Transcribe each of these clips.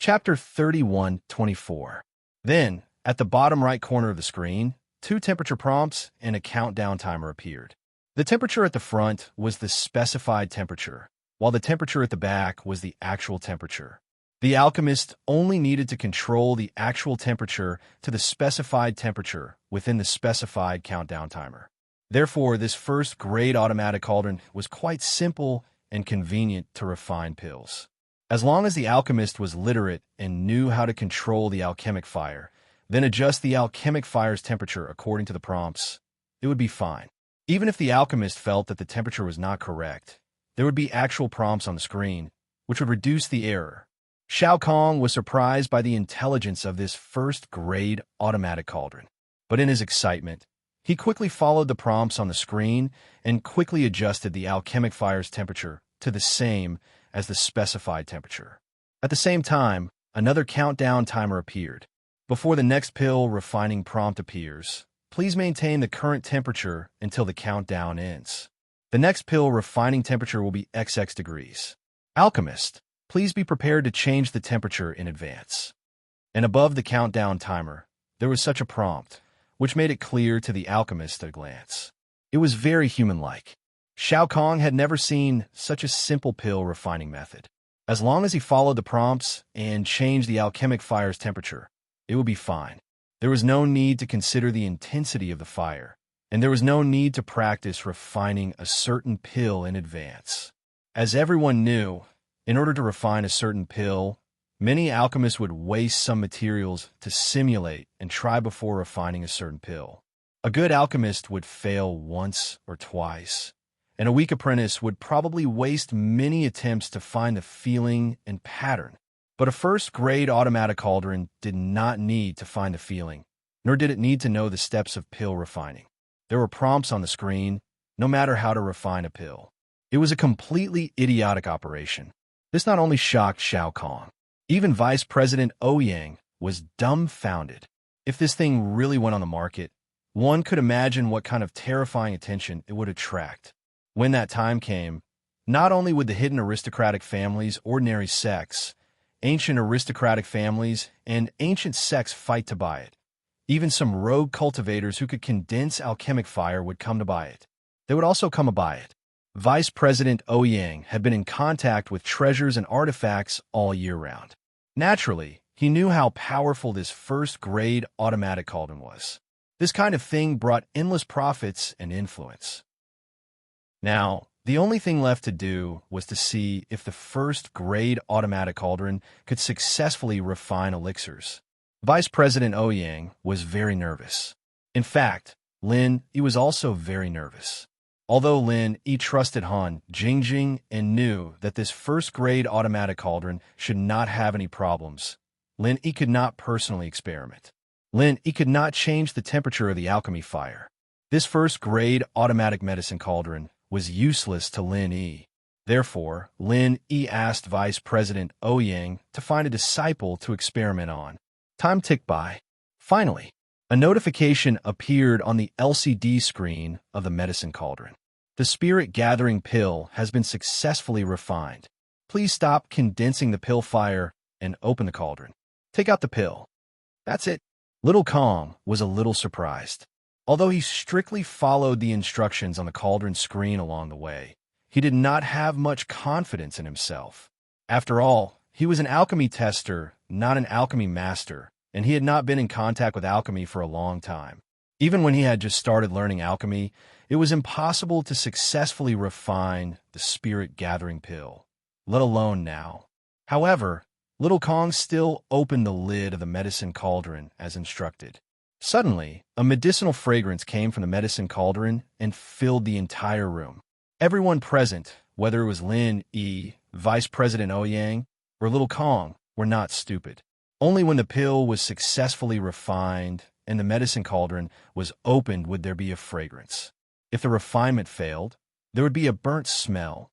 Chapter 31:24. Then, at the bottom right corner of the screen, two temperature prompts and a countdown timer appeared. The temperature at the front was the specified temperature, while the temperature at the back was the actual temperature. The alchemist only needed to control the actual temperature to the specified temperature within the specified countdown timer. Therefore, this first-grade automatic cauldron was quite simple and convenient to refine pills. As long as the alchemist was literate and knew how to control the alchemic fire, then adjust the alchemic fire's temperature according to the prompts, it would be fine. Even if the alchemist felt that the temperature was not correct, there would be actual prompts on the screen, which would reduce the error. Shao Kong was surprised by the intelligence of this first-grade automatic cauldron. But in his excitement, he quickly followed the prompts on the screen and quickly adjusted the alchemic fire's temperature to the same as the specified temperature. At the same time, another countdown timer appeared. Before the next pill refining prompt appears, please maintain the current temperature until the countdown ends. The next pill refining temperature will be XX degrees. Alchemist, please be prepared to change the temperature in advance. And above the countdown timer, there was such a prompt, which made it clear to the alchemist at a glance. It was very human-like. Shao Kong had never seen such a simple pill refining method. As long as he followed the prompts and changed the alchemic fire's temperature, it would be fine. There was no need to consider the intensity of the fire, and there was no need to practice refining a certain pill in advance. As everyone knew, in order to refine a certain pill, many alchemists would waste some materials to simulate and try before refining a certain pill. A good alchemist would fail once or twice, and a weak apprentice would probably waste many attempts to find the feeling and pattern. But a first-grade automatic cauldron did not need to find the feeling, nor did it need to know the steps of pill refining. There were prompts on the screen, no matter how to refine a pill. It was a completely idiotic operation. This not only shocked Shao Kong, even Vice President Ouyang was dumbfounded. If this thing really went on the market, one could imagine what kind of terrifying attention it would attract. When that time came, not only would the hidden aristocratic families, ordinary sects, ancient aristocratic families, and ancient sects fight to buy it. Even some rogue cultivators who could condense alchemic fire would come to buy it. They would also come to buy it. Vice President Ouyang had been in contact with treasures and artifacts all year round. Naturally, he knew how powerful this first-grade automatic cauldron was. This kind of thing brought endless profits and influence. Now, the only thing left to do was to see if the first-grade automatic cauldron could successfully refine elixirs. Vice President Ouyang was very nervous. In fact, Lin Yi was also very nervous. Although Lin Yi trusted Han Jingjing and knew that this first-grade automatic cauldron should not have any problems, Lin Yi could not personally experiment. Lin Yi could not change the temperature of the alchemy fire. This first-grade automatic medicine cauldron was useless to Lin Yi. Therefore, Lin Yi asked Vice President Ouyang to find a disciple to experiment on. Time ticked by. Finally, a notification appeared on the LCD screen of the medicine cauldron. The spirit-gathering pill has been successfully refined. Please stop condensing the pill fire and open the cauldron. Take out the pill. That's it. Little Kong was a little surprised. Although he strictly followed the instructions on the cauldron screen along the way, he did not have much confidence in himself. After all, he was an alchemy tester, not an alchemy master, and he had not been in contact with alchemy for a long time. Even when he had just started learning alchemy, it was impossible to successfully refine the spirit-gathering pill, let alone now. However, Little Kong still opened the lid of the medicine cauldron as instructed. Suddenly, a medicinal fragrance came from the medicine cauldron and filled the entire room. Everyone present, whether it was Lin Yi, Vice President Ouyang, or Little Kong, were not stupid. Only when the pill was successfully refined and the medicine cauldron was opened would there be a fragrance. If the refinement failed, there would be a burnt smell.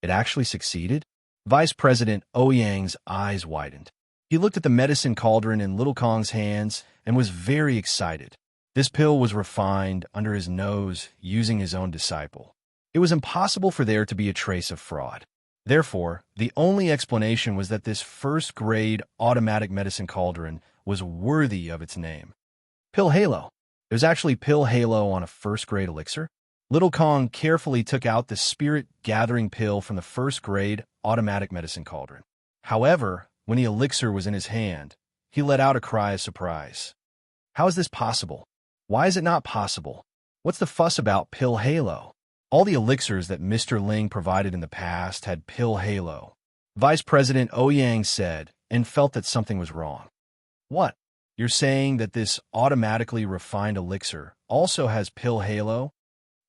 It actually succeeded? Vice President Ouyang's eyes widened. He looked at the medicine cauldron in Little Kong's hands and was very excited. This pill was refined under his nose using his own disciple. It was impossible for there to be a trace of fraud. Therefore, the only explanation was that this first-grade automatic medicine cauldron was worthy of its name. Pill Halo. It was actually Pill Halo on a first-grade elixir. Little Kong carefully took out the spirit-gathering pill from the first-grade automatic medicine cauldron. However, when the elixir was in his hand, he let out a cry of surprise. How is this possible? Why is it not possible? What's the fuss about Pill Halo? All the elixirs that Mr. Ling provided in the past had Pill Halo. Vice President Ouyang said, and felt that something was wrong. What? You're saying that this automatically refined elixir also has Pill Halo?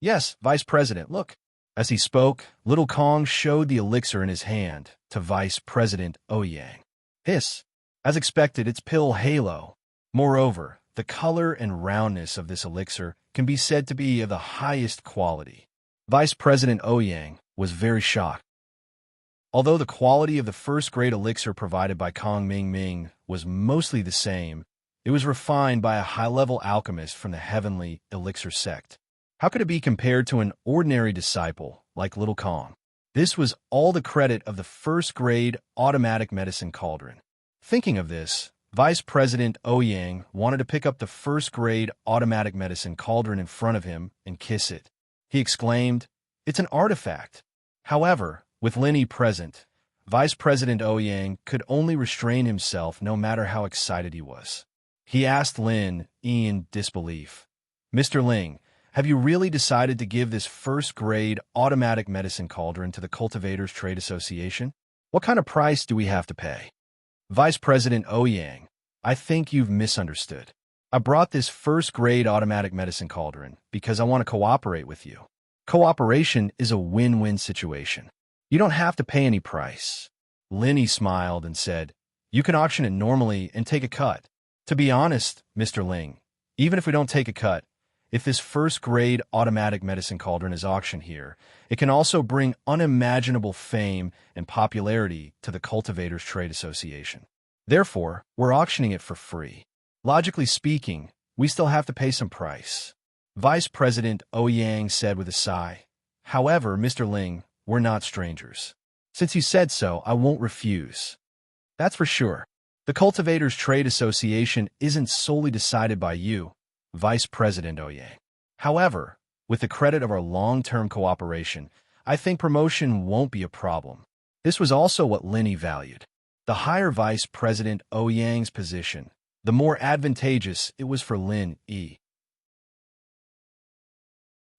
Yes, Vice President, look. As he spoke, Little Kong showed the elixir in his hand to Vice President Ouyang. Hiss. As expected, it's Pill Halo. Moreover, the color and roundness of this elixir can be said to be of the highest quality. Vice President Ouyang was very shocked. Although the quality of the first-grade elixir provided by Kong Ming Ming was mostly the same, it was refined by a high-level alchemist from the heavenly elixir sect. How could it be compared to an ordinary disciple like Little Kong? This was all the credit of the first-grade automatic medicine cauldron. Thinking of this, Vice President Ouyang wanted to pick up the first-grade automatic medicine cauldron in front of him and kiss it. He exclaimed, "It's an artifact." However, with Lin Yi present, Vice President Ouyang could only restrain himself no matter how excited he was. He asked Lin Yi in disbelief, "Mr. Ling, have you really decided to give this first-grade automatic medicine cauldron to the Cultivators Trade Association? What kind of price do we have to pay?" Vice President Ouyang, "I think you've misunderstood. I brought this first-grade automatic medicine cauldron because I want to cooperate with you. Cooperation is a win-win situation. You don't have to pay any price." Lin Yi smiled and said, "You can auction it normally and take a cut. To be honest, Mr. Ling, even if we don't take a cut, if this first-grade automatic medicine cauldron is auctioned here, it can also bring unimaginable fame and popularity to the Cultivators Trade Association. Therefore, we're auctioning it for free. Logically speaking, we still have to pay some price." Vice President Ouyang said with a sigh, "However, Mr. Ling, we're not strangers. Since you said so, I won't refuse." "That's for sure. The Cultivators Trade Association isn't solely decided by you, Vice President Ouyang. However, with the credit of our long-term cooperation, I think promotion won't be a problem." This was also what Lin Yi valued. The higher Vice President Ouyang's position, the more advantageous it was for Lin Yi.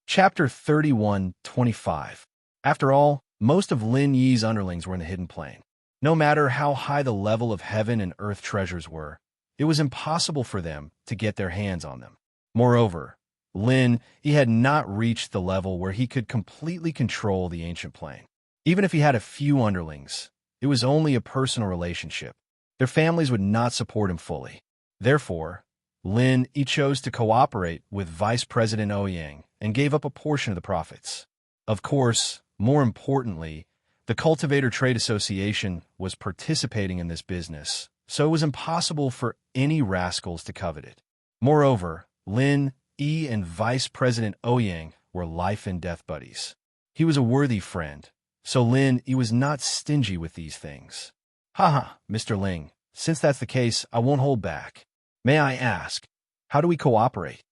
Chapter 31-25. After all, most of Lin Yi's underlings were in the hidden plane. No matter how high the level of heaven and earth treasures were, it was impossible for them to get their hands on them. Moreover, Lin Yi had not reached the level where he could completely control the ancient plane. Even if he had a few underlings, it was only a personal relationship. Their families would not support him fully. Therefore, Lin Yi chose to cooperate with Vice President Ouyang and gave up a portion of the profits. Of course, more importantly, the Cultivator Trade Association was participating in this business, so it was impossible for any rascals to covet it. Moreover, Lin Yi and Vice President Ouyang were life and death buddies. He was a worthy friend, so Lin Yi was not stingy with these things. "Haha, Mr. Ling, since that's the case, I won't hold back. May I ask, how do we cooperate?"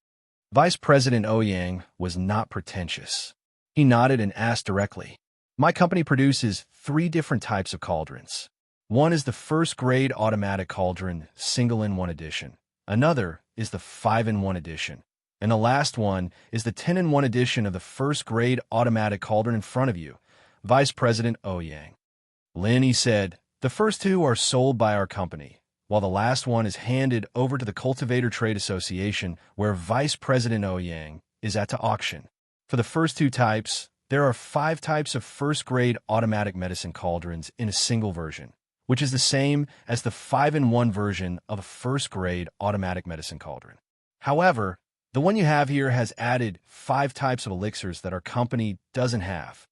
Vice President Ouyang was not pretentious. He nodded and asked directly, "My company produces 3 different types of cauldrons. One is the first-grade automatic cauldron, single-in-1 edition. Another is the 5-in-1 edition. And the last one is the 10-in-1 edition of the first-grade automatic cauldron in front of you, Vice President Ouyang." Lin Yi said, "The first 2 are sold by our company, while the last one is handed over to the Cultivator Trade Association, where Vice President Ouyang is at to auction. For the first 2 types, there are 5 types of first-grade automatic medicine cauldrons in a single version, which is the same as the 5-in-1 version of a first-grade automatic medicine cauldron. However, the one you have here has added 5 types of elixirs that our company doesn't have."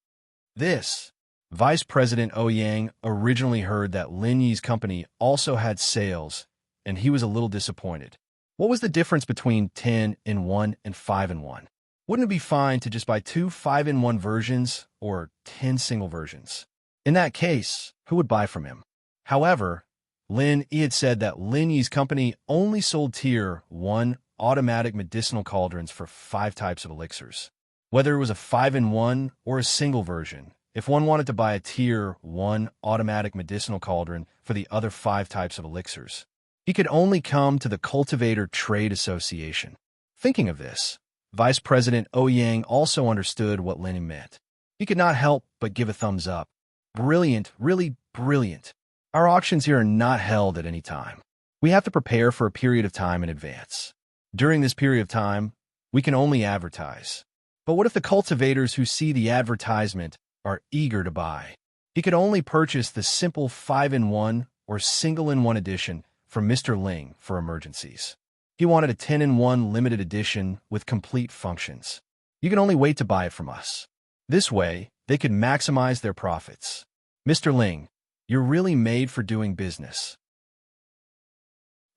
This, Vice President Ouyang originally heard that Lin Yi's company also had sales, and he was a little disappointed. What was the difference between 10-in-1 and 5-in-1? Wouldn't it be fine to just buy 2 5-in-1 versions or 10 single versions? In that case, who would buy from him? However, Lin Yi had said that Lin Yi's company only sold Tier 1 automatic medicinal cauldrons for 5 types of elixirs. Whether it was a 5-in-1 or a single version, if one wanted to buy a Tier 1 automatic medicinal cauldron for the other 5 types of elixirs, he could only come to the Cultivator Trade Association. Thinking of this, Vice President Ouyang also understood what Lin meant. He could not help but give a thumbs up. Brilliant, really brilliant. Our auctions here are not held at any time. We have to prepare for a period of time in advance. During this period of time, we can only advertise. But what if the cultivators who see the advertisement are eager to buy? He could only purchase the simple 5-in-1 or single-in-1 edition from Mr. Ling for emergencies. He wanted a 10-in-1 limited edition with complete functions. You can only wait to buy it from us. This way, they could maximize their profits. Mr. Ling, you're really made for doing business.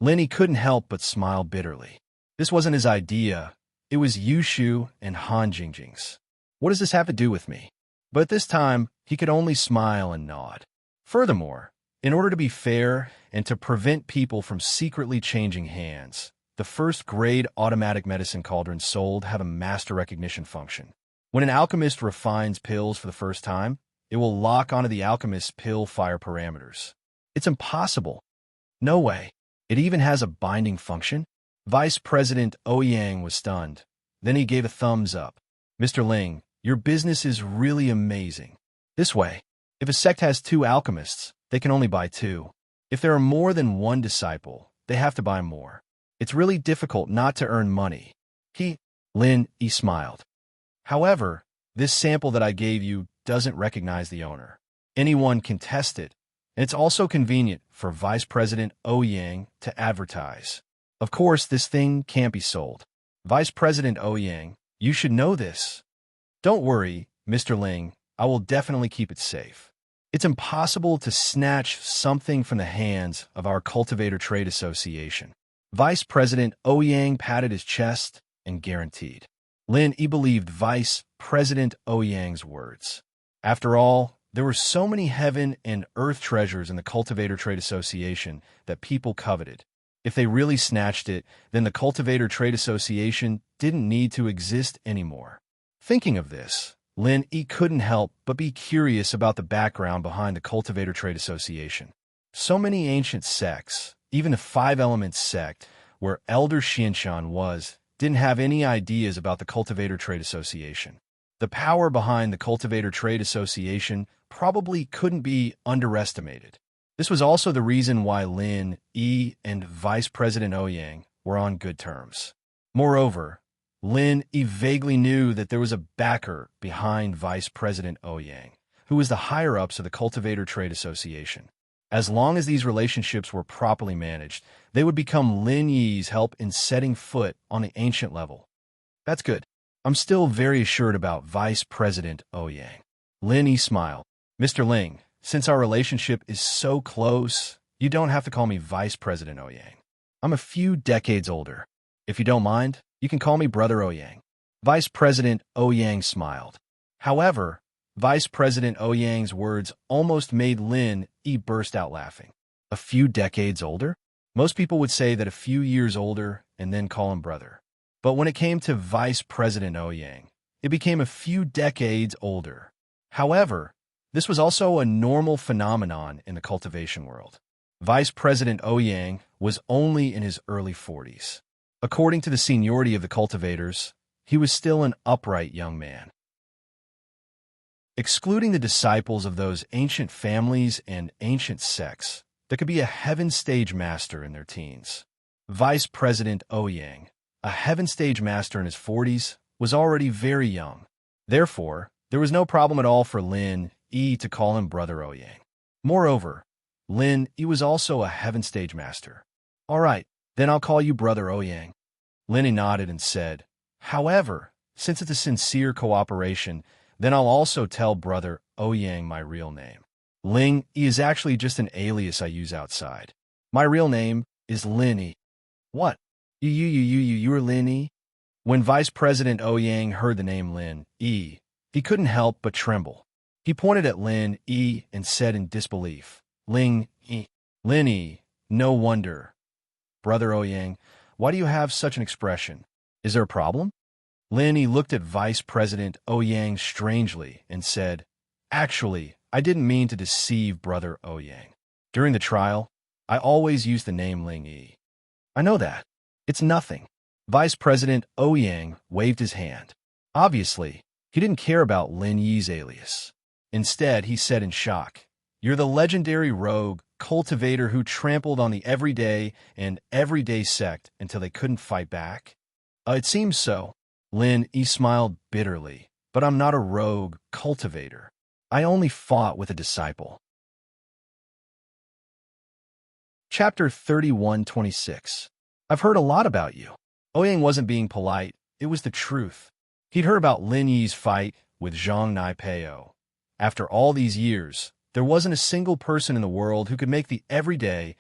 Lin couldn't help but smile bitterly. This wasn't his idea. It was Yushu and Han Jingjing's. What does this have to do with me? But this time, he could only smile and nod. Furthermore, in order to be fair and to prevent people from secretly changing hands, the first-grade automatic medicine cauldrons sold have a master recognition function. When an alchemist refines pills for the first time, it will lock onto the alchemist's pill fire parameters. It's impossible. No way. It even has a binding function? Vice President Ouyang was stunned. Then he gave a thumbs up. Mr. Ling, your business is really amazing. This way, if a sect has 2 alchemists, they can only buy 2. If there are more than 1 disciple, they have to buy more. It's really difficult not to earn money. Lin Yi smiled. However, this sample that I gave you doesn't recognize the owner. Anyone can test it, and it's also convenient for Vice President Ouyang to advertise. Of course, this thing can't be sold. Vice President Ouyang, you should know this. Don't worry, Mr. Ling, I will definitely keep it safe. It's impossible to snatch something from the hands of our Cultivator Trade Association. Vice President Ouyang patted his chest and guaranteed. Lin Yi believed Vice President Ouyang's words. After all, there were so many heaven and earth treasures in the Cultivator Trade Association that people coveted. If they really snatched it, then the Cultivator Trade Association didn't need to exist anymore. Thinking of this, Lin Yi couldn't help but be curious about the background behind the Cultivator Trade Association. So many ancient sects, even the 5-element sect, where Elder Xianshan was, didn't have any ideas about the Cultivator Trade Association. The power behind the Cultivator Trade Association probably couldn't be underestimated. This was also the reason why Lin Yi and Vice President Ouyang were on good terms. Moreover, Lin Yi vaguely knew that there was a backer behind Vice President Ouyang, who was the higher-ups of the Cultivator Trade Association. As long as these relationships were properly managed, they would become Lin Yi's help in setting foot on the ancient level. That's good. I'm still very assured about Vice President Ouyang. Lin Yi smiled. Mr. Ling, since our relationship is so close, you don't have to call me Vice President Ouyang. I'm a few decades older. If you don't mind, you can call me Brother Ouyang. Vice President Ouyang smiled. However, Vice President Ouyang's words almost made Lin Yi burst out laughing. A few decades older? Most people would say that a few years older and then call him brother. But when it came to Vice President Ouyang, it became a few decades older. However, this was also a normal phenomenon in the cultivation world. Vice President Ouyang was only in his early 40s. According to the seniority of the cultivators, he was still an upright young man. Excluding the disciples of those ancient families and ancient sects, there could be a heaven stage master in their teens. Vice President Ouyang, a heaven stage master in his 40s, was already very young. Therefore, there was no problem at all for Lin Yi to call him Brother Ouyang. Moreover, Lin Yi was also a heaven stage master. All right, then I'll call you Brother Ouyang. Lin Yi nodded and said, however, since it's a sincere cooperation, then I'll also tell Brother Ouyang my real name. Ling Yi is actually just an alias I use outside. My real name is Lin Yi. What? You're Lin Yi? When Vice President Ouyang heard the name Lin Yi, he couldn't help but tremble. He pointed at Lin Yi and said in disbelief, Ling Yi. Lin Yi, no wonder. Brother Ouyang, why do you have such an expression? Is there a problem? Lin Yi looked at Vice President Ouyang strangely and said, Actually, I didn't mean to deceive Brother Ouyang. During the trial, I always use the name Ling Yi. I know that. It's nothing. Vice President Ouyang waved his hand. Obviously, he didn't care about Lin Yi's alias. Instead, he said in shock, You're the legendary rogue cultivator who trampled on the everyday sect until they couldn't fight back? It seems so. Lin Yi smiled bitterly, but I'm not a rogue cultivator. I only fought with a disciple. Chapter 31:26. I've heard a lot about you. Ouyang wasn't being polite, it was the truth. He'd heard about Lin Yi's fight with Zhang Naipeo. After all these years, there wasn't a single person in the world who could make the everyday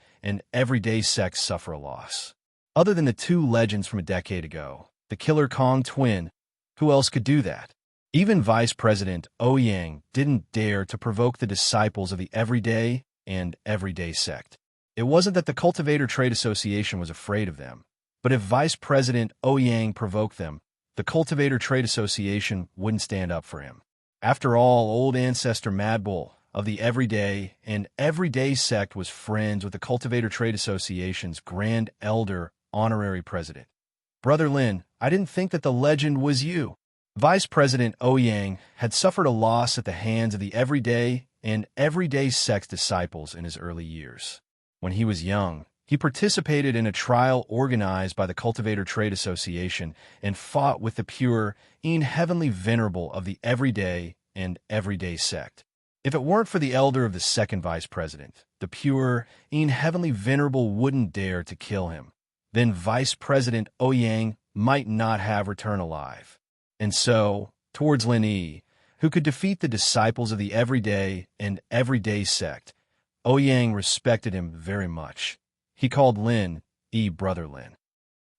sect suffer a loss. Other than the two legends from a decade ago, the Killer Kong twin, who else could do that? Even Vice President Ouyang didn't dare to provoke the disciples of the everyday sect. It wasn't that the Cultivator Trade Association was afraid of them, but if Vice President Ouyang provoked them, the Cultivator Trade Association wouldn't stand up for him. After all, old ancestor Madbull of the everyday sect was friends with the Cultivator Trade Association's Grand Elder Honorary President. Brother Lin, I didn't think that the legend was you. Vice President Ouyang had suffered a loss at the hands of the everyday sect's disciples in his early years. When he was young, he participated in a trial organized by the Cultivator Trade Association and fought with the pure, heavenly venerable of the everyday sect. If it weren't for the elder of the second vice president, the pure, heavenly venerable wouldn't dare to kill him. Then Vice President Ouyang might not have returned alive. And so, towards Lin Yi, who could defeat the disciples of the everyday sect, Ouyang respected him very much. He called Lin Yi Brother Lin.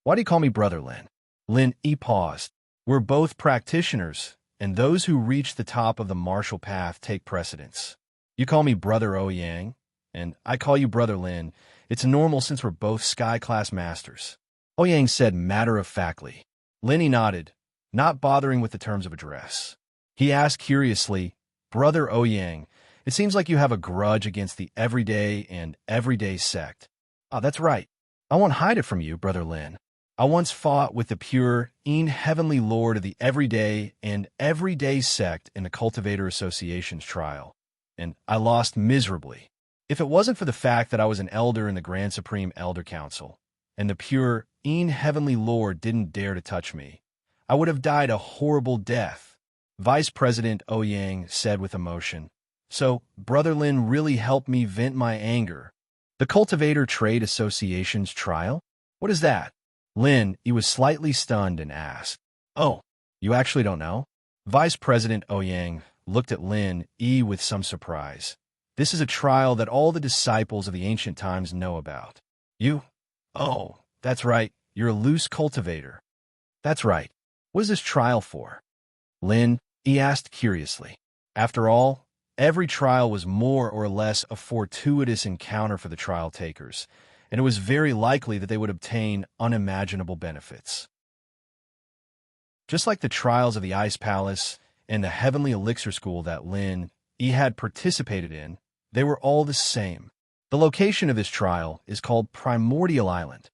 Why do you call me Brother Lin? Lin Yi paused. We're both practitioners, and those who reach the top of the martial path take precedence. You call me Brother Ouyang, and I call you Brother Lin. It's normal since we're both Sky-class masters. Ouyang said matter-of-factly. Lin Yi nodded, not bothering with the terms of address. He asked curiously, Brother Ouyang, it seems like you have a grudge against the everyday sect. Ah, that's right. I won't hide it from you, Brother Lin. I once fought with the pure, heavenly lord of the everyday sect in the Cultivator Association's trial, and I lost miserably. If it wasn't for the fact that I was an elder in the Grand Supreme Elder Council, and the pure, heavenly lord didn't dare to touch me, I would have died a horrible death. Vice President Ouyang said with emotion. So, Brother Lin really helped me vent my anger. The Cultivator Trade Association's trial? What is that? Lin, he was slightly stunned and asked. Oh, you actually don't know? Vice President Ouyang looked at Lin Yi with some surprise. This is a trial that all the disciples of the ancient times know about. You? Oh, that's right. You're a loose cultivator. That's right. What is this trial for? Lin, he asked curiously. After all, every trial was more or less a fortuitous encounter for the trial takers, and it was very likely that they would obtain unimaginable benefits. Just like the trials of the Ice Palace and the Heavenly Elixir School that Lin Yi had participated in, they were all the same. The location of this trial is called Primordial Island.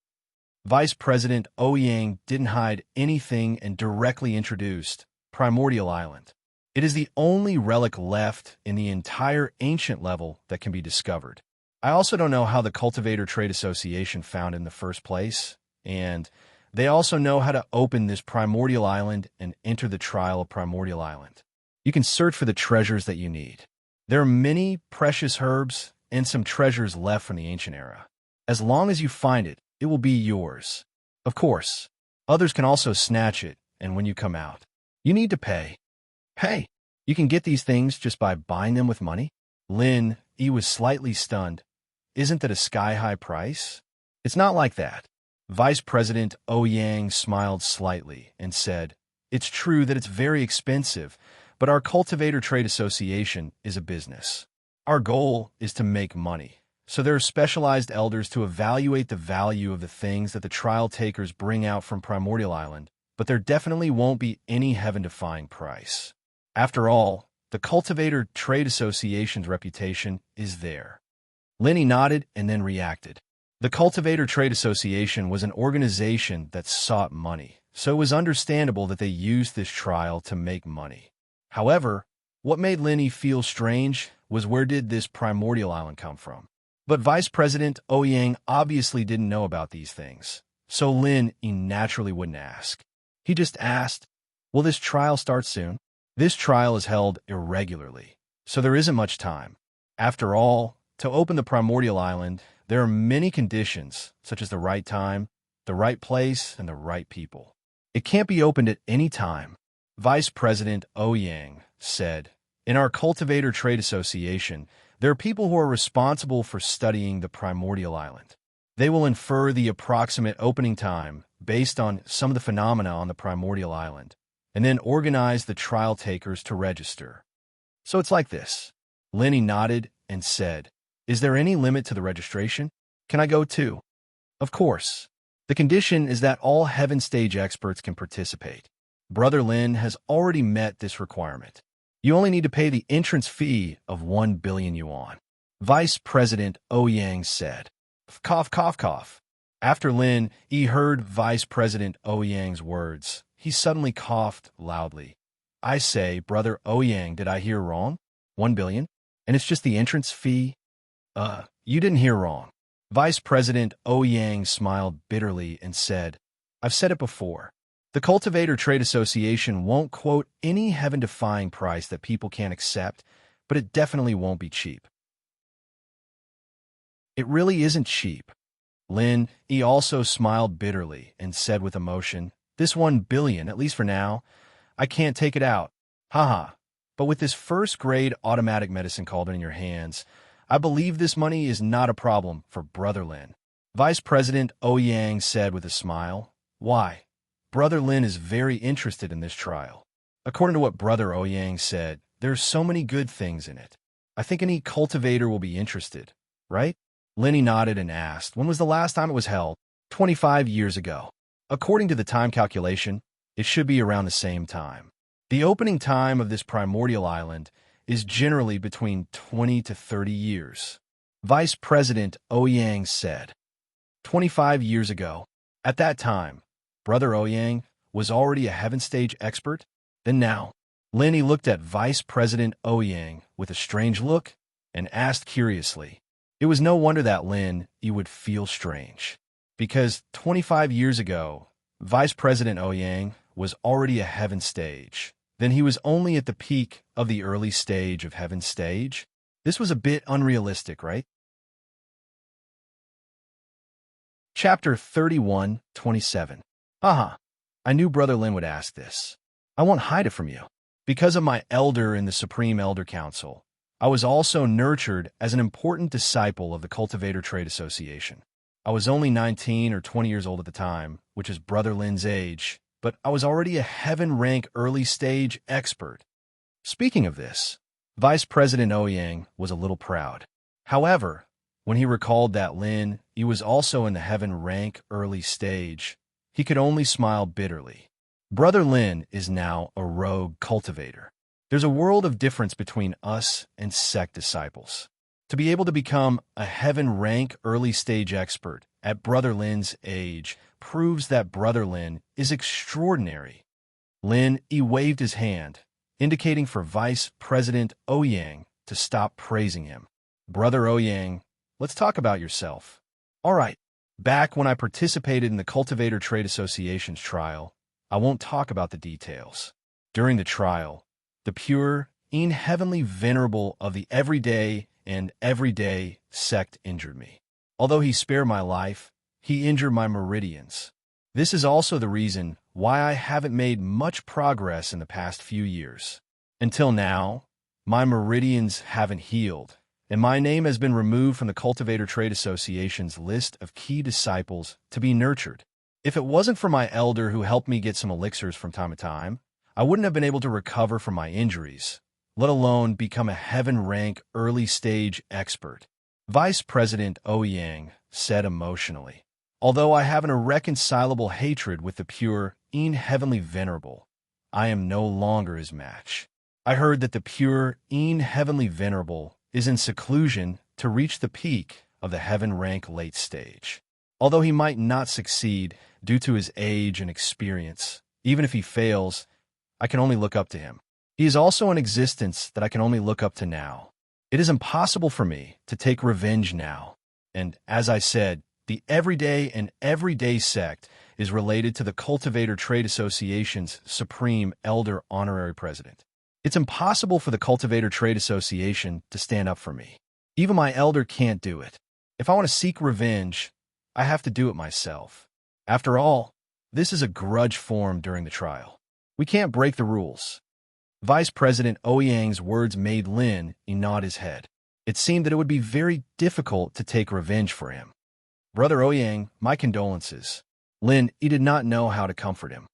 Vice President Ouyang didn't hide anything and directly introduced Primordial Island. It is the only relic left in the entire ancient level that can be discovered. I also don't know how the Cultivator Trade Association found it in the first place, and they also know how to open this Primordial Island and enter the trial of Primordial Island. You can search for the treasures that you need. There are many precious herbs and some treasures left from the ancient era. As long as you find it, it will be yours. Of course, others can also snatch it, and when you come out, you need to pay. Hey, you can get these things just by buying them with money? Lin Yi was slightly stunned. Isn't that a sky-high price? It's not like that. Vice President Ouyang smiled slightly and said, It's true that it's very expensive, but our Cultivator Trade Association is a business. Our goal is to make money. So there are specialized elders to evaluate the value of the things that the trial takers bring out from Primordial Island, but there definitely won't be any heaven-defying price. After all, the Cultivator Trade Association's reputation is there. Lenny nodded and then reacted. The Cultivator Trade Association was an organization that sought money, so it was understandable that they used this trial to make money. However, what made Lenny feel strange was where did this Primordial Island come from? But Vice President Ouyang obviously didn't know about these things, so Lin naturally wouldn't ask. He just asked, will this trial start soon? This trial is held irregularly, so there isn't much time. After all, to open the Primordial Island, there are many conditions, such as the right time, the right place, and the right people. It can't be opened at any time. Vice President Ouyang said, in our Cultivator Trade Association, there are people who are responsible for studying the Primordial Island. They will infer the approximate opening time based on some of the phenomena on the Primordial Island, and then organize the trial takers to register. So it's like this. Lenny nodded and said, is there any limit to the registration? Can I go too? Of course. The condition is that all Heaven Stage experts can participate. Brother Lin has already met this requirement. You only need to pay the entrance fee of 1 billion yuan. Vice President Ouyang said. Cough, cough, cough. After Lin heard Vice President Ouyang's words, he suddenly coughed loudly. I say, Brother Ouyang, did I hear wrong? 1 billion? And it's just the entrance fee? You didn't hear wrong. Vice President Ouyang smiled bitterly and said, I've said it before. The Cultivator Trade Association won't quote any heaven-defying price that people can't accept, but it definitely won't be cheap. It really isn't cheap. Lin also smiled bitterly and said with emotion, this 1 billion, at least for now, I can't take it out. Haha. But with this first-grade automatic medicine cauldron in your hands, I believe this money is not a problem for Brother Lin. Vice President Ouyang said with a smile, why? Brother Lin is very interested in this trial. According to what Brother Ouyang said, there are so many good things in it. I think any cultivator will be interested, right? Lenny nodded and asked, when was the last time it was held? 25 years ago. According to the time calculation, it should be around the same time. The opening time of this Primordial Island is generally between 20 to 30 years. Vice President Ouyang said. 25 years ago. At that time, Brother Ouyang was already a Heaven Stage expert. Then now, Lenny looked at Vice President Ouyang with a strange look and asked curiously. It was no wonder that Lin would feel strange, because 25 years ago, Vice President Ouyang was already a Heaven Stage. Then he was only at the peak of the early stage of Heaven Stage. This was a bit unrealistic, right? Chapter 31:27. Haha, I knew Brother Lin would ask this. I won't hide it from you. Because of my elder in the Supreme Elder Council, I was also nurtured as an important disciple of the Cultivator Trade Association. I was only 19 or 20 years old at the time, which is Brother Lin's age, but I was already a heaven-rank early-stage expert. Speaking of this, Vice President Ouyang was a little proud. However, when he recalled that Lin was also in the heaven-rank early stage, he could only smile bitterly. Brother Lin is now a rogue cultivator. There's a world of difference between us and sect disciples. To be able to become a heaven-rank early-stage expert at Brother Lin's age proves that Brother Lin is extraordinary. Lin waved his hand, indicating for Vice President Ouyang to stop praising him. Brother Ouyang, let's talk about yourself. All right, back when I participated in the Cultivator Trade Association's trial, I won't talk about the details. During the trial, the pure, heavenly venerable of the everyday sect injured me. Although he spared my life, he injured my meridians. This is also the reason why I haven't made much progress in the past few years. Until now, my meridians haven't healed, and my name has been removed from the Cultivator Trade Association's list of key disciples to be nurtured. If it wasn't for my elder who helped me get some elixirs from time to time, I wouldn't have been able to recover from my injuries, let alone become a heaven-rank early-stage expert, Vice President Ouyang said emotionally. Although I have an irreconcilable hatred with the pure, heavenly venerable, I am no longer his match. I heard that the pure, heavenly venerable is in seclusion to reach the peak of the heaven-rank late stage. Although he might not succeed due to his age and experience, even if he fails, I can only look up to him. He is also an existence that I can only look up to now. It is impossible for me to take revenge now. And, as I said, the everyday sect is related to the Cultivator Trade Association's Supreme Elder Honorary President. It's impossible for the Cultivator Trade Association to stand up for me. Even my elder can't do it. If I want to seek revenge, I have to do it myself. After all, this is a grudge formed during the trial. We can't break the rules. Vice President Ouyang's words made Lin nod his head. It seemed that it would be very difficult to take revenge for him. Brother Ouyang, my condolences. Lin, he did not know how to comfort him.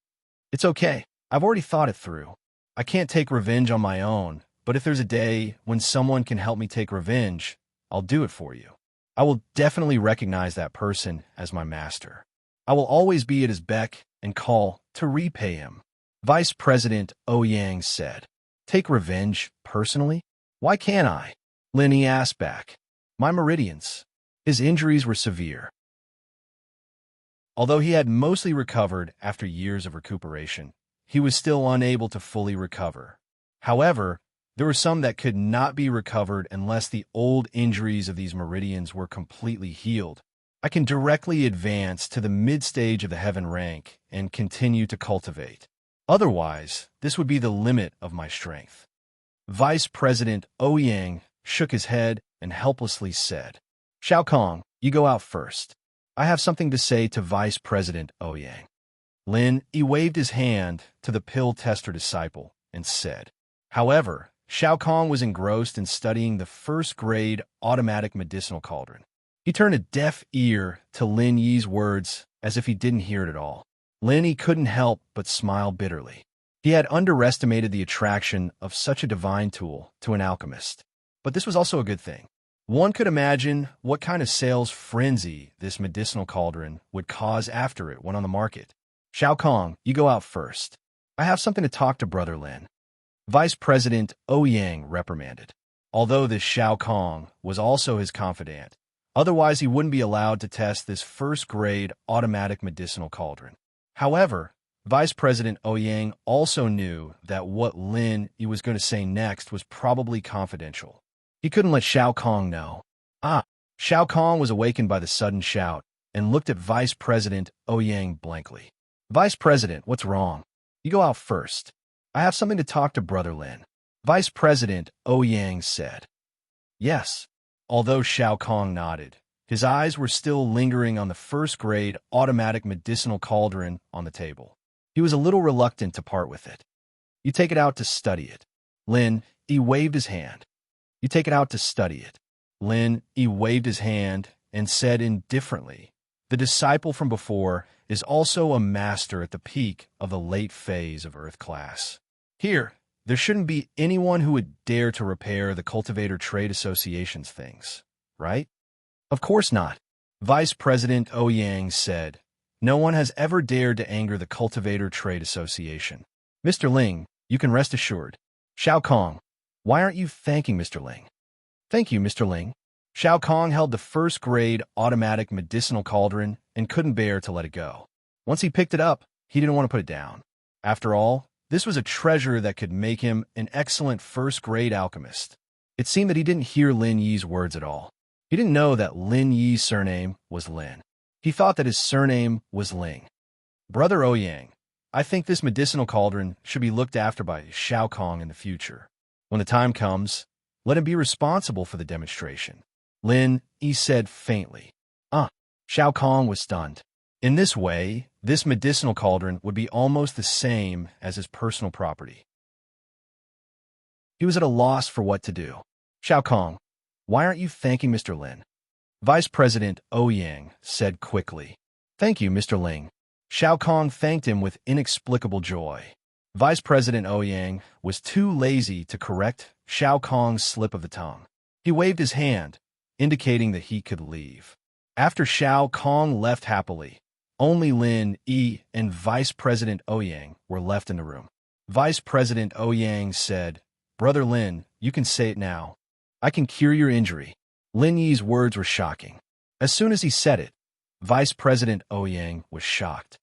It's okay. I've already thought it through. I can't take revenge on my own, but if there's a day when someone can help me take revenge, I'll do it for you. I will definitely recognize that person as my master. I will always be at his beck and call to repay him. Vice President Ouyang said. Take revenge, personally? Why can't I? Lin asked back. My meridians. His injuries were severe. Although he had mostly recovered after years of recuperation, he was still unable to fully recover. However, there were some that could not be recovered unless the old injuries of these meridians were completely healed. I can directly advance to the mid-stage of the heaven rank and continue to cultivate. Otherwise, this would be the limit of my strength. Vice President Ouyang shook his head and helplessly said, Shao Kong, you go out first. I have something to say to Vice President Ouyang. Lin, he waved his hand to the pill tester disciple and said. However, Shao Kong was engrossed in studying the first-grade automatic medicinal cauldron. He turned a deaf ear to Lin Yi's words as if he didn't hear it at all. Lin Yi couldn't help but smile bitterly. He had underestimated the attraction of such a divine tool to an alchemist. But this was also a good thing. One could imagine what kind of sales frenzy this medicinal cauldron would cause after it went on the market. Shao Kong, you go out first. I have something to talk to Brother Lin. Vice President Ouyang reprimanded. Although this Shao Kong was also his confidant, otherwise he wouldn't be allowed to test this first-grade automatic medicinal cauldron. However, Vice President Ouyang also knew that what Lin Yi was going to say next was probably confidential. He couldn't let Shao Kong know. Shao Kong was awakened by the sudden shout and looked at Vice President Ouyang blankly. Vice President, what's wrong? You go out first. I have something to talk to Brother Lin. Vice President Ouyang said. Yes. Although Shao Kong nodded, his eyes were still lingering on the first-grade automatic medicinal cauldron on the table. He was a little reluctant to part with it. You take it out to study it. Lin, he waved his hand. You take it out to study it. Lin, he waved his hand and said indifferently, the disciple from before is also a master at the peak of the late phase of Earth class. Here, there shouldn't be anyone who would dare to repair the Cultivator Trade Association's things, right? Of course not. Vice President Ouyang said, no one has ever dared to anger the Cultivator Trade Association. Mr. Ling, you can rest assured. Shao Kong, why aren't you thanking Mr. Ling? Thank you, Mr. Ling. Shao Kong held the first-grade automatic medicinal cauldron and couldn't bear to let it go. Once he picked it up, he didn't want to put it down. After all, this was a treasure that could make him an excellent first-grade alchemist. It seemed that he didn't hear Lin Yi's words at all. He didn't know that Lin Yi's surname was Lin. He thought that his surname was Ling. Brother Ouyang, I think this medicinal cauldron should be looked after by Shao Kong in the future. When the time comes, let him be responsible for the demonstration. Lin Yi said faintly. Shao Kong was stunned. In this way, this medicinal cauldron would be almost the same as his personal property. He was at a loss for what to do. Shao Kong, why aren't you thanking Mr. Lin? Vice President Ouyang said quickly. Thank you, Mr. Ling. Shao Kong thanked him with inexplicable joy. Vice President Ouyang was too lazy to correct Shao Kong's slip of the tongue. He waved his hand, indicating that he could leave. After Shao Kong left happily, only Lin Yi and Vice President Ouyang were left in the room. Vice President Ouyang said, "Brother Lin, you can say it now. I can cure your injury." Lin Yi's words were shocking. As soon as he said it, Vice President Ouyang was shocked.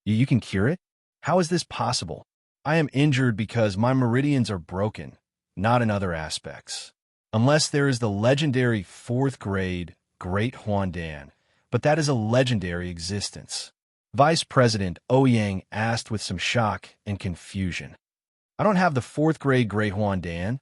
You can cure it? How is this possible? I am injured because my meridians are broken, not in other aspects. Unless there is the legendary 4th grade Great Huandan, but that is a legendary existence. Vice President Ouyang asked with some shock and confusion. I don't have the 4th grade Great Huandan,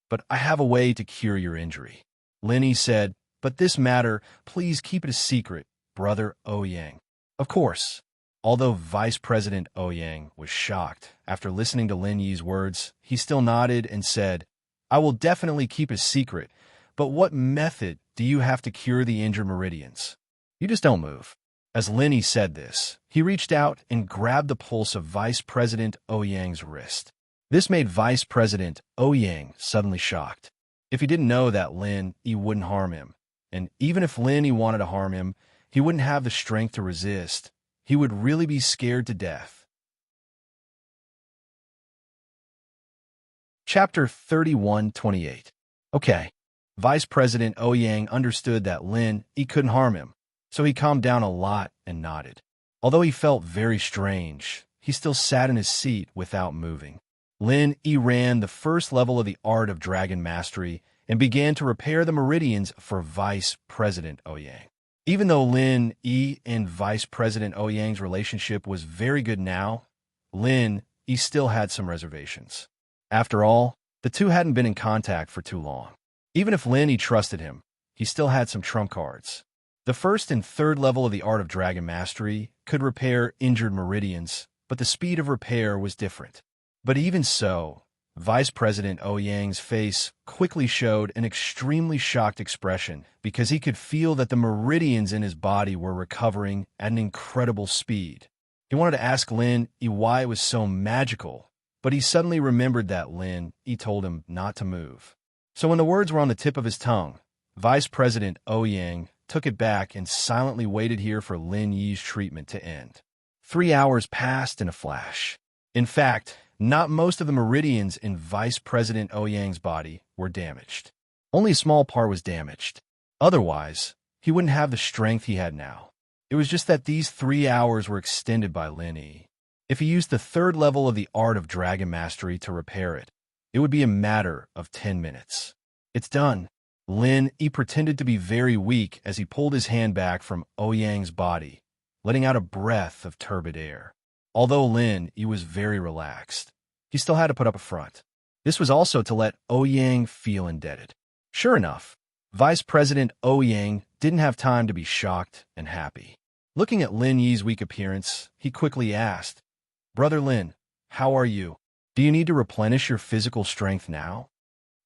but I have a way to cure your injury. Lin Yi said, "But this matter, please keep it a secret, Brother Ouyang." Of course. Although Vice President Ouyang was shocked after listening to Lin Yi's words, he still nodded and said, "I will definitely keep it secret, but what method do you have to cure the injured meridians? You just don't move." As Lin Yi said this, he reached out and grabbed the pulse of Vice President Ouyang's wrist. This made Vice President Ouyang suddenly shocked. If he didn't know that Lin Yi wouldn't harm him, and even if Lin Yi wanted to harm him, he wouldn't have the strength to resist. He would really be scared to death. Chapter 31:28. Okay. Vice President Ouyang understood that Lin Yi couldn't harm him, so he calmed down a lot and nodded. Although he felt very strange, he still sat in his seat without moving. Lin Yi ran the first level of the art of dragon mastery and began to repair the meridians for Vice President Ouyang. Even though Lin Yi and Vice President Ouyang's relationship was very good now, Lin Yi still had some reservations. After all, the two hadn't been in contact for too long. Even if Lin Yi trusted him, he still had some trump cards. The 1st and 3rd level of the art of dragon mastery could repair injured meridians, but the speed of repair was different. But even so, Vice President Ouyang's face quickly showed an extremely shocked expression because he could feel that the meridians in his body were recovering at an incredible speed. He wanted to ask Lin Yi why it was so magical, but he suddenly remembered that Lin Yi told him not to move. So when the words were on the tip of his tongue, Vice President Ouyang took it back and silently waited here for Lin Yi's treatment to end. 3 hours passed in a flash. In fact, not most of the meridians in Vice President Ouyang's body were damaged. Only a small part was damaged. Otherwise, he wouldn't have the strength he had now. It was just that these 3 hours were extended by Lin Yi. If he used the 3rd level of the art of dragon mastery to repair it, it would be a matter of 10 minutes. It's done. Lin Yi pretended to be very weak as he pulled his hand back from Ouyang's body, letting out a breath of turbid air. Although Lin Yi was very relaxed, he still had to put up a front. This was also to let Ouyang feel indebted. Sure enough, Vice President Ouyang didn't have time to be shocked and happy. Looking at Lin Yi's weak appearance, he quickly asked, "Brother Lin, how are you? Do you need to replenish your physical strength now?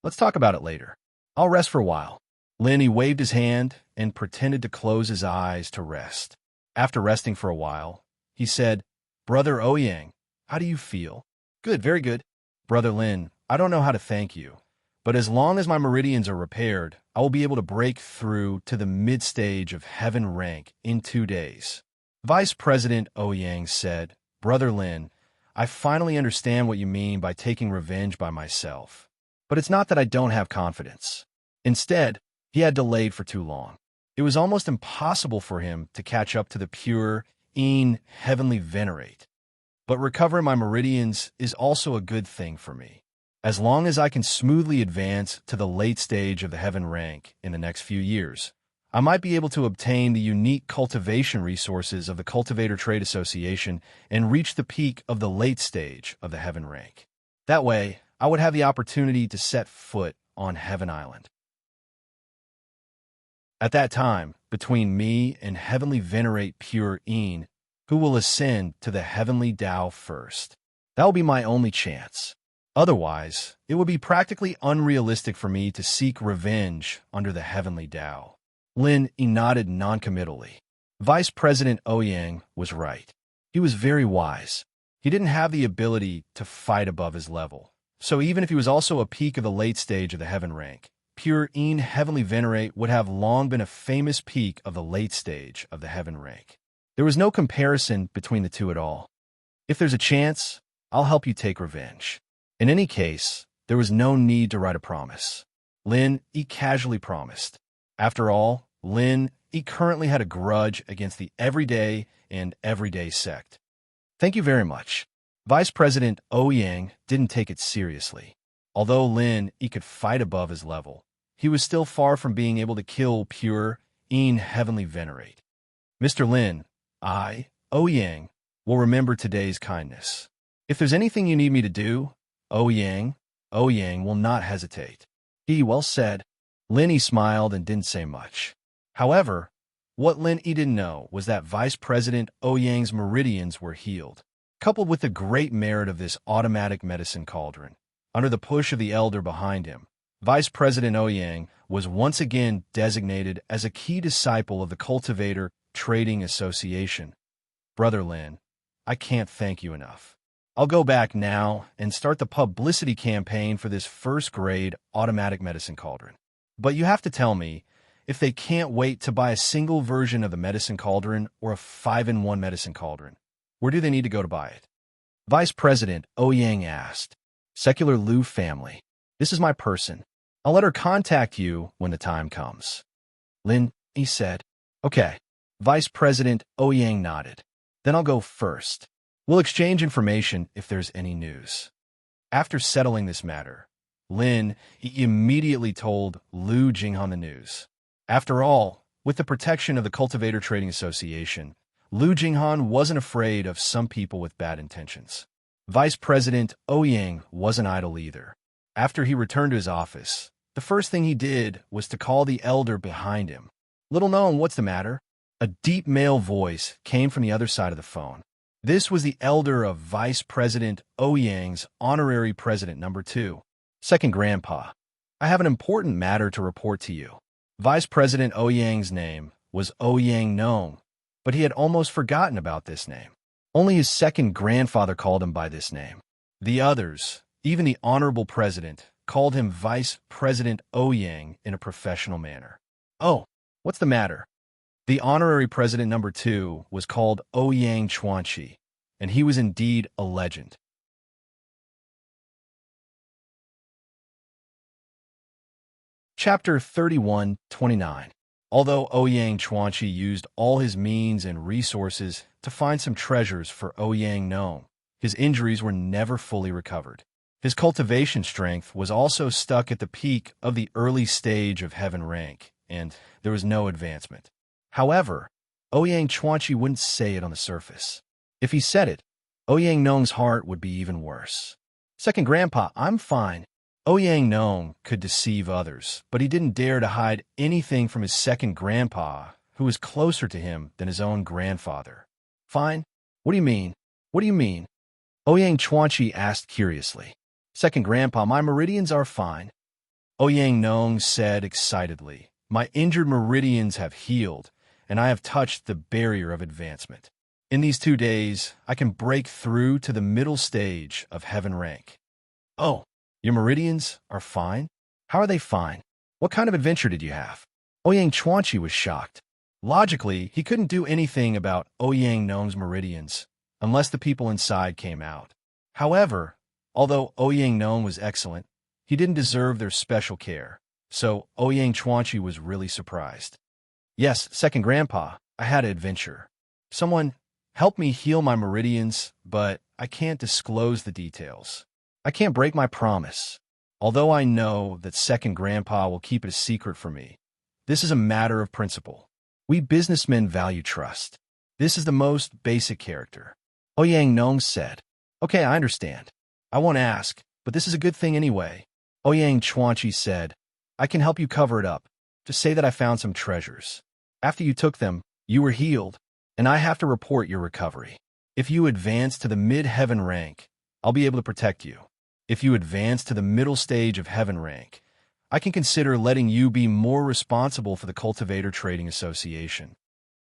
Let's talk about it later. I'll rest for a while." Lin Yi waved his hand and pretended to close his eyes to rest. After resting for a while, he said, "Brother Ouyang, how do you feel?" "Good, very good." "Brother Lin, I don't know how to thank you, but as long as my meridians are repaired, I will be able to break through to the mid-stage of heaven rank in 2 days." Vice President Ouyang said, "Brother Lin, I finally understand what you mean by taking revenge by myself. But it's not that I don't have confidence. Instead, he had delayed for too long. It was almost impossible for him to catch up to the pure, heavenly venerate. But recovering my meridians is also a good thing for me. As long as I can smoothly advance to the late stage of the heaven rank in the next few years, I might be able to obtain the unique cultivation resources of the Cultivator Trade Association and reach the peak of the late stage of the heaven rank. That way, I would have the opportunity to set foot on Heaven Island. At that time, between me and Heavenly Venerate Pure Een, who will ascend to the Heavenly Tao first. That will be my only chance. Otherwise, it would be practically unrealistic for me to seek revenge under the Heavenly Tao. Lin Yi nodded noncommittally. Vice President Ouyang was right. He was very wise. He didn't have the ability to fight above his level. So even if he was also a peak of the late stage of the heaven rank, pure Een Heavenly Venerate would have long been a famous peak of the late stage of the heaven rank. There was no comparison between the two at all. If there's a chance, I'll help you take revenge. In any case, there was no need to write a promise. Lin Yi casually promised. After all, Lin Yi currently had a grudge against the everyday and everyday sect. Thank you very much. Vice President Ouyang didn't take it seriously. Although Lin Yi could fight above his level, he was still far from being able to kill pure Een Heavenly Venerate. Mr. Lin, I, Ouyang, will remember today's kindness. If there's anything you need me to do, Ouyang will not hesitate. He well said. Lin Yi smiled and didn't say much. However, what Lin Yi didn't know was that Vice President Ouyang's meridians were healed. Coupled with the great merit of this automatic medicine cauldron, under the push of the elder behind him, Vice President Ouyang was once again designated as a key disciple of the Cultivator Trading Association. Brother Lin, I can't thank you enough. I'll go back now and start the publicity campaign for this first-grade automatic medicine cauldron. But you have to tell me if they can't wait to buy a single version of the medicine cauldron or a 5-in-1 medicine cauldron. Where do they need to go to buy it? Vice President Ouyang asked. Secular Liu family. This is my person. I'll let her contact you when the time comes. Lin Yi said. Okay. Vice President Ouyang nodded. Then I'll go first. We'll exchange information if there's any news. After settling this matter, Lin Yi immediately told Liu Jinghan the news. After all, with the protection of the Cultivator Trading Association, Liu Jinghan wasn't afraid of some people with bad intentions. Vice President Ouyang wasn't idle either. After he returned to his office, the first thing he did was to call the elder behind him. Little known, what's the matter? A deep male voice came from the other side of the phone. This was the elder of Vice President Ouyang's honorary president number 2, second grandpa. I have an important matter to report to you. Vice President Ouyang's name was Ouyang Nong, but he had almost forgotten about this name. Only his second grandfather called him by this name. The others, even the honorable president, called him Vice President Ouyang in a professional manner. Oh, what's the matter? The honorary president number 2 was called Ouyang Chuanqi, and he was indeed a legend. Chapter 31-29. Although Ouyang Chuanqi used all his means and resources to find some treasures for Ouyang Nong, his injuries were never fully recovered. His cultivation strength was also stuck at the peak of the early stage of heaven rank, and there was no advancement. However, Ouyang Chuanqi wouldn't say it on the surface. If he said it, Ouyang Nong's heart would be even worse. Second grandpa, I'm fine. Ouyang Nong could deceive others, but he didn't dare to hide anything from his second grandpa, who was closer to him than his own grandfather. Fine? What do you mean? What do you mean? Ouyang Chuanqi asked curiously. Second grandpa, my meridians are fine. Ouyang Nong said excitedly, my injured meridians have healed, and I have touched the barrier of advancement. In these 2 days, I can break through to the middle stage of heaven rank. Oh, your meridians are fine? How are they fine? What kind of adventure did you have? Ouyang Chuanqi was shocked. Logically, he couldn't do anything about Ouyang Nong's meridians, unless the people inside came out. However, although Ouyang Nong was excellent, he didn't deserve their special care, so Ouyang Chuanqi was really surprised. Yes, second grandpa, I had an adventure. Someone helped me heal my meridians, but I can't disclose the details. I can't break my promise. Although I know that second grandpa will keep it a secret from me, this is a matter of principle. We businessmen value trust. This is the most basic character. Ouyang Nong said. Okay, I understand. I won't ask, but this is a good thing anyway. Ouyang Chuanqi said. I can help you cover it up. Just say that I found some treasures. After you took them, you were healed, and I have to report your recovery. If you advance to the mid-heaven rank, I'll be able to protect you. If you advance to the middle stage of heaven rank, I can consider letting you be more responsible for the Cultivator Trading Association.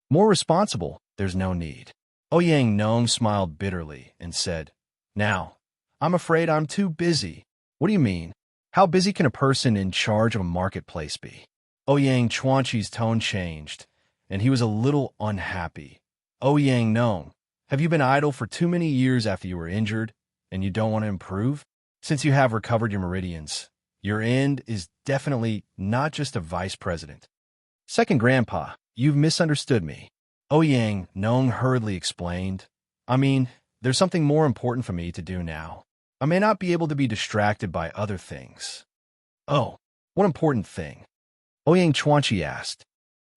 More responsible? There's no need. Ouyang Nong smiled bitterly and said, "Now, I'm afraid I'm too busy." "What do you mean? How busy can a person in charge of a marketplace be?" Ouyang Chuanqi's tone changed, and he was a little unhappy. "Ouyang Nong, have you been idle for too many years after you were injured, and you don't want to improve? Since you have recovered your meridians, your end is definitely not just a vice president." "Second Grandpa, you've misunderstood me," Ouyang Nong hurriedly explained. "I mean, there's something more important for me to do now. I may not be able to be distracted by other things." "Oh, what important thing?" Ouyang Chuanqi asked.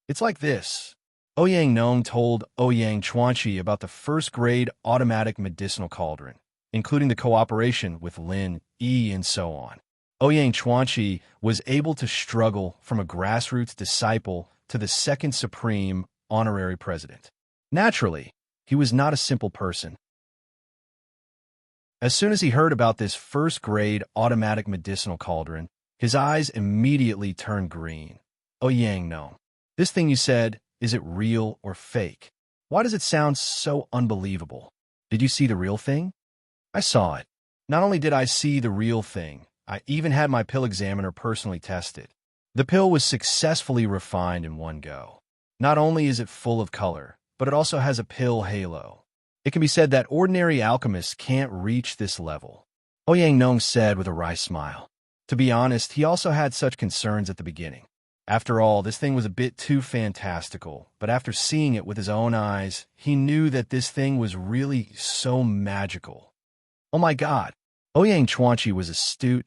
"It's like this." Ouyang Nong told Ouyang Chuanqi about the first-grade automatic medicinal cauldron, including the cooperation with Lin Yi and so on. Ouyang Chuanqi was able to struggle from a grassroots disciple to the second supreme honorary president. Naturally, he was not a simple person. As soon as he heard about this first-grade automatic medicinal cauldron, his eyes immediately turned green. "Ouyang Nong, this thing you said, is it real or fake? Why does it sound so unbelievable? Did you see the real thing?" "I saw it. Not only did I see the real thing, I even had my pill examiner personally test it. The pill was successfully refined in one go. Not only is it full of color, but it also has a pill halo. It can be said that ordinary alchemists can't reach this level," Ouyang Nong said with a wry smile. To be honest, he also had such concerns at the beginning. After all, this thing was a bit too fantastical, but after seeing it with his own eyes, he knew that this thing was really so magical. "Oh my God!" Ouyang Chuanqi was astute.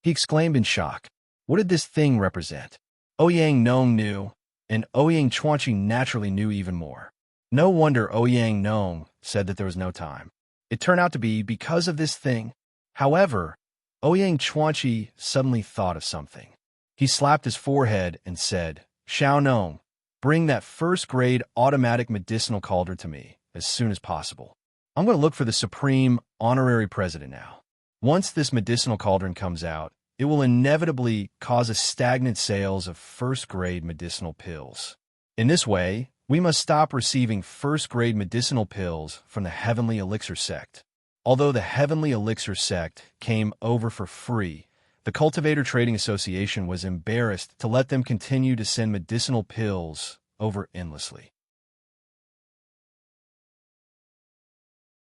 He exclaimed in shock. What did this thing represent? Ouyang Nong knew, and Ouyang Chuanqi naturally knew even more. No wonder Ouyang Nong said that there was no time. It turned out to be because of this thing. However, Ouyang Chuanqi suddenly thought of something. He slapped his forehead and said, "Xiao Nong, bring that first-grade automatic medicinal cauldron to me as soon as possible. I'm going to look for the supreme honorary president now. Once this medicinal cauldron comes out, it will inevitably cause a stagnant sales of first-grade medicinal pills. In this way, we must stop receiving first-grade medicinal pills from the Heavenly Elixir sect. Although the Heavenly Elixir sect came over for free, the Cultivator Trading Association was embarrassed to let them continue to send medicinal pills over endlessly."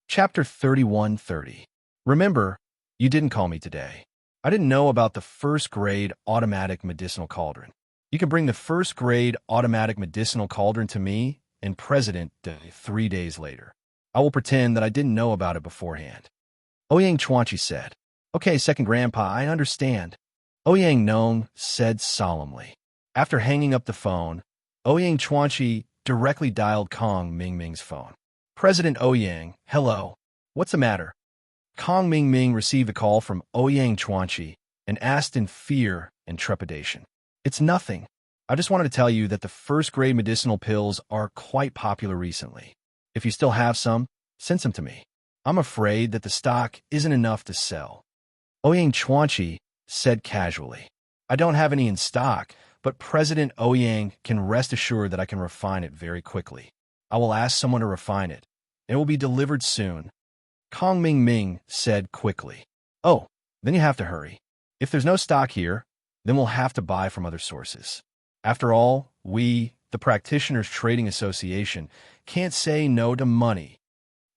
Chapter 3130. Remember, you didn't call me today. I didn't know about the first-grade automatic medicinal cauldron. You can bring the first-grade automatic medicinal cauldron to me and President 3 days later. I will pretend that I didn't know about it beforehand." Ouyang Chuanqi said. "Okay, Second Grandpa, I understand," Ouyang Nong said solemnly. After hanging up the phone, Ouyang Chuanqi directly dialed Kong Mingming's phone. "President Ouyang, hello. What's the matter?" Kong Mingming received a call from Ouyang Chuanqi and asked in fear and trepidation. "It's nothing. I just wanted to tell you that the first-grade medicinal pills are quite popular recently. If you still have some, send some to me. I'm afraid that the stock isn't enough to sell." Ouyang Chuanqi said casually, "I don't have any in stock, but President Ouyang can rest assured that I can refine it very quickly. I will ask someone to refine it, and it will be delivered soon." Kong Mingming said quickly. "Oh, then you have to hurry. If there's no stock here, then we'll have to buy from other sources. After all, we, the Practitioners Trading Association, can't say no to money."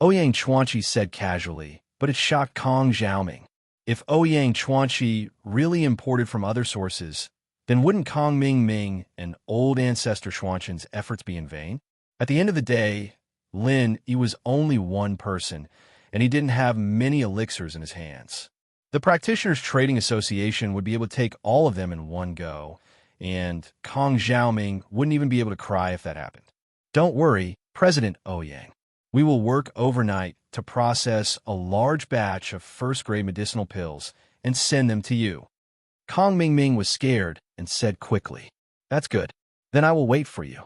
Ouyang Chuanqi said casually, but it shocked Kong Xiaoming. If Ouyang Chuanqi really imported from other sources, then wouldn't Kong Mingming and old ancestor Xuanqin's efforts be in vain? At the end of the day, Lin Yi was only one person, and he didn't have many elixirs in his hands. The Practitioners Trading Association would be able to take all of them in one go, and Kong Xiaoming wouldn't even be able to cry if that happened. "Don't worry, President Ouyang. We will work overnight to process a large batch of first-grade medicinal pills and send them to you." Kong Mingming was scared and said quickly, "That's good. Then I will wait for you."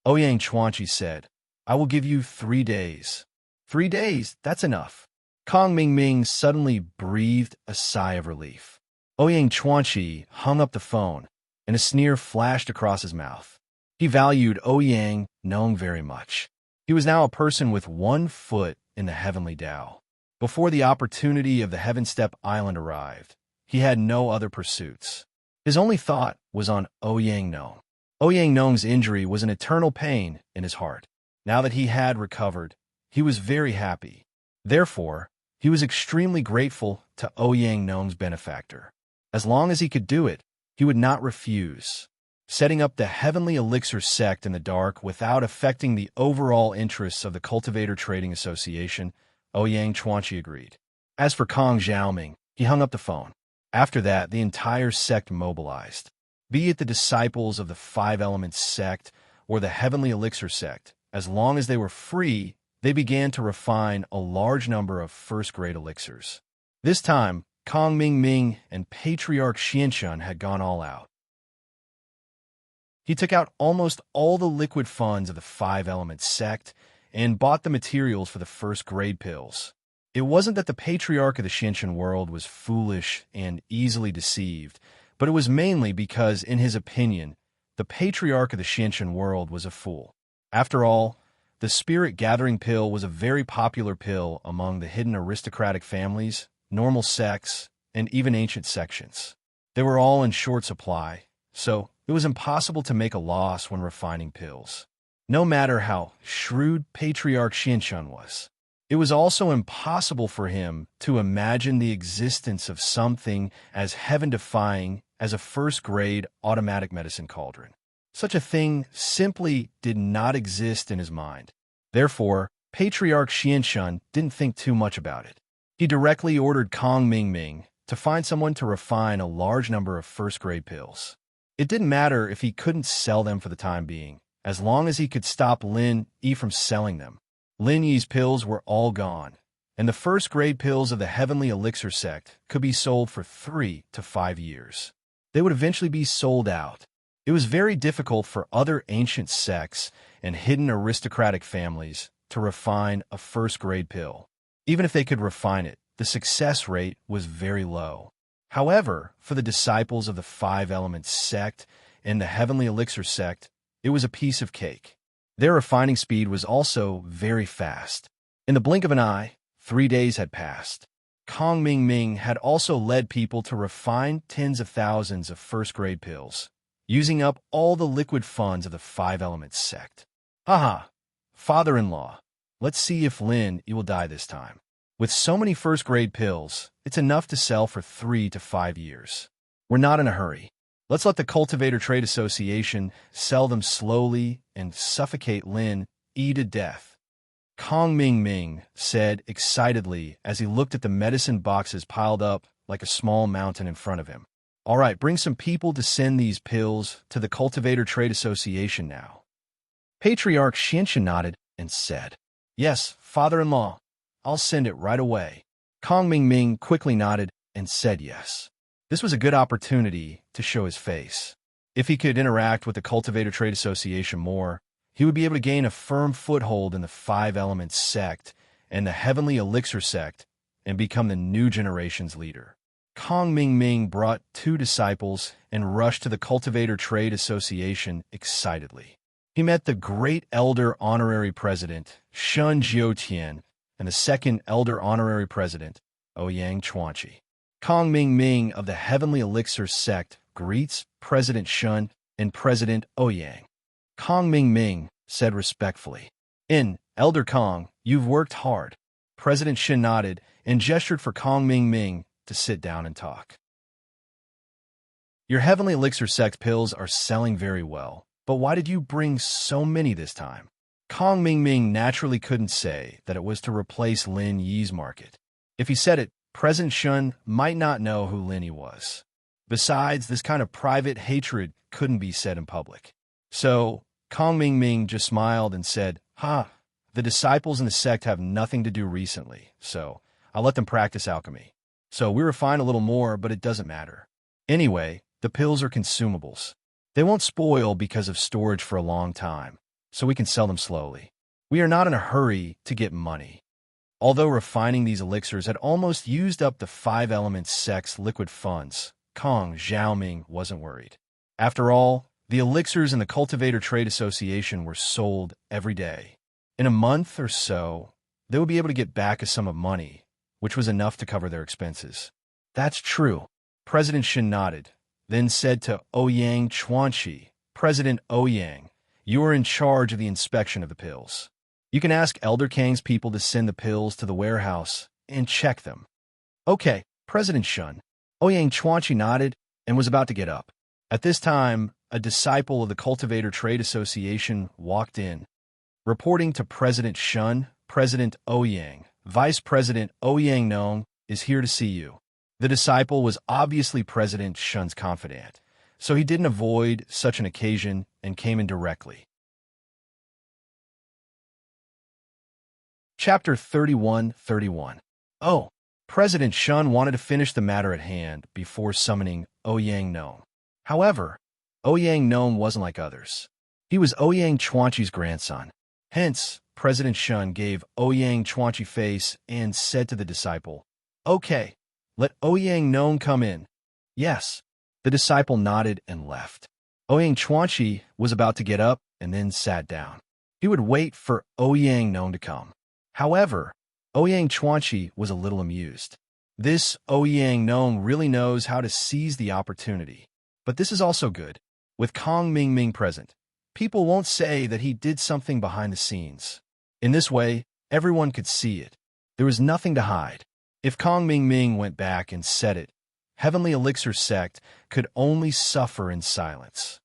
Ouyang Chuanqi said, "I will give you 3 days." 3 days, that's enough." Kong Mingming suddenly breathed a sigh of relief. Ouyang Chuanqi hung up the phone, and a sneer flashed across his mouth. He valued Ouyang Nong very much. He was now a person with 1 foot in the heavenly Tao. Before the opportunity of the Heaven Step Island arrived, he had no other pursuits. His only thought was on Ouyang Nong. Ouyang Nong's injury was an eternal pain in his heart. Now that he had recovered, he was very happy. Therefore, he was extremely grateful to Ouyang Nong's benefactor. As long as he could do it, he would not refuse. Setting up the Heavenly Elixir sect in the dark without affecting the overall interests of the Cultivator Trading Association, Ouyang Chuanqi agreed. As for Kong Xiaoming, he hung up the phone. After that, the entire sect mobilized. Be it the disciples of the Five Elements sect or the Heavenly Elixir sect, as long as they were free, they began to refine a large number of first-grade elixirs. This time, Kong Mingming and Patriarch Xianshun had gone all out. He took out almost all the liquid funds of the Five Elements sect and bought the materials for the first-grade pills. It wasn't that the Patriarch of the Xianshun world was foolish and easily deceived, but it was mainly because, in his opinion, the Patriarch of the Xianshun world was a fool. After all, the spirit-gathering pill was a very popular pill among the hidden aristocratic families, normal sects, and even ancient sections. They were all in short supply, so it was impossible to make a loss when refining pills. No matter how shrewd Patriarch Xianshun was, it was also impossible for him to imagine the existence of something as heaven-defying as a first-grade automatic medicine cauldron. Such a thing simply did not exist in his mind. Therefore, Patriarch Xianshun didn't think too much about it. He directly ordered Kong Mingming to find someone to refine a large number of first-grade pills. It didn't matter if he couldn't sell them for the time being, as long as he could stop Lin Yi from selling them. Lin Yi's pills were all gone, and the first-grade pills of the Heavenly Elixir sect could be sold for 3 to 5 years. They would eventually be sold out. It was very difficult for other ancient sects and hidden aristocratic families to refine a first-grade pill. Even if they could refine it, the success rate was very low. However, for the disciples of the Five Elements sect and the Heavenly Elixir sect, it was a piece of cake. Their refining speed was also very fast. In the blink of an eye, 3 days had passed. Kong Mingming had also led people to refine tens of thousands of first-grade pills, using up all the liquid funds of the Five Elements sect. Haha, father-in-law, let's see if Lin Yi will die this time. With so many first-grade pills, it's enough to sell for 3 to 5 years. We're not in a hurry. Let's let the Cultivator Trade Association sell them slowly and suffocate Lin Yi to death. Kong Mingming said excitedly as he looked at the medicine boxes piled up like a small mountain in front of him. All right, bring some people to send these pills to the Cultivator Trade Association now. Patriarch Xianshun nodded and said, Yes, father-in-law, I'll send it right away. Kong Mingming quickly nodded and said yes. This was a good opportunity to show his face. If he could interact with the Cultivator Trade Association more, he would be able to gain a firm foothold in the Five Elements sect and the Heavenly Elixir sect and become the new generation's leader. Kong Mingming brought 2 disciples and rushed to the Cultivator Trade Association excitedly. He met the Great Elder Honorary President, Shun Jiutian, and the Second Elder Honorary President, Ouyang Chuanqi. Kong Mingming of the Heavenly Elixir sect greets President Shun and President Ouyang. Kong Mingming said respectfully, Elder Kong, you've worked hard. President Shun nodded and gestured for Kong Mingming to sit down and talk. Your Heavenly Elixir sect pills are selling very well, but why did you bring so many this time? Kong Mingming naturally couldn't say that it was to replace Lin Yi's market. If he said it, President Shun might not know who Lin Yi was. Besides, this kind of private hatred couldn't be said in public. So, Kong Mingming just smiled and said, the disciples in the sect have nothing to do recently, so I'll let them practice alchemy. So we refine a little more, but it doesn't matter. Anyway, the pills are consumables. They won't spoil because of storage for a long time, so we can sell them slowly. We are not in a hurry to get money. Although refining these elixirs had almost used up the Five Elements sect's liquid funds, Kong Xiaoming wasn't worried. After all, the elixirs in the Cultivator Trade Association were sold every day. In a month or so, they would be able to get back a sum of money, which was enough to cover their expenses. That's true. President Shin nodded, then said to Ouyang Chuanqi, President Ouyang, you are in charge of the inspection of the pills. You can ask Elder Kang's people to send the pills to the warehouse and check them. Okay, President Shun. Ouyang Chuanqi nodded and was about to get up. At this time, a disciple of the Cultivator Trade Association walked in. Reporting to President Shun, President Ouyang, Vice President Ouyang Nong is here to see you. The disciple was obviously President Shun's confidant, so he didn't avoid such an occasion and came in directly. Chapter 31:31. Oh, President Shun wanted to finish the matter at hand before summoning Ouyang Nong. However, Ouyang Nong wasn't like others. He was Ouyang Chuanqi's grandson. Hence, President Shun gave Ouyang Chuanqi face and said to the disciple, Okay, let Ouyang Nong come in. Yes. The disciple nodded and left. Ouyang Chuanqi was about to get up and then sat down. He would wait for Ouyang Nong to come. However, Ouyang Chuanqi was a little amused. This Ouyang Nong really knows how to seize the opportunity. But this is also good. With Kong Mingming present, people won't say that he did something behind the scenes. In this way, everyone could see it. There was nothing to hide. If Kong Mingming went back and said it, Heavenly Elixir Sect could only suffer in silence.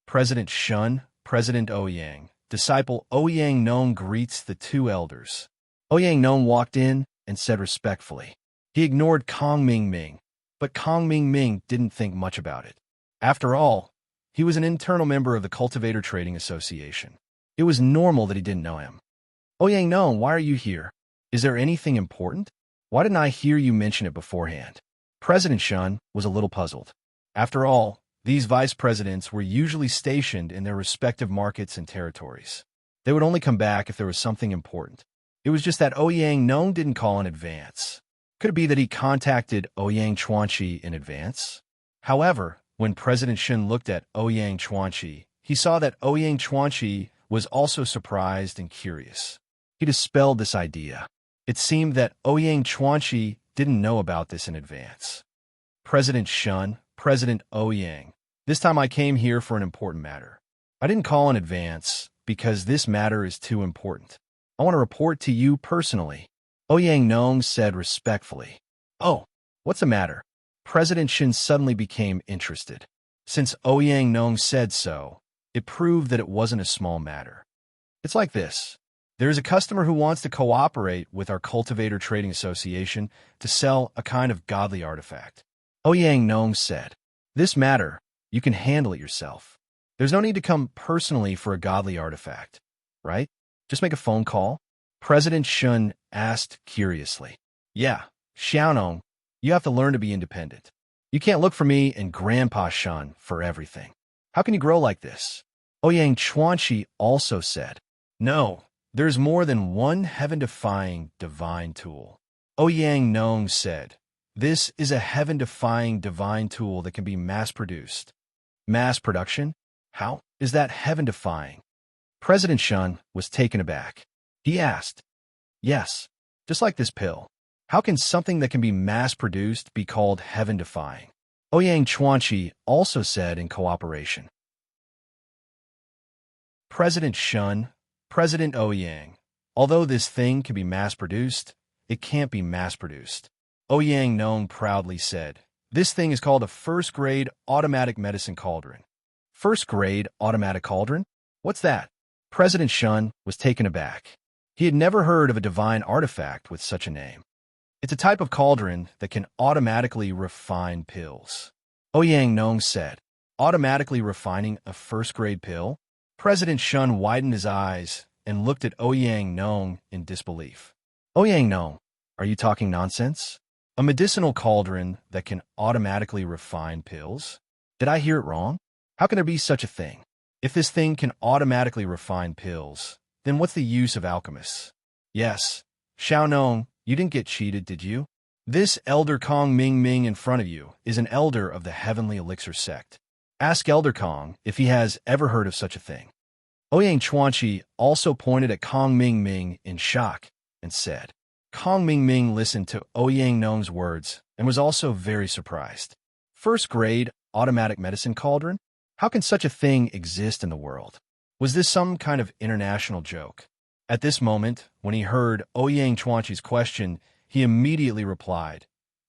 President Shun, President Ouyang, disciple Ouyang Nong greets the two elders. Ouyang Nong walked in and said respectfully. He ignored Kong Mingming, but Kong Mingming didn't think much about it. After all, he was an internal member of the Cultivator Trading Association. It was normal that he didn't know him. Ouyang Nong, why are you here? Is there anything important? Why didn't I hear you mention it beforehand? President Shun was a little puzzled. After all, these vice presidents were usually stationed in their respective markets and territories. They would only come back if there was something important. It was just that Ouyang Nong didn't call in advance. Could it be that he contacted Ouyang Chuanqi in advance? However, when President Shun looked at Ouyang Chuanqi, he saw that Ouyang Chuanqi was also surprised and curious. He dispelled this idea. It seemed that Ouyang Chuanqi didn't know about this in advance. President Shun, President Ouyang, this time I came here for an important matter. I didn't call in advance because this matter is too important. I want to report to you personally. Ouyang Nong said respectfully. Oh, what's the matter? President Shun suddenly became interested. Since Ouyang Nong said so, it proved that it wasn't a small matter. It's like this. There is a customer who wants to cooperate with our Cultivator Trading Association to sell a kind of godly artifact. Ouyang Nong said, This matter, you can handle it yourself. There's no need to come personally for a godly artifact, right? Just make a phone call. President Shun asked curiously. Yeah, Xiaonong, you have to learn to be independent. You can't look for me and Grandpa Shun for everything. How can you grow like this? Ouyang Chuanqi also said, No, there's more than one heaven-defying divine tool. Ouyang Nong said, This is a heaven-defying divine tool that can be mass-produced. Mass production? How is that heaven-defying? President Shun was taken aback. He asked, Yes, just like this pill. How can something that can be mass-produced be called heaven-defying? Ouyang Chuanqi also said in cooperation. President Shun, President Ouyang, although this thing can be mass-produced, it can't be mass-produced. Ouyang Nong proudly said, This thing is called a first-grade automatic medicine cauldron. First-grade automatic cauldron? What's that? President Shun was taken aback. He had never heard of a divine artifact with such a name. It's a type of cauldron that can automatically refine pills. Ouyang Nong said, Automatically refining a first-grade pill? President Shun widened his eyes and looked at Ouyang Nong in disbelief. Ouyang Nong, are you talking nonsense? A medicinal cauldron that can automatically refine pills? Did I hear it wrong? How can there be such a thing? If this thing can automatically refine pills, then what's the use of alchemists? Yes, Xiaonong, you didn't get cheated, did you? This Elder Kong Mingming in front of you is an elder of the Heavenly Elixir Sect. Ask Elder Kong if he has ever heard of such a thing. Ouyang Chuanqi also pointed at Kong Ming Ming in shock and said. Kong Ming Ming listened to Ouyang Nong's words and was also very surprised. First grade automatic medicine cauldron? How can such a thing exist in the world? Was this some kind of international joke? At this moment, when he heard Ouyang Chuanqi's question, he immediately replied,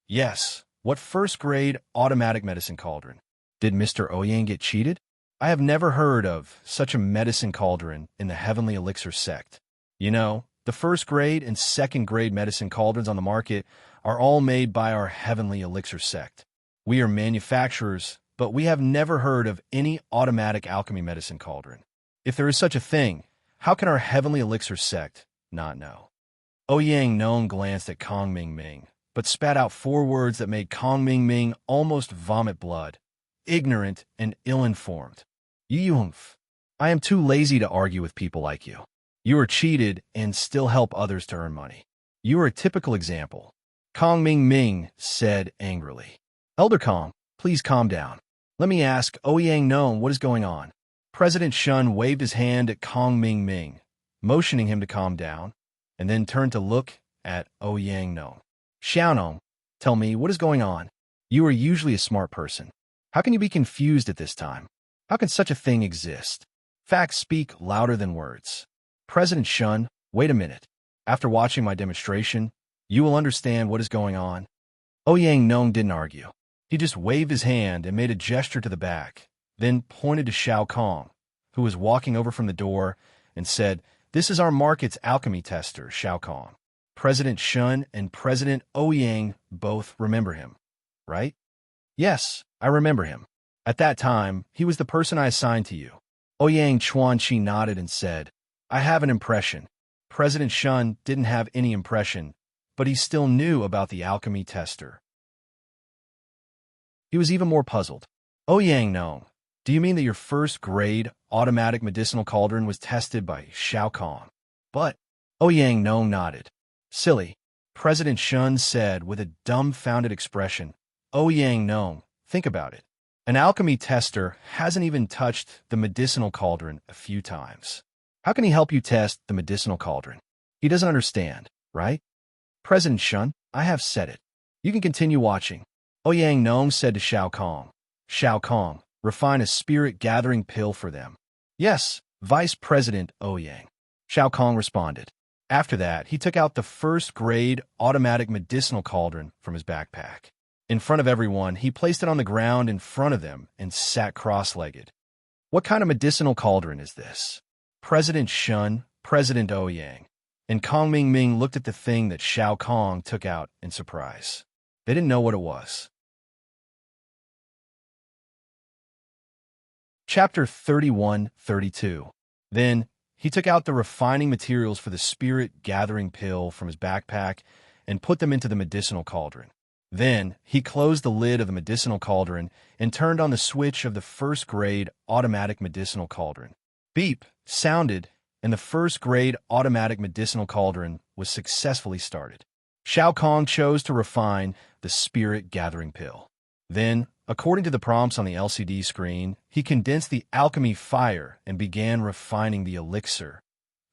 Yes, what first-grade automatic medicine cauldron? Did Mr. Ouyang get cheated? I have never heard of such a medicine cauldron in the Heavenly Elixir sect. You know, the first-grade and second-grade medicine cauldrons on the market are all made by our Heavenly Elixir sect. We are manufacturers, but we have never heard of any automatic alchemy medicine cauldron. If there is such a thing, how can our Heavenly Elixir sect not know? Ouyang Nong glanced at Kong Ming Ming, but spat out 4 words that made Kong Ming Ming almost vomit blood. Ignorant and ill-informed. Yuhumph. I am too lazy to argue with people like you. You are cheated and still help others to earn money. You are a typical example. Kong Ming Ming said angrily. Elder Kong, please calm down. Let me ask Ouyang Nong what is going on. President Shun waved his hand at Kong Ming Ming, motioning him to calm down, and then turned to look at Ouyang Nong. Xiaonong, tell me, what is going on? You are usually a smart person. How can you be confused at this time? How can such a thing exist? Facts speak louder than words. President Shun, wait a minute. After watching my demonstration, you will understand what is going on. Ouyang Nong didn't argue. He just waved his hand and made a gesture to the back, then pointed to Xiao Kong, who was walking over from the door, and said, This is our market's alchemy tester, Xiao Kong. President Shun and President Ouyang both remember him, right? Yes, I remember him. At that time, he was the person I assigned to you. Ouyang Chuanqi nodded and said, I have an impression. President Shun didn't have any impression, but he still knew about the alchemy tester. He was even more puzzled. Ouyang Nong, do you mean that your first-grade automatic medicinal cauldron was tested by Xiao Kong? But Ouyang Nong nodded. Silly, President Shun said with a dumbfounded expression. Ouyang Nong, think about it. An alchemy tester hasn't even touched the medicinal cauldron a few times. How can he help you test the medicinal cauldron? He doesn't understand, right? President Shun, I have said it. You can continue watching. Ouyang Nong said to Xiao Kong. Xiao Kong, refine a spirit-gathering pill for them. Yes, Vice President Ouyang. Xiao Kong responded. After that, he took out the first-grade automatic medicinal cauldron from his backpack. In front of everyone, he placed it on the ground in front of them and sat cross-legged. What kind of medicinal cauldron is this? President Shun, President Ouyang, and Kong Ming Ming looked at the thing that Xiao Kong took out in surprise. They didn't know what it was. Chapter 31-32. Then, he took out the refining materials for the spirit-gathering pill from his backpack and put them into the medicinal cauldron. Then, he closed the lid of the medicinal cauldron and turned on the switch of the first-grade automatic medicinal cauldron. Beep sounded, and the first-grade automatic medicinal cauldron was successfully started. Xiao Kong chose to refine the spirit-gathering pill. Then, according to the prompts on the LCD screen, he condensed the alchemy fire and began refining the elixir.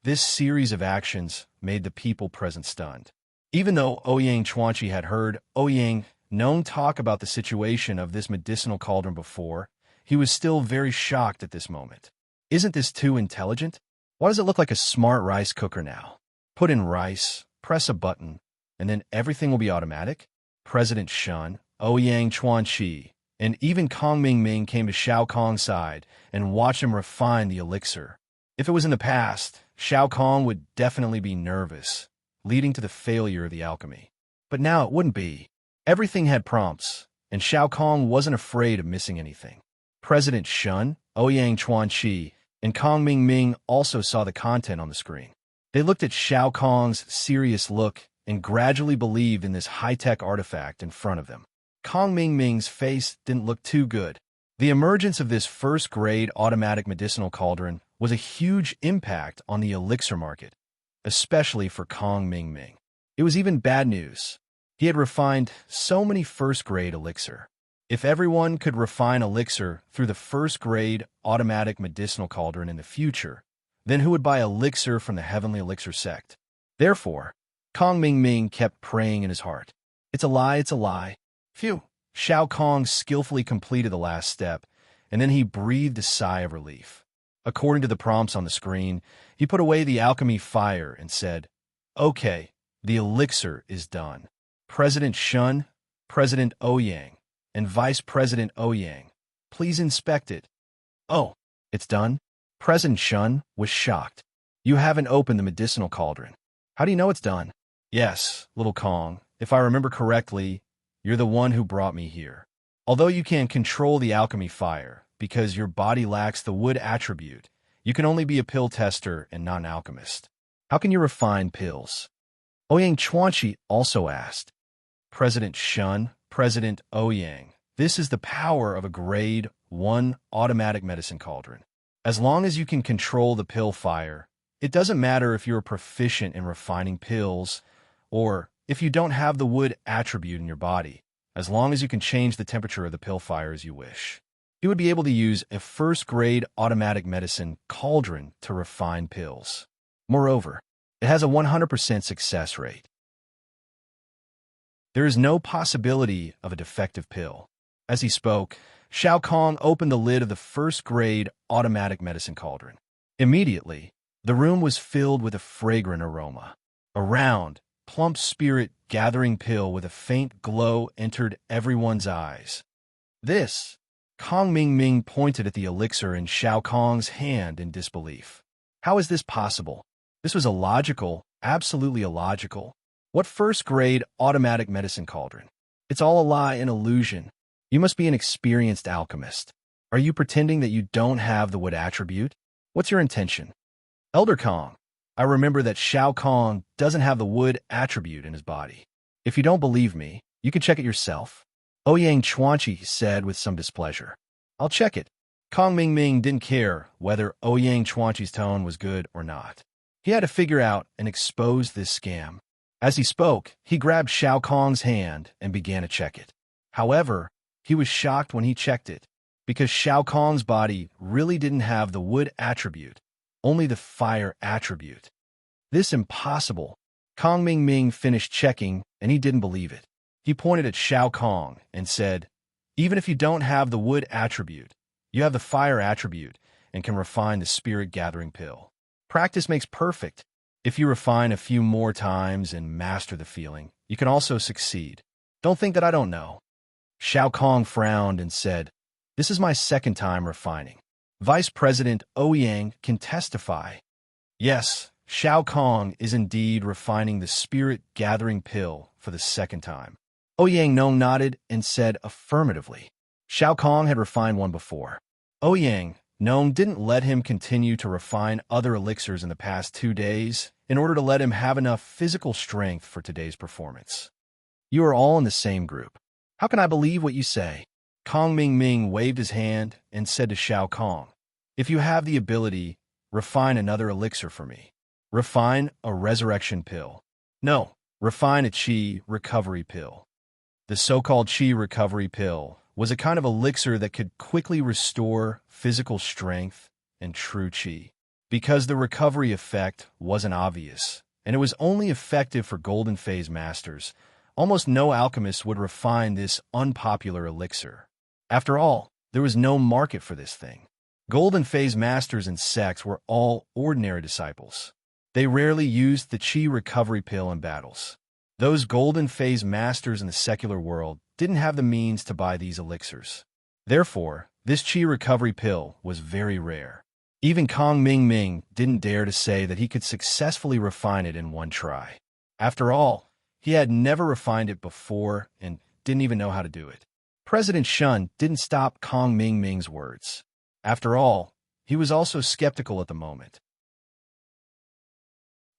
This series of actions made the people present stunned. Even though Ouyang Chuanqi had heard Ouyang Nong talk about the situation of this medicinal cauldron before, he was still very shocked at this moment. Isn't this too intelligent? Why does it look like a smart rice cooker now? Put in rice, press a button, and then everything will be automatic? President Shun, Ouyang Chuanqi, and even Kong Ming Ming came to Xiao Kong's side and watched him refine the elixir. If it was in the past, Xiao Kong would definitely be nervous, leading to the failure of the alchemy. But now it wouldn't be. Everything had prompts, and Xiao Kong wasn't afraid of missing anything. President Shun, Ouyang Chuanqi, and Kong Ming Ming also saw the content on the screen. They looked at Xiao Kong's serious look and gradually believed in this high-tech artifact in front of them. Kong Ming Ming's face didn't look too good. The emergence of this first-grade automatic medicinal cauldron was a huge impact on the elixir market, especially for Kong Ming Ming. It was even bad news. He had refined so many first-grade elixir. If everyone could refine elixir through the first-grade automatic medicinal cauldron in the future, then who would buy elixir from the heavenly elixir sect? Therefore, Kong Ming Ming kept praying in his heart. It's a lie, it's a lie. Phew! Shao Kong skillfully completed the last step, and then he breathed a sigh of relief. According to the prompts on the screen, he put away the alchemy fire and said, "Okay, the elixir is done. President Shun, President Ouyang, and Vice President Ouyang, please inspect it." "Oh, it's done?" President Shun was shocked. "You haven't opened the medicinal cauldron. How do you know it's done?" "Yes, little Kong, if I remember correctly, you're the one who brought me here. Although you can control the alchemy fire, because your body lacks the wood attribute, you can only be a pill tester and not an alchemist. How can you refine pills?" Ouyang Chuanqi also asked. President Shun, President Ouyang, this is the power of a Grade 1 automatic medicine cauldron. As long as you can control the pill fire, it doesn't matter if you're proficient in refining pills or if you don't have the wood attribute in your body, as long as you can change the temperature of the pill fire as you wish. You would be able to use a first-grade automatic medicine cauldron to refine pills. Moreover, it has a 100% success rate. There is no possibility of a defective pill. As he spoke, Shao Kong opened the lid of the first-grade automatic medicine cauldron. Immediately, the room was filled with a fragrant aroma. A round, plump spirit-gathering pill with a faint glow entered everyone's eyes. This, Kong Ming Ming pointed at the elixir in Shao Kong's hand in disbelief. How is this possible? This was illogical, absolutely illogical. What first-grade automatic medicine cauldron? It's all a lie, an illusion. You must be an experienced alchemist. Are you pretending that you don't have the wood attribute? What's your intention? Elder Kong, I remember that Shao Kong doesn't have the wood attribute in his body. If you don't believe me, you can check it yourself. Ouyang Chuanqi said with some displeasure. I'll check it. Kong Ming Ming didn't care whether Ouyang Chuanqi's tone was good or not. He had to figure out and expose this scam. As he spoke, he grabbed Shao Kong's hand and began to check it. However, he was shocked when he checked it, because Shao Kong's body really didn't have the wood attribute, only the fire attribute. This impossible. Kong Ming Ming finished checking, and he didn't believe it. He pointed at Shao Kong and said, "Even if you don't have the wood attribute, you have the fire attribute and can refine the spirit-gathering pill. Practice makes perfect. If you refine a few more times and master the feeling, you can also succeed. Don't think that I don't know." Shao Kong frowned and said, "This is my second time refining. Vice President Ouyang can testify." Yes, Shao Kong is indeed refining the spirit-gathering pill for the second time. Ouyang Nong nodded and said affirmatively. Shao Kong had refined one before. Ouyang Nong didn't let him continue to refine other elixirs in the past 2 days in order to let him have enough physical strength for today's performance. You are all in the same group. How can I believe what you say? Kong Ming Ming waved his hand and said to Shao Kong, "If you have the ability, refine another elixir for me. Refine a resurrection pill. No, refine a chi recovery pill." The so-called chi recovery pill was a kind of elixir that could quickly restore physical strength and true chi. Because the recovery effect wasn't obvious, and it was only effective for Golden Phase Masters, almost no alchemist would refine this unpopular elixir. After all, there was no market for this thing. Golden Phase Masters and sects were all ordinary disciples. They rarely used the chi recovery pill in battles. Those Golden Phase Masters in the secular world didn't have the means to buy these elixirs. Therefore, this chi recovery pill was very rare. Even Kong Ming Ming didn't dare to say that he could successfully refine it in one try. After all, he had never refined it before and didn't even know how to do it. President Shun didn't stop Kong Ming Ming's words. After all, he was also skeptical at the moment.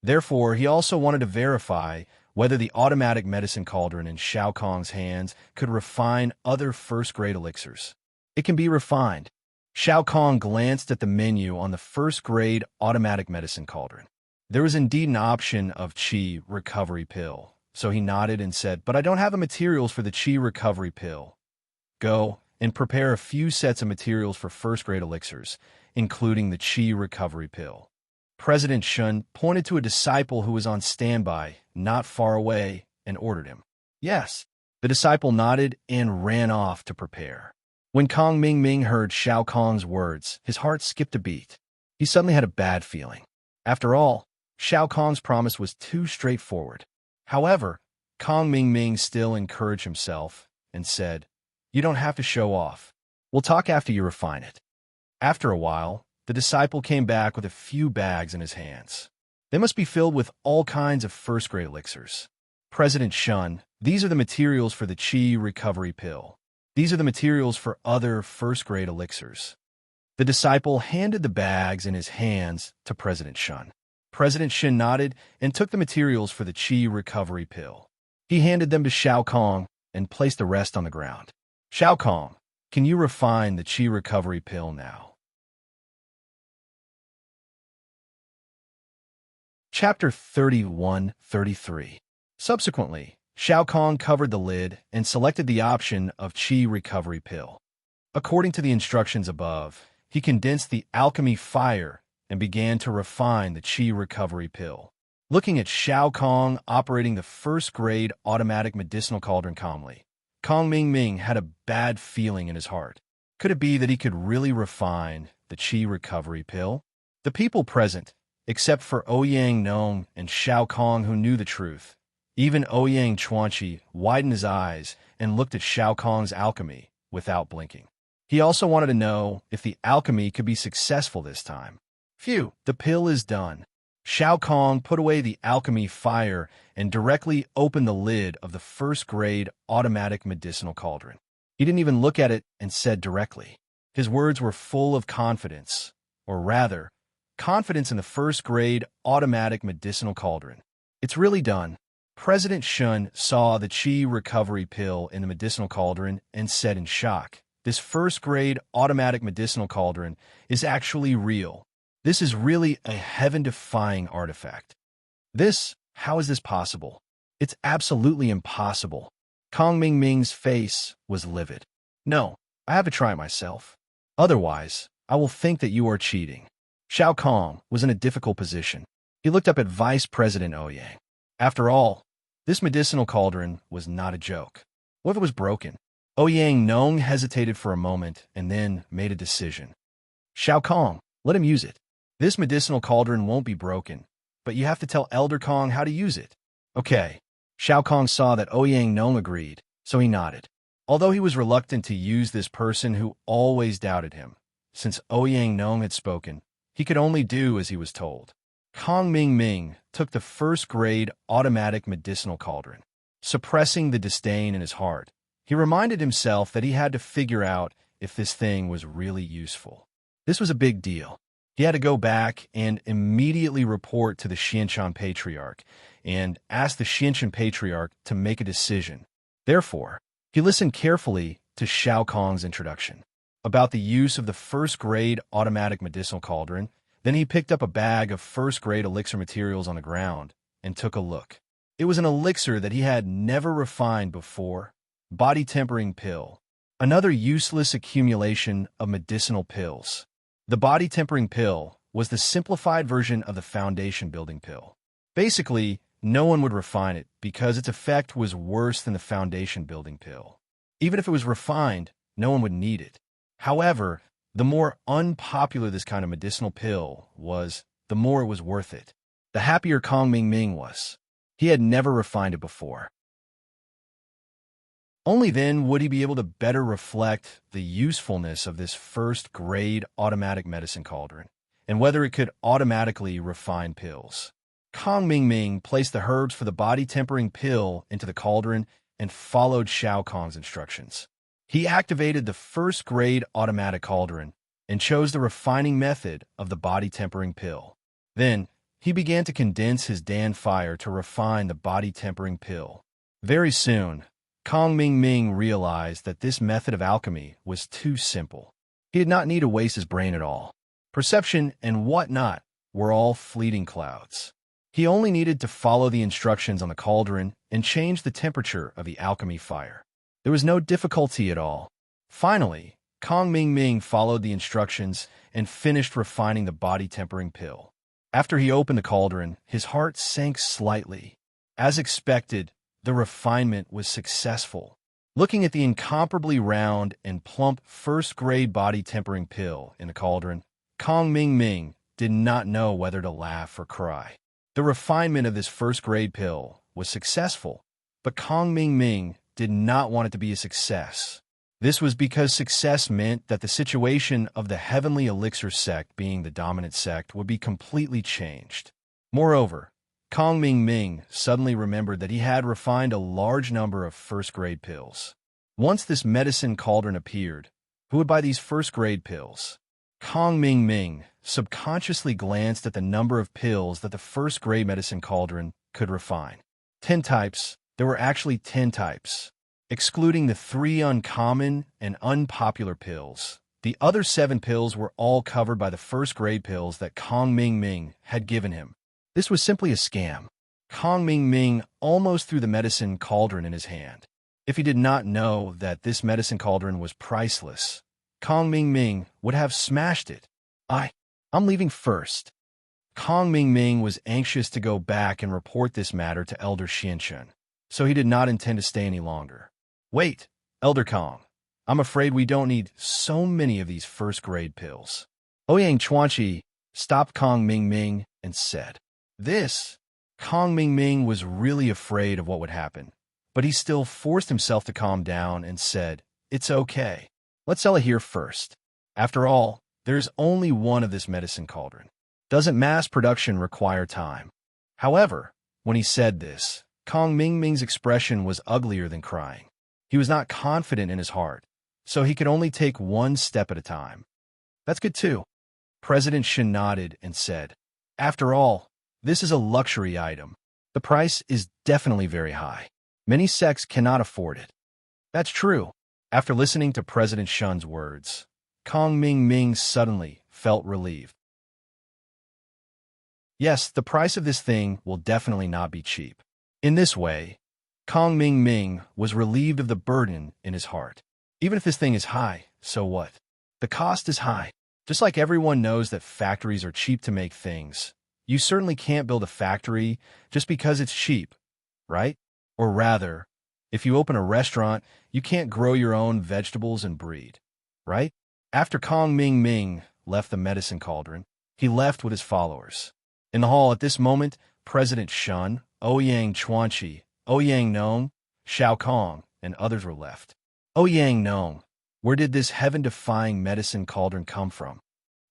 Therefore, he also wanted to verify whether the automatic medicine cauldron in Shao Kong's hands could refine other first-grade elixirs. It can be refined. Shao Kong glanced at the menu on the first-grade automatic medicine cauldron. There was indeed an option of chi recovery pill, so he nodded and said, "But I don't have the materials for the chi recovery pill. Go and prepare a few sets of materials for first-grade elixirs, including the chi recovery pill." President Shun pointed to a disciple who was on standby, not far away, and ordered him. Yes. The disciple nodded and ran off to prepare. When Kong Ming Ming heard Shao Kong's words, his heart skipped a beat. He suddenly had a bad feeling. After all, Shao Kong's promise was too straightforward. However, Kong Ming Ming still encouraged himself and said, "You don't have to show off. We'll talk after you refine it." After a while, the disciple came back with a few bags in his hands. They must be filled with all kinds of first-grade elixirs. President Shun, these are the materials for the Qi recovery pill. These are the materials for other first-grade elixirs. The disciple handed the bags in his hands to President Shun. President Shun nodded and took the materials for the Qi recovery pill. He handed them to Shao Kong and placed the rest on the ground. "Shao Kong, can you refine the Qi recovery pill now?" Chapter 31-33. Subsequently, Shao Kong covered the lid and selected the option of Qi recovery pill. According to the instructions above, he condensed the alchemy fire and began to refine the Qi recovery pill. Looking at Shao Kong operating the first-grade automatic medicinal cauldron calmly, Kong Ming Ming had a bad feeling in his heart. Could it be that he could really refine the Qi recovery pill? The people present, except for Ouyang Nong and Shao Kong who knew the truth, even Ouyang Chuanqi widened his eyes and looked at Shao Kong's alchemy without blinking. He also wanted to know if the alchemy could be successful this time. Phew, the pill is done. Shao Kong put away the alchemy fire and directly opened the lid of the first-grade automatic medicinal cauldron. He didn't even look at it and said directly. His words were full of confidence, or rather, confidence in the first-grade automatic medicinal cauldron. "It's really done." President Shun saw the Qi recovery pill in the medicinal cauldron and said in shock, "This first-grade automatic medicinal cauldron is actually real. This is really a heaven-defying artifact." How is this possible? It's absolutely impossible. Kong Ming Ming's face was livid. "No, I have to try it myself. Otherwise, I will think that you are cheating." Shao Kong was in a difficult position. He looked up at Vice President Ouyang. After all, this medicinal cauldron was not a joke. What if it was broken? Ouyang Nong hesitated for a moment and then made a decision. "Shao Kong, let him use it. This medicinal cauldron won't be broken, but you have to tell Elder Kong how to use it." "Okay." Shao Kong saw that Ouyang Nong agreed, so he nodded. Although he was reluctant to use this person who always doubted him, since Ouyang Nong had spoken, he could only do as he was told. Kong Ming Ming took the first-grade automatic medicinal cauldron. Suppressing the disdain in his heart, he reminded himself that he had to figure out if this thing was really useful. This was a big deal. He had to go back and immediately report to the Xianshan Patriarch and ask the Xianshan Patriarch to make a decision. Therefore, he listened carefully to Shao Kong's introduction about the use of the first-grade automatic medicinal cauldron. Then he picked up a bag of first-grade elixir materials on the ground and took a look. It was an elixir that he had never refined before. Body-tempering pill. Another useless accumulation of medicinal pills. The body-tempering pill was the simplified version of the foundation-building pill. Basically, no one would refine it because its effect was worse than the foundation-building pill. Even if it was refined, no one would need it. However, the more unpopular this kind of medicinal pill was, the more it was worth it. The happier Kong Ming Ming was. He had never refined it before. Only then would he be able to better reflect the usefulness of this first-grade automatic medicine cauldron, and whether it could automatically refine pills. Kong Ming Ming placed the herbs for the body-tempering pill into the cauldron and followed Shao Kong's instructions. He activated the first-grade automatic cauldron and chose the refining method of the body-tempering pill. Then, he began to condense his Dan fire to refine the body-tempering pill. Very soon, Kong Ming Ming realized that this method of alchemy was too simple. He did not need to waste his brain at all. Perception and whatnot were all fleeting clouds. He only needed to follow the instructions on the cauldron and change the temperature of the alchemy fire. There was no difficulty at all. Finally, Kong Ming Ming followed the instructions and finished refining the body-tempering pill. After he opened the cauldron, his heart sank slightly. As expected, the refinement was successful. Looking at the incomparably round and plump first-grade body tempering pill in the cauldron, Kong Ming Ming did not know whether to laugh or cry. The refinement of this first-grade pill was successful, but Kong Ming Ming did not want it to be a success. This was because success meant that the situation of the Heavenly Elixir sect being the dominant sect would be completely changed. Moreover, Kong Ming Ming suddenly remembered that he had refined a large number of first-grade pills. Once this medicine cauldron appeared, who would buy these first-grade pills? Kong Ming Ming subconsciously glanced at the number of pills that the first-grade medicine cauldron could refine. 10 types. There were actually 10 types. Excluding the 3 uncommon and unpopular pills, the other 7 pills were all covered by the first-grade pills that Kong Ming Ming had given him. This was simply a scam. Kong Ming Ming almost threw the medicine cauldron in his hand. If he did not know that this medicine cauldron was priceless, Kong Ming Ming would have smashed it. I'm leaving first. Kong Ming Ming was anxious to go back and report this matter to Elder Xianshun, so he did not intend to stay any longer. Wait, Elder Kong. I'm afraid we don't need so many of these first-grade pills. Ouyang Chuanqi stopped Kong Ming Ming and said, "This." Kong Ming Ming was really afraid of what would happen, but he still forced himself to calm down and said, "It's okay. Let's sell it here first. After all, there's only one of this medicine cauldron. Doesn't mass production require time?" However, when he said this, Kong Ming Ming's expression was uglier than crying. He was not confident in his heart, so he could only take one step at a time. "That's good too." President Shin nodded and said, "After all, this is a luxury item. The price is definitely very high. Many sects cannot afford it." "That's true." After listening to President Shun's words, Kong Ming Ming suddenly felt relieved. Yes, the price of this thing will definitely not be cheap. In this way, Kong Ming Ming was relieved of the burden in his heart. Even if this thing is high, so what? The cost is high. Just like everyone knows that factories are cheap to make things, you certainly can't build a factory just because it's cheap, right? Or rather, if you open a restaurant, you can't grow your own vegetables and breed, right? After Kong Ming Ming left the medicine cauldron, he left with his followers. In the hall at this moment, President Shun, Ouyang Chuanqi, Ouyang Nong, Xiao Kong, and others were left. Ouyang Nong, where did this heaven-defying medicine cauldron come from?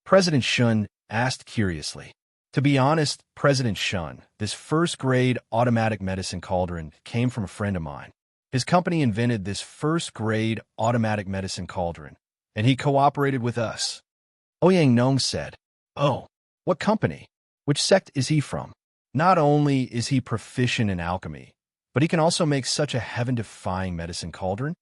President Shun asked curiously. To be honest, President Shun, this first-grade automatic medicine cauldron came from a friend of mine. His company invented this first-grade automatic medicine cauldron, and he cooperated with us. Ouyang Nong said, "Oh, what company? Which sect is he from?" Not only is he proficient in alchemy, but he can also make such a heaven-defying medicine cauldron?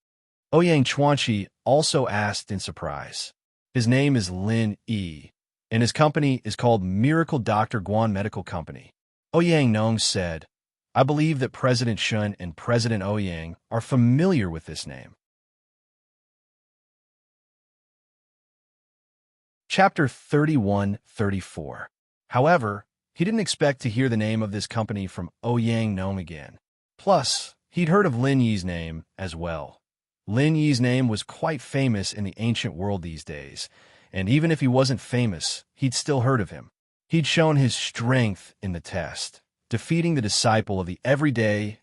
Ouyang Chuanqi also asked in surprise. His name is Lin Yi, and his company is called Miracle Dr. Guan Medical Company. Ouyang Nong said, "I believe that President Shun and President Ouyang are familiar with this name." Chapter 31-34. However, he didn't expect to hear the name of this company from Ouyang Nong again. Plus, he'd heard of Lin Yi's name as well. Lin Yi's name was quite famous in the ancient world these days, and even if he wasn't famous, he'd still heard of him. He'd shown his strength in the test, defeating the disciple of the everyday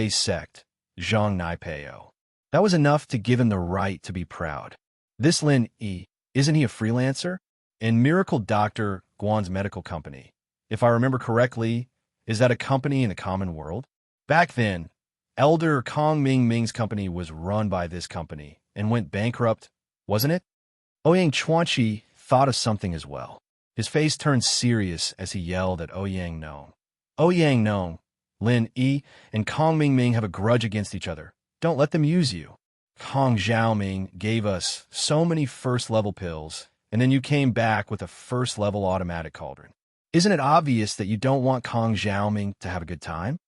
sect, Zhang Naipeo. That was enough to give him the right to be proud. This Lin Yi, isn't he a freelancer? And Miracle Dr. Guan's medical company, if I remember correctly, is that a company in the common world? Back then, Elder Kong Ming Ming's company was run by this company and went bankrupt, wasn't it? Ouyang Chuanqi thought of something as well. His face turned serious as he yelled at Ouyang Nong. "Ouyang Nong, Lin Yi and Kong Ming Ming have a grudge against each other. Don't let them use you. Kong Xiaoming gave us so many first-level pills, and then you came back with a first-level automatic cauldron. Isn't it obvious that you don't want Kong Xiaoming to have a good time?"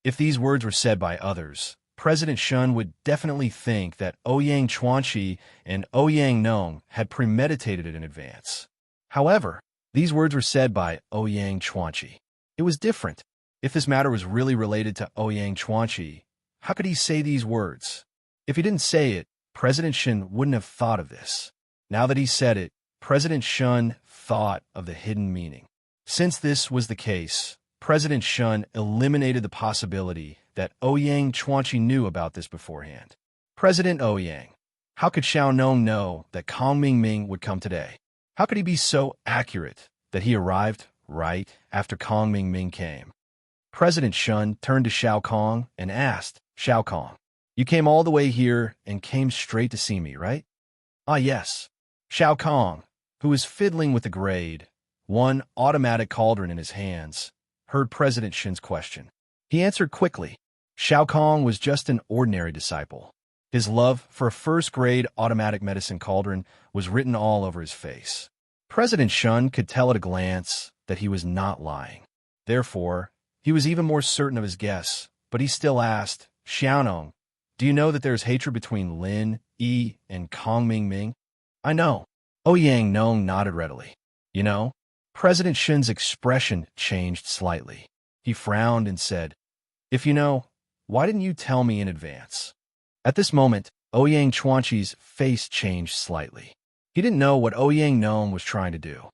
If these words were said by others, President Shun would definitely think that Ouyang Chuanqi and Ouyang Nong had premeditated it in advance. However, These words were said by Ouyang Chuanqi. It was different. If this matter was really related to Ouyang Chuanqi, how could he say these words? If he didn't say it, President Shen wouldn't have thought of this. Now that he said it, President Shun thought of the hidden meaning. Since this was the case, President Shun eliminated the possibility that Ouyang Chuanqi knew about this beforehand. President Ouyang, how could Xiaonong know that Kong Mingming would come today? How could he be so accurate that he arrived right after Kong Mingming came? President Shun turned to Xiao Kong and asked, Xiao Kong, you came all the way here and came straight to see me, right? Ah, yes. Xiao Kong, who was fiddling with the grade, one automatic cauldron in his hands, heard President Shin's question. He answered quickly. Xiao Kong was just an ordinary disciple. His love for a first-grade automatic medicine cauldron was written all over his face. President Shun could tell at a glance that he was not lying. Therefore, he was even more certain of his guess, but he still asked, Xiaonong, do you know that there is hatred between Lin, Yi, and Kong Mingming? I know. Ouyang Nong nodded readily. You know? President Shin's expression changed slightly. He frowned and said, if you know, why didn't you tell me in advance? At this moment, Ouyang Chuanqi's face changed slightly. He didn't know what Ouyang Nong was trying to do.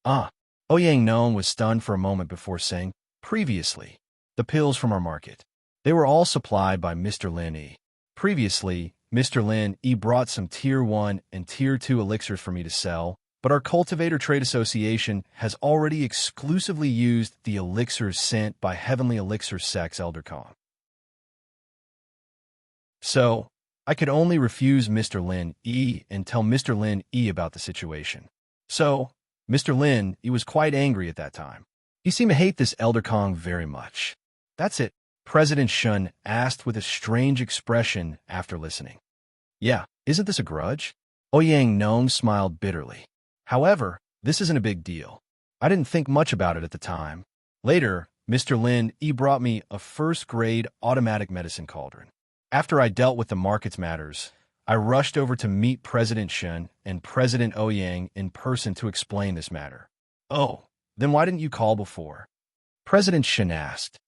Ouyang Nong was stunned for a moment before saying, previously, the pills from our market. They were all supplied by Mr. Lin Yi. Previously, Mr. Lin Yi brought some Tier 1 and Tier 2 elixirs for me to sell, but our Cultivator Trade Association has already exclusively used the elixirs sent by Heavenly Elixir Sex Elder Kong. So, I could only refuse Mr. Lin Yi and tell Mr. Lin Yi about the situation. So, Mr. Lin Yi was quite angry at that time. He seemed to hate this Elder Kong very much. That's it, President Shun asked with a strange expression after listening. Yeah, isn't this a grudge? Ouyang Nong smiled bitterly. However, this isn't a big deal. I didn't think much about it at the time. Later, Mr. Lin Yi brought me a first-grade automatic medicine cauldron. After I dealt with the market's matters, I rushed over to meet President Shen and President Ouyang in person to explain this matter. Oh, then why didn't you call before? President Shen asked.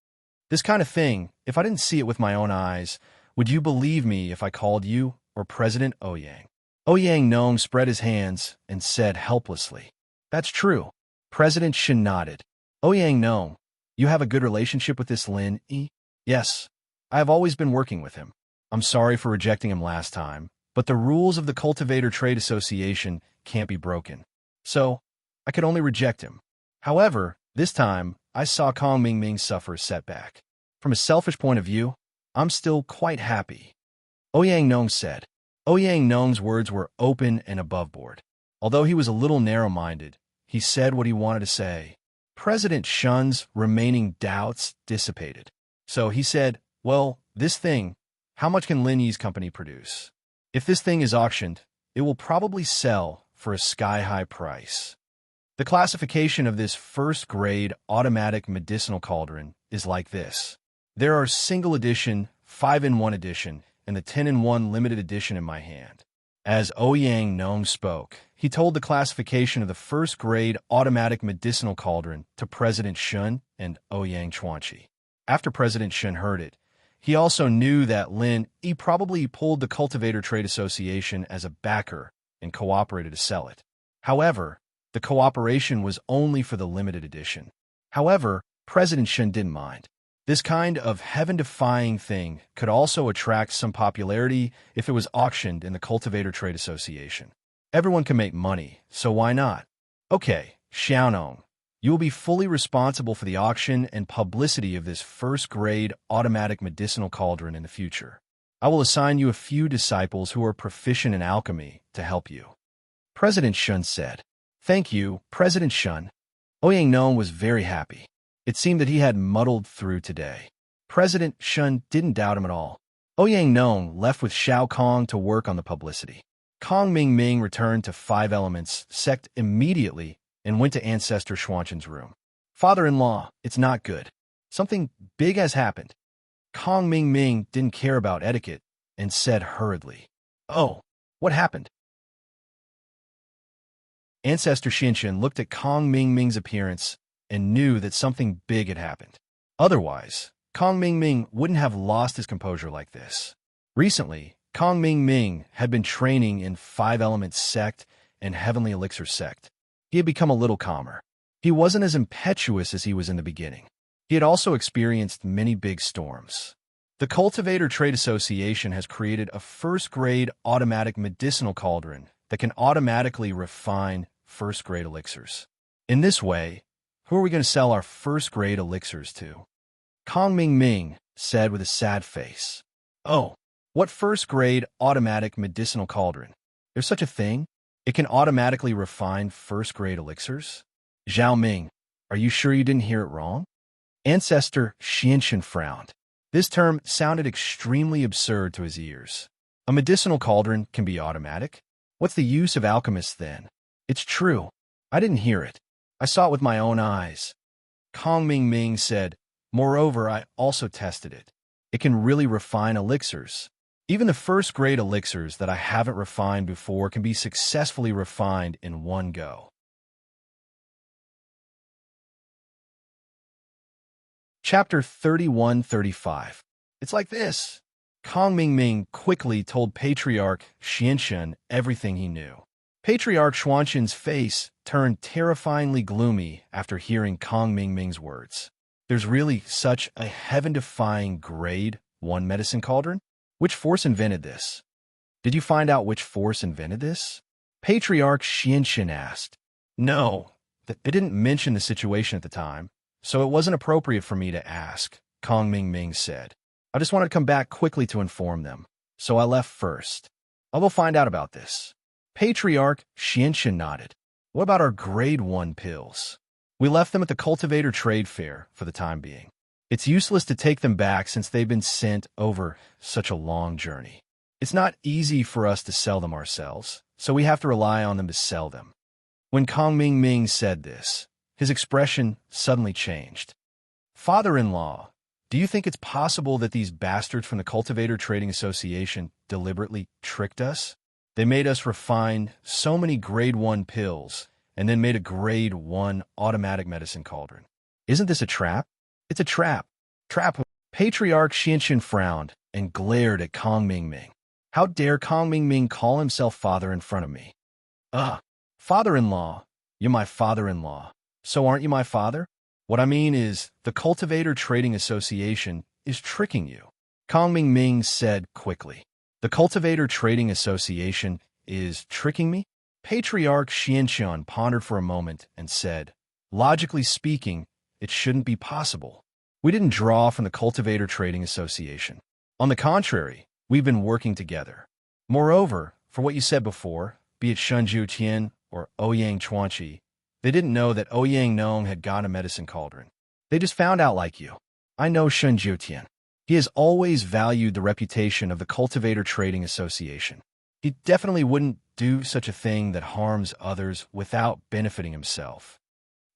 This kind of thing, if I didn't see it with my own eyes, would you believe me if I called you or President Ouyang? Ouyang Nong spread his hands and said helplessly, that's true. President Shen nodded. Ouyang Nong, you have a good relationship with this Lin Yi? Yes. I have always been working with him. I'm sorry for rejecting him last time, but the rules of the Cultivator Trade Association can't be broken. So, I could only reject him. However, this time, I saw Kong Mingming suffer a setback. From a selfish point of view, I'm still quite happy. Ouyang Nong said. Ouyang Nong's words were open and above board. Although he was a little narrow-minded, he said what he wanted to say. President Shun's remaining doubts dissipated. So he said, well, this thing, how much can Lin Yi's company produce? If this thing is auctioned, it will probably sell for a sky-high price. The classification of this first-grade automatic medicinal cauldron is like this. There are single edition, 5-in-1 edition, and the 10-in-1 limited edition in my hand. As Ouyang Nong spoke, he told the classification of the first-grade automatic medicinal cauldron to President Shun and Ouyang Chuanqi. After President Shun heard it, he also knew that Lin Yi probably pulled the Cultivator Trade Association as a backer and cooperated to sell it. However, the cooperation was only for the limited edition. However, President Shen didn't mind. This kind of heaven-defying thing could also attract some popularity if it was auctioned in the Cultivator Trade Association. Everyone can make money, so why not? Okay, Xiaonong, you will be fully responsible for the auction and publicity of this first-grade automatic medicinal cauldron in the future. I will assign you a few disciples who are proficient in alchemy to help you. President Shun said. Thank you, President Shun. Ouyang Nong was very happy. It seemed that he had muddled through today. President Shun didn't doubt him at all. Ouyang Nong left with Xiao Kong to work on the publicity. Kong Mingming returned to 5 Elements sect immediately and went to Ancestor Xuanchen's room. Father-in-law, it's not good. Something big has happened. Kong Mingming didn't care about etiquette and said hurriedly, Oh, what happened? Ancestor Xinshan looked at Kong Mingming's appearance and knew that something big had happened. Otherwise, Kong Mingming wouldn't have lost his composure like this. Recently, Kong Mingming had been training in Five Elements Sect and Heavenly Elixir Sect. He had become a little calmer. He wasn't as impetuous as he was in the beginning. He had also experienced many big storms. The Cultivator Trade Association has created a first-grade automatic medicinal cauldron that can automatically refine first-grade elixirs. In this way, who are we going to sell our first-grade elixirs to? Kong Mingming said with a sad face. Oh, what first-grade automatic medicinal cauldron? There's such a thing? It can automatically refine first-grade elixirs? Zhao Ming, are you sure you didn't hear it wrong? Ancestor Xinshan frowned. This term sounded extremely absurd to his ears. A medicinal cauldron can be automatic? What's the use of alchemists then? It's true. I didn't hear it. I saw it with my own eyes. Kong Mingming said, moreover, I also tested it. It can really refine elixirs. Even the first-grade elixirs that I haven't refined before can be successfully refined in one go. Chapter 31-35. It's like this. Kong Mingming quickly told Patriarch Xinshan everything he knew. Patriarch Xuanshan's face turned terrifyingly gloomy after hearing Kong Mingming's words. There's really such a heaven-defying grade 1 medicine cauldron? Which force invented this? Did you find out which force invented this? Patriarch Xinshan asked. No, they didn't mention the situation at the time, so it wasn't appropriate for me to ask, Kong Mingming said. I just wanted to come back quickly to inform them, so I left first. I'll go find out about this. Patriarch Xinshan nodded. What about our grade 1 pills? We left them at the Cultivator Trade Fair for the time being. It's useless to take them back since they've been sent over such a long journey. It's not easy for us to sell them ourselves, so we have to rely on them to sell them. When Kong Mingming said this, his expression suddenly changed. Father-in-law, do you think it's possible that these bastards from the Cultivator Trading Association deliberately tricked us? They made us refine so many grade 1 pills and then made a grade 1 automatic medicine cauldron. Isn't this a trap? It's a trap. Trap. Patriarch Xinshan frowned and glared at Kong Mingming. How dare Kong Mingming call himself father in front of me? Father-in-law. You're my father-in-law. So aren't you my father? What I mean is, the Cultivator Trading Association is tricking you. Kong Mingming said quickly. The Cultivator Trading Association is tricking me? Patriarch Xinshan pondered for a moment and said, logically speaking, it shouldn't be possible. We didn't draw from the Cultivator Trading Association. On the contrary, we've been working together. Moreover, for what you said before, be it Shunju Tian or Ouyang Chuanqi, they didn't know that Ouyang Nong had got a medicine cauldron. They just found out like you. I know Shunju Tian. He has always valued the reputation of the Cultivator Trading Association. He definitely wouldn't do such a thing that harms others without benefiting himself.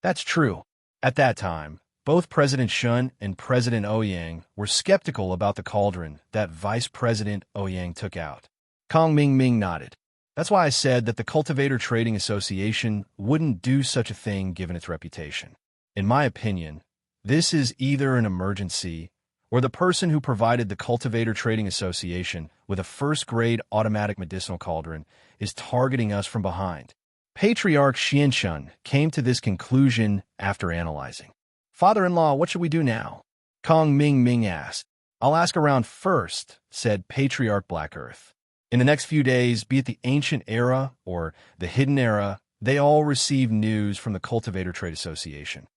That's true. At that time, both President Shun and President Ouyang were skeptical about the cauldron that Vice President Ouyang took out. Kong Mingming nodded. That's why I said that the Cultivator Trading Association wouldn't do such a thing given its reputation. In my opinion, this is either an emergency or the person who provided the Cultivator Trading Association with a first-grade automatic medicinal cauldron is targeting us from behind. Patriarch Xinshan came to this conclusion after analyzing. Father-in-law, what should we do now? Kong Mingming asked. I'll ask around first, said Patriarch Black Earth. In the next few days, be it the Ancient Era or the Hidden Era, they all receive news from the Cultivator Trade Association.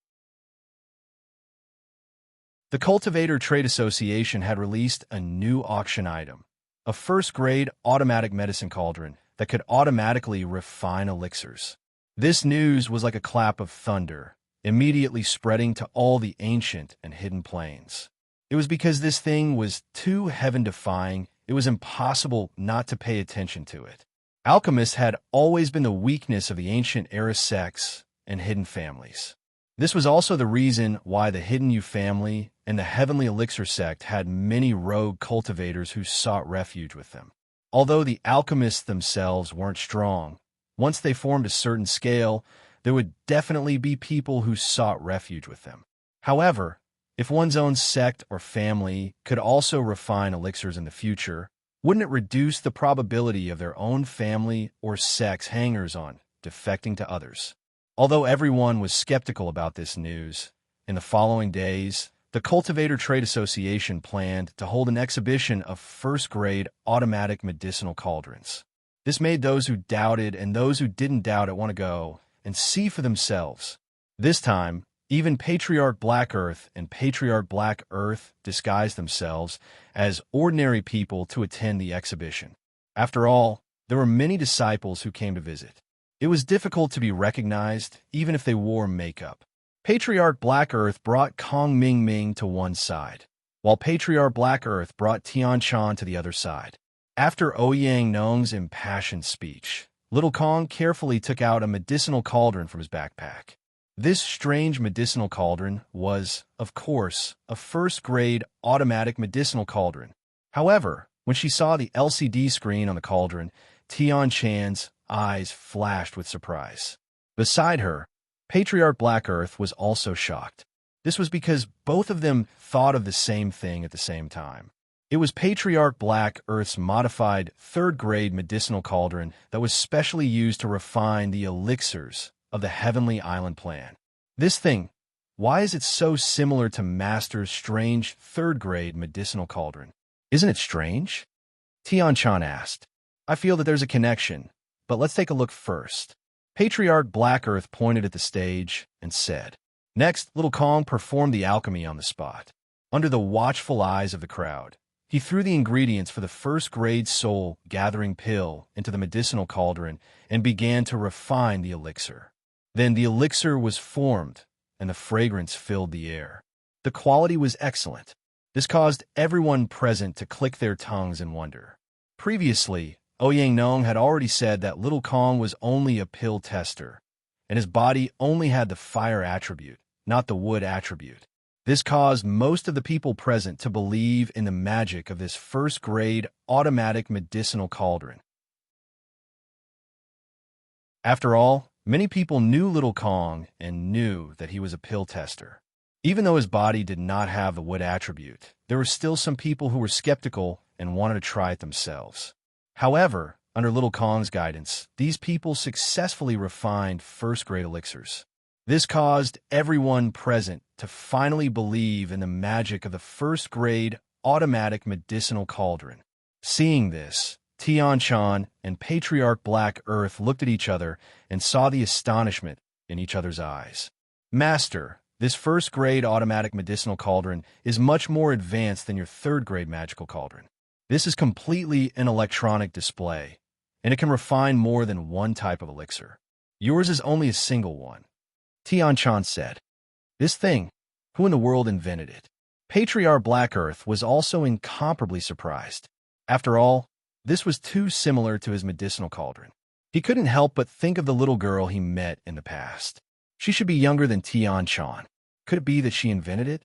The Cultivator Trade Association had released a new auction item, a first-grade automatic medicine cauldron that could automatically refine elixirs. This news was like a clap of thunder, immediately spreading to all the ancient and hidden planes. It was because this thing was too heaven-defying, it was impossible not to pay attention to it. Alchemists had always been the weakness of the ancient era sects and hidden families. This was also the reason why the Hidden Yu family and the Heavenly Elixir sect had many rogue cultivators who sought refuge with them. Although the alchemists themselves weren't strong, Once they formed a certain scale, there would definitely be people who sought refuge with them. However, if one's own sect or family could also refine elixirs in the future, wouldn't it reduce the probability of their own family or sect's hangers-on defecting to others? Although everyone was skeptical about this news, in the following days, the Cultivator Trade Association planned to hold an exhibition of first-grade automatic medicinal cauldrons. This made those who doubted and those who didn't doubt it want to go and see for themselves. This time, even Patriarch Black Earth and Patriarch Black Earth disguised themselves as ordinary people to attend the exhibition. After all, there were many disciples who came to visit. It was difficult to be recognized, even if they wore makeup. Patriarch Black Earth brought Kong Ming Ming to one side, while Patriarch Black Earth brought Tian Chan to the other side. After Ouyang Nong's impassioned speech, Little Kong carefully took out a medicinal cauldron from his backpack. This strange medicinal cauldron was, of course, a first-grade automatic medicinal cauldron. However, when she saw the LCD screen on the cauldron, Tian Chan's eyes flashed with surprise. Beside her, Patriarch Black Earth was also shocked. This was because both of them thought of the same thing at the same time. It was Patriarch Black Earth's modified third-grade medicinal cauldron that was specially used to refine the elixirs of the Heavenly Island plan. This thing, why is it so similar to Master's strange third-grade medicinal cauldron? Isn't it strange? Tian Chan asked. I feel that there's a connection, but let's take a look first. Patriarch Black Earth pointed at the stage and said. Next, Little Kong performed the alchemy on the spot. Under the watchful eyes of the crowd, he threw the ingredients for the first-grade soul-gathering pill into the medicinal cauldron and began to refine the elixir. Then the elixir was formed, and the fragrance filled the air. The quality was excellent. This caused everyone present to click their tongues in wonder. Previously, Ouyang Nong had already said that Little Kong was only a pill tester, and his body only had the fire attribute, not the wood attribute. This caused most of the people present to believe in the magic of this first-grade automatic medicinal cauldron. After all, many people knew Little Kong and knew that he was a pill tester. Even though his body did not have the wood attribute, there were still some people who were skeptical and wanted to try it themselves. However, under Little Kong's guidance, these people successfully refined first-grade elixirs. This caused everyone present to finally believe in the magic of the first-grade automatic medicinal cauldron. Seeing this, Tian Chan and Patriarch Black Earth looked at each other and saw the astonishment in each other's eyes. Master, this first-grade automatic medicinal cauldron is much more advanced than your third-grade magical cauldron. This is completely an electronic display, and it can refine more than one type of elixir. Yours is only a single one. Tian Chan said. This thing, who in the world invented it? Patriarch Black Earth was also incomparably surprised. After all, this was too similar to his medicinal cauldron. He couldn't help but think of the little girl he met in the past. She should be younger than Tian Chan. Could it be that she invented it?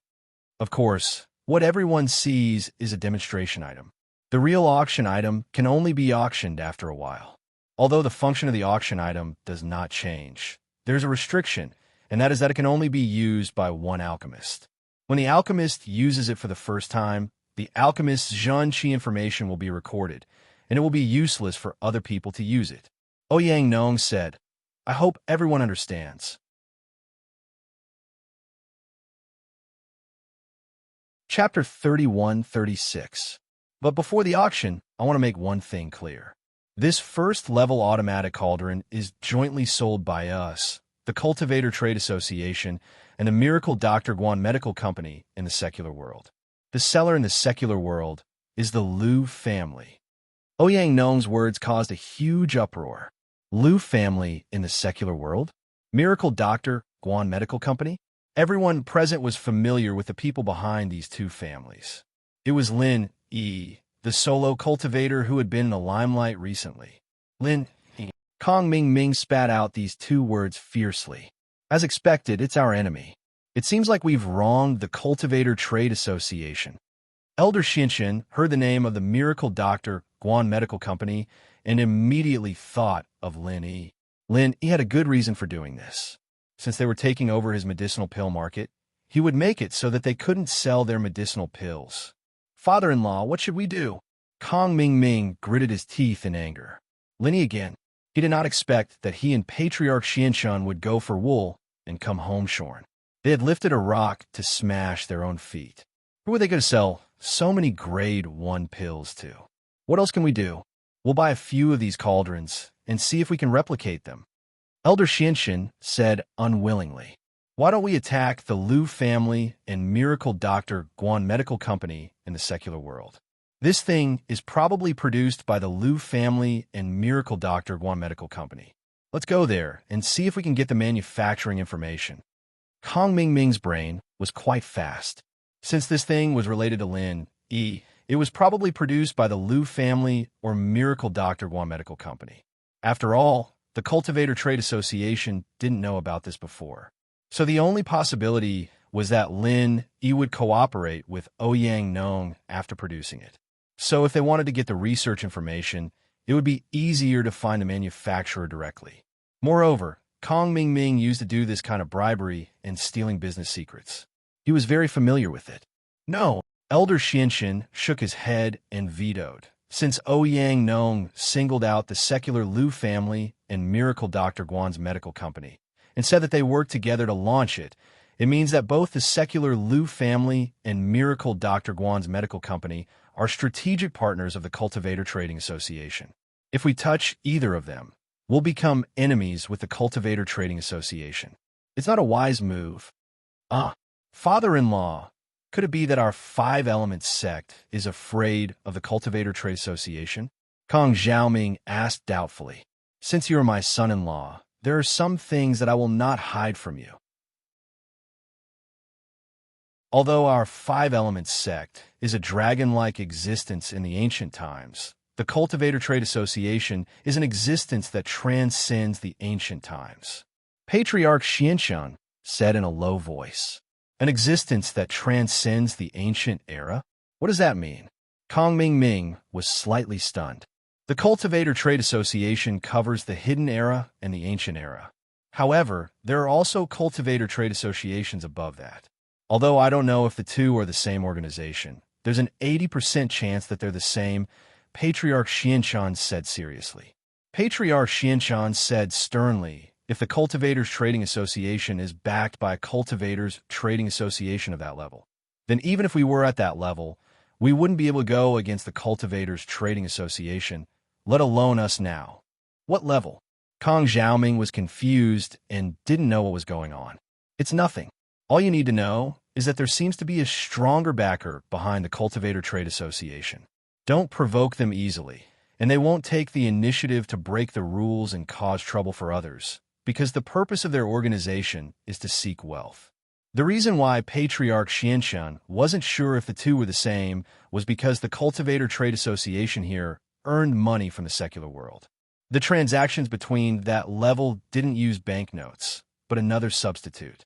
Of course, what everyone sees is a demonstration item. The real auction item can only be auctioned after a while. Although the function of the auction item does not change, there's a restriction, and that is that it can only be used by one alchemist. When the alchemist uses it for the first time, the alchemist's Zhanqi information will be recorded, and it will be useless for other people to use it. Ouyang Nong said, I hope everyone understands. Chapter 31-36. But before the auction, I want to make one thing clear. This first-level automatic cauldron is jointly sold by us, the Cultivator Trade Association, and the Miracle Dr. Guan Medical Company in the secular world. The seller in the secular world is the Liu family. Ouyang Nong's words caused a huge uproar. Liu family in the secular world? Miracle Dr. Guan Medical Company? Everyone present was familiar with the people behind these two families. It was Lin Yi, the solo cultivator who had been in the limelight recently. Lin Yi. Kong Ming Ming spat out these two words fiercely. As expected, it's our enemy. It seems like we've wronged the Cultivator Trade Association. Elder Xinshin heard the name of the Miracle Doctor Guan Medical Company and immediately thought of Lin Yi. Lin he had a good reason for doing this. Since they were taking over his medicinal pill market, he would make it so that they couldn't sell their medicinal pills. Father-in-law, what should we do? Kong Ming Ming gritted his teeth in anger. Linny again. He did not expect that he and Patriarch Xianxun would go for wool and come home shorn. They had lifted a rock to smash their own feet. Who were they going to sell so many grade 1 pills to? What else can we do? We'll buy a few of these cauldrons and see if we can replicate them. Elder Xianxun said unwillingly. Why don't we attack the Liu family and Miracle Dr. Guan Medical Company in the secular world? This thing is probably produced by the Liu family and Miracle Dr. Guan Medical Company. Let's go there and see if we can get the manufacturing information. Kong Ming Ming's brain was quite fast. Since this thing was related to Lin Yi, it was probably produced by the Liu family or Miracle Dr. Guan Medical Company. After all, the Cultivator Trade Association didn't know about this before. So the only possibility was that Lin Yi would cooperate with Ouyang Nong after producing it. So if they wanted to get the research information, it would be easier to find the manufacturer directly. Moreover, Kong Ming Ming used to do this kind of bribery and stealing business secrets. He was very familiar with it. No, Elder Xianxun shook his head and vetoed. Since Ouyang Nong singled out the secular Liu family and Miracle Dr. Guan's medical company and said that they worked together to launch it, it means that both the secular Liu family and Miracle Dr. Guan's medical company are strategic partners of the Cultivator Trading Association. If we touch either of them, we'll become enemies with the Cultivator Trading Association. It's not a wise move. Father-in-law, could it be that our 5-element sect is afraid of the Cultivator Trade Association? Kong Xiaoming asked doubtfully. Since you are my son-in-law, there are some things that I will not hide from you. Although our 5-element sect is a dragon-like existence in the ancient times, the Cultivator Trade Association is an existence that transcends the ancient times. Patriarch Xianxun said in a low voice. An existence that transcends the ancient era? What does that mean? Kong Ming Ming was slightly stunned. The Cultivator Trade Association covers the hidden era and the ancient era. However, there are also Cultivator Trade Associations above that. Although I don't know if the two are the same organization, there's an 80% chance that they're the same, Patriarch Xianxun said seriously. Patriarch Xianxun said sternly, if the Cultivators Trading Association is backed by a Cultivators Trading Association of that level, then even if we were at that level, we wouldn't be able to go against the Cultivators Trading Association, let alone us now. What level? Kong Xiaoming was confused and didn't know what was going on. It's nothing. All you need to know is that there seems to be a stronger backer behind the Cultivator Trade Association. Don't provoke them easily, and they won't take the initiative to break the rules and cause trouble for others, because the purpose of their organization is to seek wealth. The reason why Patriarch Xianxun wasn't sure if the two were the same was because the Cultivator Trade Association here earned money from the secular world. The transactions between that level didn't use banknotes, but another substitute.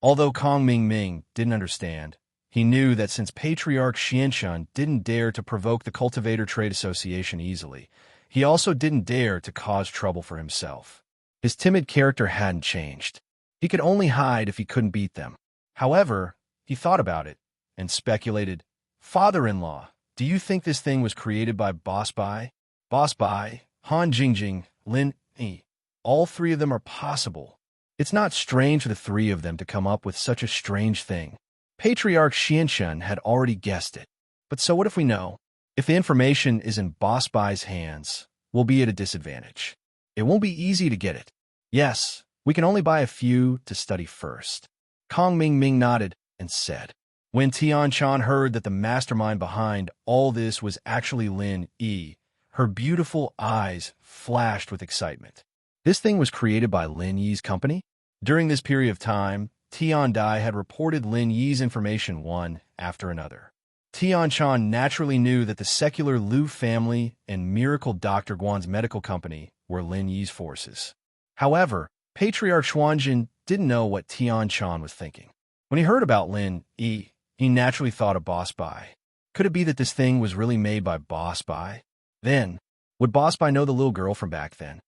Although Kong Ming Ming didn't understand, he knew that since Patriarch Xianxun didn't dare to provoke the Cultivator Trade Association easily, he also didn't dare to cause trouble for himself. His timid character hadn't changed. He could only hide if he couldn't beat them. However, he thought about it and speculated, Father-in-law, do you think this thing was created by Boss Bai? Boss Bai, Han Jingjing, Lin Yi. All three of them are possible. It's not strange for the three of them to come up with such a strange thing. Patriarch Xianxun had already guessed it. But so what if we know? If the information is in Boss Bai's hands, we'll be at a disadvantage. It won't be easy to get it. Yes, we can only buy a few to study first. Kong Ming Ming nodded and said. When Tian Chan heard that the mastermind behind all this was actually Lin Yi, her beautiful eyes flashed with excitement. This thing was created by Lin Yi's company? During this period of time, Tian Dai had reported Lin Yi's information one after another. Tian Chan naturally knew that the secular Liu family and Miracle Dr. Guan's medical company were Lin Yi's forces. However, Patriarch Xuanjin didn't know what Tian Chan was thinking. When he heard about Lin Yi, he naturally thought of Boss Bai. Could it be that this thing was really made by Boss Bai? Then, would Boss Bai know the little girl from back then?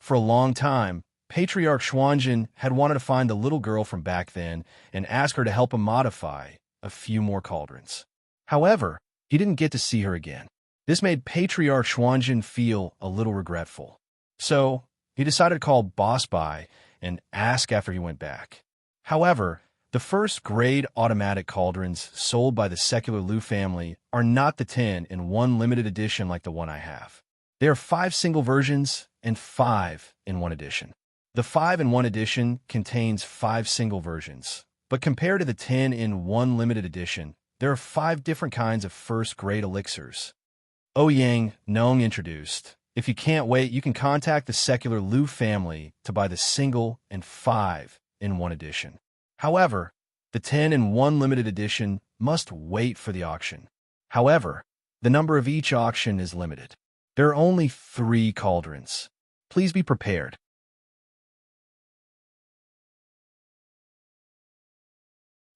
For a long time, Patriarch Xuanjin had wanted to find the little girl from back then and ask her to help him modify a few more cauldrons. However, he didn't get to see her again. This made Patriarch Xuanjin feel a little regretful. So, he decided to call Boss Bai and ask after he went back. However, the first-grade automatic cauldrons sold by the secular Liu family are not the 10-in-1 limited edition like the one I have. There are 5 single versions and 5-in-1 edition. The 5-in-1 edition contains 5 single versions, but compared to the 10-in-1 limited edition, there are 5 different kinds of first-grade elixirs. Ouyang Nong introduced. If you can't wait, you can contact the secular Liu family to buy the single and 5-in-1 edition. However, the 10-in-1 limited edition must wait for the auction. However, the number of each auction is limited. There are only 3 cauldrons. Please be prepared.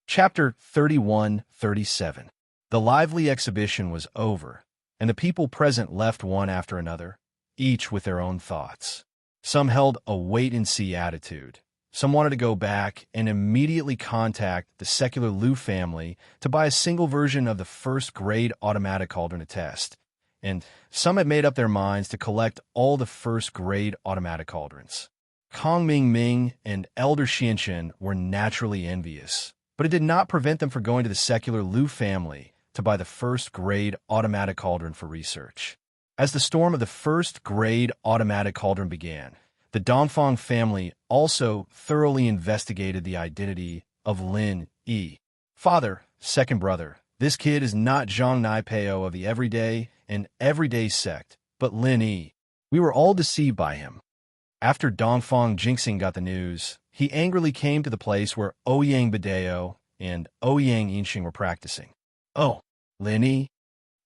Chapter 31-37. The lively exhibition was over, and the people present left one after another, each with their own thoughts. Some held a wait-and-see attitude. Some wanted to go back and immediately contact the secular Liu family to buy a single version of the first-grade automatic cauldron to test, and some had made up their minds to collect all the first-grade automatic cauldrons. Kong Ming and Elder Xianchen were naturally envious, but it did not prevent them from going to the secular Liu family to buy the first-grade automatic cauldron for research. As the storm of the first-grade automatic cauldron began, the Dongfang family also thoroughly investigated the identity of Lin Yi. Father, second brother, this kid is not Zhang Naipeo of the everyday and everyday sect, but Lin Yi. We were all deceived by him. After Dongfang Jingxing got the news, he angrily came to the place where Ouyang Badeo and Ouyang Yinxing were practicing. Oh, Lin Yi?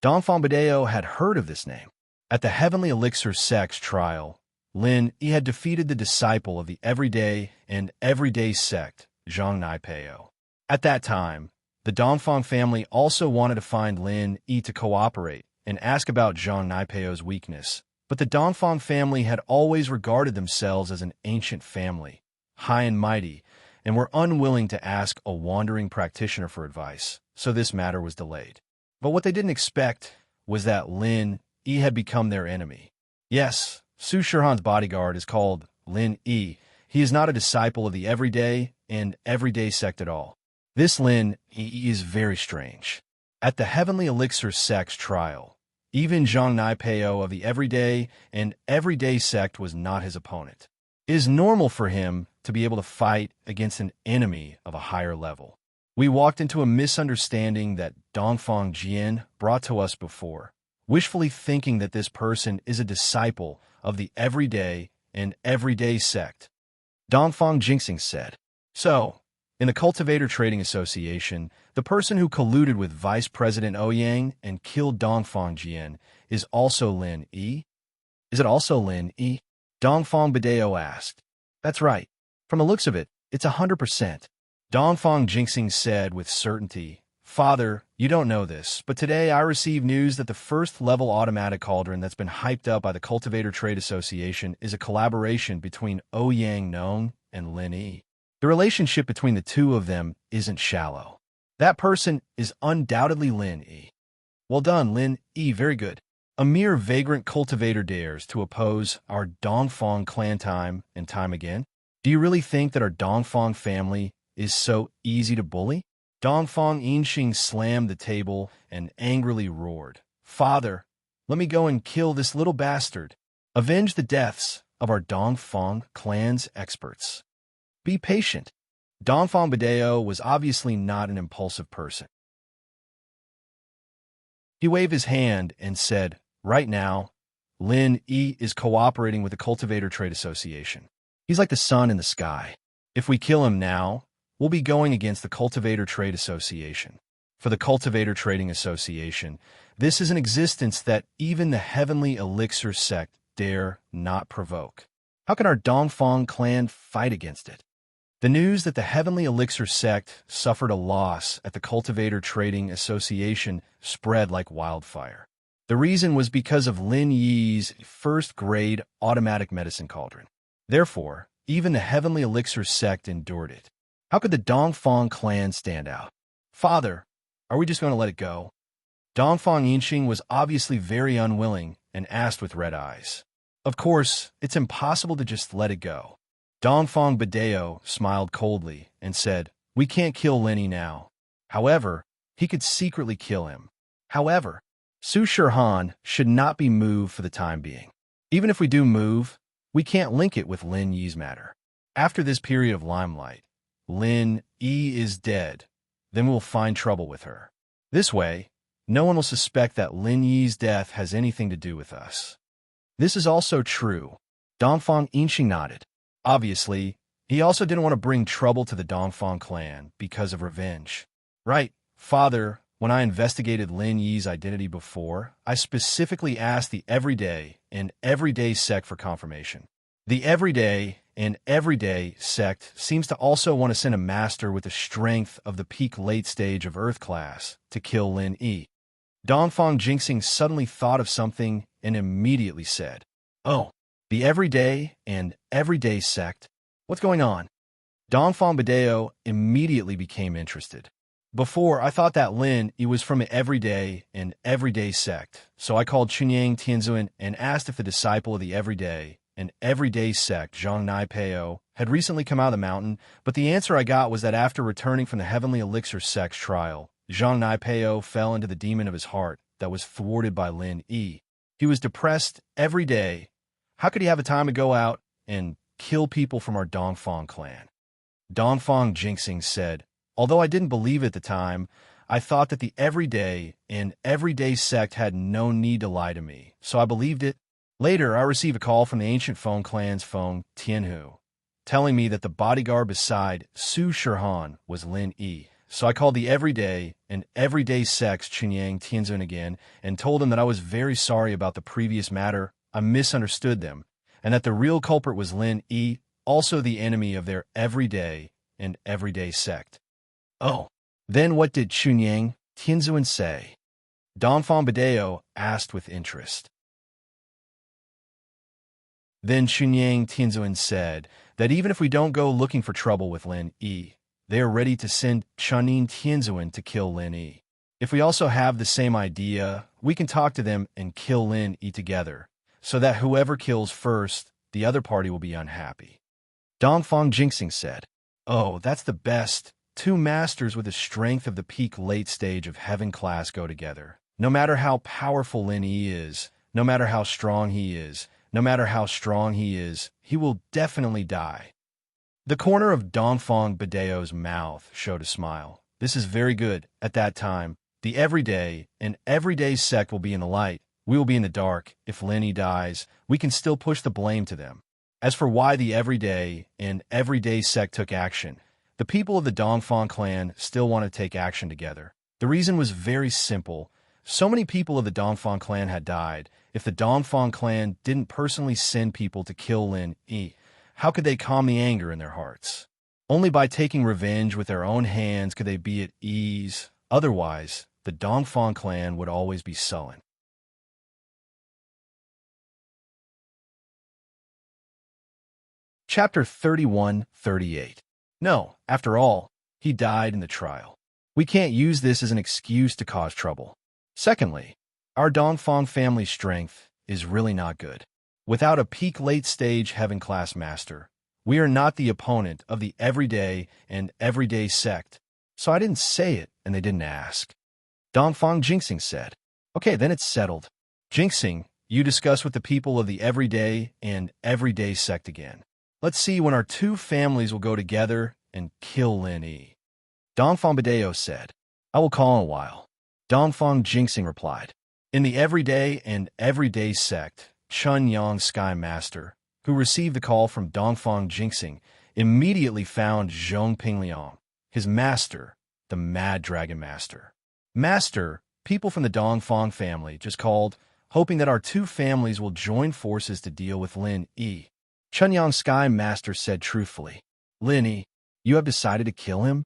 Dongfang Badeo had heard of this name. At the Heavenly Elixir Sect's trial, Lin Yi had defeated the disciple of the everyday and everyday sect, Zhang Naipeo. At that time, the Dongfang family also wanted to find Lin Yi to cooperate and ask about Zhang Naipeo's weakness, but the Dongfang family had always regarded themselves as an ancient family, high and mighty, and were unwilling to ask a wandering practitioner for advice, so this matter was delayed. But what they didn't expect was that Lin Yi had become their enemy. Yes, Su Shihan's bodyguard is called Lin Yi. He is not a disciple of the everyday and everyday sect at all. This Lin Yi is very strange. At the Heavenly Elixir Sect's trial, even Zhang Naipeo of the everyday and everyday sect was not his opponent. It is normal for him to be able to fight against an enemy of a higher level. We walked into a misunderstanding that Dongfang Jian brought to us before, wishfully thinking that this person is a disciple of the everyday and everyday sect. Dongfang Jingxing said. So, in the Cultivator Trading Association, the person who colluded with Vice President Ouyang and killed Dongfang Jian is also Lin Yi? Is it also Lin Yi? Dongfang Badeo asked. That's right. From the looks of it, it's 100%. Dongfang Jingxing said with certainty, Father, you don't know this, but today I received news that the first-level automatic cauldron that's been hyped up by the Cultivator Trade Association is a collaboration between Ouyang Nong and Lin Yi. The relationship between the two of them isn't shallow. That person is undoubtedly Lin Yi. Well done, Lin Yi, very good. A mere vagrant cultivator dares to oppose our Dongfang clan time and time again? Do you really think that our Dongfang family is so easy to bully? Dongfang Yinxing slammed the table and angrily roared, Father, let me go and kill this little bastard. Avenge the deaths of our Dongfang clan's experts. Be patient. Dongfang Badeo was obviously not an impulsive person. He waved his hand and said, Right now, Lin Yi is cooperating with the Cultivator Trade Association. He's like the sun in the sky. If we kill him now, we'll be going against the Cultivator Trade Association. For the Cultivator Trading Association, this is an existence that even the Heavenly Elixir sect dare not provoke. How can our Dongfang clan fight against it? The news that the Heavenly Elixir sect suffered a loss at the Cultivator Trading Association spread like wildfire. The reason was because of Lin Yi's first-grade automatic medicine cauldron. Therefore, even the Heavenly Elixir sect endured it. How could the Dongfang clan stand out? Father, are we just going to let it go? Dongfang Yinxing was obviously very unwilling and asked with red eyes. Of course, it's impossible to just let it go. Dongfang Badeo smiled coldly and said, we can't kill Linny now. However, he could secretly kill him. However, Su Shihan should not be moved for the time being. Even if we do move, we can't link it with Lin Yi's matter. After this period of limelight, Lin Yi is dead, then we'll find trouble with her. This way, no one will suspect that Lin Yi's death has anything to do with us. This is also true. Dongfang Yinxing nodded. Obviously, he also didn't want to bring trouble to the Dongfang clan because of revenge. Right, Father, when I investigated Lin Yi's identity before, I specifically asked the Everyday and Everyday sect for confirmation. The Everyday and Everyday sect seems to also want to send a master with the strength of the peak late stage of Earth class to kill Lin Yi. Dongfang Jingxing suddenly thought of something and immediately said, oh, the Everyday and Everyday sect? What's going on? Dongfang Badeo immediately became interested. Before, I thought that Lin Yi was from an Everyday and Everyday sect, so I called Chunyang Tianzuan and asked if the disciple of the Everyday and Everyday sect, Zhang Nai Peo, had recently come out of the mountain, but the answer I got was that after returning from the Heavenly Elixir sect's trial, Zhang Nai Peo fell into the demon of his heart that was thwarted by Lin Yi. He was depressed every day. How could he have a time to go out and kill people from our Dongfang clan? Dongfang Jingxing said, although I didn't believe it at the time, I thought that the Everyday and Everyday sect had no need to lie to me, so I believed it. Later, I received a call from the Ancient Phone clan's phone, Tianhu, telling me that the bodyguard beside Su Shihan was Lin Yi. So I called the Everyday and Everyday sect's Chunyang Tianzun again and told him that I was very sorry about the previous matter. I misunderstood them, and that the real culprit was Lin Yi, also the enemy of their Everyday and Everyday sect. Oh, then what did Chunyang Tianzun say? Dongfang Badeo asked with interest. Then Chunyang Tianzun said that even if we don't go looking for trouble with Lin Yi, they are ready to send Chunyang Tianzun to kill Lin Yi. If we also have the same idea, we can talk to them and kill Lin Yi together, so that whoever kills first, the other party will be unhappy. Dongfang Jingxing said, oh, that's the best. Two masters with the strength of the peak late stage of heaven class go together. No matter how powerful Lin Yi is, no matter how strong he is, no matter how strong he is, he will definitely die. The corner of Dongfang Badeo's mouth showed a smile. This is very good. At that time, the Everyday and Everyday sect will be in the light. We will be in the dark. If Lin Yi dies, we can still push the blame to them. As for why the Everyday and Everyday sect took action, the people of the Dongfang clan still want to take action together. The reason was very simple. So many people of the Dongfang clan had died. If the Dongfang clan didn't personally send people to kill Lin Yi, how could they calm the anger in their hearts? Only by taking revenge with their own hands could they be at ease. Otherwise, the Dongfang clan would always be sullen. Chapter 31-38. No, after all, he died in the trial. We can't use this as an excuse to cause trouble. Secondly, our Dongfang family strength is really not good. Without a peak late-stage heaven-class master, we are not the opponent of the Everyday and Everyday sect, so I didn't say it and they didn't ask. Dongfang Jingxing said, okay, then it's settled. Jingxing, you discuss with the people of the Everyday and Everyday sect again. Let's see when our two families will go together and kill Lin Yi. Dongfang Badeo said, I will call in a while. Dongfang Jingxing replied, in the Everyday and Everyday sect, Chun Yang Sky Master, who received the call from Dongfang Jingxing, immediately found Zhong Pingliang, his master, the Mad Dragon Master. Master, people from the Dongfang family just called, hoping that our two families will join forces to deal with Lin Yi. Chun Yang Sky Master said truthfully, Lin Yi, you have decided to kill him?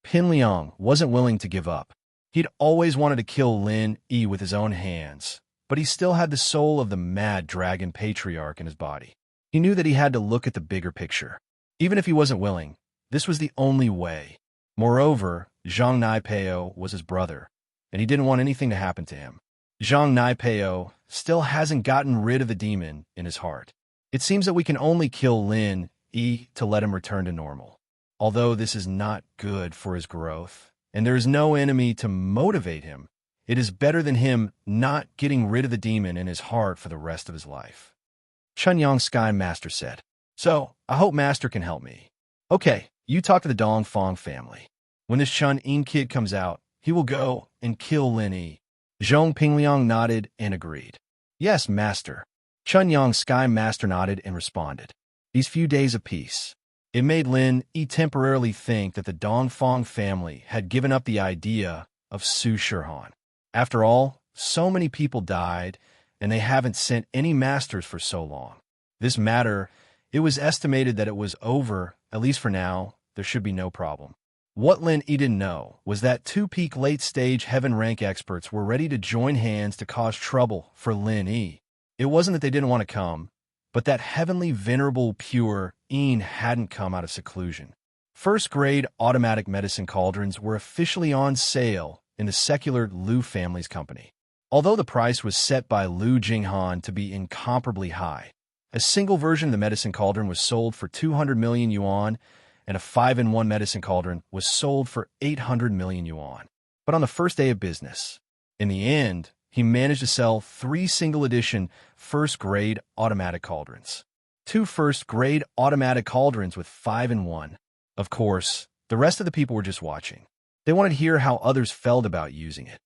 Pingliang wasn't willing to give up. He'd always wanted to kill Lin Yi with his own hands, but he still had the soul of the Mad Dragon Patriarch in his body. He knew that he had to look at the bigger picture. Even if he wasn't willing, this was the only way. Moreover, Zhang Naipeo was his brother, and he didn't want anything to happen to him. Zhang Naipeo still hasn't gotten rid of the demon in his heart. It seems that we can only kill Lin Yi to let him return to normal. Although this is not good for his growth, and there is no enemy to motivate him, it is better than him not getting rid of the demon in his heart for the rest of his life. Chunyang Sky Master said, "So, I hope Master can help me." "Okay, you talk to the Dongfang family. When this Chun Ying kid comes out, he will go and kill Lin Yi." Zhong Pingliang nodded and agreed. "Yes, Master." Chunyang Sky Master nodded and responded. These few days of peace, it made Lin Yi temporarily think that the Dongfang family had given up the idea of Su Shihan. After all, so many people died, and they haven't sent any masters for so long. This matter, it was estimated that it was over, at least for now. There should be no problem. What Lin Yi didn't know was that two peak late-stage heaven rank experts were ready to join hands to cause trouble for Lin Yi. It wasn't that they didn't want to come, but that heavenly venerable pure Yin hadn't come out of seclusion. First-grade automatic medicine cauldrons were officially on sale in the secular Liu family's company. Although the price was set by Liu Jinghan to be incomparably high, a single version of the medicine cauldron was sold for 200 million yuan, and a 5-in-1 medicine cauldron was sold for 800 million yuan. But on the first day of business, in the end, he managed to sell 3 single-edition first-grade automatic cauldrons. 2 first-grade automatic cauldrons with 5-in-1. Of course, the rest of the people were just watching. They wanted to hear how others felt about using it.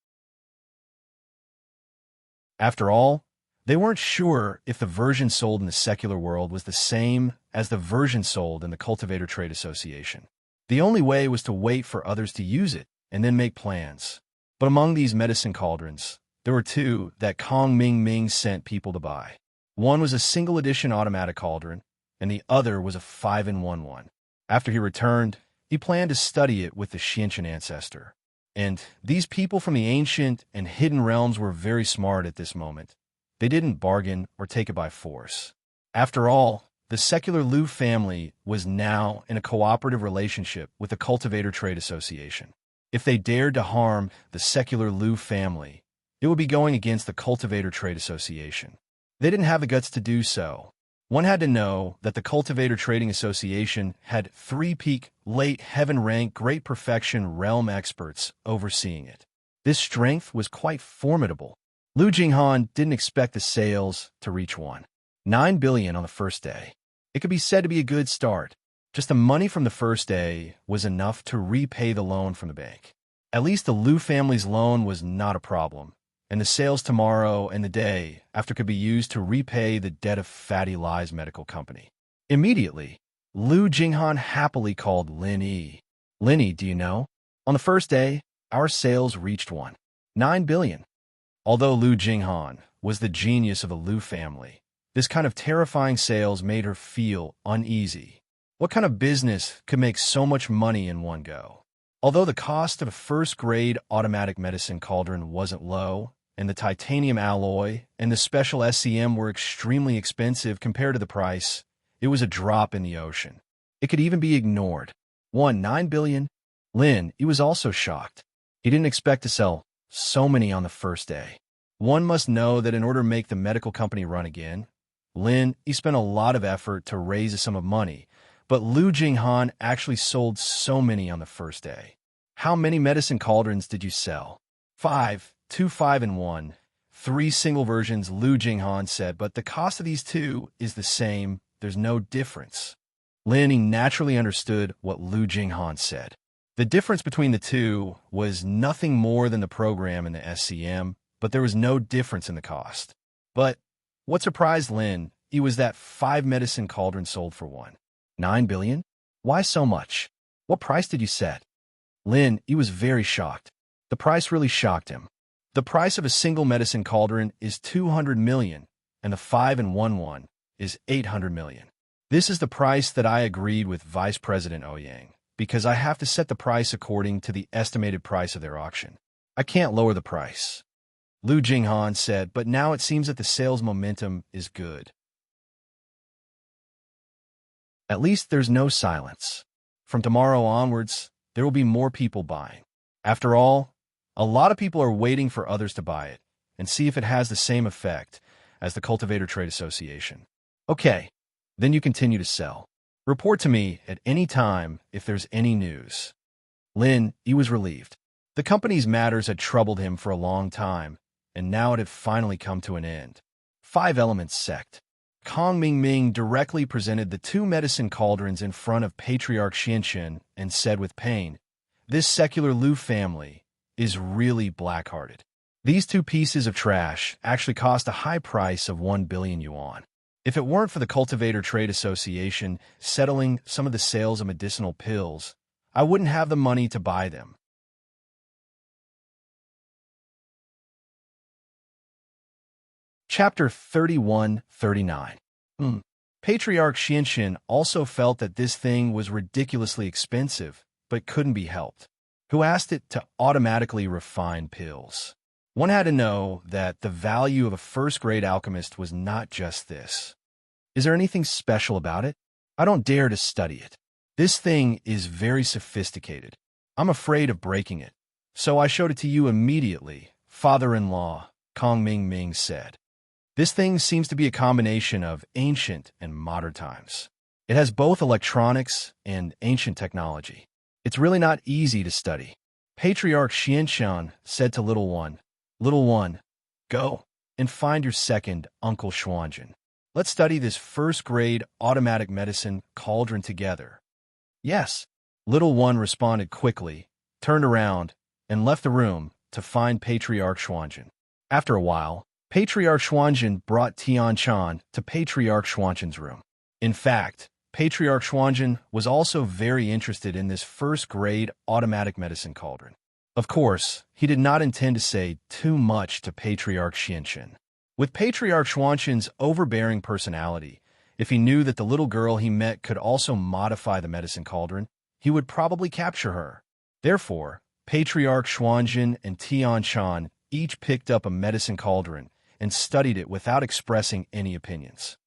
After all, they weren't sure if the version sold in the secular world was the same as the version sold in the Cultivator Trade Association. The only way was to wait for others to use it and then make plans. But among these medicine cauldrons, there were 2 that Kong Ming sent people to buy. One was a single-edition automatic cauldron, and the other was a 5-in-1 one. After he returned, he planned to study it with the Xiantian ancestor. And these people from the ancient and hidden realms were very smart at this moment. They didn't bargain or take it by force. After all, the secular Liu family was now in a cooperative relationship with the Cultivator Trade Association. If they dared to harm the secular Liu family, it would be going against the Cultivator Trade Association. They didn't have the guts to do so. One had to know that the Cultivator Trading Association had 3 peak, late heaven rank, great perfection realm experts overseeing it. This strength was quite formidable. Liu Jinghan didn't expect the sales to reach 1.9 billion on the first day. It could be said to be a good start. Just the money from the first day was enough to repay the loan from the bank. At least the Liu family's loan was not a problem, and the sales tomorrow and the day after could be used to repay the debt of Fatty Lie's medical company. Immediately, Liu Jinghan happily called Lin Yi. "Lin Yi, do you know? On the first day, our sales reached 1.9 billion. Although Liu Jinghan was the genius of the Liu family, this kind of terrifying sales made her feel uneasy. What kind of business could make so much money in one go? Although the cost of a first-grade automatic medicine cauldron wasn't low, and the titanium alloy and the special SCM were extremely expensive compared to the price, it was a drop in the ocean. It could even be ignored. 1.9 billion? Lin, he was also shocked. He didn't expect to sell so many on the first day. One must know that in order to make the medical company run again, Lin, he spent a lot of effort to raise a sum of money, but Liu Jinghan actually sold so many on the first day. "How many medicine cauldrons did you sell?" 5, 2 5-in-1, 3 single versions, Liu Jinghan said, "But the cost of these 2 is the same. There's no difference." Lin, he naturally understood what Liu Jinghan said. The difference between the 2 was nothing more than the program and the SCM, but there was no difference in the cost. But what surprised Lin, he was that 5 medicine cauldrons sold for 1.9 billion? Why so much? What price did you set? Lin, he was very shocked. The price really shocked him. The price of a single medicine cauldron is 200 million, and the 5-in-1 one is 800 million. This is the price that I agreed with Vice President Ouyang, because I have to set the price according to the estimated price of their auction. I can't lower the price. Liu Jinghan said, but now it seems that the sales momentum is good. At least there's no silence. From tomorrow onwards, there will be more people buying. After all, a lot of people are waiting for others to buy it and see if it has the same effect as the Cultivator Trade Association. Okay, then you continue to sell. Report to me at any time if there's any news. Lin, he was relieved. The company's matters had troubled him for a long time, and now it had finally come to an end. 5 Elements Sect. Kong Ming directly presented the 2 medicine cauldrons in front of Patriarch Xianxin and said with pain, "This secular Liu family is really black-hearted. These 2 pieces of trash actually cost a high price of 1 billion yuan. If it weren't for the Cultivator Trade Association settling some of the sales of medicinal pills, I wouldn't have the money to buy them." Chapter 31-39. Patriarch Xianxin also felt that this thing was ridiculously expensive, but couldn't be helped. Who asked it to automatically refine pills? One had to know that the value of a first-grade alchemist was not just this. Is there anything special about it? I don't dare to study it. This thing is very sophisticated. I'm afraid of breaking it. So I showed it to you immediately, father-in-law, Kong Ming said. This thing seems to be a combination of ancient and modern times. It has both electronics and ancient technology. It's really not easy to study. Patriarch Xianxin said to Little One, "Little One, go and find your second Uncle Xuanjin. Let's study this first-grade automatic medicine cauldron together." "Yes." Little One responded quickly, turned around, and left the room to find Patriarch Xuanjin. After a while, Patriarch Xuanjin brought Tianchan to Patriarch Xuanjin's room. In fact, Patriarch Xuanjin was also very interested in this first-grade automatic medicine cauldron. Of course, he did not intend to say too much to Patriarch Xianxin. With Patriarch Xuanjin's overbearing personality, if he knew that the little girl he met could also modify the medicine cauldron, he would probably capture her. Therefore, Patriarch Xuanjin and Tianchan each picked up a medicine cauldron and studied it without expressing any opinions.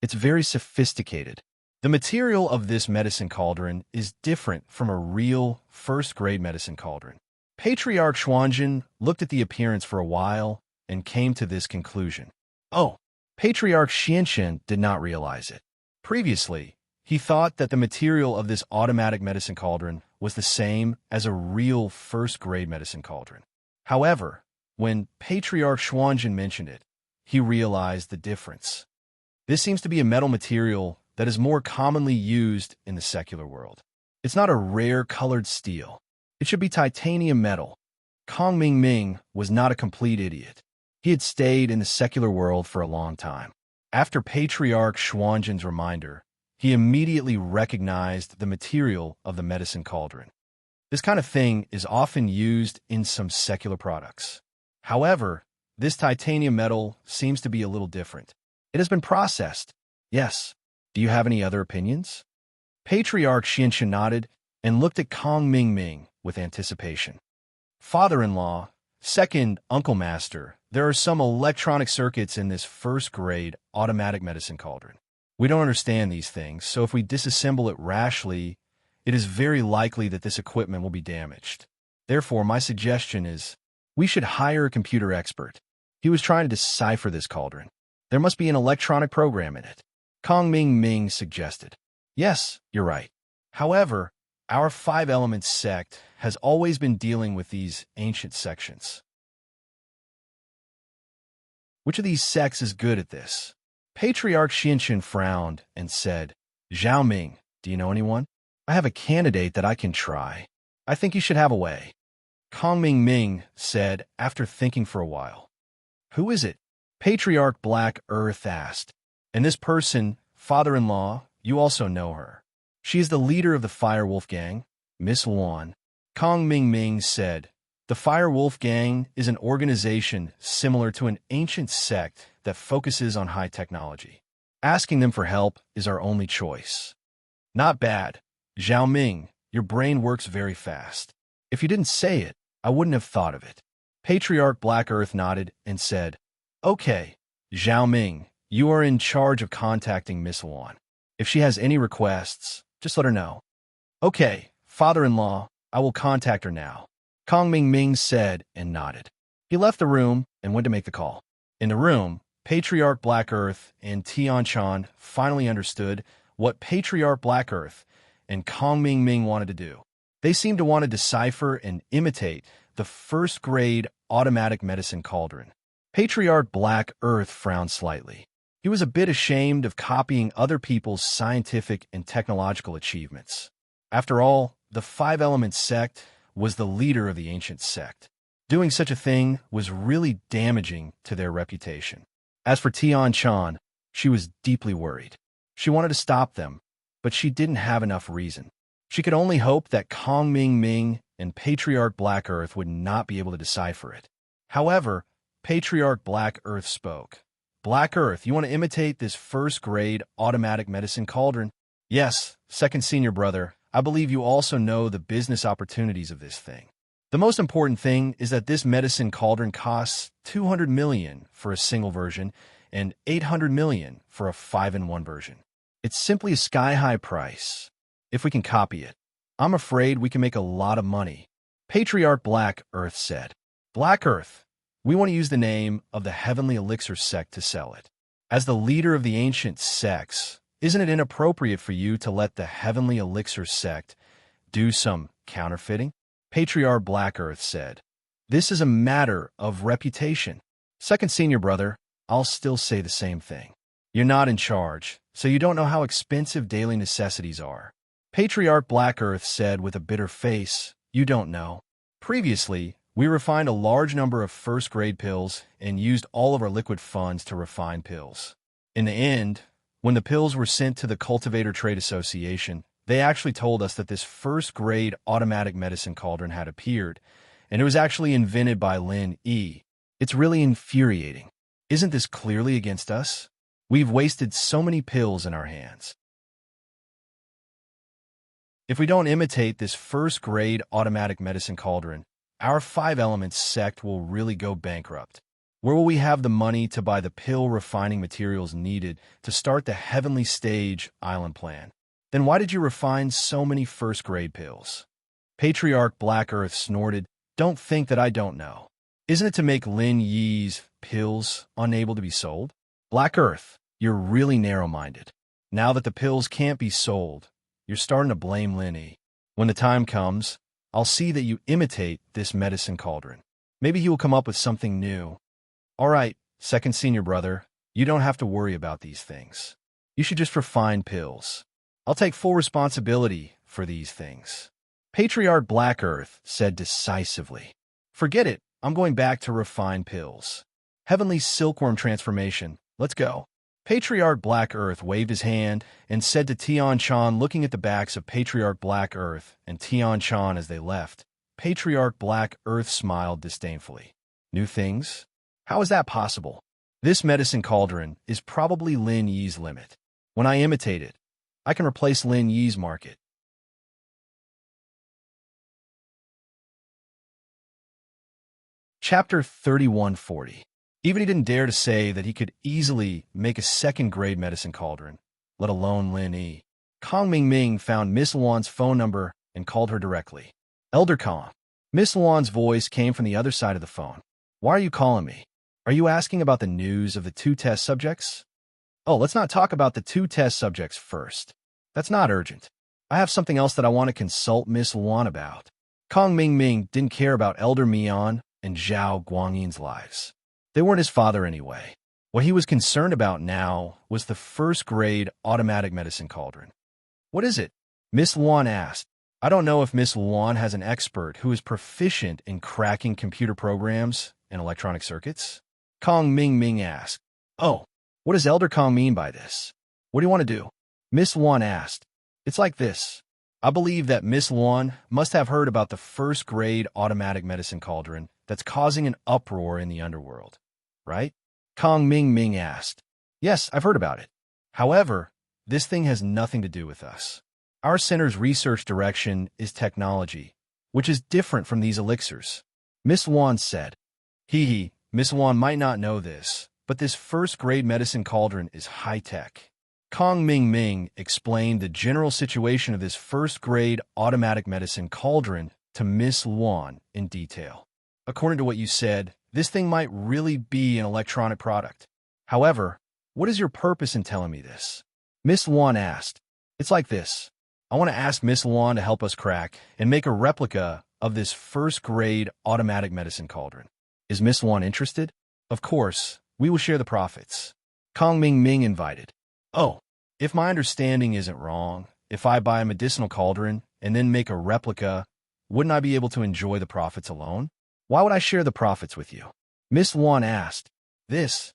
It's very sophisticated. The material of this medicine cauldron is different from a real first-grade medicine cauldron. Patriarch Xuanjin looked at the appearance for a while and came to this conclusion. Oh, Patriarch Xianxin did not realize it. Previously, he thought that the material of this automatic medicine cauldron was the same as a real first-grade medicine cauldron. However, when Patriarch Xuanjin mentioned it, he realized the difference. This seems to be a metal material that is more commonly used in the secular world. It's not a rare colored steel. It should be titanium metal. Kong Ming was not a complete idiot. He had stayed in the secular world for a long time. After Patriarch Xuanjin's reminder, he immediately recognized the material of the medicine cauldron. This kind of thing is often used in some secular products. However, this titanium metal seems to be a little different. It has been processed. Yes. Do you have any other opinions? Patriarch Xianxin nodded and looked at Kong Ming with anticipation. Father-in-law, second Uncle Master, there are some electronic circuits in this first-grade automatic medicine cauldron. We don't understand these things, so if we disassemble it rashly, it is very likely that this equipment will be damaged. Therefore, my suggestion is, we should hire a computer expert. He was trying to decipher this cauldron. There must be an electronic program in it. Kong Ming suggested. Yes, you're right. However, our 5 Elements sect has always been dealing with these ancient sections. Which of these sects is good at this? Patriarch Xianxin frowned and said, Zhao Ming, do you know anyone? I have a candidate that I can try. I think you should have a way. Kong Ming said after thinking for a while. Who is it? Patriarch Black Earth asked. And this person, father-in-law, you also know her. She is the leader of the Fire Wolf Gang, Miss Luan. Kong Ming said, the Fire Wolf Gang is an organization similar to an ancient sect that focuses on high technology. Asking them for help is our only choice. Not bad. Zhao Ming, your brain works very fast. If you didn't say it, I wouldn't have thought of it. Patriarch Black Earth nodded and said, Okay, Zhao Ming, you are in charge of contacting Miss Luan. If she has any requests, just let her know. Okay, father-in-law, I will contact her now, Kong Ming Ming said and nodded. He left the room and went to make the call. In the room, Patriarch Black Earth and Tian Chan finally understood what Patriarch Black Earth and Kong Ming Ming wanted to do. They seemed to want to decipher and imitate the first-grade automatic medicine cauldron. Patriarch Black Earth frowned slightly. He was a bit ashamed of copying other people's scientific and technological achievements. After all, the Five Elements sect was the leader of the ancient sect. Doing such a thing was really damaging to their reputation. As for Tian Chan, she was deeply worried. She wanted to stop them, but she didn't have enough reason. She could only hope that Kong Ming Ming and Patriarch Black Earth would not be able to decipher it. However, Patriarch Black Earth spoke. Black Earth, you want to imitate this first-grade automatic medicine cauldron? Yes, second senior brother, I believe you also know the business opportunities of this thing. The most important thing is that this medicine cauldron costs 200 million for a single version and 800 million for a 5-in-1 version. It's simply a sky-high price. If we can copy it, I'm afraid we can make a lot of money, Patriarch Black Earth said. Black Earth, we want to use the name of the Heavenly Elixir sect to sell it. As the leader of the ancient sects, isn't it inappropriate for you to let the Heavenly Elixir sect do some counterfeiting? Patriarch Black Earth said. This is a matter of reputation. Second senior brother, I'll still say the same thing. You're not in charge, so you don't know how expensive daily necessities are. Patriarch Black Earth said with a bitter face, you don't know. Previously, we refined a large number of first-grade pills and used all of our liquid funds to refine pills. In the end, when the pills were sent to the Cultivator Trade Association, they actually told us that this first-grade automatic medicine cauldron had appeared, and it was actually invented by Lin Yi. It's really infuriating. Isn't this clearly against us? We've wasted so many pills in our hands. If we don't imitate this first-grade automatic medicine cauldron, our Five Elements sect will really go bankrupt. Where will we have the money to buy the pill refining materials needed to start the Heavenly Stage Island plan? Then why did you refine so many first-grade pills? Patriarch Black Earth snorted, Don't think that I don't know. Isn't it to make Lin Yi's pills unable to be sold? Black Earth, you're really narrow-minded. Now that the pills can't be sold, you're starting to blame Lin Yi. When the time comes, I'll see that you imitate this medicine cauldron. Maybe he will come up with something new. All right, second senior brother, you don't have to worry about these things. You should just refine pills. I'll take full responsibility for these things. Patriarch Black Earth said decisively. Forget it, I'm going back to refine pills. Heavenly Silkworm transformation, let's go. Patriarch Black Earth waved his hand and said to Tian Chan, looking at the backs of Patriarch Black Earth and Tian Chan as they left. Patriarch Black Earth smiled disdainfully. New things? How is that possible? This medicine cauldron is probably Lin Yi's limit. When I imitate it, I can replace Lin Yi's market. Chapter 3140. Even he didn't dare to say that he could easily make a second-grade medicine cauldron, let alone Lin Yi. Kong Ming Ming found Miss Luan's phone number and called her directly. Elder Kong. Miss Luan's voice came from the other side of the phone. Why are you calling me? Are you asking about the news of the 2 test subjects? Oh, let's not talk about the 2 test subjects first. That's not urgent. I have something else that I want to consult Miss Luan about. Kong Ming Ming didn't care about Elder Mian and Zhao Guangyin's lives. They weren't his father anyway. What he was concerned about now was the first-grade automatic medicine cauldron. What is it? Miss Luan asked. I don't know if Miss Luan has an expert who is proficient in cracking computer programs and electronic circuits. Kong Ming Ming asked. Oh, what does Elder Kong mean by this? What do you want to do? Miss Luan asked. It's like this. I believe that Miss Luan must have heard about the first-grade automatic medicine cauldron that's causing an uproar in the underworld, right? Kong Ming Ming asked. Yes, I've heard about it. However, this thing has nothing to do with us. Our center's research direction is technology, which is different from these elixirs. Miss Luan said. Miss Luan might not know this, but this first-grade medicine cauldron is high-tech. Kong Ming Ming explained the general situation of this first-grade automatic medicine cauldron to Miss Luan in detail. According to what you said, this thing might really be an electronic product. However, what is your purpose in telling me this? Miss Luan asked. It's like this. I want to ask Miss Luan to help us crack and make a replica of this first-grade automatic medicine cauldron. Is Miss Luan interested? Of course, we will share the profits. Kong Ming Ming invited. Oh, if my understanding isn't wrong, if I buy a medicinal cauldron and then make a replica, wouldn't I be able to enjoy the profits alone? Why would I share the profits with you? Miss Luan asked. Miss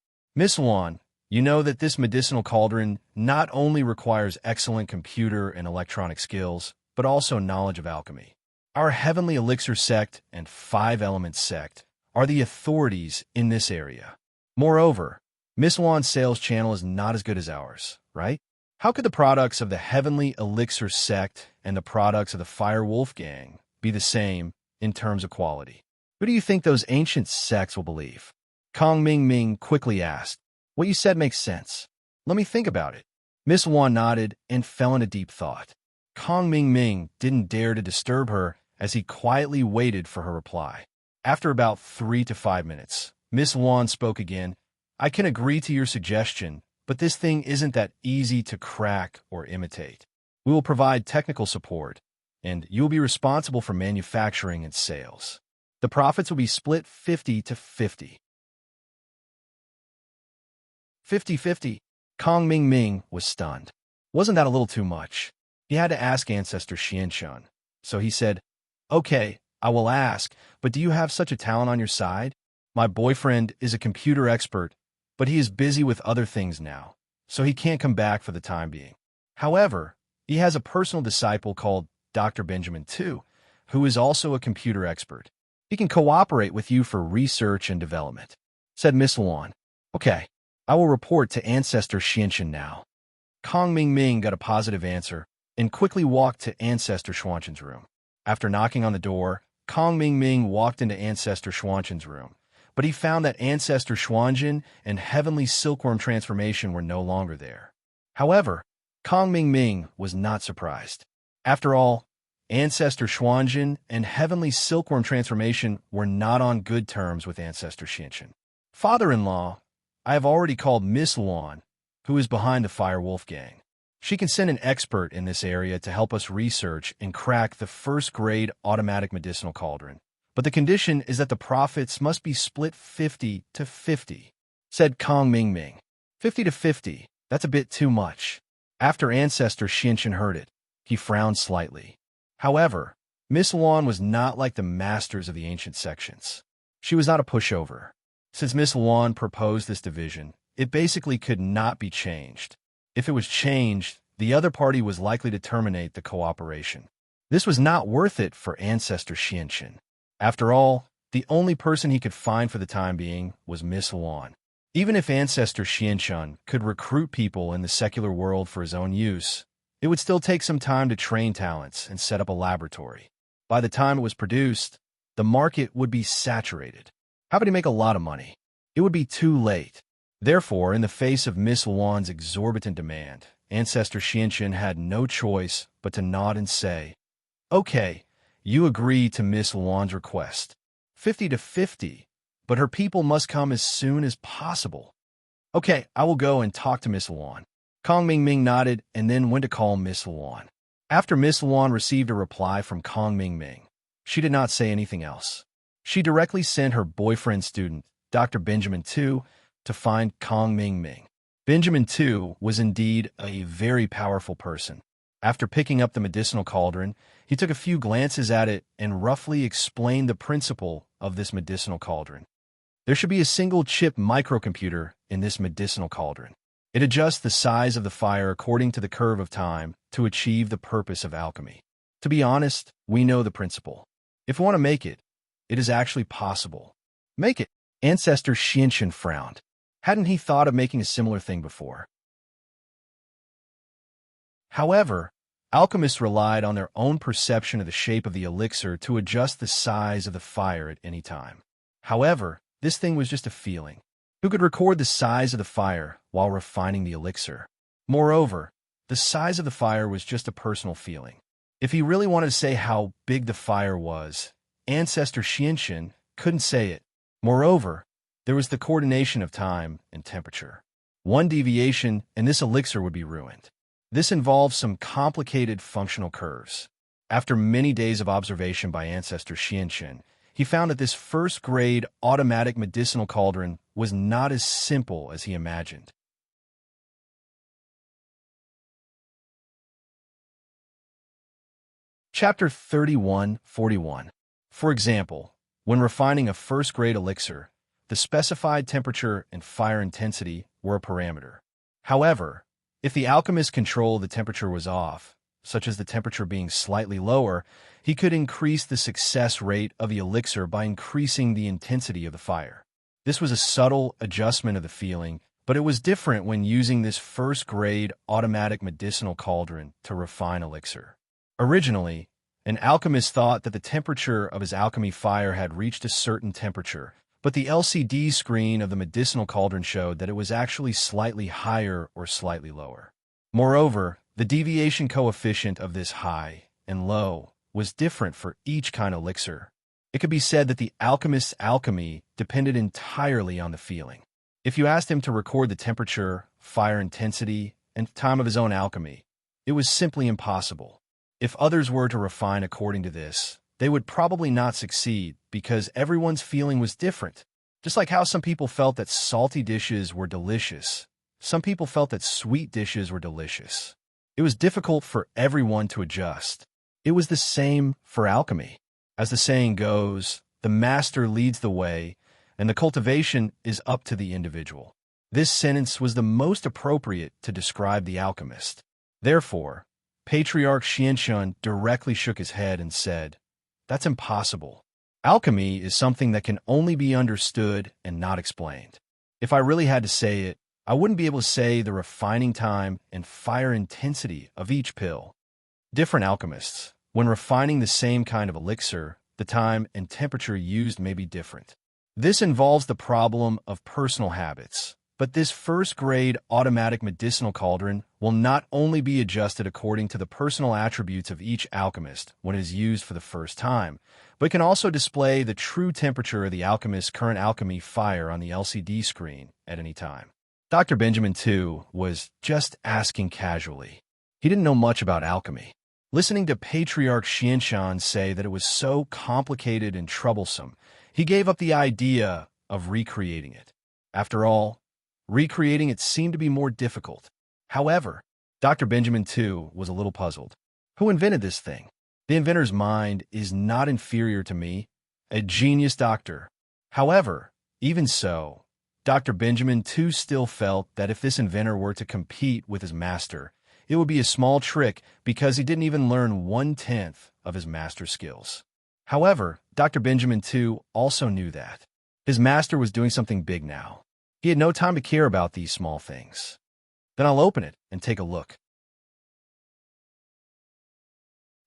Luan, you know that this medicinal cauldron not only requires excellent computer and electronic skills, but also knowledge of alchemy. Our Heavenly Elixir sect and Five Elements sect are the authorities in this area. Moreover, Miss Luan's sales channel is not as good as ours, right? How could the products of the Heavenly Elixir sect and the products of the Fire Wolf gang be the same in terms of quality? Who do you think those ancient sects will believe? Kong Ming Ming quickly asked. What you said makes sense. Let me think about it. Miss Luan nodded and fell into deep thought. Kong Ming Ming didn't dare to disturb her as he quietly waited for her reply. After about 3 to 5 minutes, Miss Luan spoke again. I can agree to your suggestion, but this thing isn't that easy to crack or imitate. We will provide technical support, and you will be responsible for manufacturing and sales. The profits will be split 50 to 50. 50-50. Kong Ming Ming was stunned. Wasn't that a little too much? He had to ask Ancestor Xianshun. So he said, Okay, I will ask, but do you have such a talent on your side? My boyfriend is a computer expert, but he is busy with other things now, so he can't come back for the time being. However, he has a personal disciple called Dr. Benjamin too, who is also a computer expert. He can cooperate with you for research and development, said Miss Luan. Okay, I will report to Ancestor Xianshun now. Kong Ming Ming got a positive answer and quickly walked to Ancestor Xuanzhen's room. After knocking on the door, Kong Ming Ming walked into Ancestor Xuanzhen's room, but he found that Ancestor Xuanzhen and Heavenly Silkworm Transformation were no longer there. However, Kong Ming Ming was not surprised. After all, Ancestor Xuanzhen and Heavenly Silkworm Transformation were not on good terms with Ancestor Xianshun. Father-in-law, I have already called Miss Luan, who is behind the Fire Wolf gang. She can send an expert in this area to help us research and crack the first-grade automatic medicinal cauldron. But the condition is that the profits must be split 50 to 50, said Kong Ming Ming. 50 to 50, that's a bit too much. After Ancestor Xianshun heard it, he frowned slightly. However, Miss Luan was not like the masters of the ancient sections. She was not a pushover. Since Miss Luan proposed this division, it basically could not be changed. If it was changed, the other party was likely to terminate the cooperation. This was not worth it for Ancestor Xianshun. After all, the only person he could find for the time being was Miss Luan. Even if Ancestor Xianshun could recruit people in the secular world for his own use, it would still take some time to train talents and set up a laboratory. By the time it was produced, the market would be saturated. How would he make a lot of money? It would be too late. Therefore, in the face of Miss Luan's exorbitant demand, Ancestor Xianshun had no choice but to nod and say, Okay, you agree to Miss Luan's request. 50 to 50, but her people must come as soon as possible. Okay, I will go and talk to Miss Luan. Kong Ming Ming nodded and then went to call Miss Luan. After Miss Luan received a reply from Kong Ming Ming, she did not say anything else. She directly sent her boyfriend student, Dr. Benjamin Tu, to find Kong Ming Ming. Benjamin Tu was indeed a very powerful person. After picking up the medicinal cauldron, he took a few glances at it and roughly explained the principle of this medicinal cauldron. There should be a single-chip microcomputer in this medicinal cauldron. It adjusts the size of the fire according to the curve of time to achieve the purpose of alchemy. To be honest, we know the principle. If we want to make it, it is actually possible. Make it. Ancestor Xianshun frowned. Hadn't he thought of making a similar thing before? However, alchemists relied on their own perception of the shape of the elixir to adjust the size of the fire at any time. However, this thing was just a feeling. Who could record the size of the fire while refining the elixir? Moreover, the size of the fire was just a personal feeling. If he really wanted to say how big the fire was, Ancestor Xianxin couldn't say it. Moreover, there was the coordination of time and temperature. One deviation and this elixir would be ruined. This involves some complicated functional curves. After many days of observation by Ancestor Xianxin, he found that this first-grade automatic medicinal cauldron was not as simple as he imagined. Chapter 31:41. For example, when refining a first-grade elixir, the specified temperature and fire intensity were a parameter. However, if the alchemist's control of the temperature was off, such as the temperature being slightly lower, he could increase the success rate of the elixir by increasing the intensity of the fire. This was a subtle adjustment of the feeling, but it was different when using this first-grade automatic medicinal cauldron to refine elixir. Originally, an alchemist thought that the temperature of his alchemy fire had reached a certain temperature, but the LCD screen of the medicinal cauldron showed that it was actually slightly higher or slightly lower. Moreover, the deviation coefficient of this high and low was different for each kind of elixir. It could be said that the alchemist's alchemy depended entirely on the feeling. If you asked him to record the temperature, fire intensity, and time of his own alchemy, it was simply impossible. If others were to refine according to this, they would probably not succeed because everyone's feeling was different. Just like how some people felt that salty dishes were delicious, some people felt that sweet dishes were delicious. It was difficult for everyone to adjust. It was the same for alchemy. As the saying goes, the master leads the way, and the cultivation is up to the individual. This sentence was the most appropriate to describe the alchemist. Therefore, Patriarch Xianxun directly shook his head and said, "That's impossible. Alchemy is something that can only be understood and not explained. If I really had to say it, I wouldn't be able to say the refining time and fire intensity of each pill." Different alchemists, when refining the same kind of elixir, the time and temperature used may be different. This involves the problem of personal habits. But this first-grade automatic medicinal cauldron will not only be adjusted according to the personal attributes of each alchemist when it is used for the first time, but can also display the true temperature of the alchemist's current alchemy fire on the LCD screen at any time. Dr. Benjamin, too, was just asking casually. He didn't know much about alchemy. Listening to Patriarch Xianxun say that it was so complicated and troublesome, he gave up the idea of recreating it. After all, recreating it seemed to be more difficult. However, Dr. Benjamin, too, was a little puzzled. Who invented this thing? The inventor's mind is not inferior to me, a genius doctor. However, even so, Dr. Benjamin, too, still felt that if this inventor were to compete with his master, it would be a small trick because he didn't even learn 1/10 of his master's skills. However, Dr. Benjamin, too, also knew that his master was doing something big now. He had no time to care about these small things. Then I'll open it and take a look.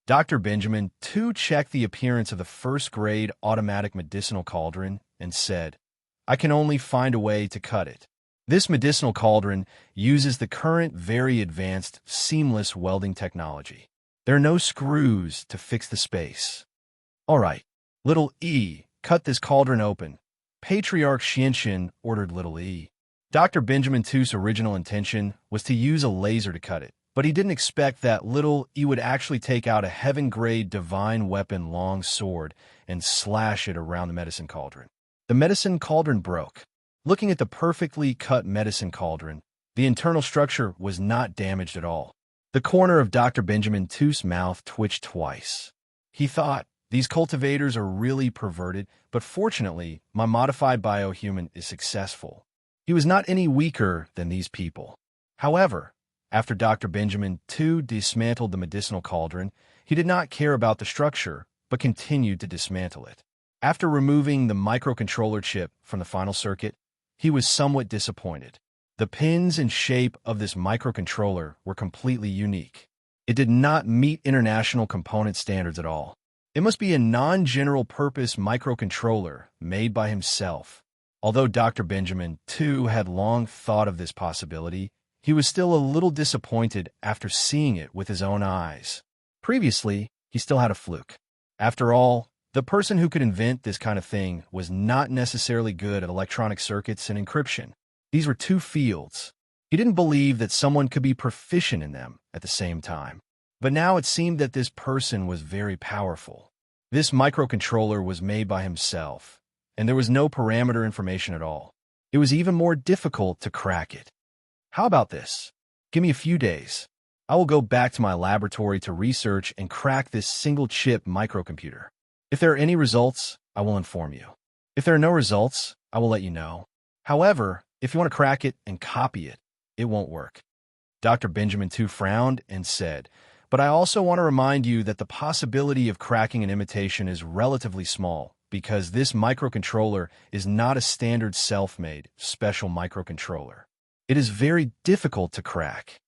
Dr. Benjamin, too, checked the appearance of the first-grade automatic medicinal cauldron and said, "I can only find a way to cut it." This medicinal cauldron uses the current very advanced seamless welding technology. There are no screws to fix the space. All right, little E, cut this cauldron open. Patriarch Xianxun ordered little E. Dr. Benjamin Too's original intention was to use a laser to cut it, but he didn't expect that little E would actually take out a heaven-grade divine weapon long sword and slash it around the medicine cauldron. The medicine cauldron broke. Looking at the perfectly cut medicine cauldron, the internal structure was not damaged at all. The corner of Dr. Benjamin Too's mouth twitched twice. He thought, "These cultivators are really perverted, but fortunately, my modified biohuman is successful." He was not any weaker than these people. However, after Dr. Benjamin too dismantled the medicinal cauldron, he did not care about the structure, but continued to dismantle it. After removing the microcontroller chip from the final circuit, he was somewhat disappointed. The pins and shape of this microcontroller were completely unique. It did not meet international component standards at all. It must be a non-general purpose microcontroller made by himself. Although Dr. Benjamin, too, had long thought of this possibility, he was still a little disappointed after seeing it with his own eyes. Previously, he still had a fluke. After all, the person who could invent this kind of thing was not necessarily good at electronic circuits and encryption. These were two fields. He didn't believe that someone could be proficient in them at the same time. But now it seemed that this person was very powerful. This microcontroller was made by himself, and there was no parameter information at all. It was even more difficult to crack it. How about this? Give me a few days. I will go back to my laboratory to research and crack this single-chip microcomputer. If there are any results, I will inform you. If there are no results, I will let you know. However, if you want to crack it and copy it, it won't work. Dr. Benjamin too frowned and said, "But I also want to remind you that the possibility of cracking an imitation is relatively small, because this microcontroller is not a standard self-made, special microcontroller. It is very difficult to crack."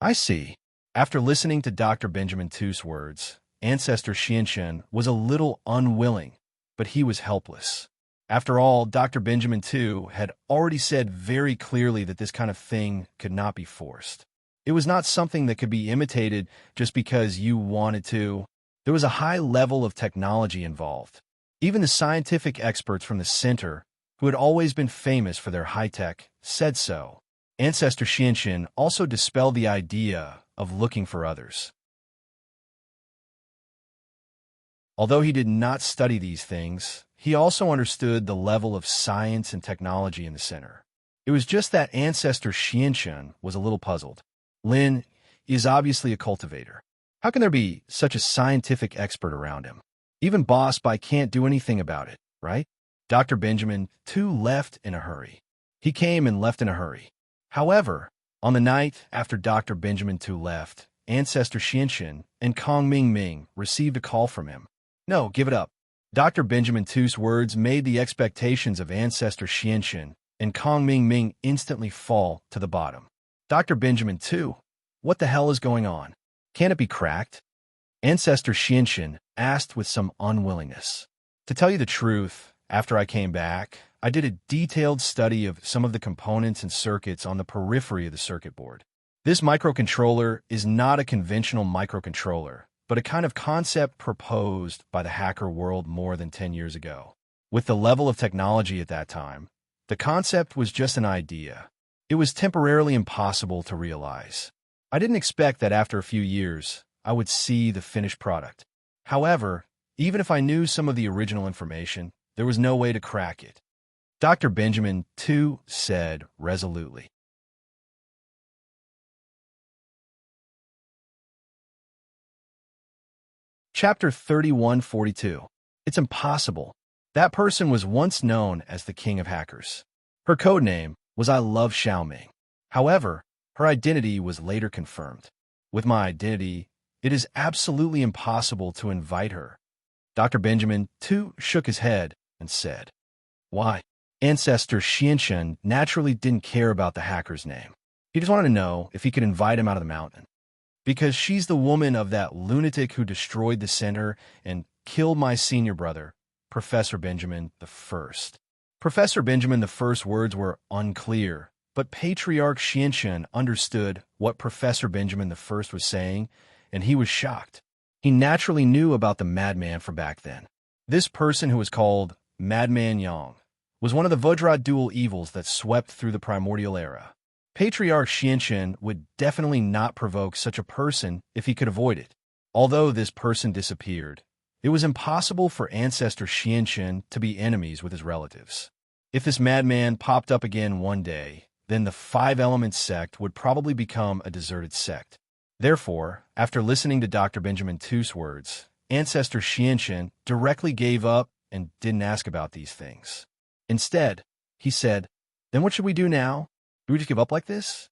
I see. After listening to Dr. Benjamin Too's words, Ancestor Xianxun was a little unwilling, but he was helpless. After all, Dr. Benjamin Tu had already said very clearly that this kind of thing could not be forced. It was not something that could be imitated just because you wanted to. There was a high level of technology involved. Even the scientific experts from the center, who had always been famous for their high-tech, said so. Ancestor Xianxun also dispelled the idea of looking for others. Although he did not study these things, he also understood the level of science and technology in the center. It was just that Ancestor Xianxun was a little puzzled. Lin is obviously a cultivator. How can there be such a scientific expert around him? Even Boss Bai can't do anything about it, right? Dr. Benjamin too left in a hurry. He came and left in a hurry. However, on the night after Dr. Benjamin Tu left, Ancestor Xianxun and Kong Ming received a call from him. "No, give it up." Dr. Benjamin Tu's words made the expectations of Ancestor Xianxun and Kong Ming instantly fall to the bottom. "Dr. Benjamin Tu, what the hell is going on? Can it be cracked?" Ancestor Xianxun asked with some unwillingness. "To tell you the truth, after I came back, I did a detailed study of some of the components and circuits on the periphery of the circuit board. This microcontroller is not a conventional microcontroller, but a kind of concept proposed by the hacker world more than 10 years ago. With the level of technology at that time, the concept was just an idea. It was temporarily impossible to realize. I didn't expect that after a few years, I would see the finished product. However, even if I knew some of the original information, there was no way to crack it," Dr. Benjamin Tu said resolutely. Chapter 3142. It's impossible. That person was once known as the King of Hackers. Her codename was I Love Xiaoming. However, her identity was later confirmed. With my identity, it is absolutely impossible to invite her. Dr. Benjamin Tu shook his head and said, "Why?" Ancestor Xianxun naturally didn't care about the hacker's name. He just wanted to know if he could invite him out of the mountain. "Because she's the woman of that lunatic who destroyed the center and killed my senior brother, Professor Benjamin the First." Professor Benjamin the First's words were unclear, but Patriarch Xianxun understood what Professor Benjamin the First was saying, and he was shocked. He naturally knew about the madman from back then. This person, who was called Madman Yang, was one of the Vajra dual evils that swept through the primordial era. Patriarch Xianxun would definitely not provoke such a person if he could avoid it. Although this person disappeared, it was impossible for Ancestor Xianxun to be enemies with his relatives. If this madman popped up again one day, then the Five Elements sect would probably become a deserted sect. Therefore, after listening to Dr. Benjamin Tu's words, Ancestor Xianxun directly gave up and didn't ask about these things. Instead, he said, "Then what should we do now? Do we just give up like this?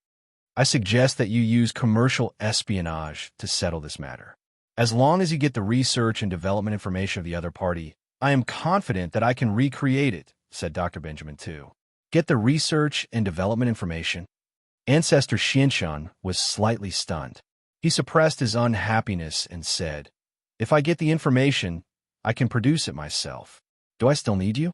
I suggest that you use commercial espionage to settle this matter. As long as you get the research and development information of the other party, I am confident that I can recreate it," said Dr. Benjamin Tu. "Get the research and development information?" Ancestor Xianxun was slightly stunned. He suppressed his unhappiness and said, "If I get the information, I can produce it myself. Do I still need you?"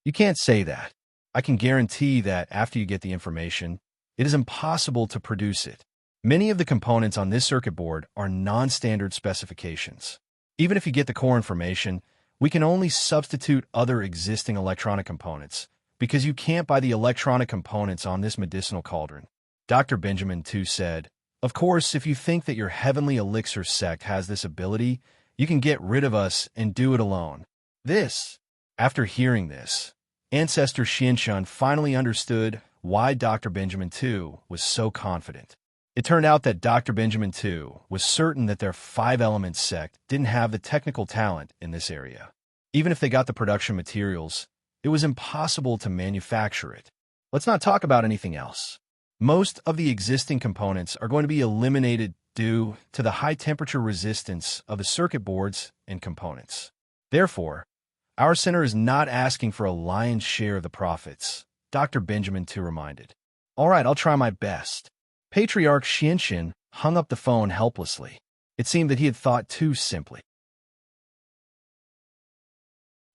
"You can't say that. I can guarantee that after you get the information, it is impossible to produce it. Many of the components on this circuit board are non-standard specifications. Even if you get the core information, we can only substitute other existing electronic components, because you can't buy the electronic components on this medicinal cauldron. Dr. Benjamin too said, "Of course, if you think that your heavenly elixir sect has this ability, you can get rid of us and do it alone." After hearing this, Ancestor Xianxun finally understood why Dr. Benjamin too was so confident. It turned out that Dr. Benjamin too was certain that their 5-element sect didn't have the technical talent in this area. Even if they got the production materials, it was impossible to manufacture it. Let's not talk about anything else. Most of the existing components are going to be eliminated due to the high temperature resistance of the circuit boards and components. Therefore, our center is not asking for a lion's share of the profits, Dr. Benjamin too reminded. "All right, I'll try my best." Patriarch Xianxun hung up the phone helplessly. It seemed that he had thought too simply.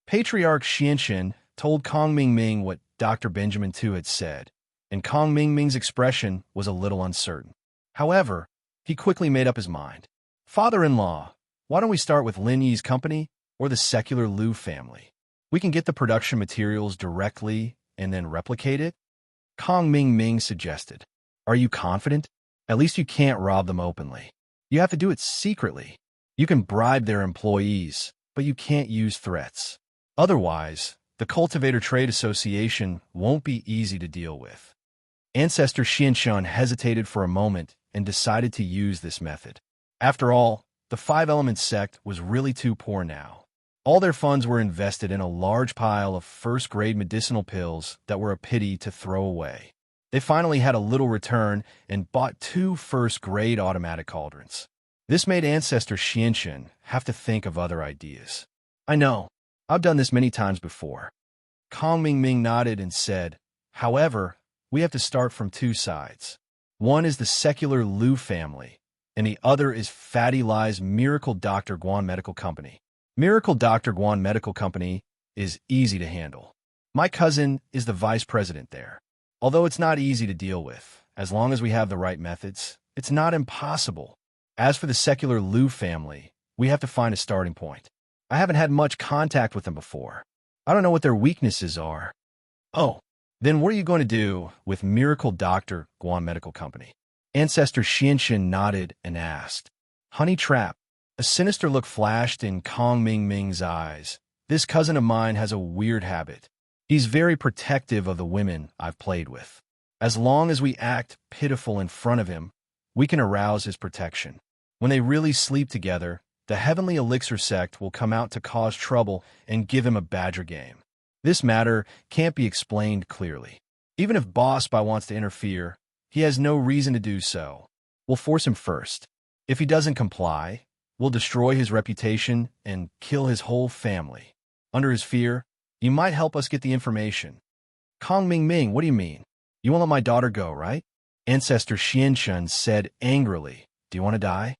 Patriarch Xianxun told Kong Mingming what Dr. Benjamin too had said, and Kong Mingming's expression was a little uncertain. However, he quickly made up his mind. "Father-in-law, why don't we start with Lin Yi's company or the secular Liu family? We can get the production materials directly and then replicate it," Kong Mingming suggested. "Are you confident? At least you can't rob them openly. You have to do it secretly. You can bribe their employees, but you can't use threats. Otherwise, the Cultivator Trade Association won't be easy to deal with." Ancestor Xianxun hesitated for a moment and decided to use this method. After all, the 5-element sect was really too poor now. All their funds were invested in a large pile of first-grade medicinal pills that were a pity to throw away. They finally had a little return and bought 2 first-grade automatic cauldrons. This made Ancestor Xianxun have to think of other ideas. "I know. I've done this many times before." Kong Mingming nodded and said, "However, we have to start from 2 sides. One is the secular Liu family, and the other is Fatty Lie's Miracle Dr. Guan Medical Company. Miracle Dr. Guan Medical Company is easy to handle. My cousin is the vice president there. Although it's not easy to deal with, as long as we have the right methods, it's not impossible. As for the secular Liu family, we have to find a starting point. I haven't had much contact with them before. I don't know what their weaknesses are." "Oh, then what are you going to do with Miracle Dr. Guan Medical Company?" Ancestor Xianxun nodded and asked. "Honey trap." A sinister look flashed in Kong Mingming's eyes. "This cousin of mine has a weird habit. He's very protective of the women I've played with. As long as we act pitiful in front of him, we can arouse his protection. When they really sleep together, the Heavenly Elixir sect will come out to cause trouble and give him a badger game. This matter can't be explained clearly. Even if Boss Bai wants to interfere, he has no reason to do so. We'll force him first. If he doesn't comply, we'll destroy his reputation and kill his whole family. Under his fear, you might help us get the information." "Kong Mingming, what do you mean? You won't let my daughter go, right?" Ancestor Xianxun said angrily. "Do you want to die?"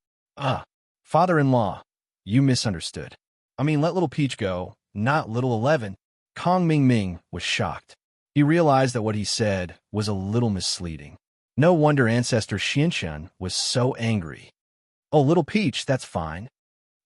Father-in-law, you misunderstood. I mean, let little Peach go, not little 11. Kong Mingming was shocked. He realized that what he said was a little misleading. No wonder Ancestor Xianxun was so angry. "Oh, little Peach, that's fine."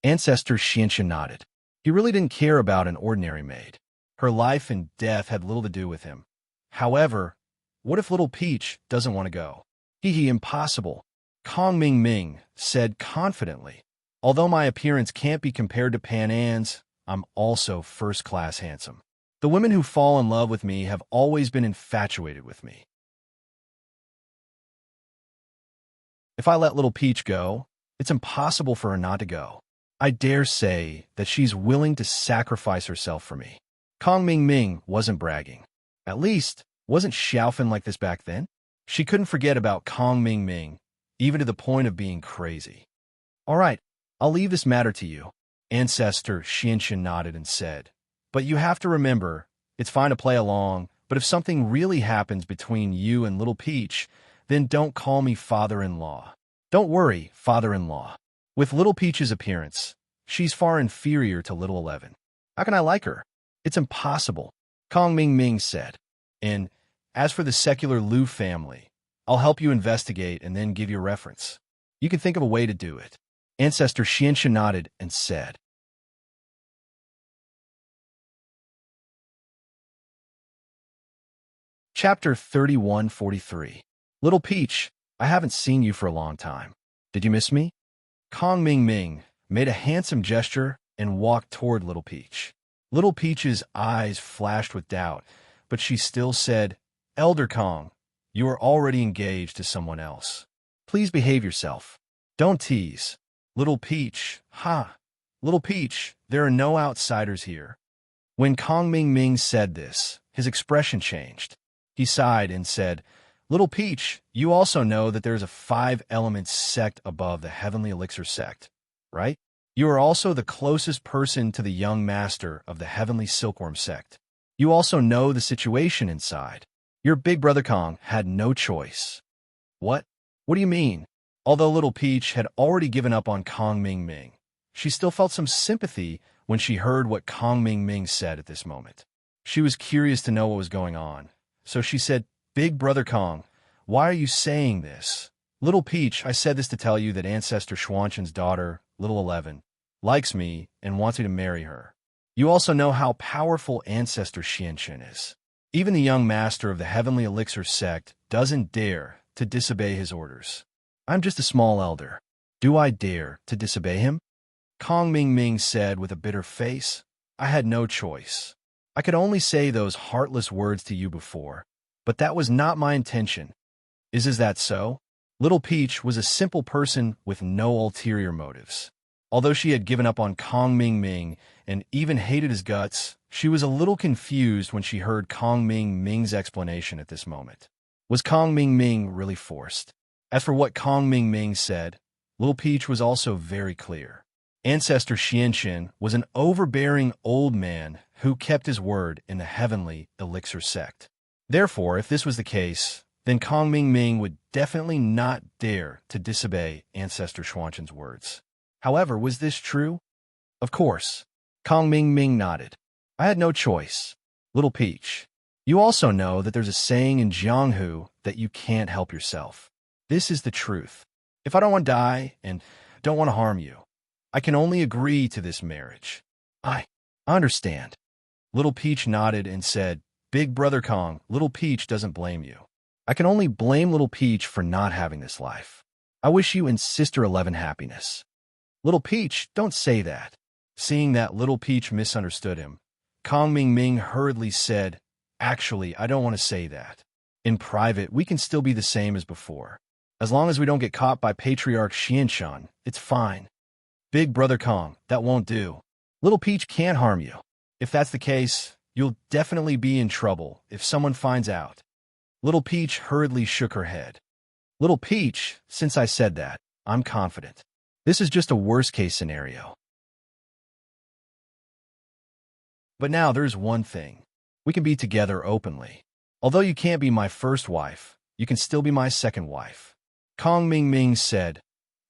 Ancestor Xianxun nodded. He really didn't care about an ordinary maid. Her life and death had little to do with him. However, what if little Peach doesn't want to go? Impossible. Kong Mingming said confidently. "Although my appearance can't be compared to Pan An's, I'm also first-class handsome. The women who fall in love with me have always been infatuated with me. If I let little Peach go, it's impossible for her not to go. I dare say that she's willing to sacrifice herself for me." Kong Mingming wasn't bragging. At least, wasn't Xiaofan like this back then? She couldn't forget about Kong Mingming, even to the point of being crazy. "All right, I'll leave this matter to you." Ancestor Xianxun nodded and said, "But you have to remember, it's fine to play along, but if something really happens between you and little Peach, then don't call me father-in-law. Don't worry, father-in-law. With little Peach's appearance, she's far inferior to little 11. How can I like her? It's impossible," Kong Mingming said. "And as for the secular Liu family, I'll help you investigate and then give you a reference. You can think of a way to do it. Ancestor Xianxia nodded and said. Chapter 3143. Little Peach, I haven't seen you for a long time. Did you miss me? Kong Ming Ming made a handsome gesture and walked toward Little Peach. Little Peach's eyes flashed with doubt, but she still said, Elder Kong, you are already engaged to someone else. Please behave yourself. Don't tease. Little Peach, ha! Little Peach, there are no outsiders here. When Kong Ming Ming said this, his expression changed. He sighed and said, Little Peach, you also know that there's a 5-element sect above the Heavenly Elixir sect, right? You are also the closest person to the young master of the Heavenly Silkworm sect. You also know the situation inside. Your big brother Kong had no choice. What? What do you mean? Although Little Peach had already given up on Kong Ming Ming, she still felt some sympathy when she heard what Kong Ming Ming said at this moment. She was curious to know what was going on, so she said, Big brother Kong, why are you saying this? Little Peach, I said this to tell you that Ancestor Xuanqin's daughter, Little 11, likes me and wants me to marry her. You also know how powerful Ancestor Xianxin is. Even the young master of the Heavenly Elixir sect doesn't dare to disobey his orders. I'm just a small elder. Do I dare to disobey him? Kong Ming Ming said with a bitter face. I had no choice. I could only say those heartless words to you before, but that was not my intention. Is that so? Little Peach was a simple person with no ulterior motives. Although she had given up on Kong Ming Ming and even hated his guts, she was a little confused when she heard Kong Ming Ming's explanation at this moment. Was Kong Ming Ming really forced? As for what Kong Ming Ming said, Little Peach was also very clear. Ancestor Xianxin was an overbearing old man who kept his word in the Heavenly Elixir sect. Therefore, if this was the case, then Kong Ming Ming would definitely not dare to disobey Ancestor Xuanqin's words. However, was this true? Of course. Kong Ming Ming nodded. I had no choice. Little Peach, you also know that there's a saying in Jianghu that you can't help yourself. This is the truth. If I don't want to die and don't want to harm you, I can only agree to this marriage. I understand. Little Peach nodded and said, Big brother Kong, Little Peach doesn't blame you. I can only blame Little Peach for not having this life. I wish you and Sister 11 happiness. Little Peach, don't say that. Seeing that Little Peach misunderstood him, Kong Ming Ming hurriedly said, Actually, I don't want to say that. In private, we can still be the same as before. As long as we don't get caught by Patriarch Xianshan, it's fine. Big brother Kong, that won't do. Little Peach can't harm you. If that's the case, you'll definitely be in trouble if someone finds out. Little Peach hurriedly shook her head. Little Peach, since I said that, I'm confident. This is just a worst-case scenario. But now there's one thing. We can be together openly. Although you can't be my first wife, you can still be my second wife. Kong Ming Ming said,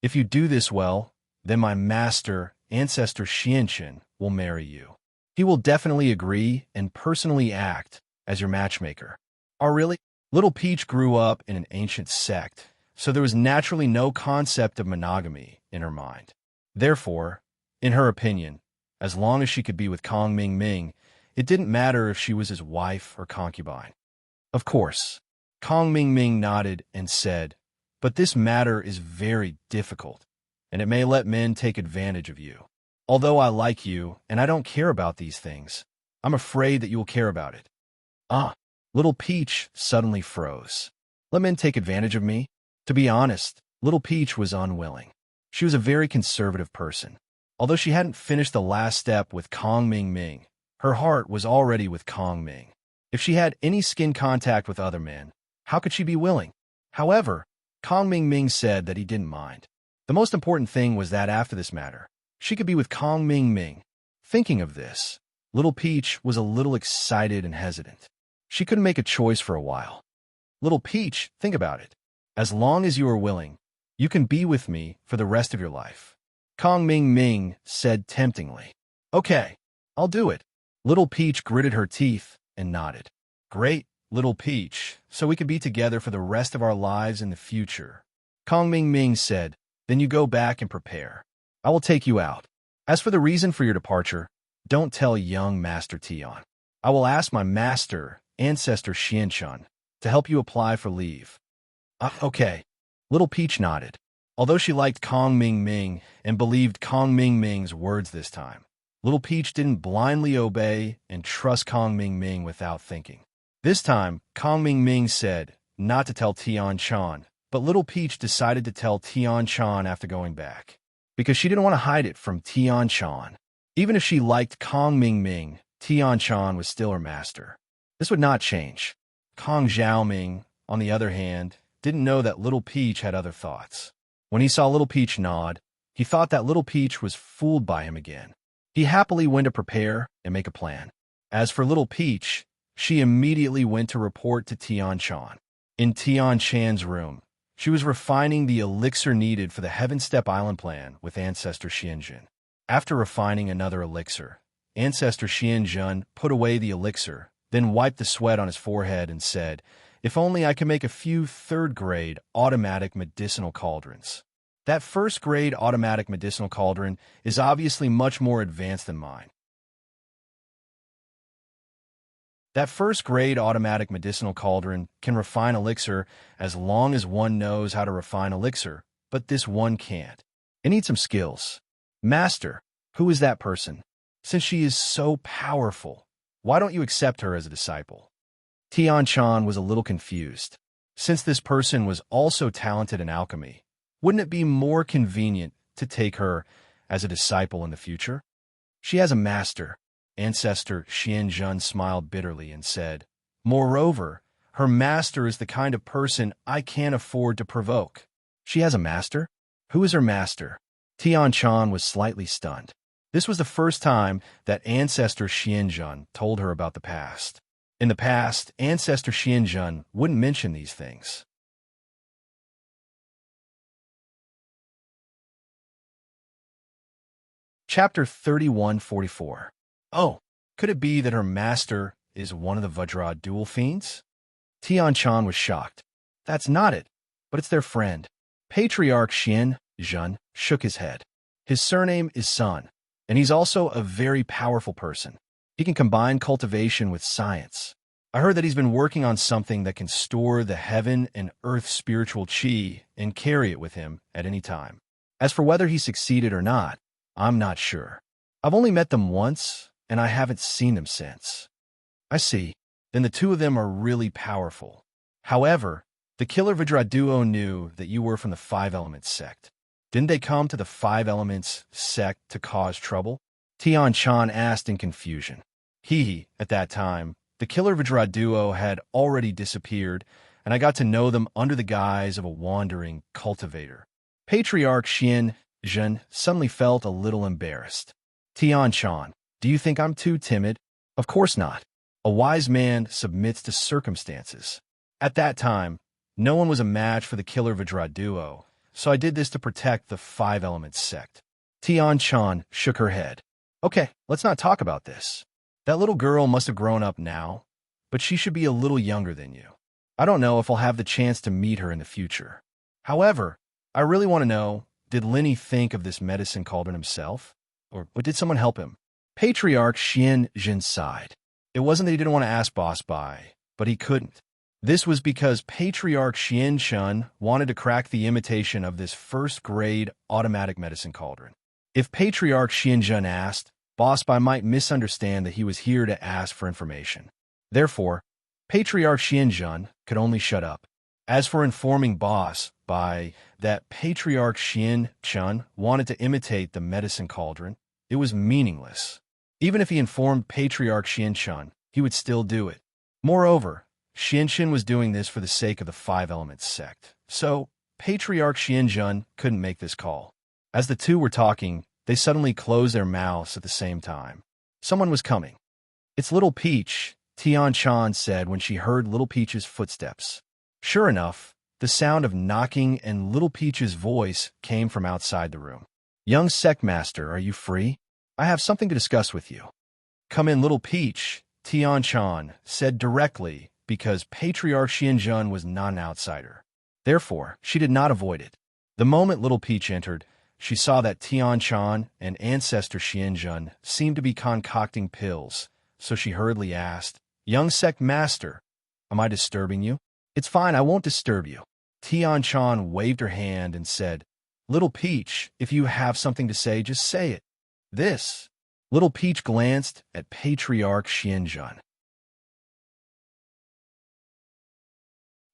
If you do this well, then my master, Ancestor Xianxin, will marry you. He will definitely agree and personally act as your matchmaker. Oh, really? Little Peach grew up in an ancient sect, so there was naturally no concept of monogamy in her mind. Therefore, in her opinion, as long as she could be with Kong Ming Ming, it didn't matter if she was his wife or concubine. Of course, Kong Ming Ming nodded and said, But this matter is very difficult, and it may let men take advantage of you. Although I like you and I don't care about these things, I'm afraid that you will care about it. Little Peach suddenly froze. Let men take advantage of me? To be honest, Little Peach was unwilling. She was a very conservative person. Although she hadn't finished the last step with Kong Ming Ming, her heart was already with Kong Ming. If she had any skin contact with other men, how could she be willing? However, Kong Ming Ming said that he didn't mind. The most important thing was that after this matter, she could be with Kong Ming Ming. Thinking of this, Little Peach was a little excited and hesitant. She couldn't make a choice for a while. Little Peach, think about it. As long as you are willing, you can be with me for the rest of your life. Kong Ming Ming said temptingly. Okay, I'll do it. Little Peach gritted her teeth and nodded. Great, Little Peach, so we can be together for the rest of our lives in the future. Kong Ming Ming said, then you go back and prepare. I will take you out. As for the reason for your departure, don't tell young Master Tian. I will ask my master, ancestor Xianchun, to help you apply for leave. Okay. Little Peach nodded. Although she liked Kong Ming Ming and believed Kong Ming Ming's words this time, Little Peach didn't blindly obey and trust Kong Ming Ming without thinking. This time, Kong Ming Ming said not to tell Tian Chan, but Little Peach decided to tell Tian Chan after going back, because she didn't want to hide it from Tian Chan. Even if she liked Kong Ming Ming, Tian Chan was still her master. This would not change. Kong Xiaoming, on the other hand, didn't know that Little Peach had other thoughts. When he saw Little Peach nod, he thought that Little Peach was fooled by him again. He happily went to prepare and make a plan. As for Little Peach, she immediately went to report to Tian Chan. In Tian Chan's room, she was refining the elixir needed for the Heaven Step Island plan with Ancestor Xianjun. After refining another elixir, Ancestor Xianjun put away the elixir, then wiped the sweat on his forehead and said, if only I can make a few third-grade automatic medicinal cauldrons. That first-grade automatic medicinal cauldron is obviously much more advanced than mine. That first-grade automatic medicinal cauldron can refine elixir as long as one knows how to refine elixir, but this one can't. It needs some skills. Master, who is that person? Since she is so powerful, why don't you accept her as a disciple? Tian Chan was a little confused. Since this person was also talented in alchemy, wouldn't it be more convenient to take her as a disciple in the future? She has a master. Ancestor Xianjun smiled bitterly and said, moreover, her master is the kind of person I can't afford to provoke. She has a master? Who is her master? Tian Chan was slightly stunned. This was the first time that Ancestor Xianjun told her about the past. In the past, Ancestor Xianjun wouldn't mention these things. Chapter 3144. Oh, could it be that her master is one of the Vajra dual fiends? Tian Chan was shocked. That's not it, but it's their friend. Patriarch Xianjun shook his head. His surname is Sun, and he's also a very powerful person. He can combine cultivation with science. I heard that he's been working on something that can store the heaven and earth spiritual qi and carry it with him at any time. As for whether he succeeded or not, I'm not sure. I've only met them once, and I haven't seen them since. I see. Then the two of them are really powerful. However, the Killer Vajra duo knew that you were from the Five Elements sect. Didn't they come to the Five Elements sect to cause trouble? Tian Chan asked in confusion. At that time, the Killer Vajra duo had already disappeared, and I got to know them under the guise of a wandering cultivator. Patriarch Xianjun suddenly felt a little embarrassed. Tian Chan, do you think I'm too timid? Of course not. A wise man submits to circumstances. At that time, no one was a match for the Killer Vajra duo, so I did this to protect the Five Elements sect. Tian Chan shook her head. Okay, let's not talk about this. That little girl must have grown up now, but she should be a little younger than you. I don't know if I'll have the chance to meet her in the future. However, I really want to know, did Linny think of this medicine cauldron himself? Or did someone help him? Patriarch Xianjun sighed. It wasn't that he didn't want to ask Boss Bai, but he couldn't. This was because Patriarch Xianjun wanted to crack the imitation of this first-grade automatic medicine cauldron. If Patriarch Xianjun asked, Boss Bai might misunderstand that he was here to ask for information. Therefore, Patriarch Xianjun could only shut up. As for informing Boss Bai that Patriarch Xianjun wanted to imitate the medicine cauldron, it was meaningless. Even if he informed Patriarch Xianjun, he would still do it. Moreover, Xianjun was doing this for the sake of the Five Elements sect, so Patriarch Xianjun couldn't make this call. As the two were talking, they suddenly closed their mouths at the same time. Someone was coming. It's Little Peach, Tian Chan said when she heard Little Peach's footsteps. Sure enough, the sound of knocking and Little Peach's voice came from outside the room. Young Sect Master, are you free? I have something to discuss with you. Come in, Little Peach, Tian Chan said directly, because Patriarch Xianjun was not an outsider. Therefore, she did not avoid it. The moment Little Peach entered, she saw that Tian-chan and ancestor Xianjun seemed to be concocting pills, so she hurriedly asked, "Young sect master, am I disturbing you?" "It's fine, I won't disturb you." Tian-chan waved her hand and said, "Little Peach, if you have something to say, just say it." This. Little Peach glanced at Patriarch Xianjun.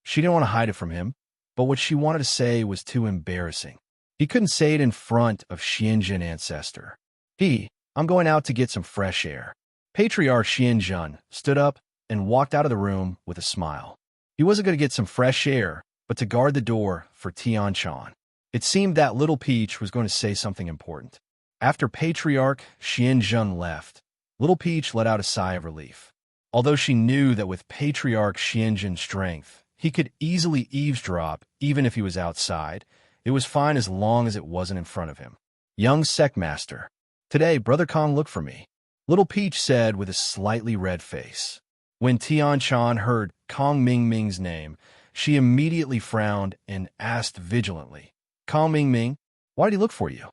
She didn't want to hide it from him, but what she wanted to say was too embarrassing. He couldn't say it in front of Xianjun ancestor. "I'm going out to get some fresh air." Patriarch Xianjun stood up and walked out of the room with a smile. He wasn't going to get some fresh air, but to guard the door for Tian-chan. It seemed that Little Peach was going to say something important. After Patriarch Xianjun left, Little Peach let out a sigh of relief. Although she knew that with Patriarch Xianjun's strength, he could easily eavesdrop even if he was outside, it was fine as long as it wasn't in front of him. "Young Sectmaster, today Brother Kong looked for me," Little Peach said with a slightly red face. When Tian-chan heard Kong Ming-ming's name, she immediately frowned and asked vigilantly, "Kong Ming-ming, why did he look for you?"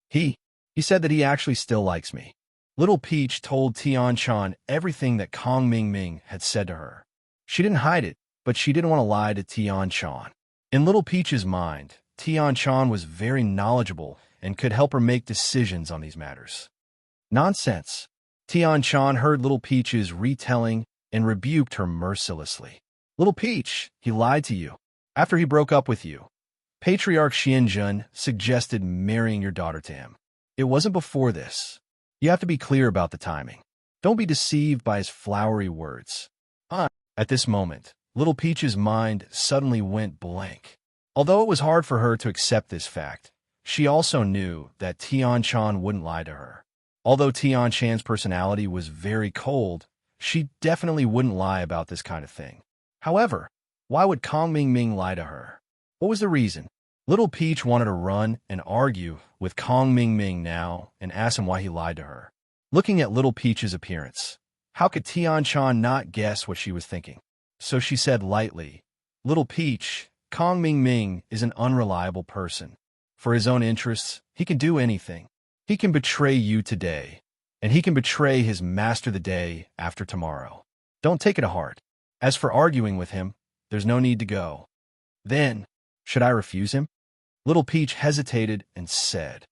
He said that he actually still likes me." Little Peach told Tian-chan everything that Kong Ming-ming had said to her. She didn't hide it, but she didn't want to lie to Tian-chan. In Little Peach's mind, Tian-chan was very knowledgeable and could help her make decisions on these matters. "Nonsense." Tian-chan heard Little Peach's retelling and rebuked her mercilessly. "Little Peach, he lied to you. After he broke up with you, Patriarch Xianjun suggested marrying your daughter to him. It wasn't before this. You have to be clear about the timing. Don't be deceived by his flowery words." At this moment, Little Peach's mind suddenly went blank. Although it was hard for her to accept this fact, she also knew that Tian-chan wouldn't lie to her. Although Tian-chan's personality was very cold, she definitely wouldn't lie about this kind of thing. However, why would Kong Ming-ming lie to her? What was the reason? Little Peach wanted to run and argue with Kong Ming-ming now and ask him why he lied to her. Looking at Little Peach's appearance, how could Tian-chan not guess what she was thinking? So she said lightly, "Little Peach, Kong Ming-ming is an unreliable person. For his own interests, he can do anything. He can betray you today, and he can betray his master the day after tomorrow. Don't take it to heart. As for arguing with him, there's no need to go." "Then, should I refuse him?" Little Peach hesitated and said,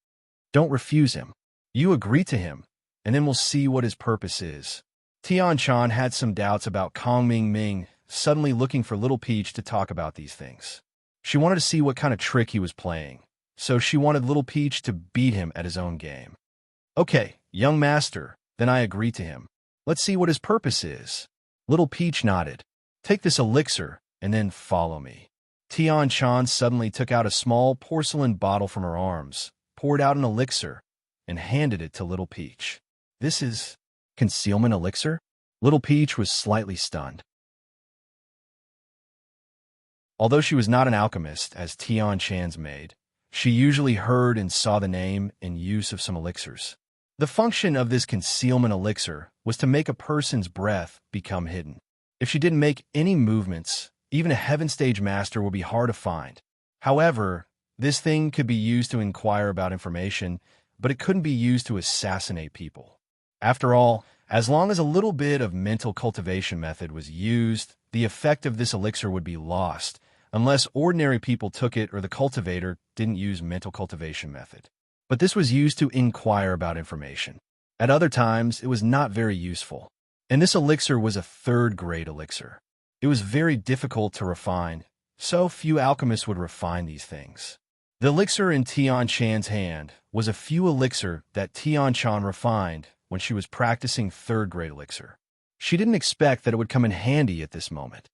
"Don't refuse him. You agree to him, and then we'll see what his purpose is." Tian-chan had some doubts about Kong Ming-ming suddenly looking for Little Peach to talk about these things. She wanted to see what kind of trick he was playing, so she wanted Little Peach to beat him at his own game. "Okay, young master, then I agree to him. Let's see what his purpose is." Little Peach nodded. "Take this elixir, and then follow me." Tian-chan suddenly took out a small porcelain bottle from her arms, poured out an elixir, and handed it to Little Peach. "This is concealment elixir?" Little Peach was slightly stunned. Although she was not an alchemist, as Tian-chan's maid, she usually heard and saw the name and use of some elixirs. The function of this concealment elixir was to make a person's breath become hidden. If she didn't make any movements, even a heaven stage master would be hard to find. However, this thing could be used to inquire about information, but it couldn't be used to assassinate people. After all, as long as a little bit of mental cultivation method was used, the effect of this elixir would be lost, unless ordinary people took it or the cultivator didn't use mental cultivation method. But this was used to inquire about information. At other times, it was not very useful. And this elixir was a third-grade elixir. It was very difficult to refine, so few alchemists would refine these things. The elixir in Tian-chan's hand was a few elixir that Tian-chan refined when she was practicing third-grade elixir. She didn't expect that it would come in handy at this moment.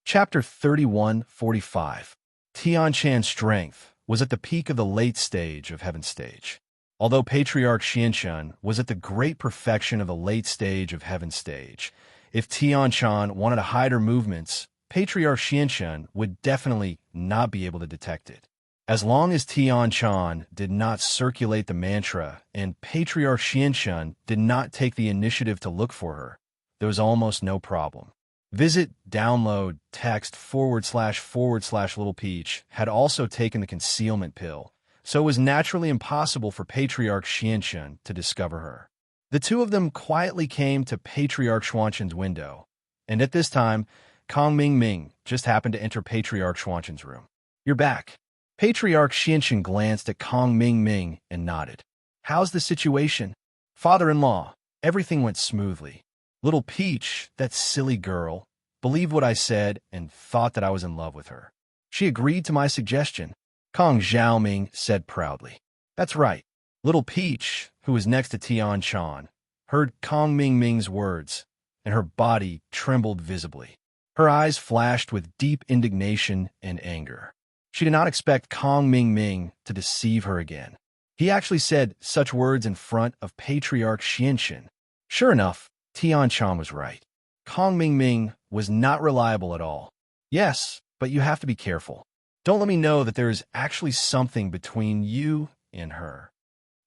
Chapter 31:45. Tian-chan's strength was at the peak of the late stage of Heaven Stage. Although Patriarch Xianjun was at the great perfection of the late stage of Heaven Stage, if Tian-chan wanted to hide her movements, Patriarch Xianjun would definitely not be able to detect it. As long as Tian Chan did not circulate the mantra and Patriarch Xianshun did not take the initiative to look for her, there was almost no problem. Visit, download, text / Little Peach had also taken the concealment pill, so it was naturally impossible for Patriarch Xianshun to discover her. The two of them quietly came to Patriarch Xuanchun's window, and at this time, Kong Ming just happened to enter Patriarch Xuanchun's room. "You're back." Patriarch Xianshun glanced at Kong Ming and nodded. "How's the situation?" "Father-in-law, everything went smoothly. Little Peach, that silly girl, believed what I said and thought that I was in love with her. She agreed to my suggestion," Kong Xiaoming said proudly. "That's right." Little Peach, who was next to Tian Chan, heard Kong Ming's words, and her body trembled visibly. Her eyes flashed with deep indignation and anger. She did not expect Kong Ming to deceive her again. He actually said such words in front of Patriarch Xianshun. Sure enough, Tian Chan was right. Kong Ming was not reliable at all. "Yes, but you have to be careful. Don't let me know that there is actually something between you and her."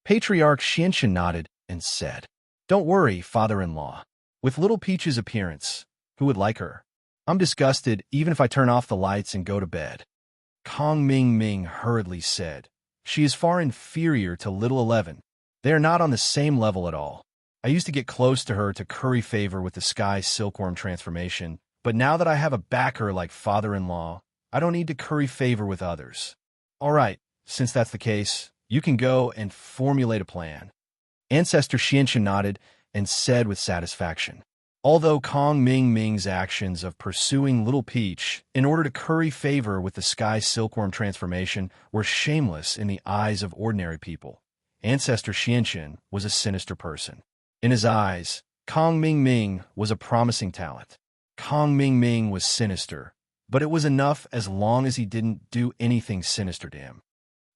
Patriarch Xianshun nodded and said, "Don't worry, father-in-law. With Little Peach's appearance, who would like her? I'm disgusted even if I turn off the lights and go to bed." Kong Ming hurriedly said, "She is far inferior to Little 11. They are not on the same level at all. I used to get close to her to curry favor with the Sky Silkworm transformation, but now that I have a backer like father-in-law, I don't need to curry favor with others. All right, since that's the case, you can go and formulate a plan." Ancestor Xianshun nodded and said with satisfaction. Although Kong Ming's actions of pursuing Little Peach in order to curry favor with the Sky Silkworm transformation were shameless in the eyes of ordinary people, Ancestor Xianshun was a sinister person. In his eyes, Kong Ming was a promising talent. Kong Ming was sinister, but it was enough as long as he didn't do anything sinister to him.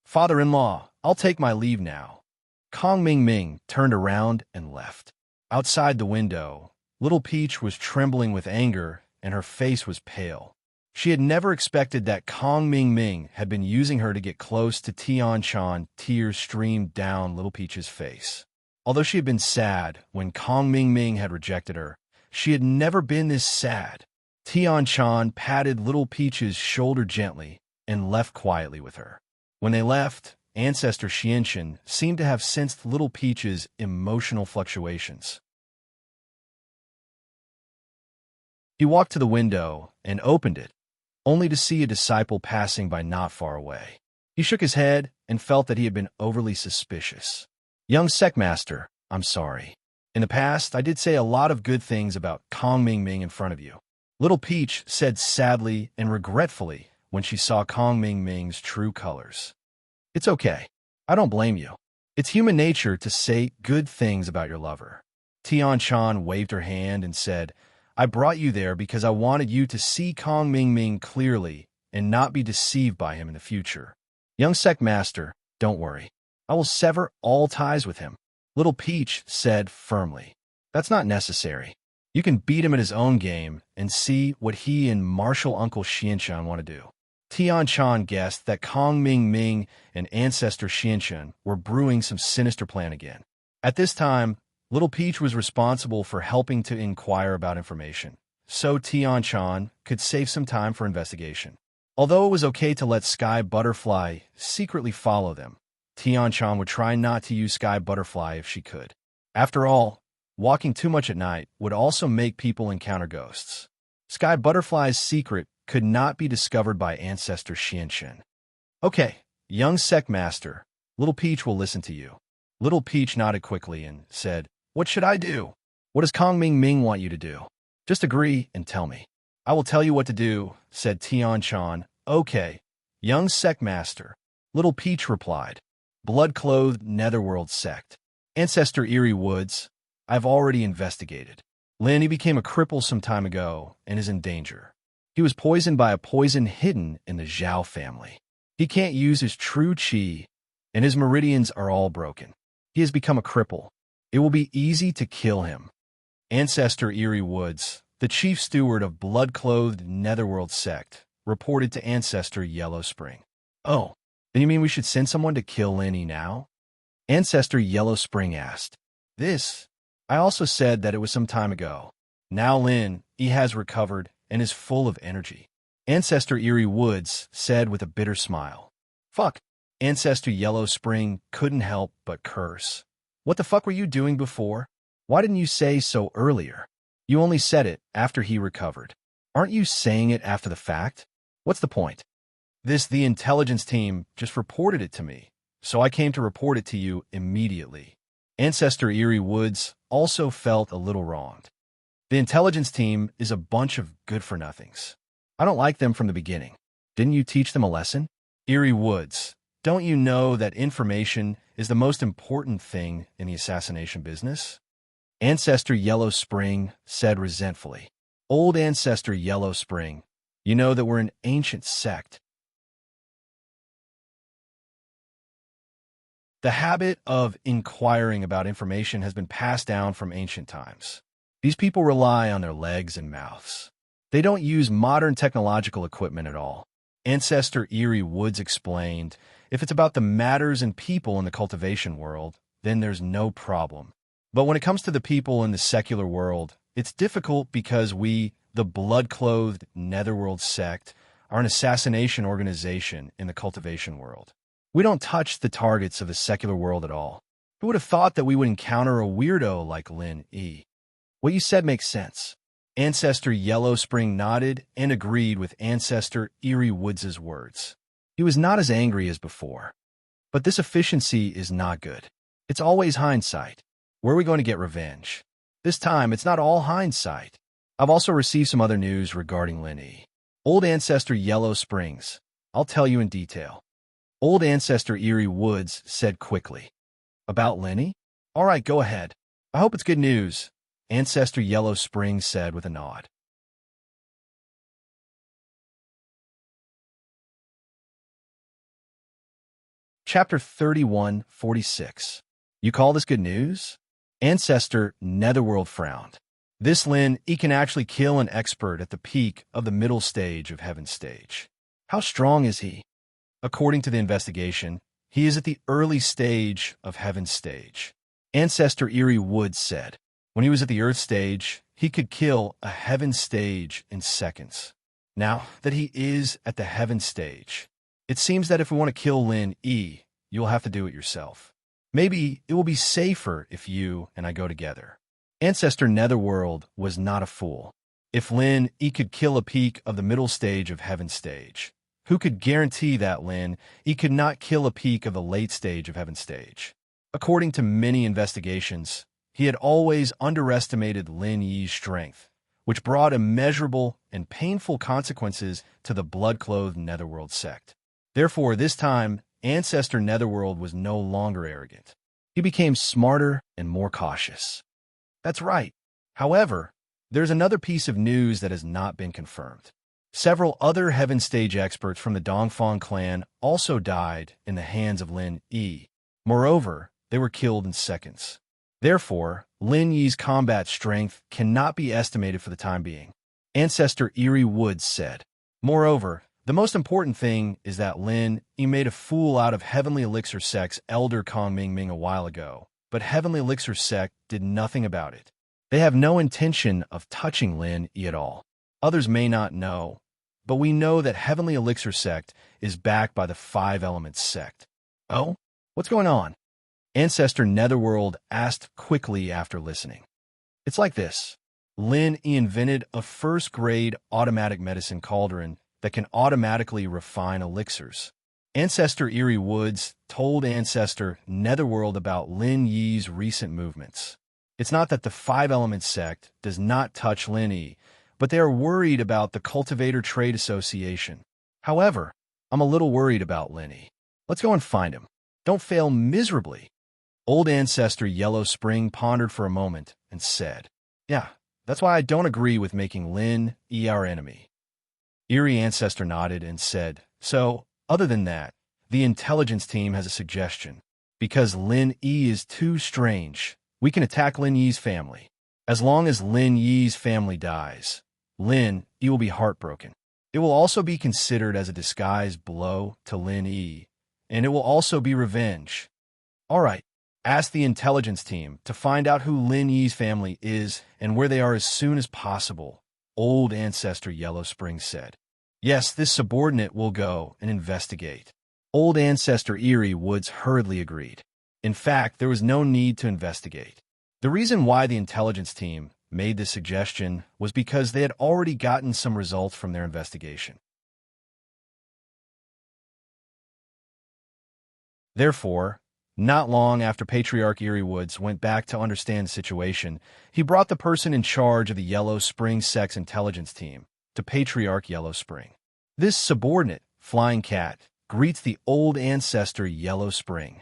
"Father-in-law, I'll take my leave now." Kong Ming turned around and left. Outside the window, Little Peach was trembling with anger, and her face was pale. She had never expected that Kong Ming had been using her to get close to Tian Chan. Tears streamed down Little Peach's face. Although she had been sad when Kong Ming had rejected her, she had never been this sad. Tian Chan patted Little Peach's shoulder gently and left quietly with her. When they left, Ancestor Xianshun seemed to have sensed Little Peach's emotional fluctuations. He walked to the window and opened it, only to see a disciple passing by not far away. He shook his head and felt that he had been overly suspicious. "Young Secmaster, I'm sorry. In the past, I did say a lot of good things about Kong Ming in front of you," Little Peach said sadly and regretfully when she saw Kong Ming's true colors. "It's okay. I don't blame you. It's human nature to say good things about your lover." Tian Chan waved her hand and said, "I brought you there because I wanted you to see Kong Ming clearly and not be deceived by him in the future. Young Secmaster, don't worry. I will sever all ties with him," Little Peach said firmly. "That's not necessary. You can beat him at his own game and see what he and Martial Uncle Xianshun want to do." Tian Chan guessed that Kong Ming and Ancestor Xianshun were brewing some sinister plan again. At this time, Little Peach was responsible for helping to inquire about information, so Tian Chan could save some time for investigation. Although it was okay to let Sky Butterfly secretly follow them, Tian Chan would try not to use Sky Butterfly if she could. After all, walking too much at night would also make people encounter ghosts. Sky Butterfly's secret could not be discovered by Ancestor Xianshun. "Okay, young Secmaster, Little Peach will listen to you." Little Peach nodded quickly and said, "What should I do?" "What does Kong Ming want you to do? Just agree and tell me." "I will tell you what to do," said Tian Chan. "Okay, young Secmaster," Little Peach replied. "Blood-clothed netherworld sect. Ancestor Eerie Woods. I've already investigated. Lin, he became a cripple some time ago and is in danger. He was poisoned by a poison hidden in the Zhao family. He can't use his true chi, and his meridians are all broken. He has become a cripple. It will be easy to kill him." Ancestor Eerie Woods, the chief steward of blood-clothed netherworld sect, reported to Ancestor Yellow Spring. "Oh, Then you mean we should send someone to kill Lin Yi now? Ancestor Yellow Spring asked. This. I also said that it was some time ago. Now Lin Yi has recovered and is full of energy. Ancestor Eerie Woods said with a bitter smile. Fuck. Ancestor Yellow Spring couldn't help but curse. What the fuck were you doing before? Why didn't you say so earlier? You only said it after he recovered. Aren't you saying it after the fact? What's the point? The intelligence team just reported it to me, so I came to report it to you immediately. Ancestor Eerie Woods also felt a little wronged. The intelligence team is a bunch of good-for-nothings. I don't like them from the beginning. Didn't you teach them a lesson? Eerie Woods, don't you know that information is the most important thing in the assassination business? Ancestor Yellow Spring said resentfully. Old Ancestor Yellow Spring, you know that we're an ancient sect. The habit of inquiring about information has been passed down from ancient times. These people rely on their legs and mouths. They don't use modern technological equipment at all. Ancestor Eerie Woods explained, if it's about the matters and people in the cultivation world, then there's no problem. But when it comes to the people in the secular world, it's difficult because we, the blood-clothed Netherworld sect, are an assassination organization in the cultivation world. We don't touch the targets of the secular world at all. Who would have thought that we would encounter a weirdo like Lin Yi? What you said makes sense. Ancestor Yellow Spring nodded and agreed with Ancestor Eerie Woods' words. He was not as angry as before. But this efficiency is not good. It's always hindsight. Where are we going to get revenge? This time, it's not all hindsight. I've also received some other news regarding Lin Yi. Old Ancestor Yellow Springs. I'll tell you in detail. Old Ancestor Eerie Woods said quickly. About Lin Yi? All right, go ahead. I hope it's good news, Ancestor Yellow Spring said with a nod. Chapter 31:46. You call this good news? Ancestor Netherworld frowned. This Lin Yi can actually kill an expert at the peak of the middle stage of Heaven Stage. How strong is he? According to the investigation, he is at the early stage of Heaven Stage. Ancestor Eerie Woods said, when he was at the Earth Stage, he could kill a Heaven Stage in seconds. Now that he is at the Heaven Stage, it seems that if we want to kill Lin Yi, you'll have to do it yourself. Maybe it will be safer if you and I go together. Ancestor Netherworld was not a fool. If Lin Yi could kill a peak of the middle stage of Heaven Stage, who could guarantee that Lin Yi could not kill a peak of the late stage of Heaven Stage? According to many investigations, he had always underestimated Lin Yi's strength, which brought immeasurable and painful consequences to the blood-clothed Netherworld sect. Therefore, this time, Ancestor Netherworld was no longer arrogant. He became smarter and more cautious. That's right. However, there's another piece of news that has not been confirmed. Several other Heaven Stage experts from the Dongfang clan also died in the hands of Lin Yi. Moreover, they were killed in seconds. Therefore, Lin Yi's combat strength cannot be estimated for the time being. Ancestor Eerie Woods said. Moreover, the most important thing is that Lin Yi made a fool out of Heavenly Elixir Sect's Elder Kong Ming Ming a while ago, but Heavenly Elixir Sect did nothing about it. They have no intention of touching Lin Yi at all. Others may not know, but we know that Heavenly Elixir Sect is backed by the Five Elements Sect. Oh? What's going on? Ancestor Netherworld asked quickly after listening. It's like this. Lin Yi invented a first-grade automatic medicine cauldron that can automatically refine elixirs. Ancestor Eerie Woods told Ancestor Netherworld about Lin Yi's recent movements. It's not that the Five Elements Sect does not touch Lin Yi, but they are worried about the Cultivator Trade Association. However, I'm a little worried about Lin Yi. Let's go and find him. Don't fail miserably. Old Ancestor Yellow Spring pondered for a moment and said, yeah, that's why I don't agree with making Lin Yi our enemy. Eerie Ancestor nodded and said, so, other than that, the intelligence team has a suggestion. Because Lin Yi is too strange, we can attack Lin Yi's family. As long as Lin Yi's family dies, Lin Yi will be heartbroken. It will also be considered as a disguised blow to Lin Yi, and it will also be revenge. All right, ask the intelligence team to find out who Lin Yi's family is and where they are as soon as possible, Old Ancestor Yellow Spring said. Yes, this subordinate will go and investigate. Old Ancestor Eerie Woods hurriedly agreed. In fact, there was no need to investigate. The reason why the intelligence team made this suggestion was because they had already gotten some results from their investigation. Therefore, not long after Patriarch Eerie Woods went back to understand the situation, he brought the person in charge of the Yellow Spring Sex Intelligence Team to Patriarch Yellow Spring. This subordinate, Flying Cat, greets the Old Ancestor Yellow Spring.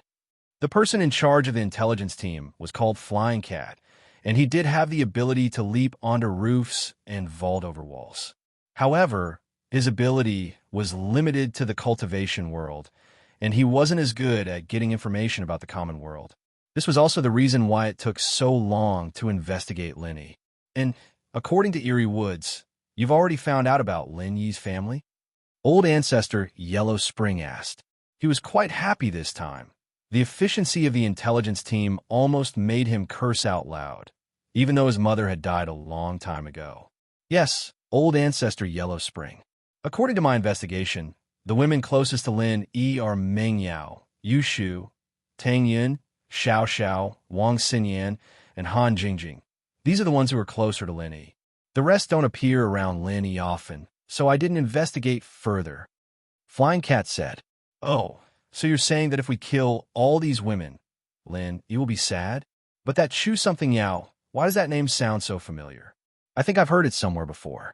The person in charge of the intelligence team was called Flying Cat, and he did have the ability to leap onto roofs and vault over walls. However, his ability was limited to the cultivation world, and he wasn't as good at getting information about the common world. This was also the reason why it took so long to investigate Lin Yi. And according to Eerie Woods, you've already found out about Lin Yi's family? Old Ancestor Yellow Spring asked. He was quite happy this time. The efficiency of the intelligence team almost made him curse out loud, even though his mother had died a long time ago. Yes, Old Ancestor Yellow Spring. According to my investigation, the women closest to Lin Yi are Meng Yao, Yu Shu, Tang Yun, Xiao Xiao, Wang Xinyan, and Han Jingjing. These are the ones who are closer to Lin Yi. The rest don't appear around Lin Yi often, so I didn't investigate further. Flying Cat said, "Oh, so you're saying that if we kill all these women, Lin, you will be sad? But that Chu something Yao, why does that name sound so familiar? I think I've heard it somewhere before."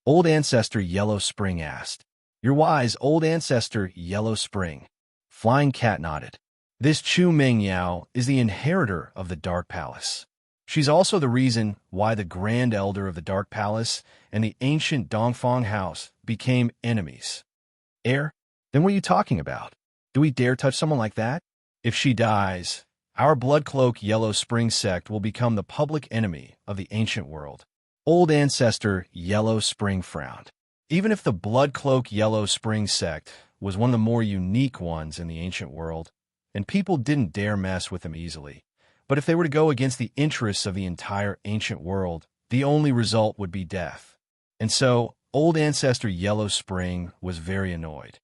Old Ancestor Yellow Spring asked. "You're wise, Old Ancestor Yellow Spring." Flying Cat nodded. This Chu Meng Yao is the inheritor of the Dark Palace. She's also the reason why the Grand Elder of the Dark Palace and the ancient Dongfang House became enemies. Then what are you talking about? Do we dare touch someone like that? If she dies, our Blood Cloak Yellow Spring sect will become the public enemy of the ancient world. Old Ancestor Yellow Spring frowned. Even if the Blood Cloak Yellow Spring sect was one of the more unique ones in the ancient world, and people didn't dare mess with them easily, but if they were to go against the interests of the entire ancient world, the only result would be death. And so, Old Ancestor Yellow Spring was very annoyed.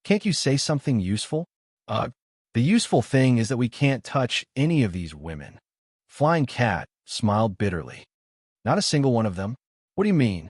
Can't you say something useful? The useful thing is that we can't touch any of these women. Flying Cat smiled bitterly. Not a single one of them? What do you mean?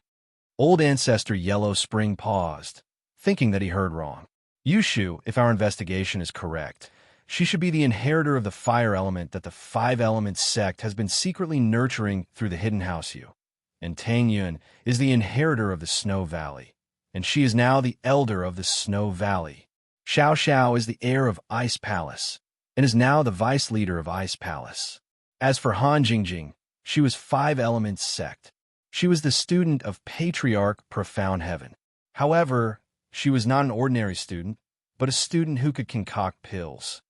Old Ancestor Yellow Spring paused, thinking that he heard wrong. Yushu, if our investigation is correct, she should be the inheritor of the fire element that the Five Elements sect has been secretly nurturing through the Hidden House Yu. And Tang Yun is the inheritor of the Snow Valley, and she is now the elder of the Snow Valley. Xiao Xiao is the heir of Ice Palace, and is now the vice leader of Ice Palace. As for Han Jingjing, she was Five Elements sect. She was the student of Patriarch Profound Heaven. However, she was not an ordinary student, but a student who could concoct pills.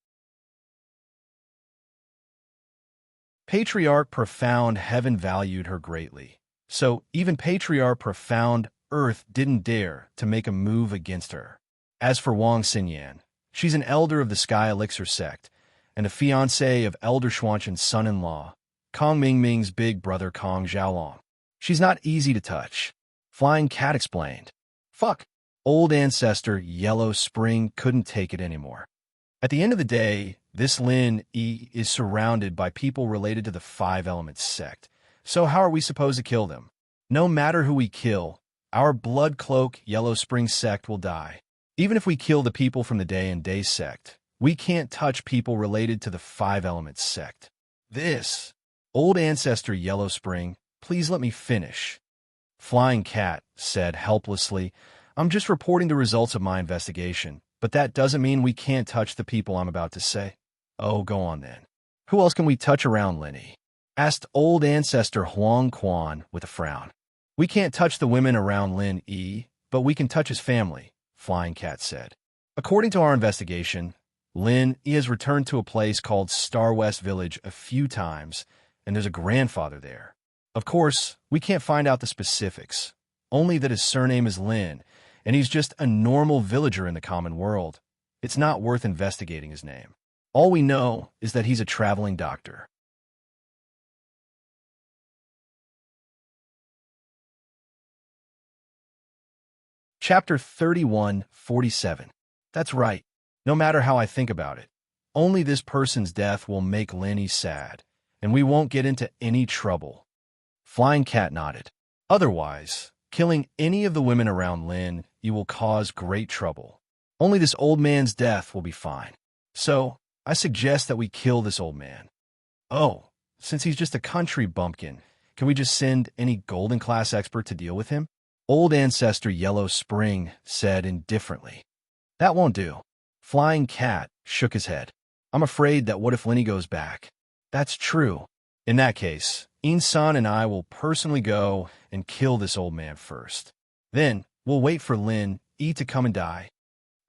Patriarch Profound Heaven valued her greatly, so even Patriarch Profound Earth didn't dare to make a move against her. As for Wang Xinyan, she's an elder of the Sky Elixir sect, and the fiancée of Elder Xuanshan's son-in-law, Kong Mingming's big brother Kong Xiaolong. She's not easy to touch. Flying Cat explained. Fuck. Old Ancestor Yellow Spring couldn't take it anymore. At the end of the day, this Lin Yi is surrounded by people related to the Five Elements sect. So how are we supposed to kill them? No matter who we kill, our Blood Cloak Yellow Spring sect will die. Even if we kill the people from the Day and Day sect, we can't touch people related to the Five Elements sect. This, Old Ancestor Yellow Spring, please let me finish. Flying Cat said helplessly, I'm just reporting the results of my investigation, but that doesn't mean we can't touch the people I'm about to say. Oh, go on then. Who else can we touch around Lin Yi? Asked Old Ancestor Huang Quan with a frown. We can't touch the women around Lin Yi, but we can touch his family, Flying Cat said. According to our investigation, Lin Yi has returned to a place called Star West Village a few times, and there's a grandfather there. Of course, we can't find out the specifics, only that his surname is Lin, and he's just a normal villager in the common world. It's not worth investigating his name. All we know is that he's a traveling doctor. Chapter 31:47. That's right. No matter how I think about it, only this person's death will make Lenny sad, and we won't get into any trouble. Flying Cat nodded. Otherwise, killing any of the women around Lynn, you will cause great trouble. Only this old man's death will be fine. So, I suggest that we kill this old man. Oh, since he's just a country bumpkin, can we just send any golden class expert to deal with him? Old Ancestor Yellow Spring said indifferently. That won't do. Flying Cat shook his head. I'm afraid that what if Lenny goes back? That's true. In that case, Insan and I will personally go and kill this old man first. Then, we'll wait for Lin E to come and die.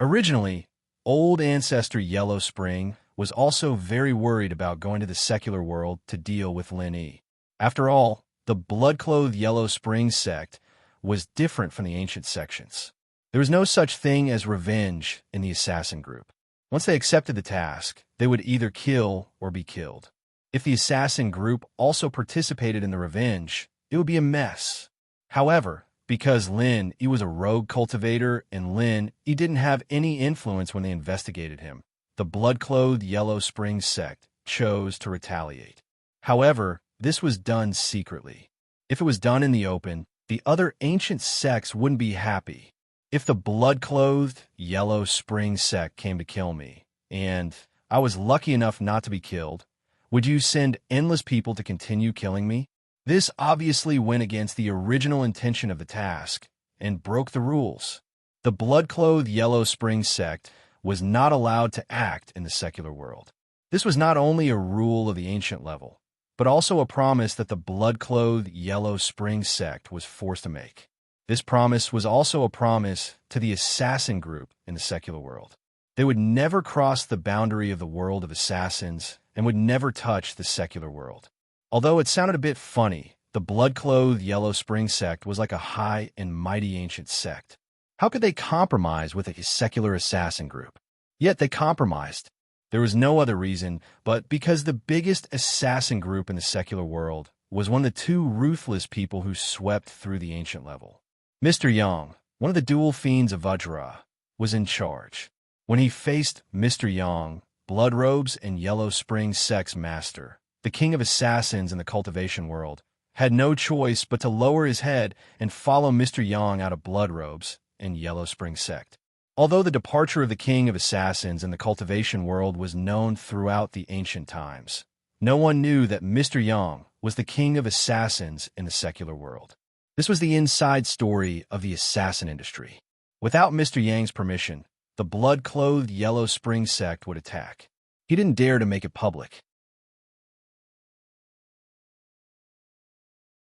Originally, Old Ancestor Yellow Spring was also very worried about going to the secular world to deal with Lin E. After all, the blood-clothed Yellow Spring sect was different from the ancient sections. There was no such thing as revenge in the assassin group. Once they accepted the task, they would either kill or be killed. If the assassin group also participated in the revenge, it would be a mess. However, because Lin E was a rogue cultivator and Lin E didn't have any influence when they investigated him, the blood-clothed Yellow Spring sect chose to retaliate. However, this was done secretly. If it was done in the open, the other ancient sects wouldn't be happy. If the blood-clothed Yellow Spring sect came to kill me, and I was lucky enough not to be killed, would you send endless people to continue killing me? This obviously went against the original intention of the task and broke the rules. The blood-clothed Yellow Spring sect was not allowed to act in the secular world. This was not only a rule of the ancient level, but also a promise that the blood-clothed Yellow Spring sect was forced to make. This promise was also a promise to the assassin group in the secular world. They would never cross the boundary of the world of assassins and would never touch the secular world. Although it sounded a bit funny, the blood-clothed Yellow Spring sect was like a high and mighty ancient sect. How could they compromise with a secular assassin group? Yet they compromised. There was no other reason but because the biggest assassin group in the secular world was one of the two ruthless people who swept through the ancient level. Mr. Yang, one of the dual fiends of Vajra, was in charge. When he faced Mr. Yang, Blood Robes and Yellow Spring sect's master, the king of assassins in the cultivation world, had no choice but to lower his head and follow Mr. Yang out of Blood Robes and Yellow Spring sect. Although the departure of the king of assassins in the cultivation world was known throughout the ancient times, no one knew that Mr. Yang was the king of assassins in the secular world. This was the inside story of the assassin industry. Without Mr. Yang's permission, the blood-clothed Yellow Spring sect would attack. He didn't dare to make it public.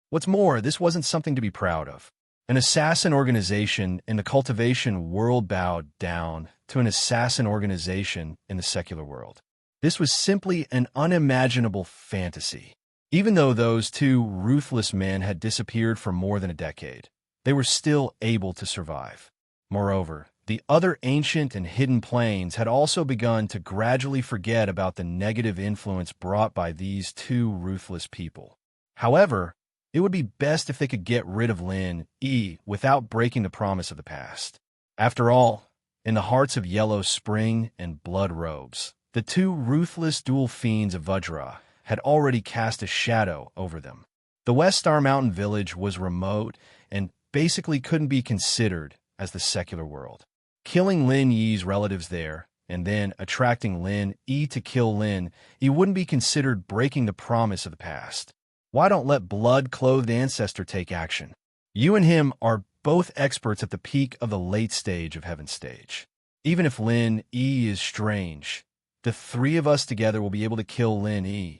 What's more, this wasn't something to be proud of. An assassin organization in the cultivation world bowed down to an assassin organization in the secular world. This was simply an unimaginable fantasy. Even though those two ruthless men had disappeared for more than a decade, they were still able to survive. Moreover, the other ancient and hidden planes had also begun to gradually forget about the negative influence brought by these two ruthless people. However, it would be best if they could get rid of Lin E without breaking the promise of the past. After all, in the hearts of Yellow Spring and Blood Robes, the two ruthless dual fiends of Vajra had already cast a shadow over them. The West Star Mountain village was remote and basically couldn't be considered as the secular world. Killing Lin Yi's relatives there, and then attracting Lin E to kill Lin E wouldn't be considered breaking the promise of the past. Why don't let blood-clothed ancestor take action? You and him are both experts at the peak of the late stage of Heaven Stage. Even if Lin E is strange, the three of us together will be able to kill Lin E.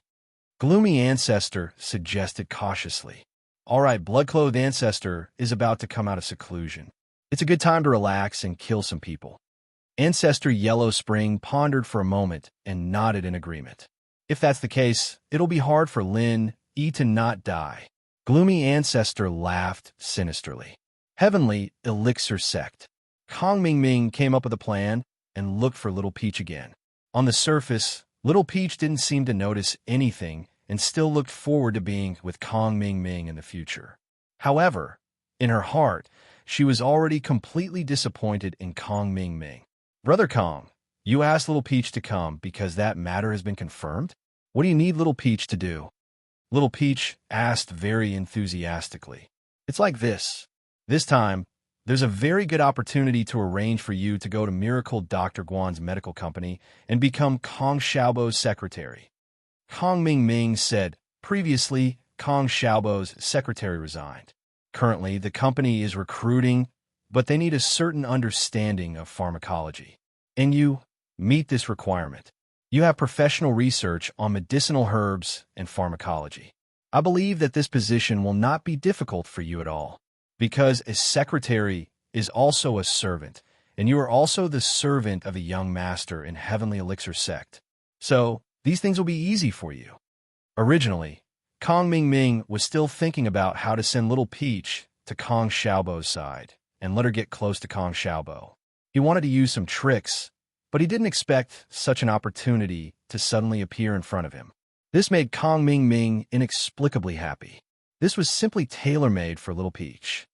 Gloomy Ancestor suggested cautiously. All right, blood-clothed ancestor is about to come out of seclusion. It's a good time to relax and kill some people. Ancestor Yellow Spring pondered for a moment and nodded in agreement. If that's the case, it'll be hard for Lin E to not die. Gloomy Ancestor laughed sinisterly. Heavenly Elixir Sect. Kong Ming Ming came up with a plan. and looked for Little Peach again. On the surface, Little Peach didn't seem to notice anything and still looked forward to being with Kong Ming Ming in the future. However, in her heart, she was already completely disappointed in Kong Ming Ming. "Brother Kong, you asked Little Peach to come because that matter has been confirmed? What do you need Little Peach to do?" Little Peach asked very enthusiastically. "It's like this. This time, there's a very good opportunity to arrange for you to go to Miracle Dr. Guan's medical company and become Kong Xiaobo's secretary." Kong Ming Ming said, previously, Kong Xiaobo's secretary resigned. Currently, the company is recruiting, but they need a certain understanding of pharmacology. And you meet this requirement. You have professional research on medicinal herbs and pharmacology. I believe that this position will not be difficult for you at all, because a secretary is also a servant, and you are also the servant of a young master in Heavenly Elixir sect. So, these things will be easy for you. Originally, Kong Ming Ming was still thinking about how to send Little Peach to Kong Xiaobo's side and let her get close to Kong Xiaobo. He wanted to use some tricks, but he didn't expect such an opportunity to suddenly appear in front of him. This made Kong Ming Ming inexplicably happy. This was simply tailor-made for Little Peach.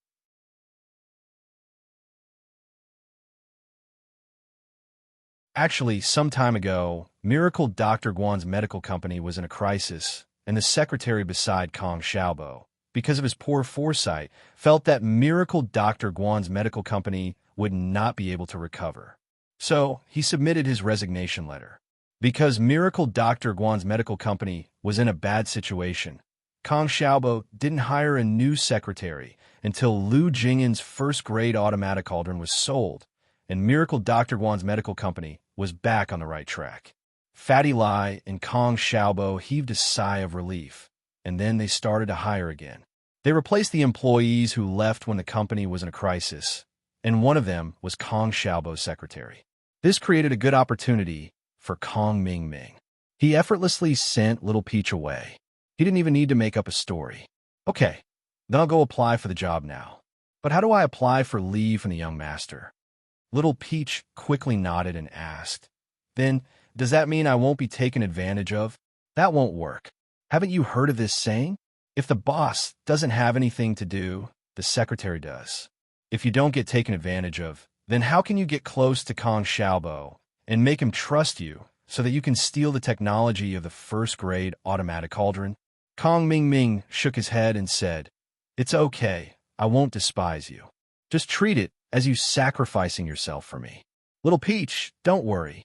Actually, some time ago, Miracle Dr. Guan's medical company was in a crisis, and the secretary beside Kong Xiaobo, because of his poor foresight, felt that Miracle Dr. Guan's medical company would not be able to recover. So, he submitted his resignation letter. Because Miracle Dr. Guan's medical company was in a bad situation, Kong Xiaobo didn't hire a new secretary until Lu Jingan's first-grade automatic cauldron was sold, and Miracle Dr. Guan's medical company was back on the right track. Fatty Lai and Kong Xiaobo heaved a sigh of relief, and then they started to hire again. They replaced the employees who left when the company was in a crisis, and one of them was Kong Xiaobo's secretary. This created a good opportunity for Kong Ming Ming. He effortlessly sent Little Peach away. He didn't even need to make up a story. "Okay, then I'll go apply for the job now. But how do I apply for leave from the young master?" Little Peach quickly nodded and asked, "Then, does that mean I won't be taken advantage of?" "That won't work. Haven't you heard of this saying? If the boss doesn't have anything to do, the secretary does. If you don't get taken advantage of, then how can you get close to Kong Xiaobo and make him trust you so that you can steal the technology of the first-grade automatic cauldron?" Kong Ming Ming shook his head and said, "It's okay. I won't despise you. Just treat it as you sacrificing yourself for me. Little Peach, don't worry."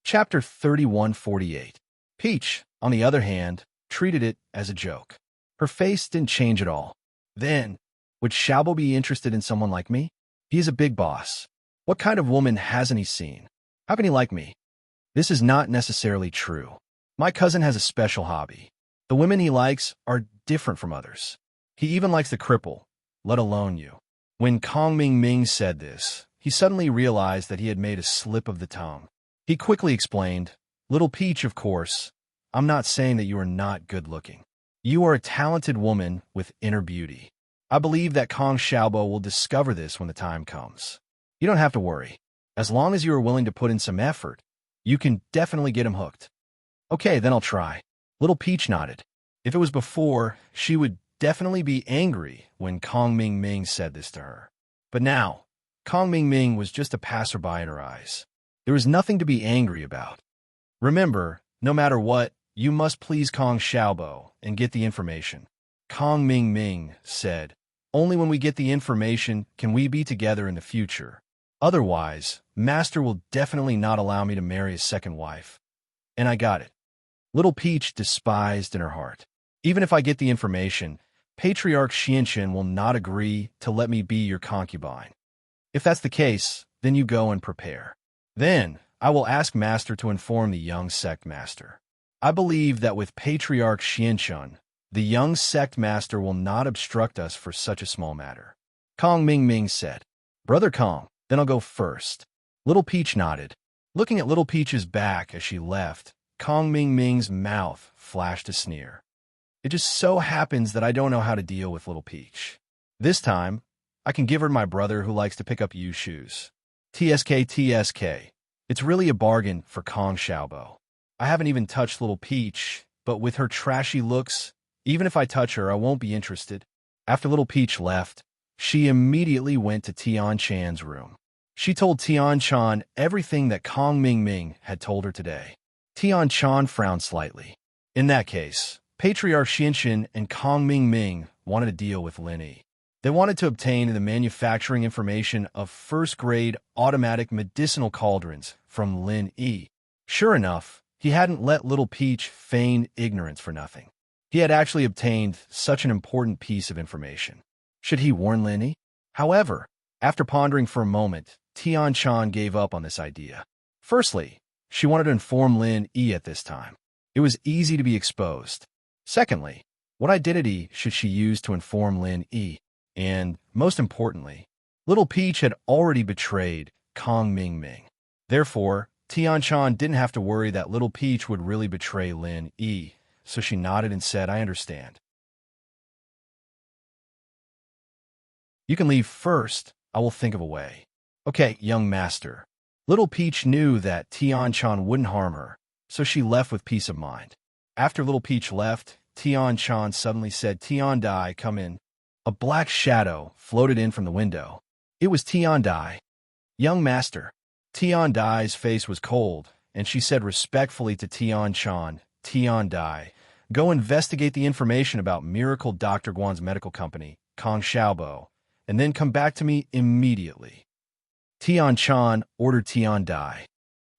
Chapter 3148. Peach, on the other hand, treated it as a joke. Her face didn't change at all. "Then, would Xiaobo be interested in someone like me? He is a big boss. What kind of woman hasn't he seen? How can he like me?" "This is not necessarily true. My cousin has a special hobby. The women he likes are different from others. He even likes the cripple, let alone you." When Kong Ming Ming said this, he suddenly realized that he had made a slip of the tongue. He quickly explained, "Little Peach, of course. I'm not saying that you are not good-looking. You are a talented woman with inner beauty. I believe that Kong Xiaobo will discover this when the time comes. You don't have to worry. As long as you are willing to put in some effort, you can definitely get him hooked." "Okay, then I'll try." Little Peach nodded. If it was before, she would definitely be angry when Kong Ming Ming said this to her. But now, Kong Ming Ming was just a passerby in her eyes. There was nothing to be angry about. Remember, no matter what, you must please Kong Xiaobo and get the information. Kong Ming Ming said, "Only when we get the information can we be together in the future. Otherwise, Master will definitely not allow me to marry a second wife." And I got it. Little Peach despised in her heart. "Even if I get the information, Patriarch Xianxian will not agree to let me be your concubine. If that's the case, then you go and prepare. Then, I will ask Master to inform the young sect master. I believe that with Patriarch Xianxian, the young sect master will not obstruct us for such a small matter." Kong Ming Ming said, "Brother Kong, then I'll go first." Little Peach nodded. Looking at Little Peach's back as she left, Kong Ming Ming's mouth flashed a sneer. It just so happens that I don't know how to deal with little Peach. This time, I can give her my brother who likes to pick up used shoes. TSK TSK. It's really a bargain for Kong Xiaobo. I haven't even touched little Peach, but with her trashy looks, even if I touch her, I won't be interested. After little Peach left, she immediately went to Tian Chan's room. She told Tian Chan everything that Kong Mingming had told her today. Tian Chan frowned slightly. In that case, Patriarch Xianxin and Kong Mingming wanted to deal with Lin Yi. They wanted to obtain the manufacturing information of first-grade automatic medicinal cauldrons from Lin Yi. Sure enough, he hadn't let little Peach feign ignorance for nothing. He had actually obtained such an important piece of information. Should he warn Lin Yi? However, after pondering for a moment, Tian Chan gave up on this idea. Firstly, she wanted to inform Lin Yi at this time. It was easy to be exposed. Secondly, what identity should she use to inform Lin Yi? And, most importantly, little Peach had already betrayed Kong Mingming. Therefore, Tian Chan didn't have to worry that little Peach would really betray Lin Yi, so she nodded and said, "I understand." "You can leave first. I will think of a way." "Okay, young master." Little Peach knew that Tian Chan wouldn't harm her, so she left with peace of mind. After little Peach left, Tian Chan suddenly said, "Tian Dai, come in." A black shadow floated in from the window. It was Tian Dai. "Young master." Tian Dai's face was cold, and she said respectfully to Tian Chan, "Tian Dai, go investigate the information about Miracle Dr. Guan's medical company, Kong Xiaobo, and then come back to me immediately." Tian Chan ordered Tian Dai.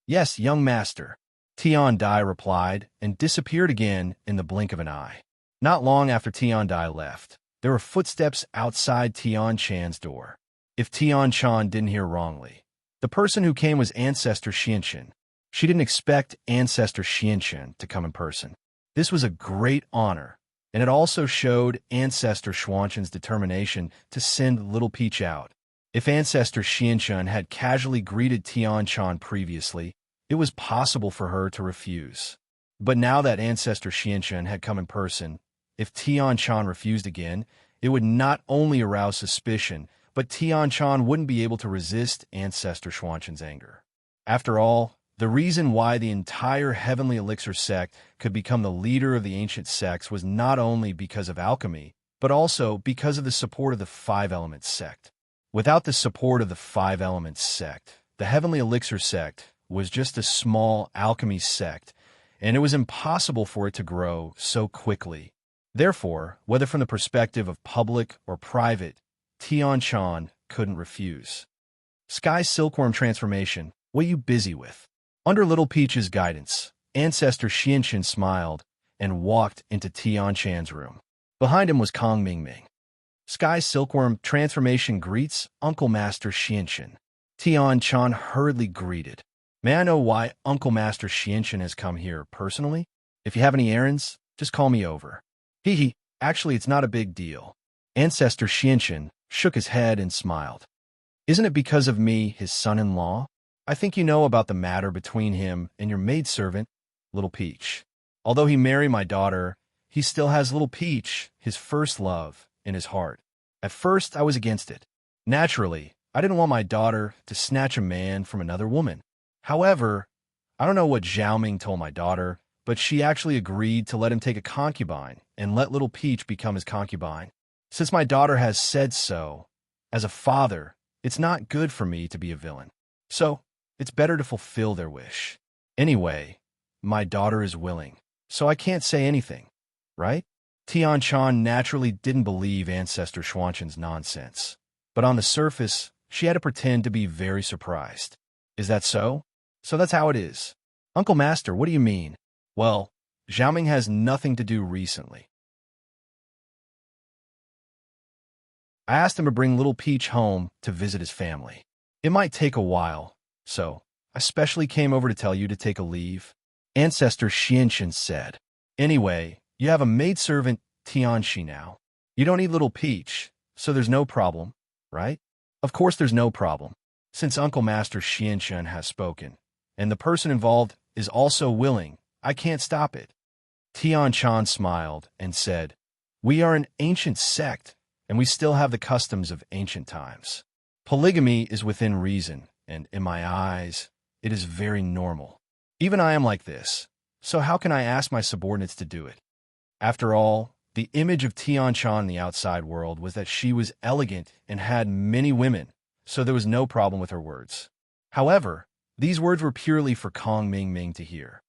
"Yes, young master." Tian Dai replied and disappeared again in the blink of an eye. Not long after Tian Dai left, there were footsteps outside Tian Chan's door. If Tian Chan didn't hear wrongly, the person who came was Ancestor Xianxin. She didn't expect Ancestor Xianxin to come in person. This was a great honor, and it also showed Ancestor Xuanxin's determination to send little Peach out. If Ancestor Xianxin had casually greeted Tian Chan previously, it was possible for her to refuse. But now that Ancestor Xianxin had come in person, if Tian Chan refused again, it would not only arouse suspicion, but Tian Chan wouldn't be able to resist Ancestor Xuanxin's anger. After all, the reason why the entire Heavenly Elixir sect could become the leader of the ancient sects was not only because of alchemy, but also because of the support of the Five Elements sect. Without the support of the Five Elements sect, the Heavenly Elixir sect was just a small alchemy sect, and it was impossible for it to grow so quickly. Therefore, whether from the perspective of public or private, Tian Chan couldn't refuse. Sky Silkworm transformation, what you busy with? Under Little Peach's guidance, Ancestor Xianxin smiled and walked into Tian Chan's room. Behind him was Kong Mingming. Sky Silkworm transformation greets Uncle Master Xianxin. Tian Chan hurriedly greeted. "May I know why Uncle Master Xianxin has come here personally? If you have any errands, just call me over." "Hee, actually it's not a big deal." Ancestor Xianxin shook his head and smiled. "Isn't it because of me, his son-in-law? I think you know about the matter between him and your maidservant, Little Peach. Although he married my daughter, he still has Little Peach, his first love, in his heart. At first, I was against it. Naturally, I didn't want my daughter to snatch a man from another woman. However, I don't know what Xiaoming told my daughter, but she actually agreed to let him take a concubine and let Little Peach become his concubine. Since my daughter has said so, as a father, it's not good for me to be a villain. So, it's better to fulfill their wish. Anyway, my daughter is willing, so I can't say anything, right?" Tian Chan naturally didn't believe Ancestor Xuanxin's nonsense, but on the surface, she had to pretend to be very surprised. "Is that so? So that's how it is." "Uncle Master, what do you mean?" "Well, Xiaoming has nothing to do recently. I asked him to bring Little Peach home to visit his family. It might take a while, so I specially came over to tell you to take a leave," Ancestor Xianxin said. "Anyway, you have a maidservant, Tianxi, now. You don't need Little Peach, so there's no problem, right?" "Of course there's no problem, since Uncle Master Xianxin has spoken, and the person involved is also willing. I can't stop it." Tian Chan smiled and said, "We are an ancient sect, and we still have the customs of ancient times. Polygamy is within reason, and in my eyes, it is very normal. Even I am like this, so how can I ask my subordinates to do it?" After all, the image of Tian Chan in the outside world was that she was elegant and had many women, so there was no problem with her words. However, these words were purely for Kong Ming Ming to hear.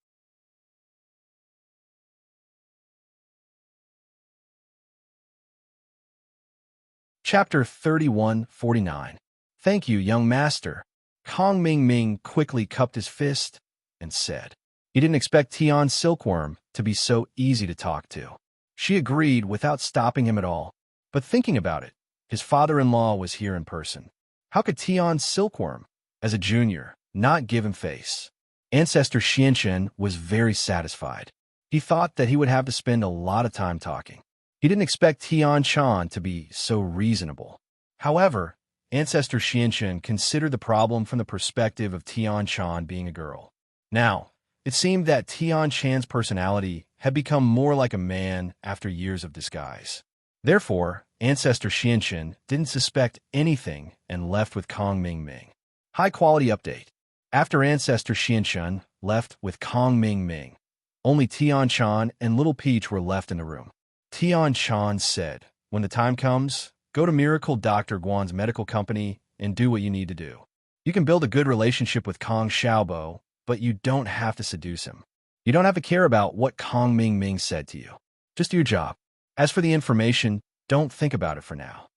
Chapter 3149. "Thank you, young master." Kong Ming Ming quickly cupped his fist and said. He didn't expect Tian Silkworm to be so easy to talk to. She agreed without stopping him at all. But thinking about it, his father-in-law was here in person. How could Tian Silkworm, as a junior, not give him face? Ancestor Xianchen was very satisfied. He thought that he would have to spend a lot of time talking. He didn't expect Tian Chan to be so reasonable. However, Ancestor Xianchen considered the problem from the perspective of Tian Chan being a girl. Now, it seemed that Tian Chan's personality had become more like a man after years of disguise. Therefore, Ancestor Xianchen didn't suspect anything and left with Kong Ming Ming. High-quality update. After Ancestor Xianchen left with Kong Ming Ming, only Tian Chan and Little Peach were left in the room. Tian Chan said, "When the time comes, go to Miracle Dr. Guan's medical company and do what you need to do. You can build a good relationship with Kong Xiaobo, but you don't have to seduce him. You don't have to care about what Kong Ming Ming said to you. Just do your job. As for the information, don't think about it for now."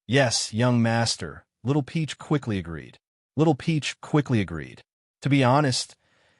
"Yes, young master," Little Peach quickly agreed. To be honest,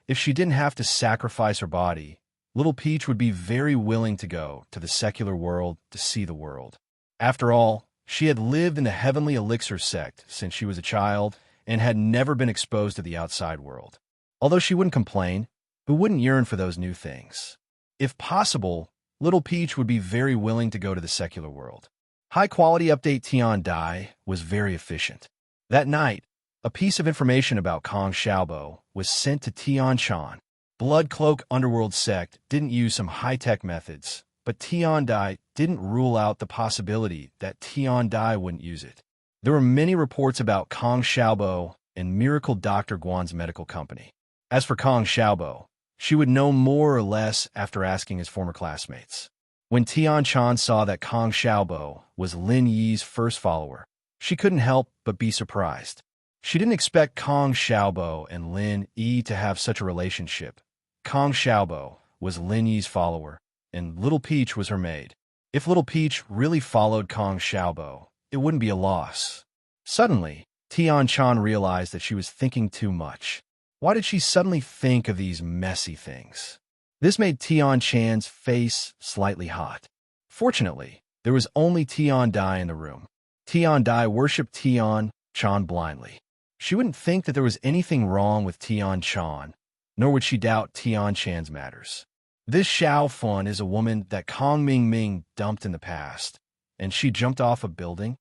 if she didn't have to sacrifice her body, Little Peach would be very willing to go to the secular world to see the world. After all, she had lived in the Heavenly Elixir sect since she was a child and had never been exposed to the outside world. Although she wouldn't complain, who wouldn't yearn for those new things? If possible, Little Peach would be very willing to go to the secular world. High-quality update. Tian Dai was very efficient. That night, a piece of information about Kong Xiaobo was sent to Tian Chan. Blood Cloak Underworld sect didn't use some high-tech methods, but Tian Dai didn't rule out the possibility that Tian Dai wouldn't use it. There were many reports about Kong Xiaobo and Miracle Dr. Guan's medical company. As for Kong Xiaobo, she would know more or less after asking his former classmates. When Tian Chan saw that Kong Xiaobo was Lin Yi's first follower, she couldn't help but be surprised. She didn't expect Kong Xiaobo and Lin Yi to have such a relationship. Kong Xiaobo was Lin Yi's follower, and Little Peach was her maid. If Little Peach really followed Kong Xiaobo, it wouldn't be a loss. Suddenly, Tian Chan realized that she was thinking too much. Why did she suddenly think of these messy things? This made Tian Chan's face slightly hot. Fortunately, there was only Tian Dai in the room. Tian Dai worshipped Tian Chan blindly. She wouldn't think that there was anything wrong with Tian Chan, nor would she doubt Tian Chan's matters. This Xiao Fun is a woman that Kong Ming Ming dumped in the past, and she jumped off a building?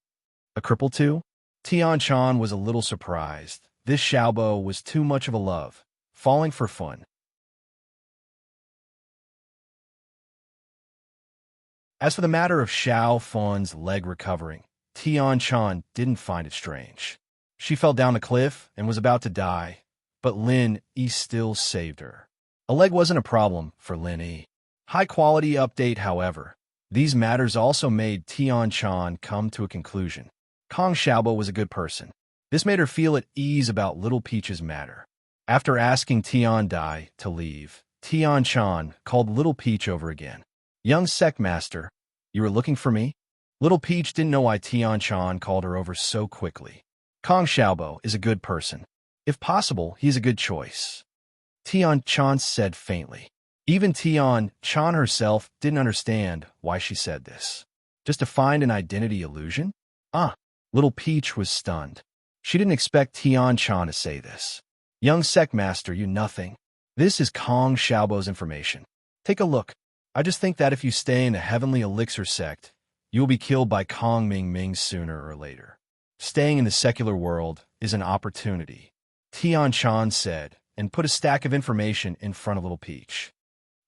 A cripple too? Tian Chan was a little surprised. This Xiaobo was too much of a love, falling for fun. As for the matter of Xiao Fun's leg recovering, Tian Chan didn't find it strange. She fell down a cliff and was about to die, but Lin Yi still saved her. A leg wasn't a problem for Lin Yi. High-quality update, however. These matters also made Tian Chan come to a conclusion. Kong Xiaobo was a good person. This made her feel at ease about Little Peach's matter. After asking Tian Dai to leave, Tian Chan called Little Peach over again. "Young sect master, you were looking for me?" Little Peach didn't know why Tian Chan called her over so quickly. Kong Xiaobo is a good person. If possible, he's a good choice, Tian Chan said faintly. Even Tian Chan herself didn't understand why she said this. Just to find an identity illusion? Little Peach was stunned. She didn't expect Tian Chan to say this. "Young sect master, you nothing. This is Kong Xiaobo's information. Take a look. I just think that if you stay in the Heavenly Elixir sect, you will be killed by Kong Ming Ming sooner or later. Staying in the secular world is an opportunity," Tian Chan said, and put a stack of information in front of Little Peach.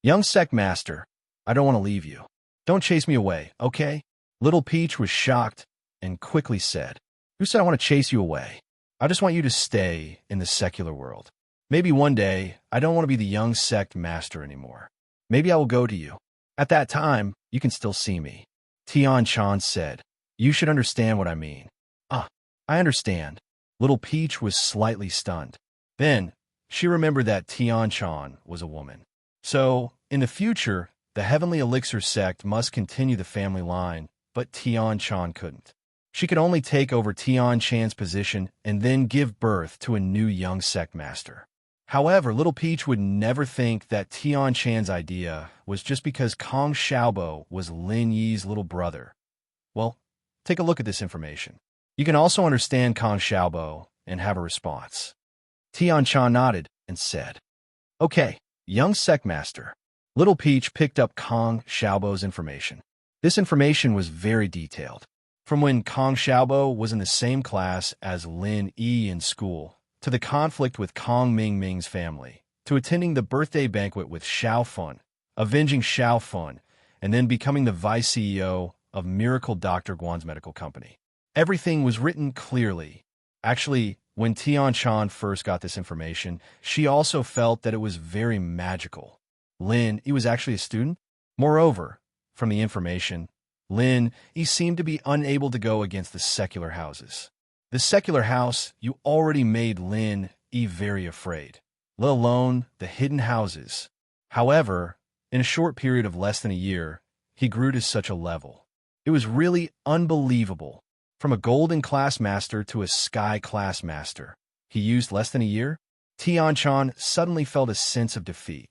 "Young sect master, I don't want to leave you. Don't chase me away, okay? Little Peach was shocked and quickly said, Who said I want to chase you away? I just want you to stay in the secular world. Maybe one day, I don't want to be the young sect master anymore. Maybe I will go to you. At that time, you can still see me. Tian-chan said, You should understand what I mean. Ah, I understand. Little Peach was slightly stunned. Then, she remembered that Tian-chan was a woman. So, in the future, the Heavenly Elixir sect must continue the family line, but Tian-chan couldn't. She could only take over Tian-chan's position and then give birth to a new young sect master. However, Little Peach would never think that Tian-chan's idea was just because Kong Xiaobo was Lin Yi's little brother. Well, take a look at this information. You can also understand Kong Xiaobo and have a response. Tian-chan nodded and said, Okay, young sect master. Little Peach picked up Kong Xiaobo's information. This information was very detailed. From when Kong Xiaobo was in the same class as Lin Yi in school, to the conflict with Kong Mingming's family, to attending the birthday banquet with Xiao Fun, avenging Xiao Fun, and then becoming the vice CEO of Miracle Dr. Guan's medical company. Everything was written clearly. Actually, when Tian-chan first got this information, she also felt that it was very magical. Lin Yi was actually a student? Moreover, from the information, Lin Yi seemed to be unable to go against the secular houses. The secular house, you already made Lin Yi very afraid, let alone the hidden houses. However, in a short period of less than a year, he grew to such a level. It was really unbelievable. From a golden class master to a sky class master, he used less than a year? Tian-chan suddenly felt a sense of defeat.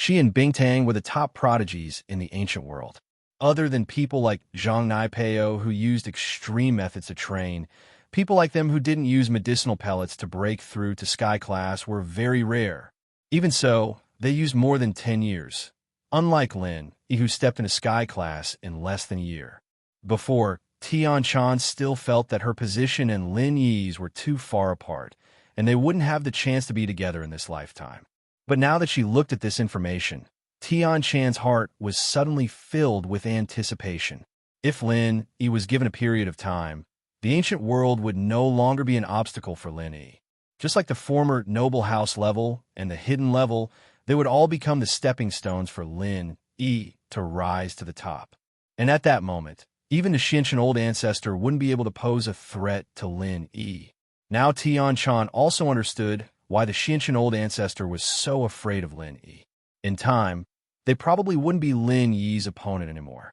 She and Bingtang were the top prodigies in the ancient world. Other than people like Zhang Naipeo who used extreme methods to train, people like them who didn't use medicinal pellets to break through to sky class were very rare. Even so, they used more than 10 years. Unlike Lin Yi, who stepped into sky class in less than a year. Before, Tian-chan still felt that her position and Lin Yi's were too far apart, and they wouldn't have the chance to be together in this lifetime. But now that she looked at this information, Tian-chan's heart was suddenly filled with anticipation. If Lin Yi was given a period of time, the ancient world would no longer be an obstacle for Lin Yi. Just like the former noble house level and the hidden level, they would all become the stepping stones for Lin Yi to rise to the top. And at that moment, even the Xinshan old ancestor wouldn't be able to pose a threat to Lin Yi. Now Tian-chan also understood why the Xinshan old ancestor was so afraid of Lin Yi. In time, they probably wouldn't be Lin Yi's opponent anymore.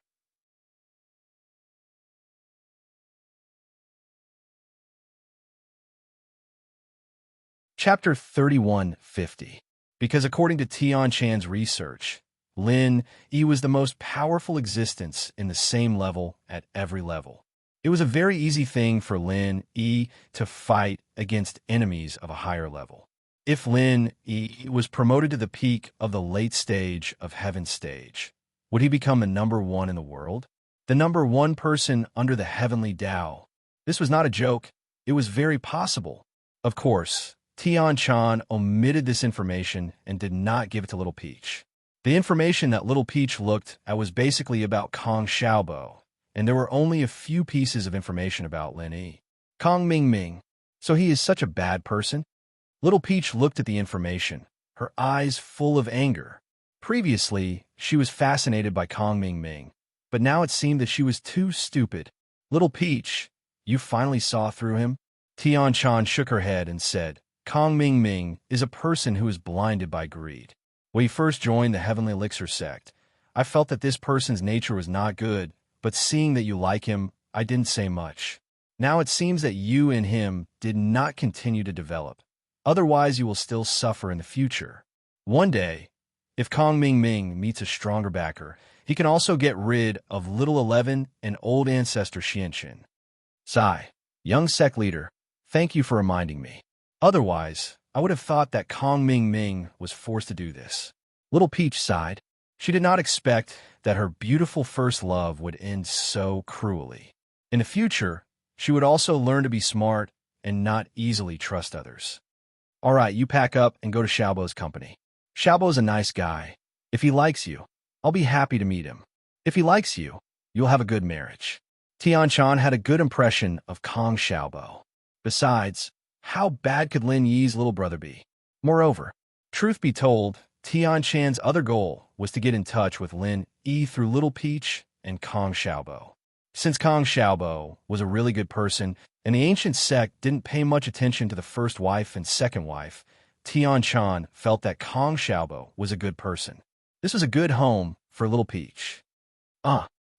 Chapter 3150. Because according to Tian-chan's research, Lin Yi was the most powerful existence in the same level at every level. It was a very easy thing for Lin Yi to fight against enemies of a higher level. If Lin Yi was promoted to the peak of the late stage of Heaven's stage, would he become the number one in the world? The number one person under the heavenly Tao. This was not a joke. It was very possible. Of course, Tian-chan omitted this information and did not give it to Little Peach. The information that Little Peach looked at was basically about Kong Xiaobo, and there were only a few pieces of information about Lin Yi. Kong Mingming. So he is such a bad person? Little Peach looked at the information, her eyes full of anger. Previously, she was fascinated by Kong Mingming, but now it seemed that she was too stupid. Little Peach, you finally saw through him? Tian-chan shook her head and said, Kong Mingming is a person who is blinded by greed. When he first joined the Heavenly Elixir sect, I felt that this person's nature was not good, but seeing that you like him, I didn't say much. Now it seems that you and him did not continue to develop. Otherwise, you will still suffer in the future. One day, if Kong Mingming meets a stronger backer, he can also get rid of Little 11 and old ancestor Xinshan. Sigh, young sect leader, thank you for reminding me. Otherwise, I would have thought that Kong Mingming was forced to do this. Little Peach sighed. She did not expect that her beautiful first love would end so cruelly. In the future, she would also learn to be smart and not easily trust others. All right, you pack up and go to Xiaobo's company. Xiaobo's a nice guy. If he likes you, I'll be happy to meet him. If he likes you, you'll have a good marriage. Tianchan had a good impression of Kong Xiaobo. Besides, how bad could Lin Yi's little brother be? Moreover, truth be told, Tianchan's other goal was to get in touch with Lin Yi through Little Peach and Kong Xiaobo. Since Kong Xiaobo was a really good person and the ancient sect didn't pay much attention to the first wife and second wife, Tianchan felt that Kong Xiaobo was a good person. This was a good home for Little Peach.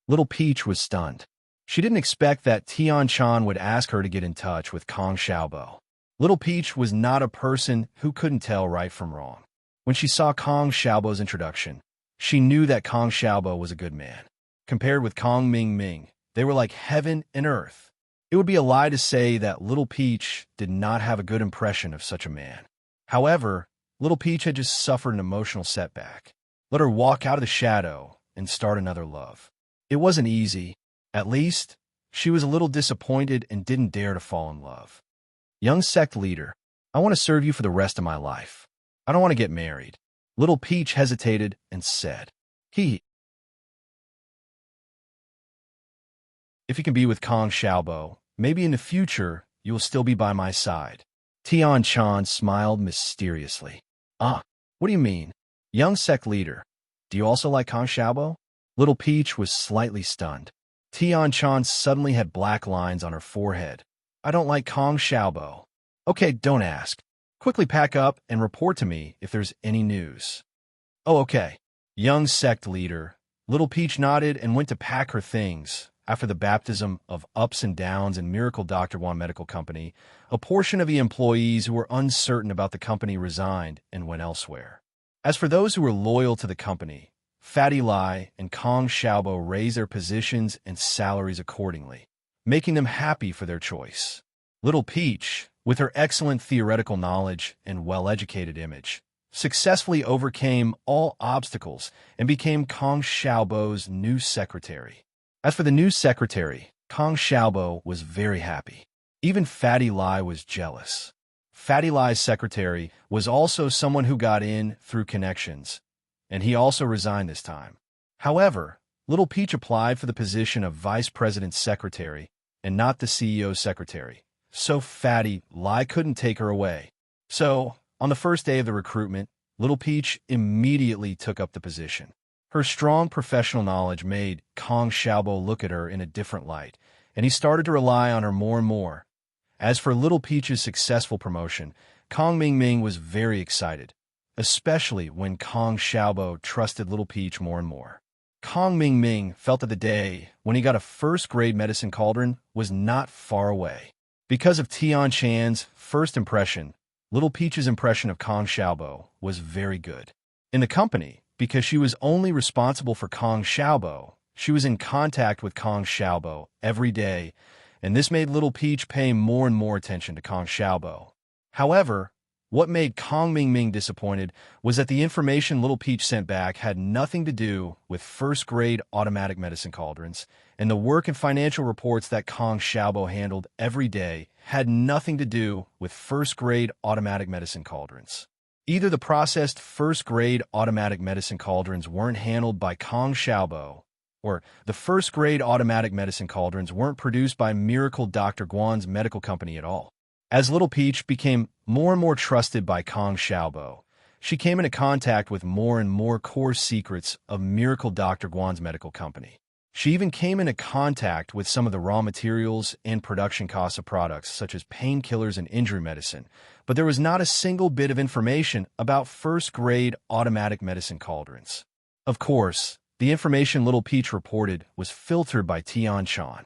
Little Peach was stunned. She didn't expect that Tianchan would ask her to get in touch with Kong Xiaobo. Little Peach was not a person who couldn't tell right from wrong. When she saw Kong Xiaobo's introduction, she knew that Kong Xiaobo was a good man. Compared with Kong Ming, they were like heaven and earth. It would be a lie to say that Little Peach did not have a good impression of such a man. However, Little Peach had just suffered an emotional setback. Let her walk out of the shadow and start another love. It wasn't easy. At least, she was a little disappointed and didn't dare to fall in love. Young sect leader, I want to serve you for the rest of my life. I don't want to get married. Little Peach hesitated and said, If you can be with Kong Xiaobo, maybe in the future you will still be by my side. Tianchan smiled mysteriously. What do you mean? Young sect leader, do you also like Kong Xiaobo? Little Peach was slightly stunned. Tianchan suddenly had black lines on her forehead. I don't like Kong Xiaobo. Okay, don't ask. Quickly pack up and report to me if there's any news. Oh, okay. Young sect leader. Little Peach nodded and went to pack her things. After the baptism of ups and downs in Miracle Dr. Wan Medical Company, a portion of the employees who were uncertain about the company resigned and went elsewhere. As for those who were loyal to the company, Fatty Lai and Kong Xiaobo raised their positions and salaries accordingly, making them happy for their choice. Little Peach, with her excellent theoretical knowledge and well-educated image, successfully overcame all obstacles and became Kong Xiaobo's new secretary. As for the new secretary, Kong Xiaobo was very happy. Even Fatty Lai was jealous. Fatty Lai's secretary was also someone who got in through connections, and he also resigned this time. However, Little Peach applied for the position of vice president's secretary and not the CEO's secretary, so Fatty Lai couldn't take her away. So, on the first day of the recruitment, Little Peach immediately took up the position. Her strong professional knowledge made Kong Xiaobo look at her in a different light, and he started to rely on her more and more. As for Little Peach's successful promotion, Kong Ming was very excited, especially when Kong Xiaobo trusted Little Peach more and more. Kong Ming felt that the day when he got a first-grade medicine cauldron was not far away. Because of Tianchan's first impression, Little Peach's impression of Kong Xiaobo was very good. In the company, because she was only responsible for Kong Xiaobo, she was in contact with Kong Xiaobo every day, and this made Little Peach pay more and more attention to Kong Xiaobo. However, what made Kong Ming disappointed was that the information Little Peach sent back had nothing to do with first-grade automatic medicine cauldrons, and the work and financial reports that Kong Xiaobo handled every day had nothing to do with first-grade automatic medicine cauldrons. Either the processed first-grade automatic medicine cauldrons weren't handled by Kong Xiaobo, or the first-grade automatic medicine cauldrons weren't produced by Miracle Dr. Guan's medical company at all. As Little Peach became more and more trusted by Kong Xiaobo, she came into contact with more and more core secrets of Miracle Dr. Guan's medical company. She even came into contact with some of the raw materials and production costs of products such as painkillers and injury medicine, but there was not a single bit of information about first-grade automatic medicine cauldrons. Of course, the information Little Peach reported was filtered by Tianchan.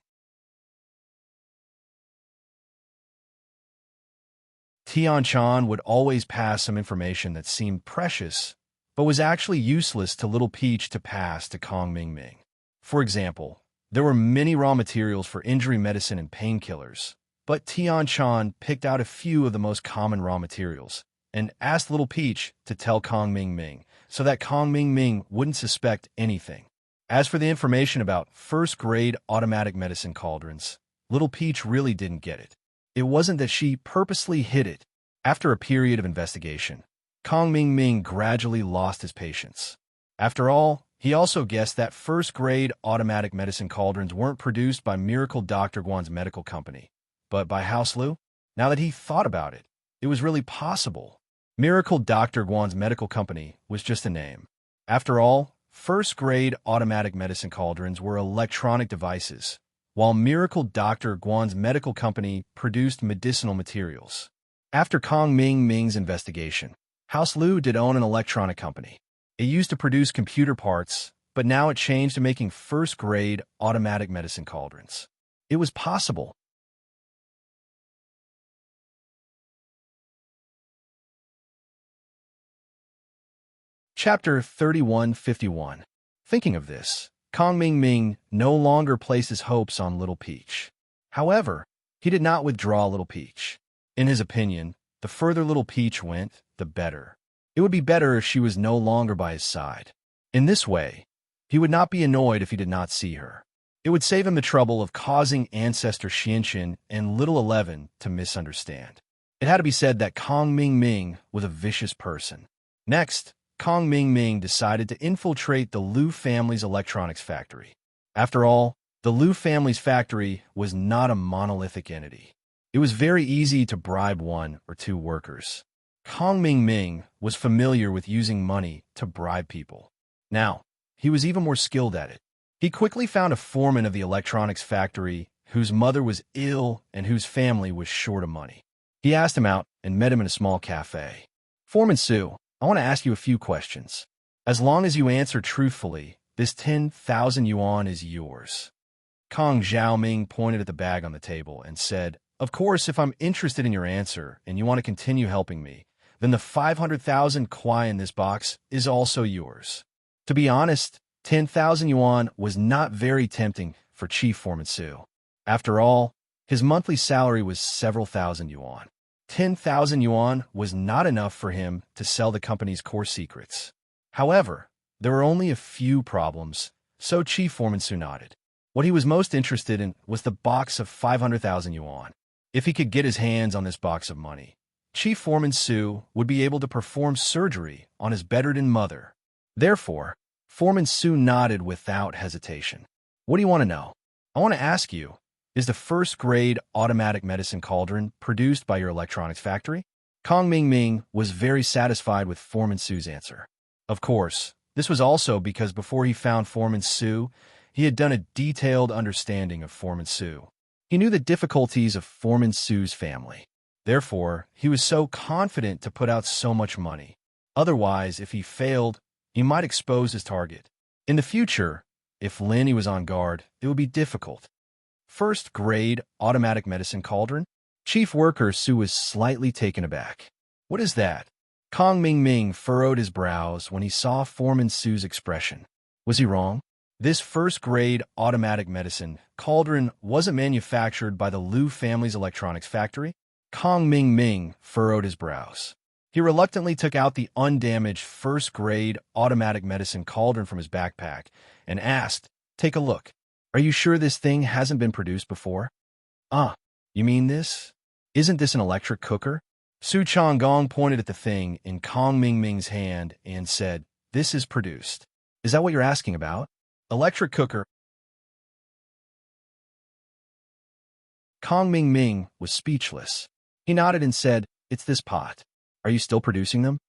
Tianchan would always pass some information that seemed precious, but was actually useless to Little Peach to pass to Kong Ming. For example, there were many raw materials for injury medicine and painkillers, but Tianchan picked out a few of the most common raw materials and asked Little Peach to tell Kong Ming so that Kong Ming wouldn't suspect anything. As for the information about first-grade automatic medicine cauldrons, Little Peach really didn't get it. It wasn't that she purposely hid it. After a period of investigation, Kong Ming Ming gradually lost his patience. After all, he also guessed that first-grade automatic medicine cauldrons weren't produced by Miracle Dr. Guan's medical company, but by House Lu. Now that he thought about it, it was really possible. Miracle Dr. Guan's medical company was just a name. After all, first-grade automatic medicine cauldrons were electronic devices, while Miracle Dr. Guan's medical company produced medicinal materials. After Kong Ming Ming's investigation, House Lu did own an electronic company. It used to produce computer parts, but now it changed to making first-grade automatic medicine cauldrons. It was possible. Chapter 3151. Thinking of this, Kong Ming Ming no longer placed his hopes on Little Peach. However, he did not withdraw Little Peach. In his opinion, the further Little Peach went, the better. It would be better if she was no longer by his side. In this way, he would not be annoyed if he did not see her. It would save him the trouble of causing Ancestor Xianxin and Little 11 to misunderstand. It had to be said that Kong Ming Ming was a vicious person. Next, Kong Ming Ming decided to infiltrate the Lu family's electronics factory. After all, the Lu family's factory was not a monolithic entity. It was very easy to bribe one or two workers. Kong Ming Ming was familiar with using money to bribe people. Now, he was even more skilled at it. He quickly found a foreman of the electronics factory whose mother was ill and whose family was short of money. He asked him out and met him in a small cafe. "Foreman Su, I want to ask you a few questions. As long as you answer truthfully, this 10,000 yuan is yours." Kong Xiaoming pointed at the bag on the table and said, "Of course, if I'm interested in your answer and you want to continue helping me, then the 500,000 kuai in this box is also yours." To be honest, 10,000 yuan was not very tempting for Chief Foreman Su. After all, his monthly salary was several thousand yuan. 10,000 yuan was not enough for him to sell the company's core secrets. However, there were only a few problems, so Chief Foreman Su nodded. What he was most interested in was the box of 500,000 yuan. If he could get his hands on this box of money, Chief Foreman Su would be able to perform surgery on his bedridden mother. Therefore, Foreman Su nodded without hesitation. "What do you want to know?" "I want to ask you, is the first-grade automatic medicine cauldron produced by your electronics factory?" Kong Ming Ming was very satisfied with Foreman Su's answer. Of course, this was also because before he found Foreman Su, he had done a detailed understanding of Foreman Su. He knew the difficulties of Foreman Su's family. Therefore, he was so confident to put out so much money. Otherwise, if he failed, he might expose his target. In the future, if Linny was on guard, it would be difficult. First-grade automatic medicine cauldron? Chief Worker Su was slightly taken aback. "What is that?" Kong Ming Ming furrowed his brows when he saw Foreman Su's expression. Was he wrong? This first-grade automatic medicine cauldron wasn't manufactured by the Lu family's electronics factory. Kong Ming Ming furrowed his brows. He reluctantly took out the undamaged first-grade automatic medicine cauldron from his backpack and asked, "Take a look. Are you sure this thing hasn't been produced before?" "Ah, you mean this? Isn't this an electric cooker?" Su Chonggong pointed at the thing in Kong Ming Ming's hand and said, "This is produced." "Is that what you're asking about?" "Electric cooker." Kong Ming Ming was speechless. He nodded and said, "It's this pot. Are you still producing them?"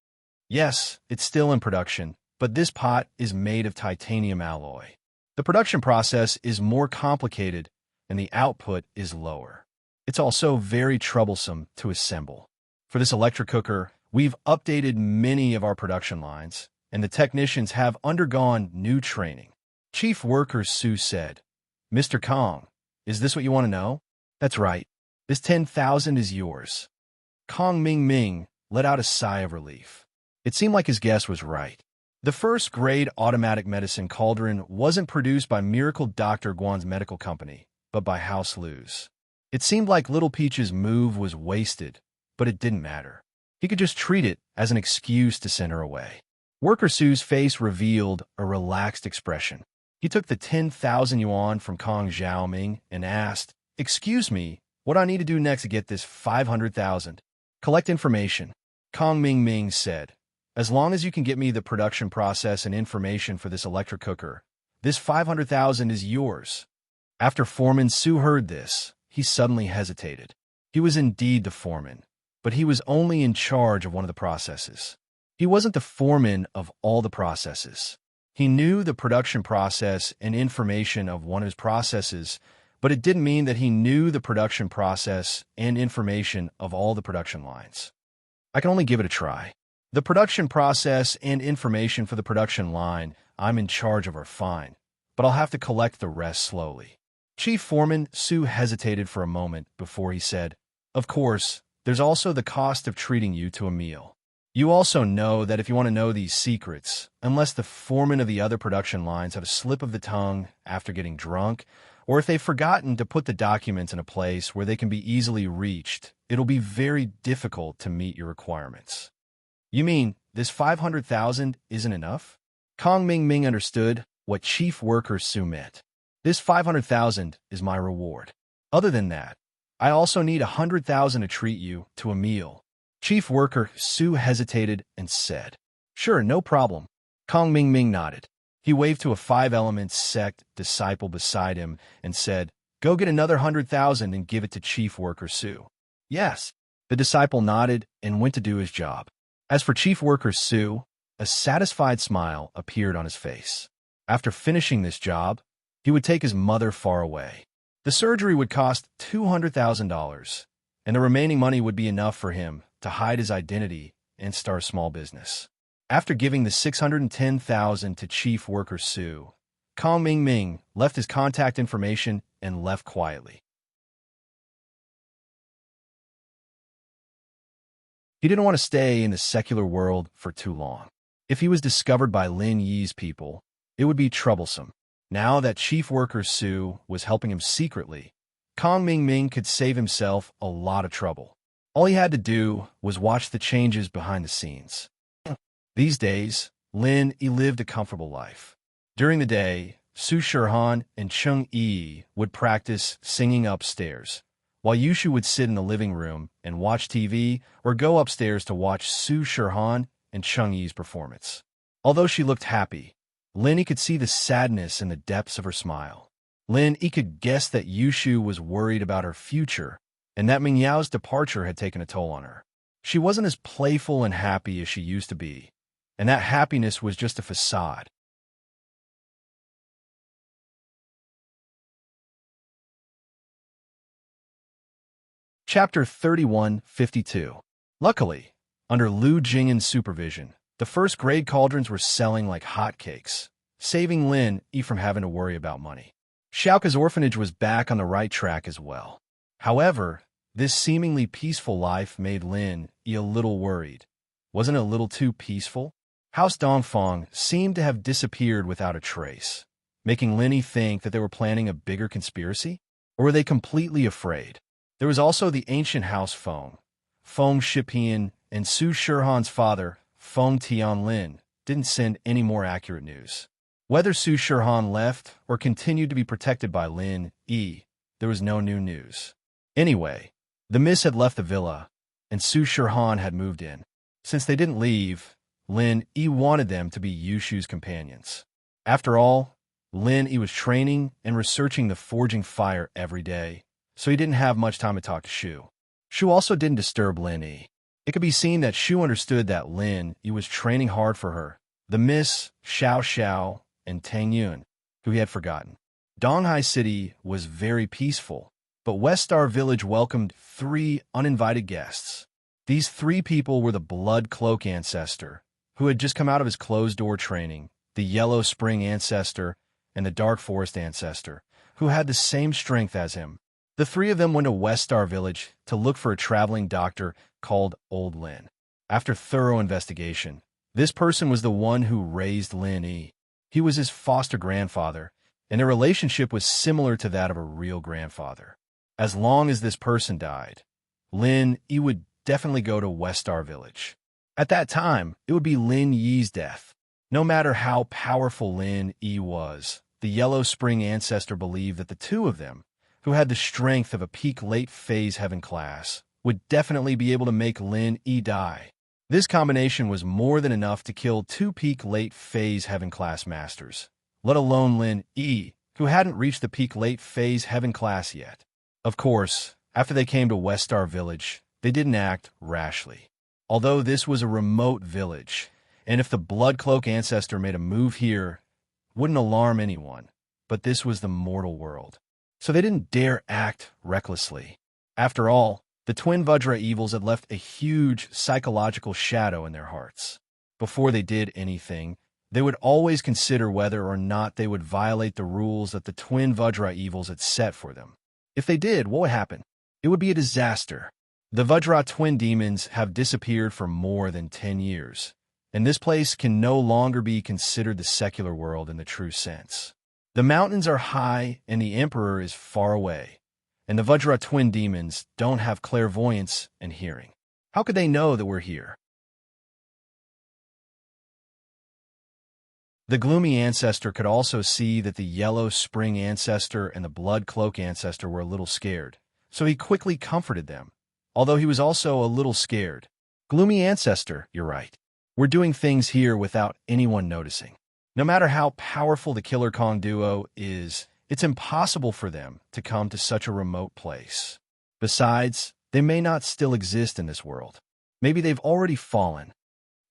"Yes, it's still in production, but this pot is made of titanium alloy. The production process is more complicated and the output is lower. It's also very troublesome to assemble. For this electric cooker, we've updated many of our production lines, and the technicians have undergone new training." Chief Worker Su said, "Mr. Kong, is this what you want to know?" "That's right. This 10,000 is yours." Kong Ming Ming let out a sigh of relief. It seemed like his guess was right. The first-grade automatic medicine cauldron wasn't produced by Miracle Dr. Guan's medical company, but by House Lu's. It seemed like Little Peach's move was wasted, but it didn't matter. He could just treat it as an excuse to send her away. Worker Su's face revealed a relaxed expression. He took the 10,000 yuan from Kong Xiaoming and asked, "Excuse me, what do I need to do next to get this 500,000? "Collect information," Kong Ming Ming said, As long as you can get me the production process and information for this electric cooker, this 500,000 is yours." After Foreman Sue heard this, he suddenly hesitated. He was indeed the foreman, but he was only in charge of one of the processes. He wasn't the foreman of all the processes. He knew the production process and information of one of his processes, but it didn't mean that he knew the production process and information of all the production lines. "I can only give it a try. The production process and information for the production line I'm in charge of are fine, but I'll have to collect the rest slowly." Chief Foreman Sue hesitated for a moment before he said, "Of course, there's also the cost of treating you to a meal. You also know that if you want to know these secrets, unless the foreman of the other production lines have a slip of the tongue after getting drunk, or if they've forgotten to put the documents in a place where they can be easily reached, it'll be very difficult to meet your requirements." "You mean this 500,000 isn't enough?" Kong Ming Ming understood what Chief Worker Sue meant. "This 500,000 is my reward. Other than that, I also need 100,000 to treat you to a meal." Chief Worker Sue hesitated and said, "Sure, no problem." Kong Ming Ming nodded. He waved to a 5-element sect disciple beside him and said, "Go get another 100,000 and give it to Chief Worker Sue." "Yes." The disciple nodded and went to do his job. As for Chief Worker Sue, a satisfied smile appeared on his face. After finishing this job, he would take his mother far away. The surgery would cost $200,000, and the remaining money would be enough for him to hide his identity and start a small business. After giving the $610,000 to Chief Worker Sue, Kong Ming Ming left his contact information and left quietly. He didn't want to stay in the secular world for too long. If he was discovered by Lin Yi's people, it would be troublesome. Now that Chief Worker Sue was helping him secretly, Kong Ming Ming could save himself a lot of trouble. All he had to do was watch the changes behind the scenes. These days, Lin Yi lived a comfortable life. During the day, Su Shirhan and Chung Yi would practice singing upstairs, while Yushu would sit in the living room and watch TV or go upstairs to watch Su Shirhan and Chung Yi's performance. Although she looked happy, Lin Yi could see the sadness in the depths of her smile. Lin Yi could guess that Yushu was worried about her future and that Ming Yao's departure had taken a toll on her. She wasn't as playful and happy as she used to be, and that happiness was just a facade. Chapter 3152. Luckily, under Lu Jing'an's supervision, the first-grade cauldrons were selling like hotcakes, saving Lin Yi from having to worry about money. Xiaoka's orphanage was back on the right track as well. However, this seemingly peaceful life made Lin Yi a little worried. Wasn't it a little too peaceful? House Dongfang seemed to have disappeared without a trace, making Lin Yi think that they were planning a bigger conspiracy? Or were they completely afraid? There was also the ancient House Feng. Feng Shipian and Su Shirhan's father, Feng Tianlin, didn't send any more accurate news. Whether Su Shirhan left or continued to be protected by Lin Yi, there was no new news. Anyway, the Miss had left the villa, and Su Shirhan had moved in. Since they didn't leave, Lin Yi wanted them to be Yushu's companions. After all, Lin Yi was training and researching the forging fire every day, so he didn't have much time to talk to Shu. Shu also didn't disturb Lin Yi. It could be seen that Shu understood that Lin Yi was training hard for her, the Miss, Xiao Xiao, and Tang Yun, who he had forgotten. Donghai City was very peaceful, but West Star Village welcomed 3 uninvited guests. These 3 people were the Blood Cloak Ancestor, who had just come out of his closed-door training, the Yellow Spring Ancestor, and the Dark Forest Ancestor, who had the same strength as him. The 3 of them went to West Star Village to look for a traveling doctor called Old Lin. After thorough investigation, this person was the one who raised Lin Yi. He was his foster grandfather, and their relationship was similar to that of a real grandfather. As long as this person died, Lin Yi would definitely go to West Star Village. At that time, it would be Lin Yi's death. No matter how powerful Lin Yi was, the Yellow Spring Ancestor believed that the 2 of them, who had the strength of a peak late phase heaven class, would definitely be able to make Lin Yi die. This combination was more than enough to kill two peak late phase heaven class masters, let alone Lin E, who hadn't reached the peak late phase heaven class yet. Of course, after they came to West Star Village, they didn't act rashly. Although this was a remote village, and if the Blood Cloak ancestor made a move here, it wouldn't alarm anyone, but this was the mortal world. So they didn't dare act recklessly. After all, the twin Vajra evils had left a huge psychological shadow in their hearts. Before they did anything, they would always consider whether or not they would violate the rules that the twin Vajra evils had set for them. If they did, what would happen? It would be a disaster. The Vajra twin demons have disappeared for more than 10 years, and this place can no longer be considered the secular world in the true sense. The mountains are high and the Emperor is far away, and the Vajra twin demons don't have clairvoyance and hearing. How could they know that we're here? The gloomy ancestor could also see that the Yellow Spring ancestor and the Blood Cloak ancestor were a little scared, so he quickly comforted them, although he was also a little scared. Gloomy ancestor, you're right. We're doing things here without anyone noticing. No matter how powerful the Killer Kong duo is, it's impossible for them to come to such a remote place. Besides, they may not still exist in this world. Maybe they've already fallen.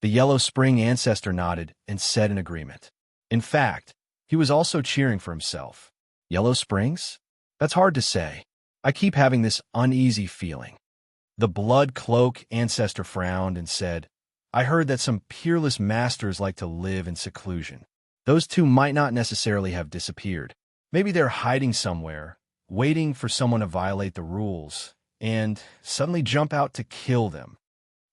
The Yellow Spring ancestor nodded and said in agreement. In fact, he was also cheering for himself. Yellow Springs? That's hard to say. I keep having this uneasy feeling. The Blood Cloak ancestor frowned and said, I heard that some peerless masters like to live in seclusion. Those two might not necessarily have disappeared. Maybe they're hiding somewhere, waiting for someone to violate the rules, and suddenly jump out to kill them.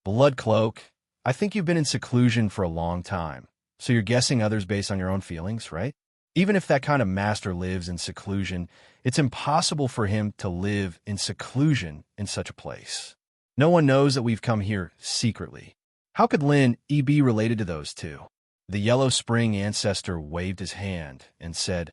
Blood Cloak, I think you've been in seclusion for a long time, so you're guessing others based on your own feelings, right? Even if that kind of master lives in seclusion, it's impossible for him to live in seclusion in such a place. No one knows that we've come here secretly. How could Lin E be related to those two? The Yellow Spring ancestor waved his hand and said,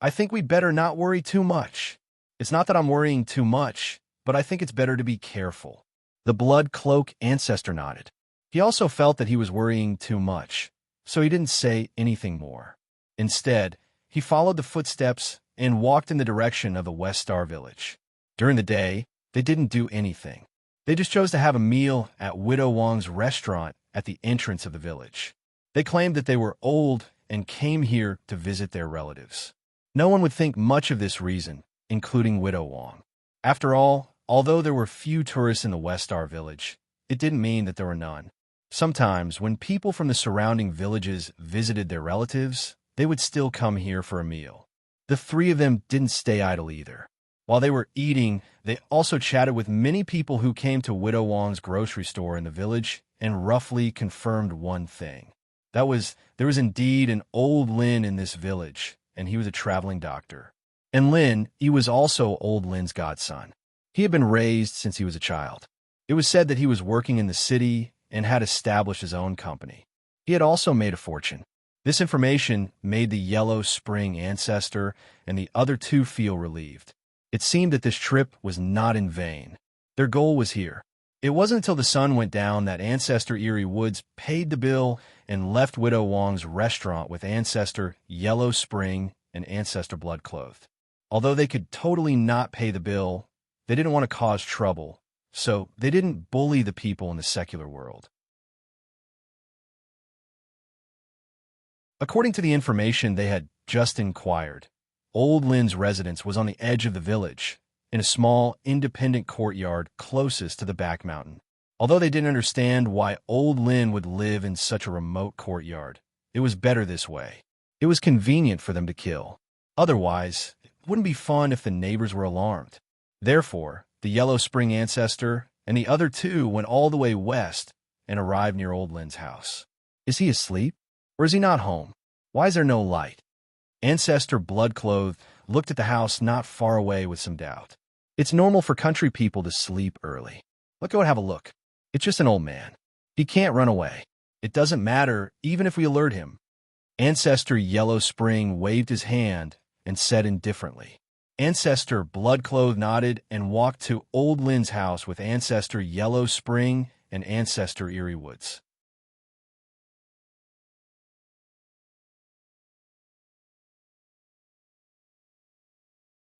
I think we'd better not worry too much. It's not that I'm worrying too much, but I think it's better to be careful. The Blood Cloak ancestor nodded. He also felt that he was worrying too much, so he didn't say anything more. Instead, he followed the footsteps and walked in the direction of the West Star Village. During the day, they didn't do anything. They just chose to have a meal at Widow Wong's restaurant at the entrance of the village. They claimed that they were old and came here to visit their relatives. No one would think much of this reason, including Widow Wong. After all, although there were few tourists in the West Star Village, it didn't mean that there were none. Sometimes, when people from the surrounding villages visited their relatives, they would still come here for a meal. The three of them didn't stay idle either. While they were eating, they also chatted with many people who came to Widow Wong's grocery store in the village and roughly confirmed one thing. That was, there was indeed an old Lin in this village, and he was a traveling doctor. And Lin, he was also old Lin's godson. He had been raised since he was a child. It was said that he was working in the city and had established his own company. He had also made a fortune. This information made the Yellow Spring ancestor and the other two feel relieved. It seemed that this trip was not in vain. Their goal was here. It wasn't until the sun went down that Ancestor Eerie Woods paid the bill and left Widow Wong's restaurant with Ancestor Yellow Spring and Ancestor Blood Clothed. Although they could totally not pay the bill, they didn't want to cause trouble, so they didn't bully the people in the secular world. According to the information they had just inquired, Old Lin's residence was on the edge of the village, in a small, independent courtyard closest to the back mountain. Although they didn't understand why Old Lin would live in such a remote courtyard, it was better this way. It was convenient for them to kill. Otherwise, it wouldn't be fun if the neighbors were alarmed. Therefore, the Yellow Spring ancestor and the other two went all the way west and arrived near Old Lin's house. Is he asleep? Or is he not home? Why is there no light? Ancestor Blood Clothed looked at the house not far away with some doubt. It's normal for country people to sleep early. Let's go and have a look. It's just an old man. He can't run away. It doesn't matter even if we alert him. Ancestor Yellow Spring waved his hand and said indifferently. Ancestor Blood Clothed nodded and walked to Old Lin's house with Ancestor Yellow Spring and ancestor Eerie Woods.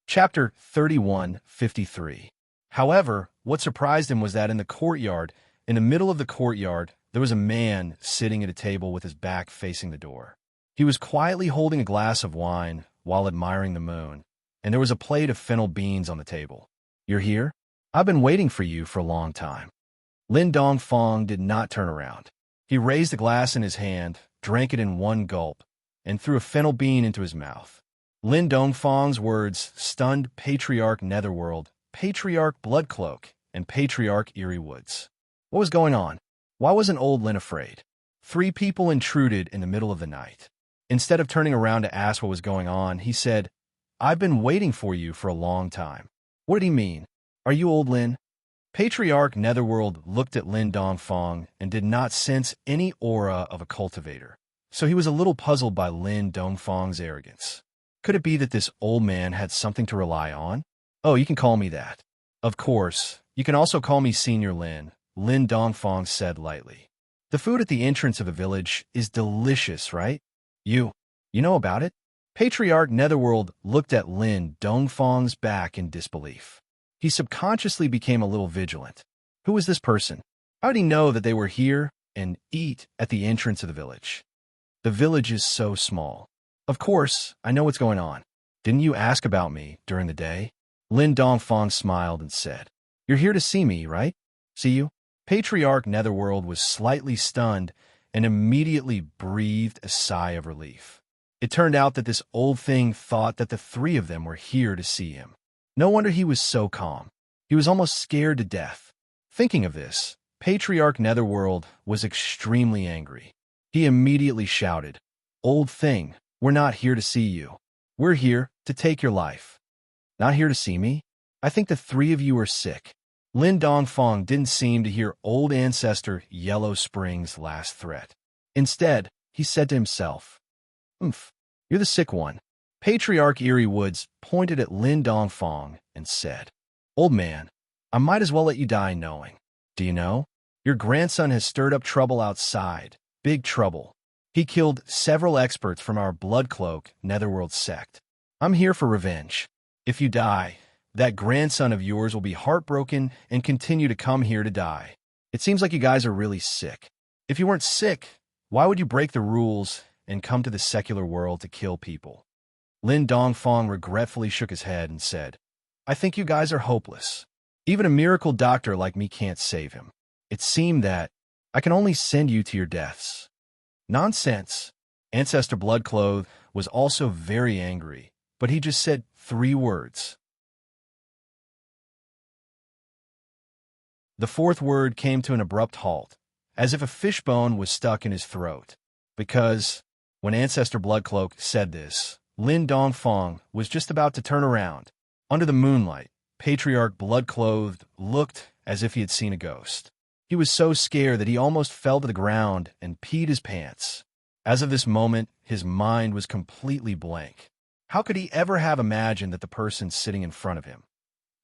Chapter 31:53. However, what surprised him was that in the middle of the courtyard, there was a man sitting at a table with his back facing the door. He was quietly holding a glass of wine while admiring the moon, and there was a plate of fennel beans on the table. "You're here? I've been waiting for you for a long time." Lin Dongfang did not turn around. He raised the glass in his hand, drank it in one gulp, and threw a fennel bean into his mouth. Lin Dongfang's words stunned Patriarch Netherworld, Patriarch Bloodcloak, and Patriarch Eerie Woods. What was going on? Why wasn't old Lin afraid? 3 people intruded in the middle of the night. Instead of turning around to ask what was going on, he said, "I've been waiting for you for a long time." What did he mean? Are you old Lin? Patriarch Netherworld looked at Lin Dongfang and did not sense any aura of a cultivator, so he was a little puzzled by Lin Dongfang's arrogance. Could it be that this old man had something to rely on? "Oh, you can call me that." "Of course. You can also call me Senior Lin," Lin Dongfang said lightly. "The food at the entrance of the village is delicious, right? You know about it?" Patriarch Netherworld looked at Lin Dongfang's back in disbelief. He subconsciously became a little vigilant. Who was this person? How did he know that they were here and eat at the entrance of the village? The village is so small. "Of course, I know what's going on. Didn't you ask about me during the day?" Lin Dongfang smiled and said, "You're here to see me, right?" "See you?" Patriarch Netherworld was slightly stunned and immediately breathed a sigh of relief. It turned out that this old thing thought that the 3 of them were here to see him. No wonder he was so calm. He was almost scared to death. Thinking of this, Patriarch Netherworld was extremely angry. He immediately shouted, "Old thing, we're not here to see you. We're here to take your life." "Not here to see me? I think the 3 of you are sick." Lin Dongfang didn't seem to hear old ancestor Yellow Spring's last threat. Instead, he said to himself, "You're the sick one." Patriarch Eerie Woods pointed at Lin Dongfang and said, "Old man, I might as well let you die knowing. Do you know? Your grandson has stirred up trouble outside. Big trouble. He killed several experts from our Bloodcloak Netherworld sect. I'm here for revenge. If you die, that grandson of yours will be heartbroken and continue to come here to die. It seems like you guys are really sick. If you weren't sick, why would you break the rules and come to the secular world to kill people?" Lin Dongfang regretfully shook his head and said, "I think you guys are hopeless. Even a miracle doctor like me can't save him. It seemed that I can only send you to your deaths." "Nonsense." Ancestor Bloodcloak was also very angry, but he just said 3 words. The 4th word came to an abrupt halt, as if a fishbone was stuck in his throat. Because, when Ancestor Bloodcloak said this, Lin Dongfang was just about to turn around. Under the moonlight, Patriarch Bloodcloak looked as if he had seen a ghost. He was so scared that he almost fell to the ground and peed his pants. As of this moment, his mind was completely blank. How could he ever have imagined that the person sitting in front of him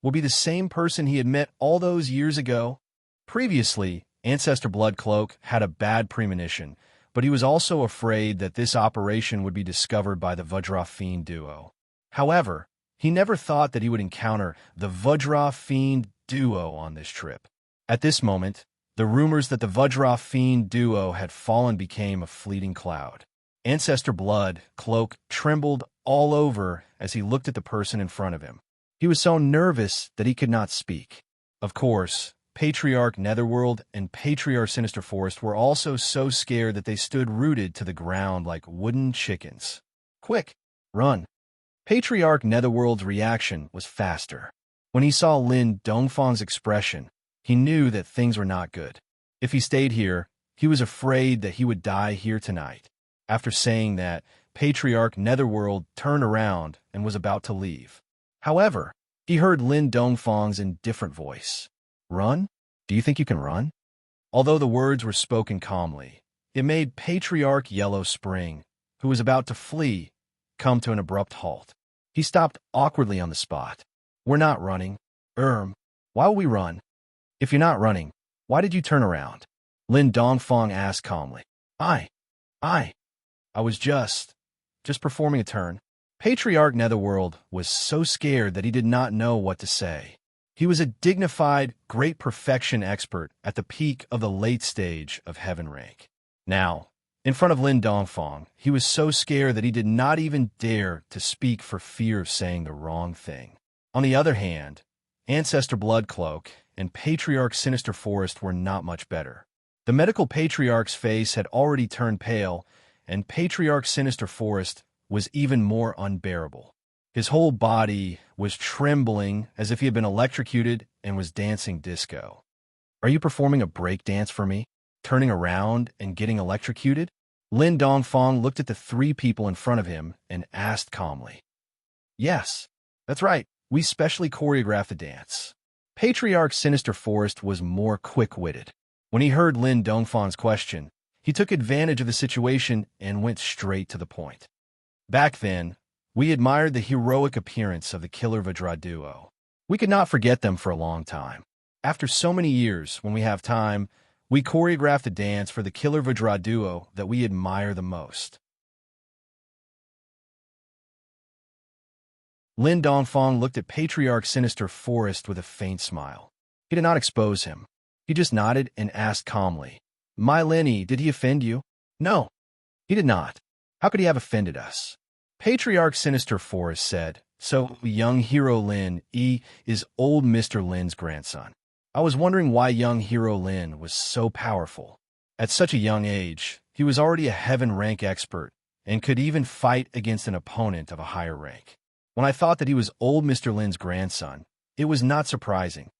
would be the same person he had met all those years ago? Previously, Ancestor Bloodcloak had a bad premonition, but he was also afraid that this operation would be discovered by the Vajra Fiend duo. However, he never thought that he would encounter the Vajra Fiend duo on this trip. At this moment, the rumors that the Vajra Fiend duo had fallen became a fleeting cloud. Ancestor Bloodcloak trembled all over as he looked at the person in front of him. He was so nervous that he could not speak. Of course, Patriarch Netherworld and Patriarch Sinister Forest were also so scared that they stood rooted to the ground like wooden chickens. "Quick, run." Patriarch Netherworld's reaction was faster. When he saw Lin Dongfang's expression, he knew that things were not good. If he stayed here, he was afraid that he would die here tonight. After saying that, Patriarch Netherworld turned around and was about to leave. However, he heard Lin Dongfang's indifferent voice. "Run? Do you think you can run?" Although the words were spoken calmly, it made Patriarch Yellow Spring, who was about to flee, come to an abrupt halt. He stopped awkwardly on the spot. "We're not running." Why will we run? If you're not running, Why did you turn around? Lin Dongfang asked calmly. I, I was just performing a turn. Patriarch Netherworld was so scared that he did not know what to say. He was a dignified, great perfection expert at the peak of the late stage of heaven rank. Now, in front of Lin Dongfang, he was so scared that he did not even dare to speak for fear of saying the wrong thing. On the other hand, Ancestor Bloodcloak and Patriarch Sinister Forest were not much better. The medical patriarch's face had already turned pale, and Patriarch Sinister Forest was even more unbearable. His whole body was trembling as if he had been electrocuted and was dancing disco. Are you performing a break dance for me? Turning around and getting electrocuted? Lin Dongfang looked at the three people in front of him and asked calmly. Yes, that's right. We specially choreographed the dance. Patriarch Sinister Forest was more quick-witted. When he heard Lin Dongfang's question, he took advantage of the situation and went straight to the point. Back then, we admired the heroic appearance of the Killer Vajra duo. We could not forget them for a long time. After so many years, when we have time, we choreographed a dance for the Killer Vajra duo that we admire the most. Lin Dongfang looked at Patriarch Sinister Forest with a faint smile. He did not expose him. He just nodded and asked calmly, My Lin, did he offend you? No, he did not. How could he have offended us? Patriarch Sinister Forest said, So young hero Lin is old Mr. Lin's grandson. I was wondering why young hero Lin was so powerful. At such a young age, he was already a heaven rank expert and could even fight against an opponent of a higher rank. When I thought that he was old Mr. Lin's grandson, it was not surprising.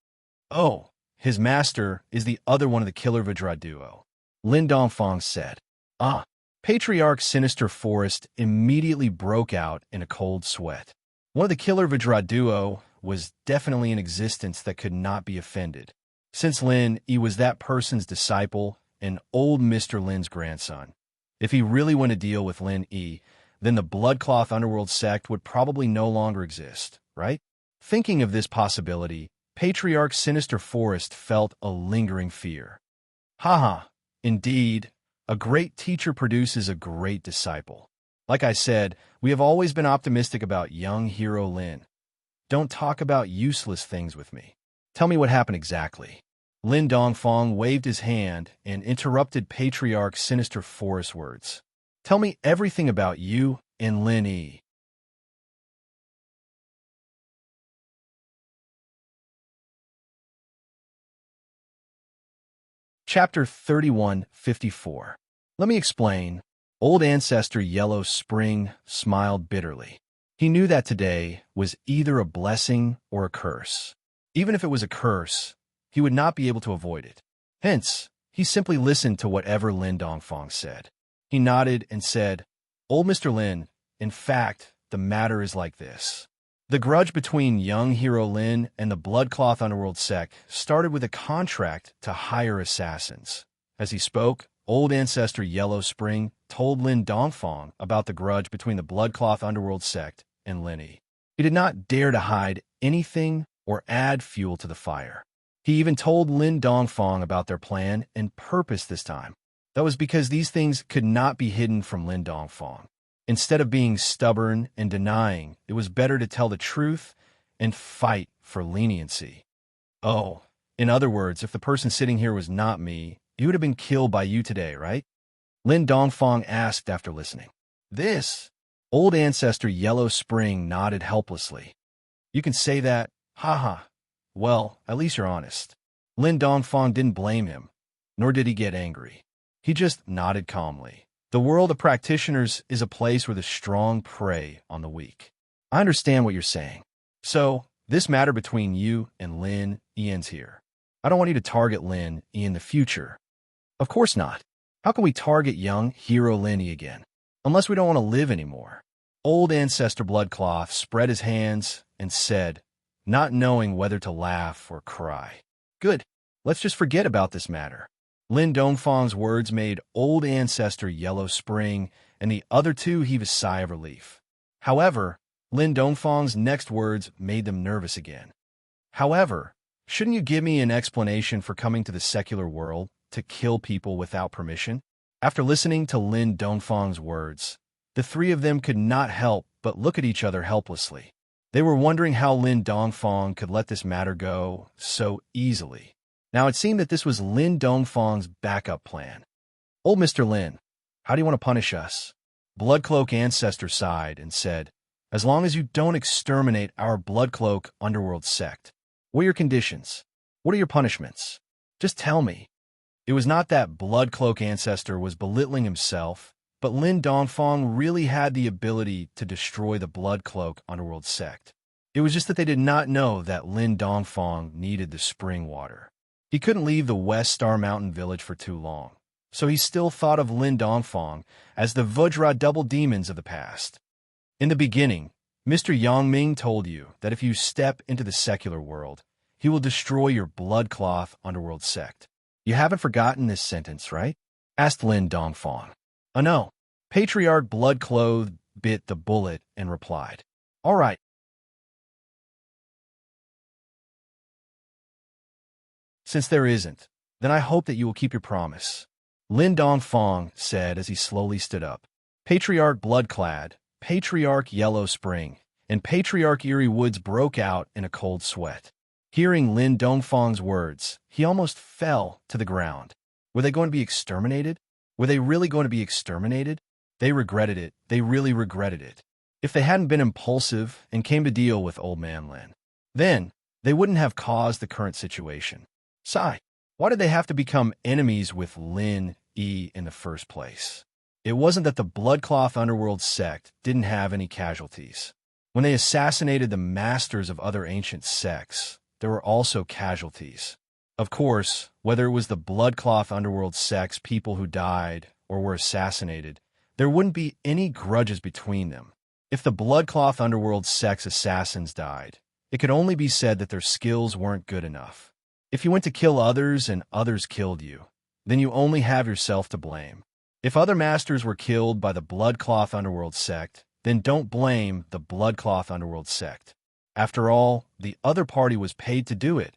Oh, his master is the other one of the Killer Vajra duo, Lin Dongfang said. Patriarch Sinister Forest immediately broke out in a cold sweat. One of the Killer Vajra duo was definitely in existence that could not be offended. Since Lin was that person's disciple and old Mr. Lin's grandson, if he really went to deal with Lin then the Bloodcloth Underworld sect would probably no longer exist, right? Thinking of this possibility, Patriarch Sinister Forest felt a lingering fear. Indeed, a great teacher produces a great disciple. Like I said, we have always been optimistic about young hero Lin. Don't talk about useless things with me. Tell me what happened exactly. Lin Dongfang waved his hand and interrupted Patriarch Sinister Forest's words. Tell me everything about you and Lin. Chapter 3154. Let me explain. Old Ancestor Yellow Spring smiled bitterly. He knew that today was either a blessing or a curse. Even if it was a curse, he would not be able to avoid it. Hence, he simply listened to whatever Lin Dongfang said. He nodded and said, Old Mr. Lin, in fact, the matter is like this. The grudge between young hero Lin and the Bloodcloth Underworld sect started with a contract to hire assassins. As he spoke, Old Ancestor Yellow Spring told Lin Dongfang about the grudge between the Bloodcloth Underworld sect and Lin. He did not dare to hide anything or add fuel to the fire. He even told Lin Dongfang about their plan and purpose this time. That was because these things could not be hidden from Lin Dongfang. Instead of being stubborn and denying, it was better to tell the truth and fight for leniency. Oh, in other words, if the person sitting here was not me, he would have been killed by you today, right? Lin Dongfang asked after listening. This? Old Ancestor Yellow Spring nodded helplessly. You can say that, Well, at least you're honest. Lin Dongfang didn't blame him, nor did he get angry. He just nodded calmly. The world of practitioners is a place where the strong prey on the weak. I understand what you're saying. So, this matter between you and Lin ends here. I don't want you to target Lin in the future. Of course not. How can we target young hero Lin again? Unless we don't want to live anymore. Old Ancestor Bloodcloth spread his hands and said, not knowing whether to laugh or cry. Good. Let's just forget about this matter. Lin Dongfang's words made Old Ancestor Yellow Spring and the other two heave a sigh of relief. However, Lin Dongfang's next words made them nervous again. However, Shouldn't you give me an explanation for coming to the secular world to kill people without permission? After listening to Lin Dongfang's words, the three of them could not help but look at each other helplessly. They were wondering how Lin Dongfang could let this matter go so easily. Now it seemed that this was Lin Dongfang's backup plan. Old Mr. Lin, how do you want to punish us? Bloodcloak Ancestor sighed and said, as long as you don't exterminate our Bloodcloak Underworld sect. What are your conditions? What are your punishments? Just tell me. It was not that Bloodcloak Ancestor was belittling himself, but Lin Dongfang really had the ability to destroy the Bloodcloak Underworld sect. It was just that they did not know that Lin Dongfang needed the spring water. He couldn't leave the West Star Mountain village for too long, so he still thought of Lin Dongfang as the Vajra double demons of the past. In the beginning, Mr. Yangming told you that if you step into the secular world, he will destroy your Bloodcloth Underworld sect. You haven't forgotten this sentence, right? Asked Lin Dongfang. Oh no. Patriarch Bloodclothed bit the bullet and replied, all right. Since there isn't, then I hope that you will keep your promise. Lin Dongfang said as he slowly stood up. Patriarch Bloodclad, Patriarch Yellow Spring, and Patriarch Eerie Woods broke out in a cold sweat. Hearing Lin Dongfang's words, he almost fell to the ground. Were they going to be exterminated? Were they really going to be exterminated? They regretted it. They really regretted it. If they hadn't been impulsive and came to deal with Old Man Lin, then they wouldn't have caused the current situation. Sigh, why did they have to become enemies with Lin Yi in the first place? It wasn't that the Bloodcloth Underworld sect didn't have any casualties. When they assassinated the masters of other ancient sects, there were also casualties. Of course, whether it was the Bloodcloth Underworld sect's people who died or were assassinated, there wouldn't be any grudges between them. If the Bloodcloth Underworld sect's assassins died, it could only be said that their skills weren't good enough. If you went to kill others and others killed you, then you only have yourself to blame. If other masters were killed by the Bloodcloth Underworld sect, then don't blame the Bloodcloth Underworld sect. After all, the other party was paid to do it,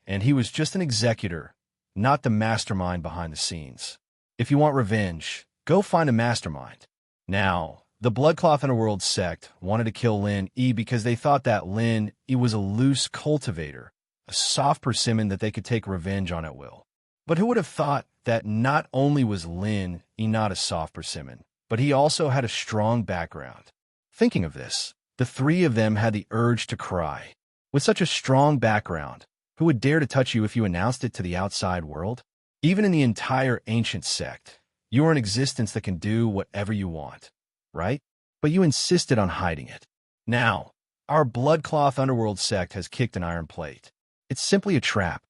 and he was just an executor, not the mastermind behind the scenes. If you want revenge, go find a mastermind. Now, the Bloodcloth Underworld sect wanted to kill Lin Yi because they thought that Lin Yi was a loose cultivator, a soft persimmon that they could take revenge on at will. But who would have thought that not only was Lin Yi not a soft persimmon, but he also had a strong background? Thinking of this, the three of them had the urge to cry. With such a strong background, who would dare to touch you if you announced it to the outside world? Even in the entire ancient sect, you are an existence that can do whatever you want, right? But you insisted on hiding it. Now, our Bloodcloth Underworld sect has kicked an iron plate. It's simply a trap.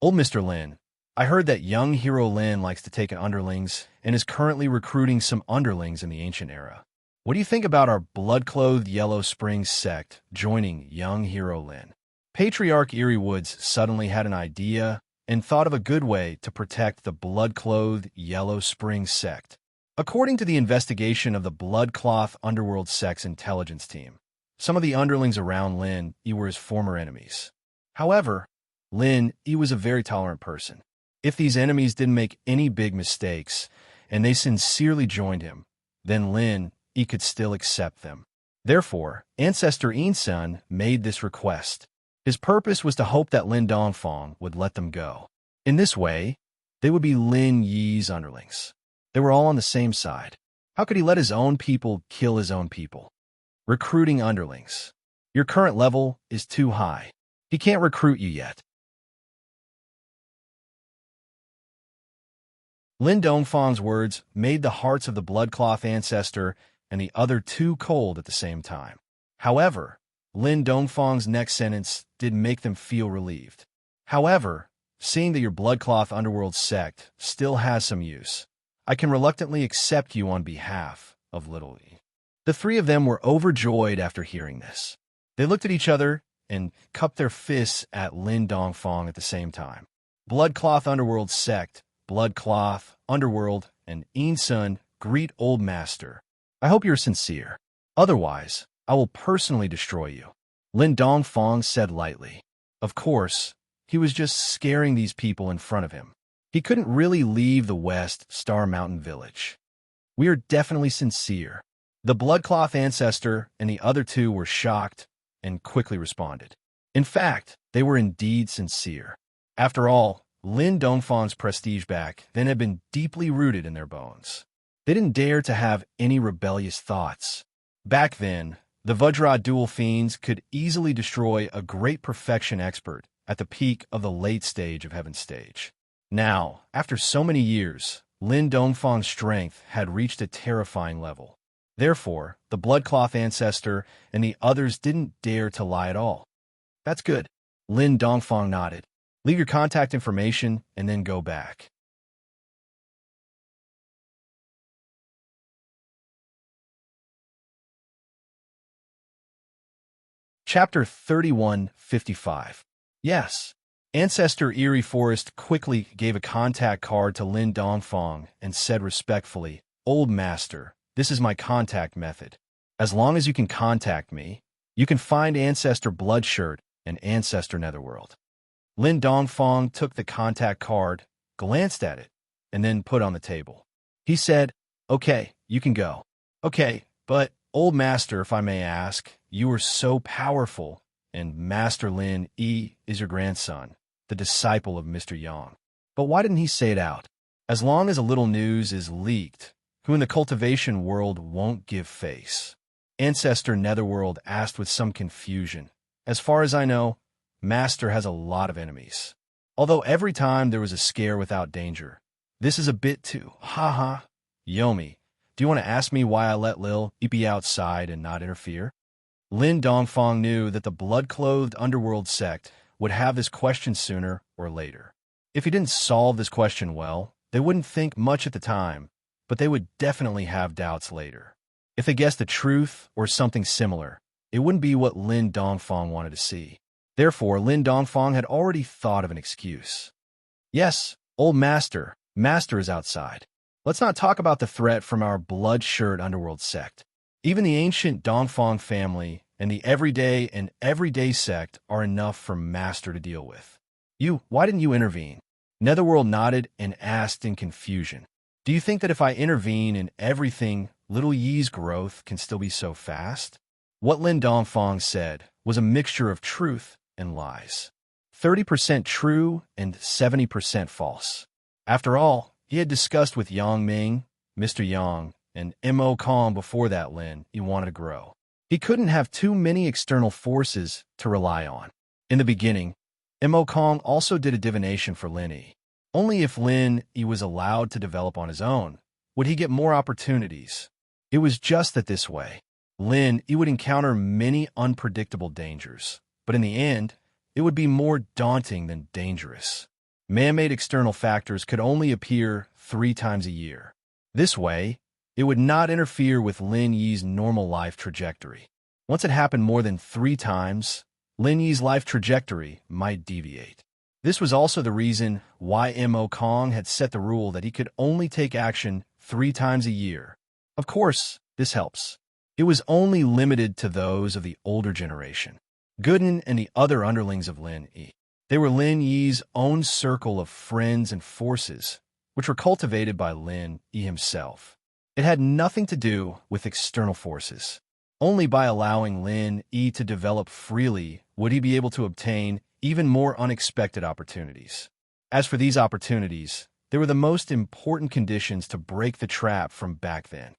Old Mr. Lin, I heard that young hero Lin likes to take underlings and is currently recruiting some underlings in the ancient era. What do you think about our Blood-Clothed Yellow Springs sect joining young hero Lin? Patriarch Eerie Woods suddenly had an idea and thought of a good way to protect the Blood-Clothed Yellow Springs sect. According to the investigation of the Bloodcloth Underworld sect's intelligence team, some of the underlings around Lin Yi were his former enemies. However, Lin Yi was a very tolerant person. If these enemies didn't make any big mistakes and they sincerely joined him, then Lin Yi could still accept them. Therefore, Ancestor Insun made this request. His purpose was to hope that Lin Dongfang would let them go. In this way, they would be Lin Yi's underlings. They were all on the same side. How could he let his own people kill his own people? Recruiting underlings. Your current level is too high. He can't recruit you yet. Lin Dongfang's words made the hearts of the Bloodcloth Ancestor and the other two cold at the same time. However, Lin Dongfang's next sentence did make them feel relieved. However, seeing that your Bloodcloth Underworld sect still has some use, I can reluctantly accept you on behalf of Little Yi. The three of them were overjoyed after hearing this. They looked at each other and cupped their fists at Lin Dongfang at the same time. Bloodcloth Underworld sect, Bloodcloth, Underworld, and Insun greet Old Master. I hope you're sincere. Otherwise, I will personally destroy you. Lin Dongfang said lightly. Of course, he was just scaring these people in front of him. He couldn't really leave the West Star Mountain village. We are definitely sincere. The Bloodcloth ancestor and the other two were shocked and quickly responded. In fact, they were indeed sincere. After all, Lin Dongfang's prestige back then had been deeply rooted in their bones. They didn't dare to have any rebellious thoughts. Back then, the Vajra dual fiends could easily destroy a great perfection expert at the peak of the late stage of Heaven's stage. Now, after so many years, Lin Dongfang's strength had reached a terrifying level. Therefore, the Bloodcloth ancestor and the others didn't dare to lie at all. That's good. Lin Dongfang nodded. Leave your contact information and then go back. Chapter 3155. Yes. Ancestor Eerie Forest quickly gave a contact card to Lin Dongfang and said respectfully, "Old Master, this is my contact method. As long as you can contact me, you can find Ancestor Bloodshirt and Ancestor Netherworld." Lin Dongfang took the contact card, glanced at it, and then put on the table. He said, "Okay, you can go." "Okay, but, Old Master, if I may ask, you are so powerful, and Master Lin Yi is your grandson, the disciple of Mr. Yang. But why didn't he say it out? As long as a little news is leaked, who in the cultivation world won't give face?" Ancestor Netherworld asked with some confusion. "As far as I know, Master has a lot of enemies. Although every time there was a scare without danger. This is a bit too, haha. Yomi, do you want to ask me why I let Lil be outside and not interfere?" Lin Dongfang knew that the blood-clothed underworld sect would have this question sooner or later. If he didn't solve this question well, they wouldn't think much at the time, but they would definitely have doubts later. If they guessed the truth or something similar, it wouldn't be what Lin Dongfang wanted to see. Therefore, Lin Dongfang had already thought of an excuse. "Yes, old Master. Master is outside. Let's not talk about the threat from our blood-shirt underworld sect. Even the ancient Dongfang family and the everyday sect are enough for Master to deal with. Why didn't you intervene?" Netherworld nodded and asked in confusion. "Do you think that if I intervene in everything, little Yi's growth can still be so fast?" What Lin Dongfang said was a mixture of truth and lies. 30% true and 70% false. After all, he had discussed with Yang Ming, Mr. Yang, and Mo Kong before that he wanted to grow. He couldn't have too many external forces to rely on. In the beginning, Mo Kong also did a divination for Lin Yi. Only if Lin Yi was allowed to develop on his own would he get more opportunities. It was just that this way, Lin Yi would encounter many unpredictable dangers, but in the end, it would be more daunting than dangerous. Man-made external factors could only appear 3 times a year. This way, it would not interfere with Lin Yi's normal life trajectory. Once it happened more than 3 times, Lin Yi's life trajectory might deviate. This was also the reason why Mo Kong had set the rule that he could only take action 3 times a year. Of course, this helps. It was only limited to those of the older generation. Gooden and the other underlings of Lin Yi. They were Lin Yi's own circle of friends and forces, which were cultivated by Lin Yi himself. It had nothing to do with external forces. Only by allowing Lin Yi to develop freely would he be able to obtain even more unexpected opportunities. As for these opportunities, they were the most important conditions to break the trap from back then.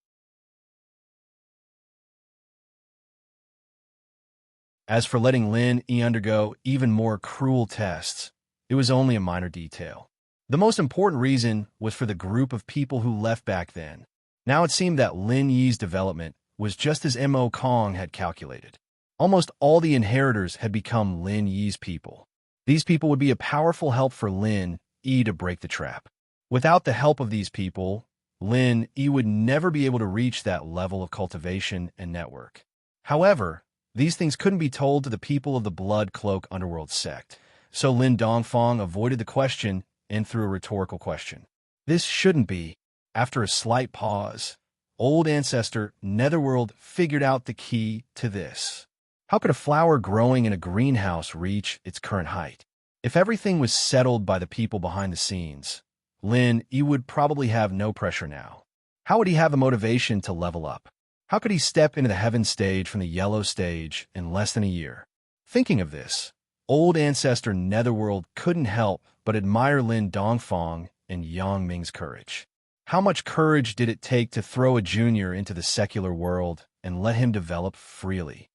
As for letting Lin Yi undergo even more cruel tests, it was only a minor detail. The most important reason was for the group of people who left back then. Now it seemed that Lin Yi's development was just as Mo Kong had calculated. Almost all the inheritors had become Lin Yi's people. These people would be a powerful help for Lin Yi to break the trap. Without the help of these people, Lin Yi would never be able to reach that level of cultivation and network. However, these things couldn't be told to the people of the Blood Cloak Underworld sect, so Lin Dongfang avoided the question and threw a rhetorical question. "This shouldn't be." After a slight pause, old ancestor Netherworld figured out the key to this. How could a flower growing in a greenhouse reach its current height? If everything was settled by the people behind the scenes, Lin, he would probably have no pressure now. How would he have the motivation to level up? How could he step into the heaven stage from the yellow stage in less than a year? Thinking of this, old ancestor Netherworld couldn't help but admire Lin Dongfang and Yang Ming's courage. How much courage did it take to throw a junior into the secular world and let him develop freely?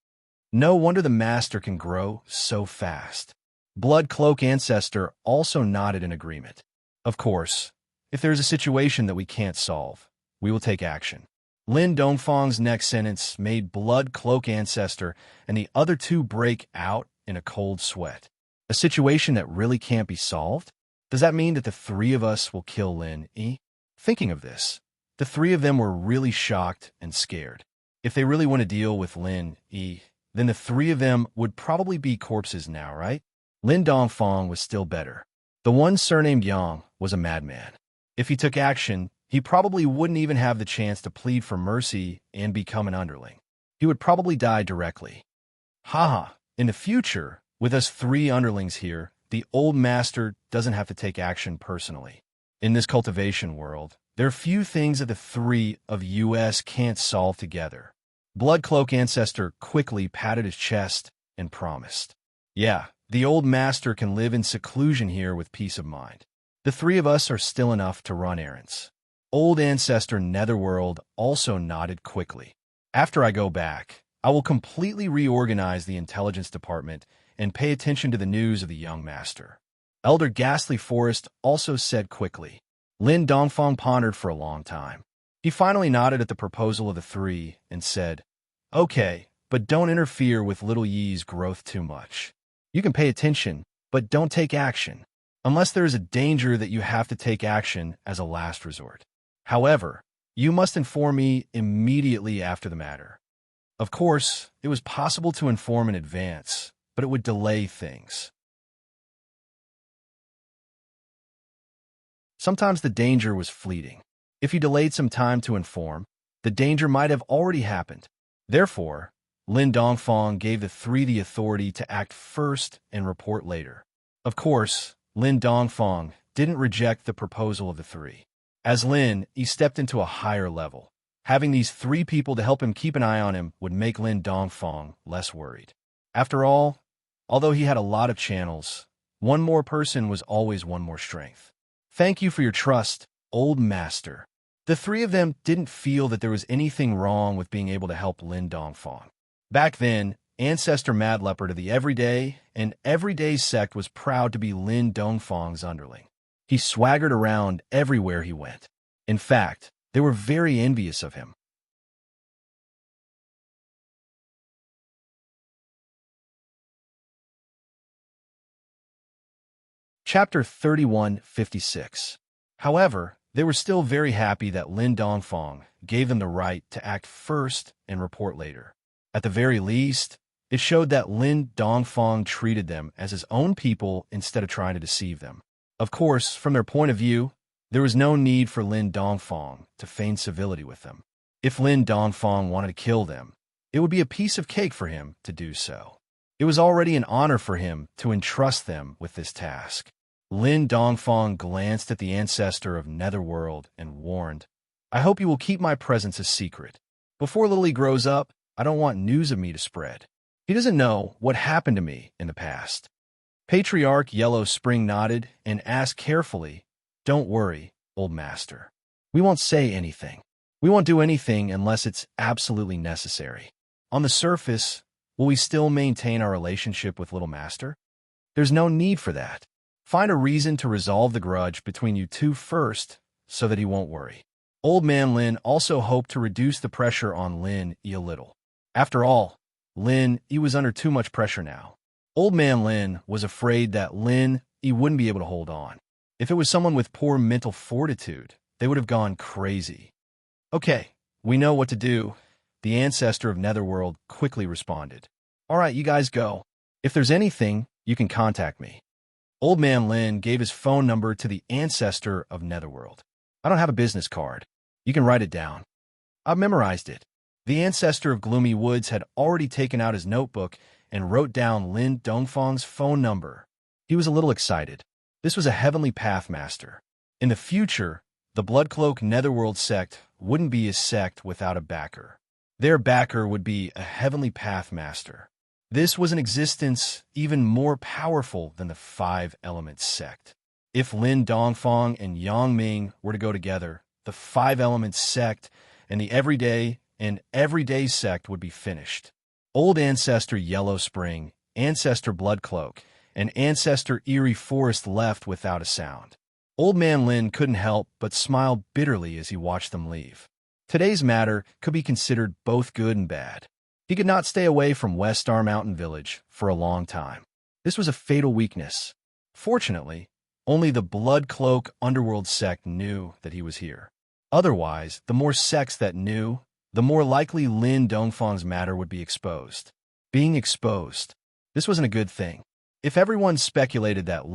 No wonder the master can grow so fast. Blood Cloak Ancestor also nodded in agreement. Of course, if there is a situation that we can't solve, we will take action. Lin Dongfang's next sentence made Blood Cloak Ancestor and the other two break out in a cold sweat. A situation that really can't be solved? Does that mean that the three of us will kill Lin E? Thinking of this, the three of them were really shocked and scared. If they really want to deal with Lin E, then the three of them would probably be corpses now, right? Lin Dongfang was still better. The one surnamed Yang was a madman. If he took action, he probably wouldn't even have the chance to plead for mercy and become an underling. He would probably die directly. Haha, in the future, with us three underlings here, the old master doesn't have to take action personally. In this cultivation world, there are few things that the three of us can't solve together. Blood Cloak Ancestor quickly patted his chest and promised. Yeah, the old master can live in seclusion here with peace of mind. The three of us are still enough to run errands. Old Ancestor Netherworld also nodded quickly. After I go back, I will completely reorganize the intelligence department and pay attention to the news of the young master. Elder Ghastly Forest also said quickly. Lin Dongfang pondered for a long time. He finally nodded at the proposal of the three and said, "Okay, but don't interfere with little Yi's growth too much. You can pay attention, but don't take action, unless there is a danger that you have to take action as a last resort. However, you must inform me immediately after the matter." Of course, it was possible to inform in advance, but it would delay things. Sometimes the danger was fleeting. If you delayed some time to inform, the danger might have already happened. Therefore, Lin Dongfang gave the three the authority to act first and report later. Of course, Lin Dongfang didn't reject the proposal of the three. As Lin, he stepped into a higher level. Having these three people to help him keep an eye on him would make Lin Dongfang less worried. After all, although he had a lot of channels, one more person was always one more strength. Thank you for your trust, old master. The three of them didn't feel that there was anything wrong with being able to help Lin Dongfang. Back then, Ancestor Mad Leopard of the Everyday sect was proud to be Lin Dongfang's underling. He swaggered around everywhere he went. In fact, they were very envious of him. Chapter 3156. However, they were still very happy that Lin Dongfang gave them the right to act first and report later. At the very least, it showed that Lin Dongfang treated them as his own people instead of trying to deceive them. Of course, from their point of view, there was no need for Lin Dongfang to feign civility with them. If Lin Dongfang wanted to kill them, it would be a piece of cake for him to do so. It was already an honor for him to entrust them with this task. Lin Dongfang glanced at the ancestor of Netherworld and warned, "I hope you will keep my presence a secret. Before Lily grows up, I don't want news of me to spread. He doesn't know what happened to me in the past." Patriarch Yellow Spring nodded and asked carefully, "Don't worry, old master. We won't say anything. We won't do anything unless it's absolutely necessary. On the surface, will we still maintain our relationship with Little Master? There's no need for that. Find a reason to resolve the grudge between you two first so that he won't worry." Old Man Lin also hoped to reduce the pressure on Lin a little. After all, Lin was under too much pressure now. Old Man Lin was afraid that Lin wouldn't be able to hold on. If it was someone with poor mental fortitude, they would have gone crazy. "Okay, we know what to do," the ancestor of Netherworld quickly responded. "All right, you guys go. If there's anything, you can contact me." Old Man Lin gave his phone number to the ancestor of Netherworld. "I don't have a business card. You can write it down." "I've memorized it." The ancestor of Gloomy Woods had already taken out his notebook and wrote down Lin Dongfang's phone number. He was a little excited. This was a heavenly pathmaster. In the future, the Bloodcloak Netherworld sect wouldn't be a sect without a backer. Their backer would be a heavenly pathmaster. This was an existence even more powerful than the Five Elements sect. If Lin Dongfang and Yang Ming were to go together, the Five Elements sect and the everyday sect would be finished. Old Ancestor Yellow Spring, Ancestor Bloodcloak, and Ancestor Eerie Forest left without a sound. Old Man Lin couldn't help but smile bitterly as he watched them leave. Today's matter could be considered both good and bad. He could not stay away from West Star Mountain Village for a long time. This was a fatal weakness. Fortunately, only the Bloodcloak Underworld sect knew that he was here. Otherwise, the more sects that knew, the more likely Lin Dongfang's matter would be exposed. Being exposed. This wasn't a good thing. If everyone speculated that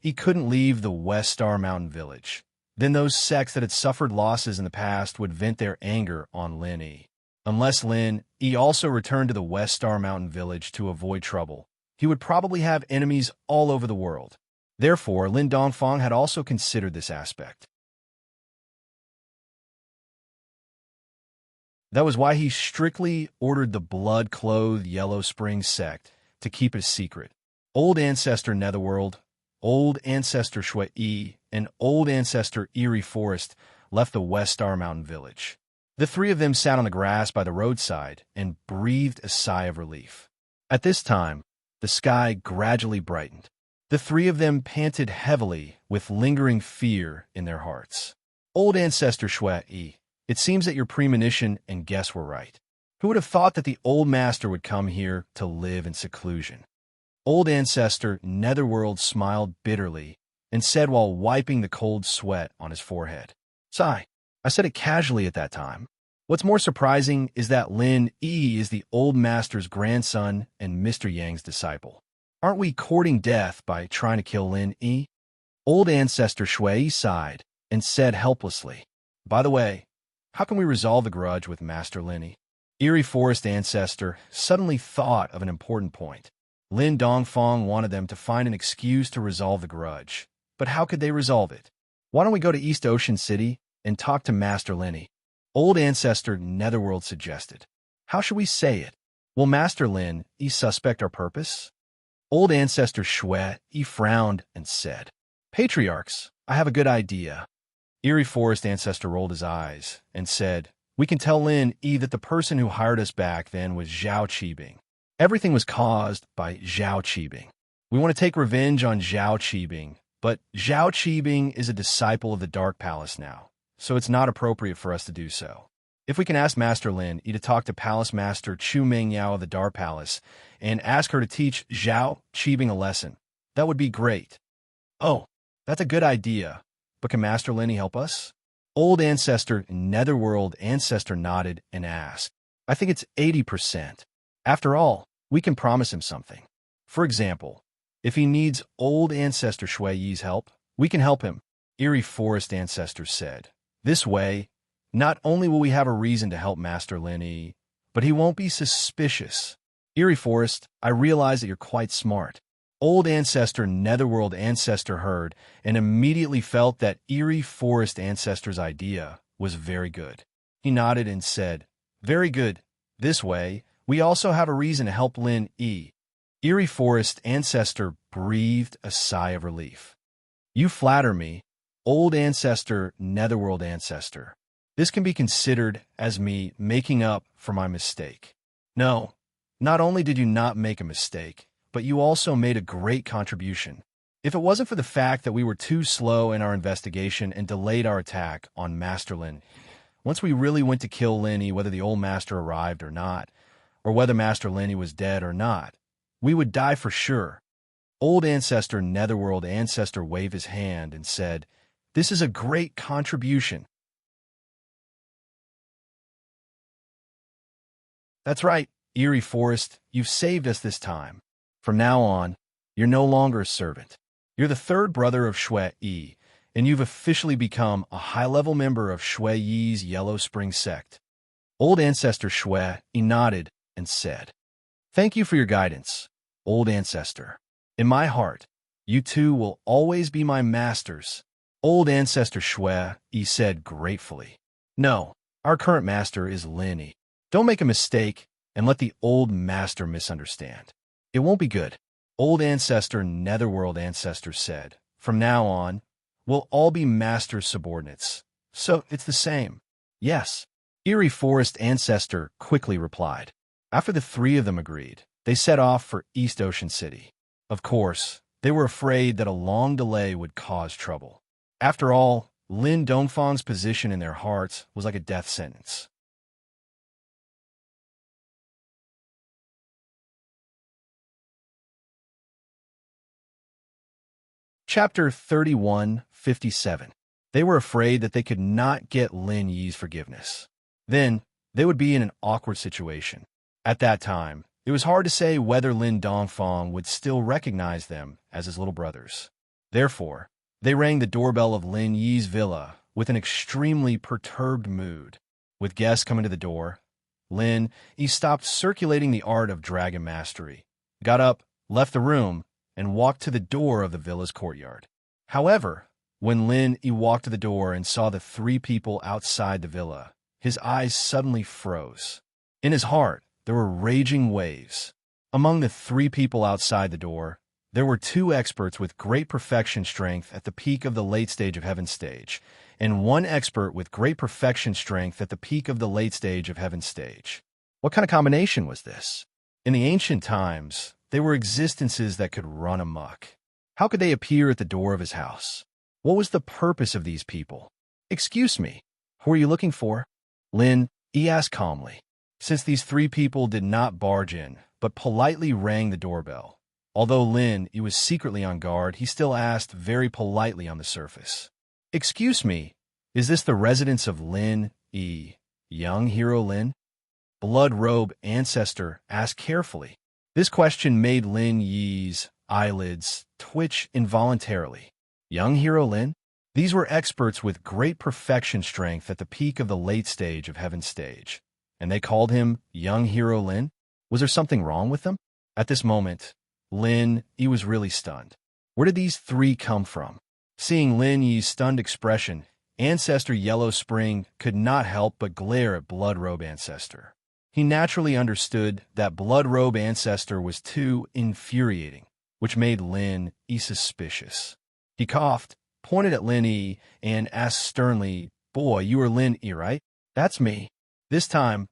he couldn't leave the West Star Mountain Village, then those sects that had suffered losses in the past would vent their anger on Lin. Unless Lin also returned to the West Star Mountain Village to avoid trouble, he would probably have enemies all over the world. Therefore, Lin Dongfang had also considered this aspect. That was why he strictly ordered the blood-clothed Yellow Spring sect to keep it a secret. Old Ancestor Netherworld, Old Ancestor Shui, and Old Ancestor Eerie Forest left the West Star Mountain Village. The three of them sat on the grass by the roadside and breathed a sigh of relief. At this time, the sky gradually brightened. The three of them panted heavily with lingering fear in their hearts. Old Ancestor Shui, it seems that your premonition and guess were right. Who would have thought that the old master would come here to live in seclusion? Old Ancestor Netherworld smiled bitterly and said while wiping the cold sweat on his forehead. Sigh. I said it casually at that time. What's more surprising is that Lin is the old master's grandson and Mr. Yang's disciple. Aren't we courting death by trying to kill Lin? Old Ancestor Shui sighed and said helplessly, by the way, how can we resolve the grudge with Master Lin? Eerie Forest Ancestor suddenly thought of an important point. Lin Dongfang wanted them to find an excuse to resolve the grudge. But how could they resolve it? Why don't we go to East Ocean City and talk to Master Lin? Old Ancestor Netherworld suggested. How should we say it? Will Master Lin suspect our purpose? Old Ancestor Shui frowned and said, Patriarchs, I have a good idea. Eerie Forest Ancestor rolled his eyes and said, we can tell Lin that the person who hired us back then was Zhao Qibing. Everything was caused by Zhao Qibing. We want to take revenge on Zhao Qibing, but Zhao Qibing is a disciple of the Dark Palace now, so it's not appropriate for us to do so. If we can ask Master Lin to talk to Palace Master Chu Mengyao of the Dark Palace and ask her to teach Zhao Qibing a lesson, that would be great. Oh, that's a good idea, but can Master Lin help us? Old Ancestor Netherworld Ancestor nodded and asked, I think it's 80%. After all, we can promise him something. For example, if he needs Old Ancestor Shui's help, we can help him, Eerie Forest Ancestor said. This way, not only will we have a reason to help Master Lin, but he won't be suspicious. Eerie Forest, I realize that you're quite smart. Old Ancestor Netherworld Ancestor heard and immediately felt that Eerie Forest Ancestor's idea was very good. He nodded and said, very good. This way, we also have a reason to help Lin. Eerie Forest Ancestor breathed a sigh of relief. You flatter me, Old Ancestor Netherworld Ancestor. This can be considered as me making up for my mistake. No, not only did you not make a mistake, but you also made a great contribution. If it wasn't for the fact that we were too slow in our investigation and delayed our attack on Master Lin, once we really went to kill Lin, whether the old master arrived or not, or whether Master Lin was dead or not, we would die for sure. Old Ancestor Netherworld Ancestor waved his hand and said, this is a great contribution. That's right, Eerie Forest, you've saved us this time. From now on, you're no longer a servant. You're the third brother of Shui, and you've officially become a high-level member of Shui's Yellow Spring sect. Old Ancestor Shui, he nodded and said, "Thank you for your guidance, Old Ancestor. In my heart, you two will always be my masters." Old Ancestor Shui, he said gratefully. "No, our current master is Lin Yi. Don't make a mistake and let the old master misunderstand. It won't be good." Old Ancestor Netherworld Ancestor said, "From now on, we'll all be master subordinates. So it's the same." "Yes," Eerie Forest Ancestor quickly replied. After the three of them agreed, they set off for East Ocean City. Of course, they were afraid that a long delay would cause trouble. After all, Lin Dongfang's position in their hearts was like a death sentence. Chapter 31:57. They were afraid that they could not get Lin Yi's forgiveness. Then, they would be in an awkward situation. At that time, it was hard to say whether Lin Dongfang would still recognize them as his little brothers. Therefore, they rang the doorbell of Lin Yi's villa with an extremely perturbed mood. With guests coming to the door, Lin Yi stopped circulating the art of dragon mastery, got up, left the room, and walked to the door of the villa's courtyard. However, when Lin Yi walked to the door and saw the three people outside the villa, his eyes suddenly froze. In his heart, there were raging waves. Among the three people outside the door, there were two experts with great perfection strength at the peak of the late stage of Heaven Stage, and one expert with great perfection strength at the peak of the late stage of Heaven Stage. What kind of combination was this? In the ancient times, they were existences that could run amok. How could they appear at the door of his house? What was the purpose of these people? "Excuse me, who are you looking for?" Lin Yi asked calmly. Since these three people did not barge in, but politely rang the doorbell. Although Lin Yi was secretly on guard, he still asked very politely on the surface. "Excuse me, is this the residence of Lin Yi, young hero Lin?" Blood Robe Ancestor asked carefully. This question made Lin Yi's eyelids twitch involuntarily. Young hero Lin? These were experts with great perfection strength at the peak of the late stage of Heaven Stage, and they called him young hero Lin? Was there something wrong with them? At this moment, Lin Yi was really stunned. Where did these three come from? Seeing Lin Yi's stunned expression, Ancestor Yellow Spring could not help but glare at Blood Robe Ancestor. He naturally understood that Blood Robe Ancestor was too infuriating, which made Lin Yi suspicious. He coughed, pointed at Lin Yi, and asked sternly, "Boy, you are Lin Yi, right?" "That's me." This time,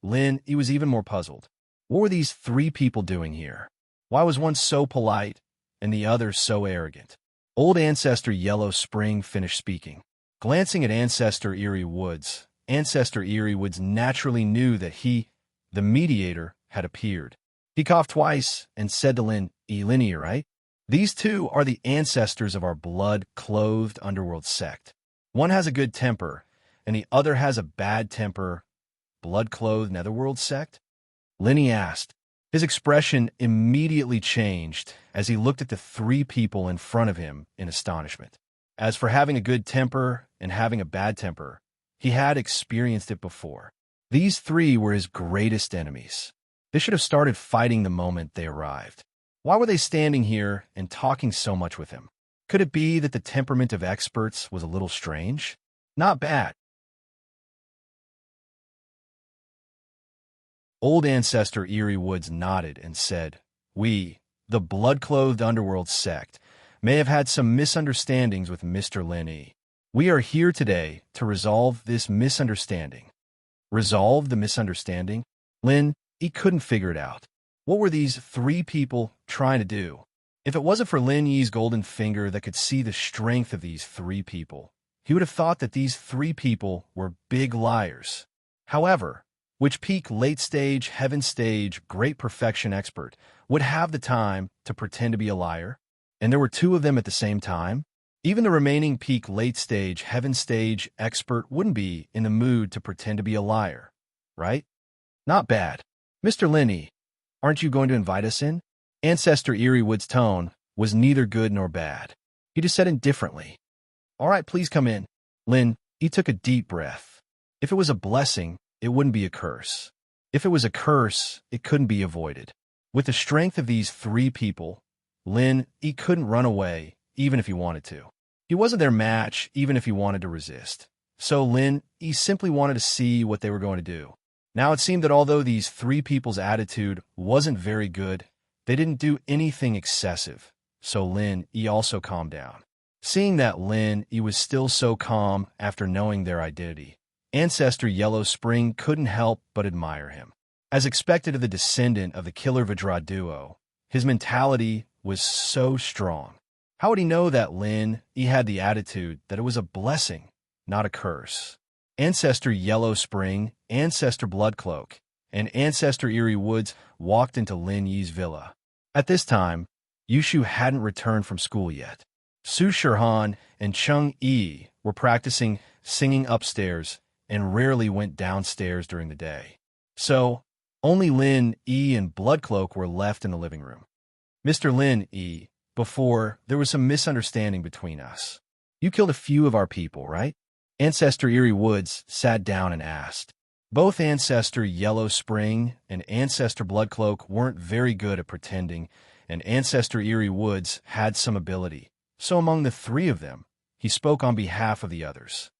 Lin Yi was even more puzzled. What were these three people doing here? Why was one so polite and the other so arrogant? Old Ancestor Yellow Spring finished speaking. Glancing at Ancestor Eerie Woods, Ancestor Eerie Woods naturally knew that he, the mediator, had appeared. He coughed twice and said to Lin Yi, right? "These two are the ancestors of our blood-clothed underworld sect. One has a good temper, and the other has a bad temper. Blood-clothed netherworld sect?" Lin Yi asked. His expression immediately changed as he looked at the three people in front of him in astonishment. As for having a good temper and having a bad temper, he had experienced it before. These three were his greatest enemies. They should have started fighting the moment they arrived. Why were they standing here and talking so much with him? Could it be that the temperament of experts was a little strange? Not bad. Old Ancestor Eerie Woods nodded and said, "We, the blood-clothed underworld sect, may have had some misunderstandings with Mr. Lin Yi. We are here today to resolve this misunderstanding." Resolve the misunderstanding? Lin Yi couldn't figure it out. What were these three people trying to do? If it wasn't for Lin Yi's golden finger that could see the strength of these three people, he would have thought that these three people were big liars. However, which peak late stage, heaven stage, great perfection expert would have the time to pretend to be a liar? And there were two of them at the same time? Even the remaining peak late stage, heaven stage expert wouldn't be in the mood to pretend to be a liar, right? Not bad. "Mr. Lin Yi, aren't you going to invite us in?" Ancestor Eerie Wood's tone was neither good nor bad. He just said indifferently, "All right, please come in." Lin Yi took a deep breath. If it was a blessing, it wouldn't be a curse. If it was a curse, it couldn't be avoided. With the strength of these three people, Lin Yi couldn't run away, even if he wanted to. He wasn't their match, even if he wanted to resist. So Lin Yi simply wanted to see what they were going to do. Now it seemed that although these three people's attitude wasn't very good, they didn't do anything excessive. So Lin Yi also calmed down. Seeing that Lin Yi was still so calm after knowing their identity, Ancestor Yellow Spring couldn't help but admire him. As expected of the descendant of the Killer Vidra duo, his mentality was so strong. How would he know that Lin Yi had the attitude that it was a blessing, not a curse? Ancestor Yellow Spring, Ancestor Bloodcloak, and Ancestor Eerie Woods walked into Lin Yi's villa. At this time, Yushu hadn't returned from school yet. Su Shirhan and Chung Yi were practicing singing upstairs and rarely went downstairs during the day. So, only Lin Yi and Bloodcloak were left in the living room. Mr. Lin Yi, before, there was some misunderstanding between us. You killed a few of our people, right? Ancestor Eerie Woods sat down and asked. Both Ancestor Yellow Spring and Ancestor Bloodcloak weren't very good at pretending, and Ancestor Eerie Woods had some ability. So among the three of them, he spoke on behalf of the others.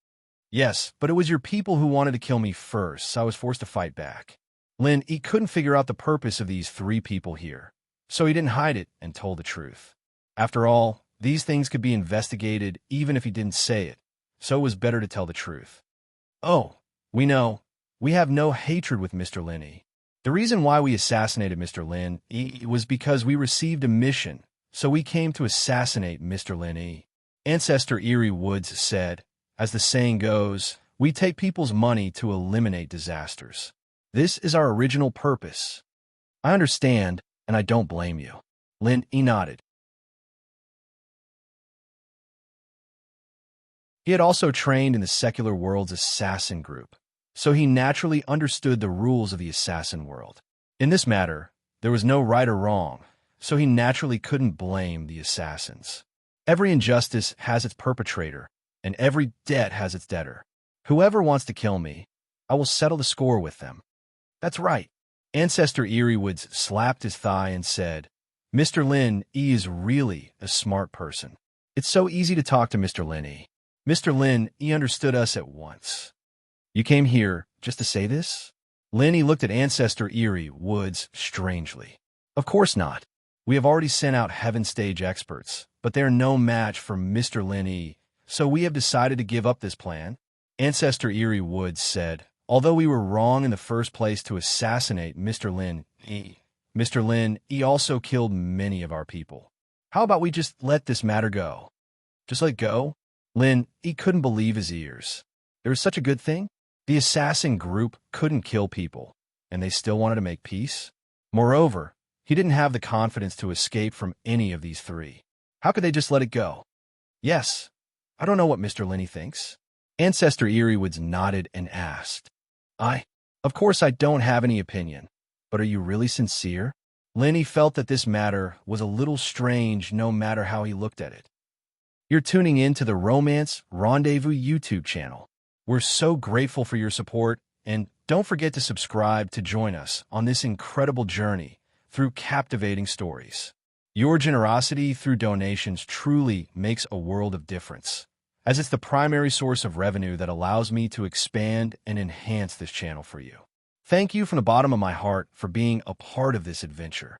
Yes, but it was your people who wanted to kill me first, so I was forced to fight back. Lin Yi couldn't figure out the purpose of these three people here, so he didn't hide it and told the truth. After all, these things could be investigated even if he didn't say it, so it was better to tell the truth. Oh, we know. We have no hatred with Mr. Lin Yi. The reason why we assassinated Mr. Lin Yi was because we received a mission, so we came to assassinate Mr. Lin Yi. Ancestor Eerie Woods said, as the saying goes, we take people's money to eliminate disasters. This is our original purpose. I understand, and I don't blame you. Lin Yi nodded. He had also trained in the secular world's assassin group, so he naturally understood the rules of the assassin world. In this matter, there was no right or wrong, so he naturally couldn't blame the assassins. Every injustice has its perpetrator, and every debt has its debtor. Whoever wants to kill me, I will settle the score with them. That's right. Ancestor Eerie Woods slapped his thigh and said, Mr. Lin Yi is really a smart person. It's so easy to talk to Mr. Lin Yi. Mr. Lin Yi understood us at once. You came here just to say this? Lin Yi looked at Ancestor Eerie Woods strangely. Of course not. We have already sent out Heaven Stage experts, but they are no match for Mr. Lin Yi, so we have decided to give up this plan. Ancestor Eerie Woods said, although we were wrong in the first place to assassinate Mr. Lin Yi, Mr. Lin Yi also killed many of our people. How about we just let this matter go? Just let it go? Lin Yi couldn't believe his ears. There was such a good thing? The assassin group couldn't kill people, and they still wanted to make peace? Moreover, he didn't have the confidence to escape from any of these three. How could they just let it go? Yes. I don't know what Mr. Lin Yi thinks. Ancestor Eerie Woods nodded and asked. Of course I don't have any opinion, but are you really sincere? Lin Yi felt that this matter was a little strange no matter how he looked at it. You're tuning in to the Romance Rendezvous YouTube channel. We're so grateful for your support, and don't forget to subscribe to join us on this incredible journey through captivating stories. Your generosity through donations truly makes a world of difference, as it's the primary source of revenue that allows me to expand and enhance this channel for you. Thank you from the bottom of my heart for being a part of this adventure.